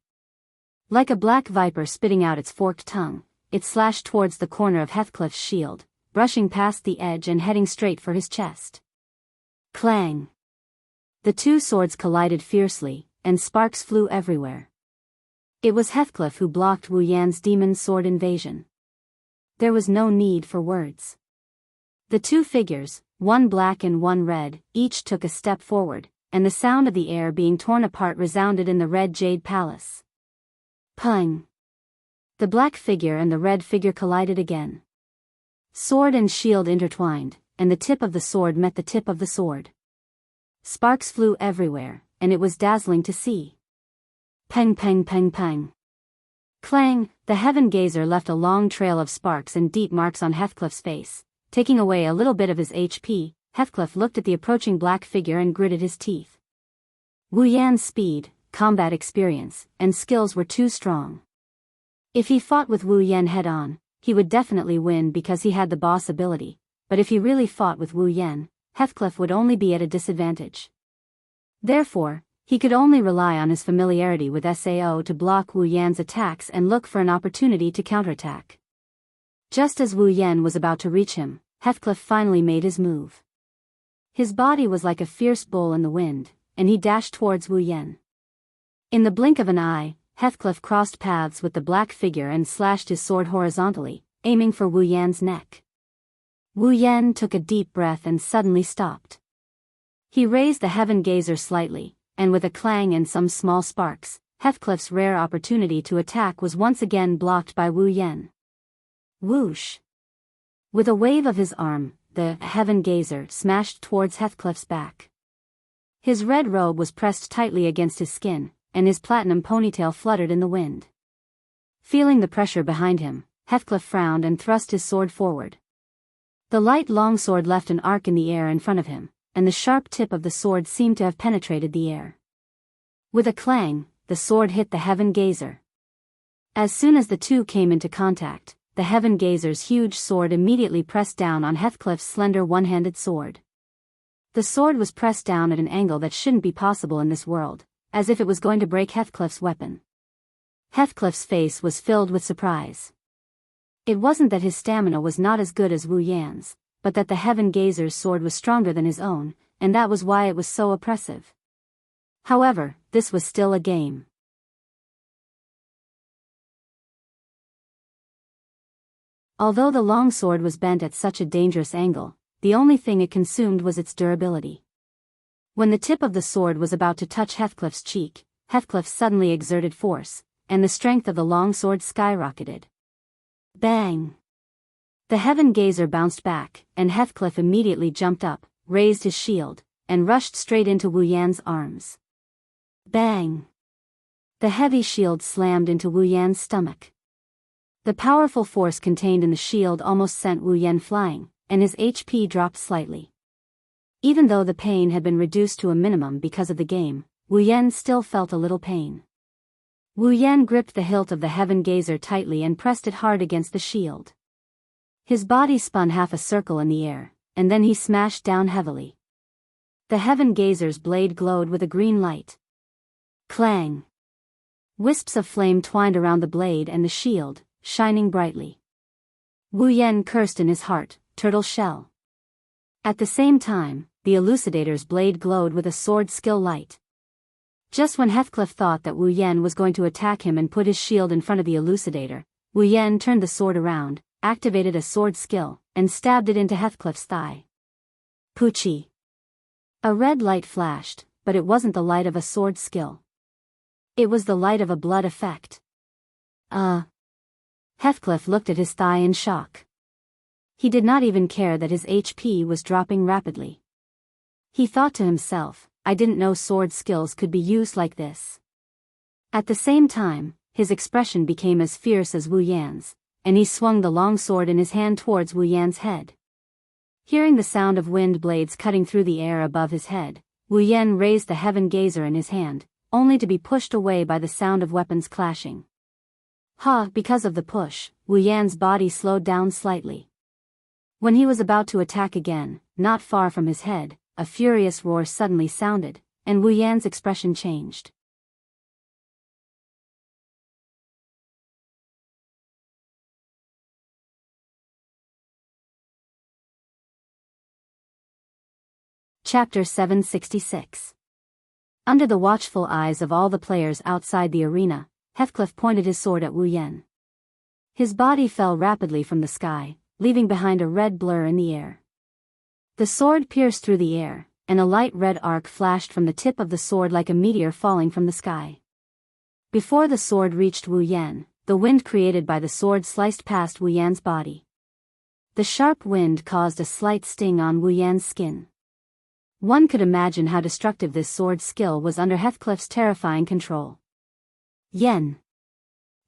Like a black viper spitting out its forked tongue, it slashed towards the corner of Heathcliff's shield, brushing past the edge and heading straight for his chest. Clang! The two swords collided fiercely, and sparks flew everywhere. It was Heathcliff who blocked Wu Yan's demon sword invasion. There was no need for words. The two figures, one black and one red, each took a step forward, and the sound of the air being torn apart resounded in the red jade palace. Pang! The black figure and the red figure collided again. Sword and shield intertwined, and the tip of the sword met the tip of the sword. Sparks flew everywhere, and it was dazzling to see. Pang pang pang pang. Clang! The heaven gazer left a long trail of sparks and deep marks on Heathcliff's face, taking away a little bit of his HP. Heathcliff looked at the approaching black figure and gritted his teeth. Wu Yan's speed, combat experience, and skills were too strong. If he fought with Wu Yan head-on, he would definitely win because he had the boss ability, but if he really fought with Wu Yan, Heathcliff would only be at a disadvantage. Therefore, he could only rely on his familiarity with SAO to block Wu Yan's attacks and look for an opportunity to counterattack. Just as Wu Yan was about to reach him, Heathcliff finally made his move. His body was like a fierce bull in the wind, and he dashed towards Wu Yan. In the blink of an eye, Heathcliff crossed paths with the black figure and slashed his sword horizontally, aiming for Wu Yan's neck. Wu Yan took a deep breath and suddenly stopped. He raised the heaven gazer slightly, and with a clang and some small sparks, Heathcliff's rare opportunity to attack was once again blocked by Wu Yan. Whoosh! With a wave of his arm, the heaven gazer smashed towards Heathcliff's back. His red robe was pressed tightly against his skin, and his platinum ponytail fluttered in the wind. Feeling the pressure behind him, Heathcliff frowned and thrust his sword forward. The light longsword left an arc in the air in front of him, and the sharp tip of the sword seemed to have penetrated the air. With a clang, the sword hit the heaven gazer. As soon as the two came into contact, the heaven gazer's huge sword immediately pressed down on Heathcliff's slender one-handed sword. The sword was pressed down at an angle that shouldn't be possible in this world, as if it was going to break Heathcliff's weapon. Heathcliff's face was filled with surprise. It wasn't that his stamina was not as good as Wu Yan's, but that the heaven gazer's sword was stronger than his own, and that was why it was so oppressive. However, this was still a game. Although the long sword was bent at such a dangerous angle, the only thing it consumed was its durability. When the tip of the sword was about to touch Heathcliff's cheek, Heathcliff suddenly exerted force, and the strength of the long sword skyrocketed. Bang! The heaven gazer bounced back, and Heathcliff immediately jumped up, raised his shield, and rushed straight into Wu Yan's arms. Bang! The heavy shield slammed into Wu Yan's stomach. The powerful force contained in the shield almost sent Wu Yan flying, and his HP dropped slightly. Even though the pain had been reduced to a minimum because of the game, Wu Yan still felt a little pain. Wu Yan gripped the hilt of the heaven gazer tightly and pressed it hard against the shield. His body spun half a circle in the air, and then he smashed down heavily. The Heaven Gazer's blade glowed with a green light. Clang! Wisps of flame twined around the blade and the shield, shining brightly. Wu Yen cursed in his heart, turtle shell. At the same time, the elucidator's blade glowed with a sword skill light. Just when Heathcliff thought that Wu Yen was going to attack him and put his shield in front of the elucidator, Wu Yen turned the sword around, activated a sword skill, and stabbed it into Heathcliff's thigh. Poochie! A red light flashed, but it wasn't the light of a sword skill. It was the light of a blood effect. Heathcliff looked at his thigh in shock. He did not even care that his HP was dropping rapidly. He thought to himself, I didn't know sword skills could be used like this. At the same time, his expression became as fierce as Wu Yan's, and he swung the long sword in his hand towards Wu Yan's head. Hearing the sound of wind blades cutting through the air above his head, Wu Yan raised the Heaven Gazer in his hand, only to be pushed away by the sound of weapons clashing. Because of the push, Wu Yan's body slowed down slightly. When he was about to attack again, not far from his head, a furious roar suddenly sounded, and Wu Yan's expression changed. Chapter 766. Under the watchful eyes of all the players outside the arena, Heathcliff pointed his sword at Wu Yen. His body fell rapidly from the sky, leaving behind a red blur in the air. The sword pierced through the air, and a light red arc flashed from the tip of the sword like a meteor falling from the sky. Before the sword reached Wu Yen, the wind created by the sword sliced past Wu Yan's body. The sharp wind caused a slight sting on Wu Yan's skin. One could imagine how destructive this sword skill was under Heathcliff's terrifying control. Yen,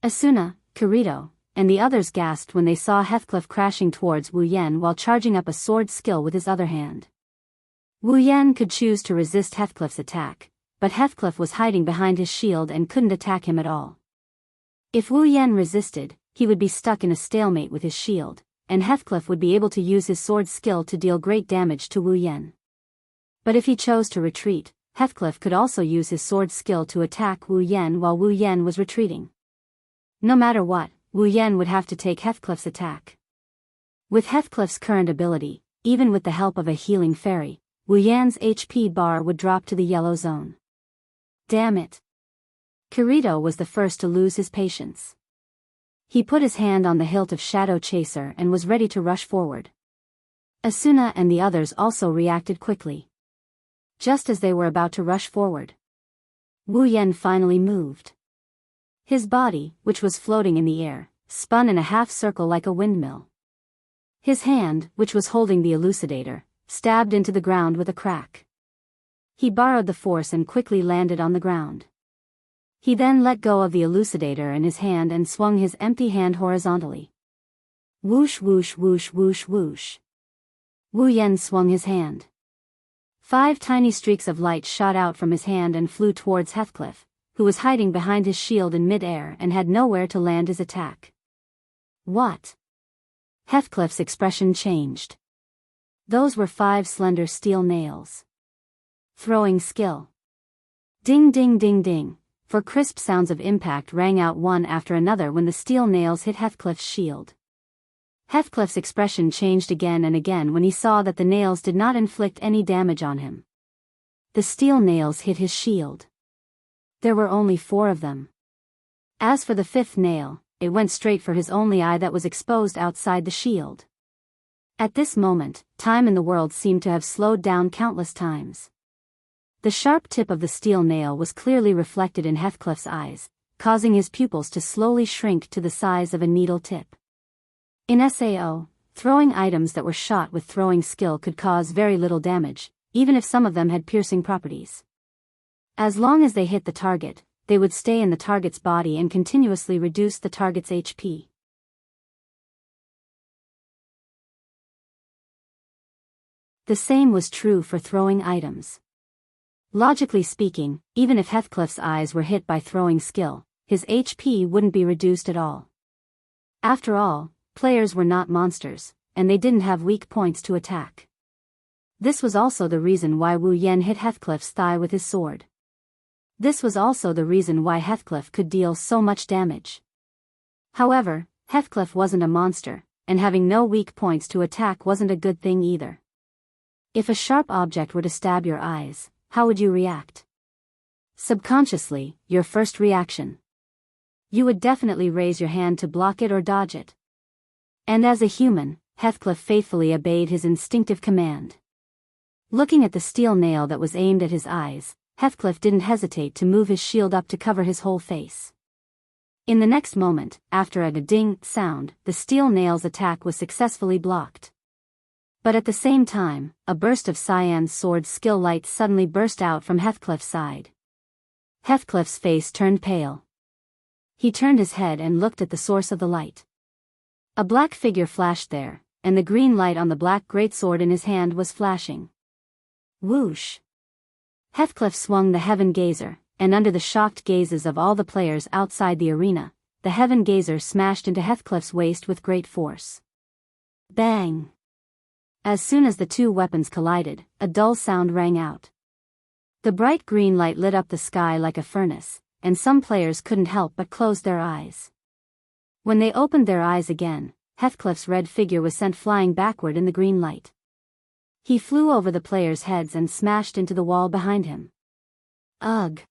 Asuna, Kirito, and the others gasped when they saw Heathcliff crashing towards Wu Yen while charging up a sword skill with his other hand. Wu Yen could choose to resist Heathcliff's attack, but Heathcliff was hiding behind his shield and couldn't attack him at all. If Wu Yen resisted, he would be stuck in a stalemate with his shield, and Heathcliff would be able to use his sword skill to deal great damage to Wu Yen. But if he chose to retreat, Heathcliff could also use his sword skill to attack Wu Yen while Wu Yen was retreating. No matter what, Wu Yen would have to take Heathcliff's attack. With Heathcliff's current ability, even with the help of a healing fairy, Wu Yan's HP bar would drop to the yellow zone. Damn it! Kirito was the first to lose his patience. He put his hand on the hilt of Shadow Chaser and was ready to rush forward. Asuna and the others also reacted quickly. Just as they were about to rush forward, Wu Yen finally moved. His body, which was floating in the air, spun in a half-circle like a windmill. His hand, which was holding the elucidator, stabbed into the ground with a crack. He borrowed the force and quickly landed on the ground. He then let go of the elucidator in his hand and swung his empty hand horizontally. Whoosh whoosh whoosh whoosh whoosh. Wu Yen swung his hand. 5 tiny streaks of light shot out from his hand and flew towards Heathcliff, who was hiding behind his shield in mid-air and had nowhere to land his attack. What? Heathcliff's expression changed. Those were 5 slender steel nails. Throwing skill. Ding ding ding ding, for crisp sounds of impact rang out one after another when the steel nails hit Heathcliff's shield. Heathcliff's expression changed again and again when he saw that the nails did not inflict any damage on him. The steel nails hit his shield. There were only 4 of them. As for the 5th nail, it went straight for his only eye that was exposed outside the shield. At this moment, time in the world seemed to have slowed down countless times. The sharp tip of the steel nail was clearly reflected in Heathcliff's eyes, causing his pupils to slowly shrink to the size of a needle tip. In SAO, throwing items that were shot with throwing skill could cause very little damage, even if some of them had piercing properties. As long as they hit the target, they would stay in the target's body and continuously reduce the target's HP. The same was true for throwing items. Logically speaking, even if Heathcliff's eyes were hit by throwing skill, his HP wouldn't be reduced at all. After all, players were not monsters, and they didn't have weak points to attack. This was also the reason why Wu Yen hit Heathcliff's thigh with his sword. This was also the reason why Heathcliff could deal so much damage. However, Heathcliff wasn't a monster, and having no weak points to attack wasn't a good thing either. If a sharp object were to stab your eyes, how would you react? Subconsciously, your first reaction. You would definitely raise your hand to block it or dodge it. And as a human, Heathcliff faithfully obeyed his instinctive command. Looking at the steel nail that was aimed at his eyes, Heathcliff didn't hesitate to move his shield up to cover his whole face. In the next moment, after a ding sound, the steel nail's attack was successfully blocked. But at the same time, a burst of Cyan's sword skill light suddenly burst out from Heathcliff's side. Heathcliff's face turned pale. He turned his head and looked at the source of the light. A black figure flashed there, and the green light on the black greatsword in his hand was flashing. Whoosh! Heathcliff swung the Heaven Gazer, and under the shocked gazes of all the players outside the arena, the Heaven Gazer smashed into Heathcliff's waist with great force. Bang! As soon as the two weapons collided, a dull sound rang out. The bright green light lit up the sky like a furnace, and some players couldn't help but close their eyes. When they opened their eyes again, Heathcliff's red figure was sent flying backward in the green light. He flew over the players' heads and smashed into the wall behind him. Ugh!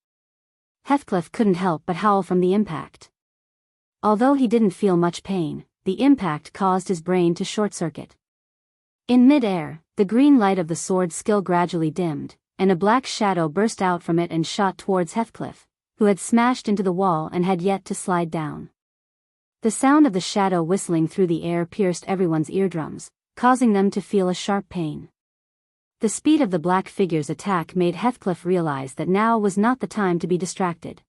Heathcliff couldn't help but howl from the impact. Although he didn't feel much pain, the impact caused his brain to short-circuit. In mid-air, the green light of the sword skill gradually dimmed, and a black shadow burst out from it and shot towards Heathcliff, who had smashed into the wall and had yet to slide down. The sound of the shadow whistling through the air pierced everyone's eardrums, causing them to feel a sharp pain. The speed of the black figure's attack made Heathcliff realize that now was not the time to be distracted.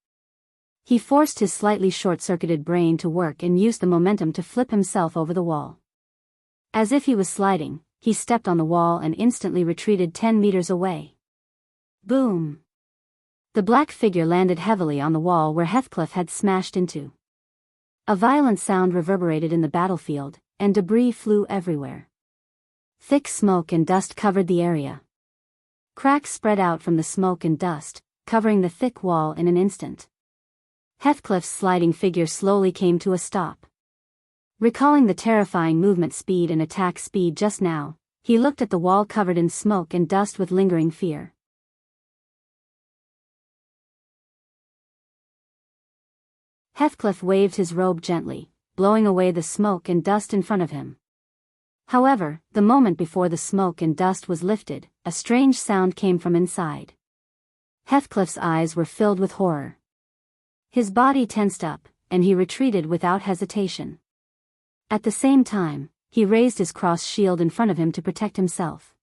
He forced his slightly short-circuited brain to work and used the momentum to flip himself over the wall. As if he was sliding, he stepped on the wall and instantly retreated 10 meters away. Boom! The black figure landed heavily on the wall where Heathcliff had smashed into. A violent sound reverberated in the battlefield, and debris flew everywhere. Thick smoke and dust covered the area. Cracks spread out from the smoke and dust, covering the thick wall in an instant. Heathcliff's sliding figure slowly came to a stop. Recalling the terrifying movement speed and attack speed just now, he looked at the wall covered in smoke and dust with lingering fear. Heathcliff waved his robe gently, blowing away the smoke and dust in front of him. However, the moment before the smoke and dust was lifted, a strange sound came from inside. Heathcliff's eyes were filled with horror. His body tensed up, and he retreated without hesitation. At the same time, he raised his cross shield in front of him to protect himself.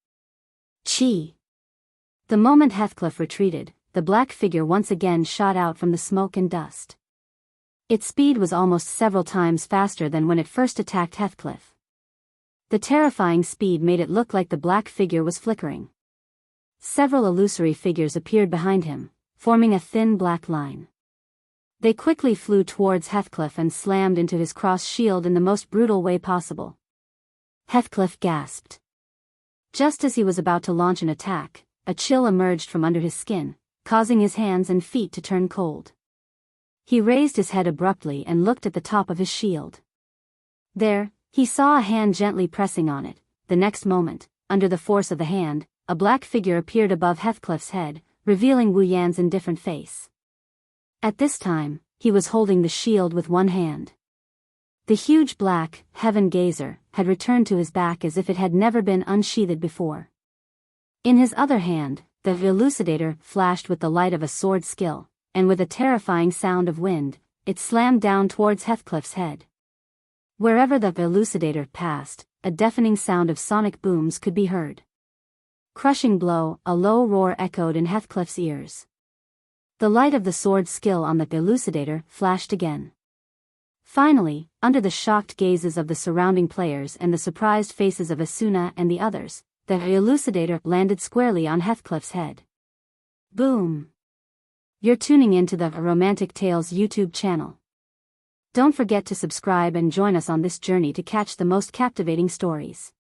Chi! The moment Heathcliff retreated, the black figure once again shot out from the smoke and dust. Its speed was almost several times faster than when it first attacked Heathcliff. The terrifying speed made it look like the black figure was flickering. Several illusory figures appeared behind him, forming a thin black line. They quickly flew towards Heathcliff and slammed into his cross shield in the most brutal way possible. Heathcliff gasped. Just as he was about to launch an attack, a chill emerged from under his skin, causing his hands and feet to turn cold. He raised his head abruptly and looked at the top of his shield. There, he saw a hand gently pressing on it. The next moment, under the force of the hand, a black figure appeared above Heathcliff's head, revealing Wu Yan's indifferent face. At this time, he was holding the shield with one hand. The huge black, Heaven Gazer, had returned to his back as if it had never been unsheathed before. In his other hand, the elucidator flashed with the light of a sword skill, and with a terrifying sound of wind, it slammed down towards Heathcliff's head. Wherever the elucidator passed, a deafening sound of sonic booms could be heard. Crushing blow, a low roar echoed in Heathcliff's ears. The light of the sword skill on the elucidator flashed again. Finally, under the shocked gazes of the surrounding players and the surprised faces of Asuna and the others, the elucidator landed squarely on Heathcliff's head. Boom! You're tuning into the Romantic Tales YouTube channel. Don't forget to subscribe and join us on this journey to catch the most captivating stories.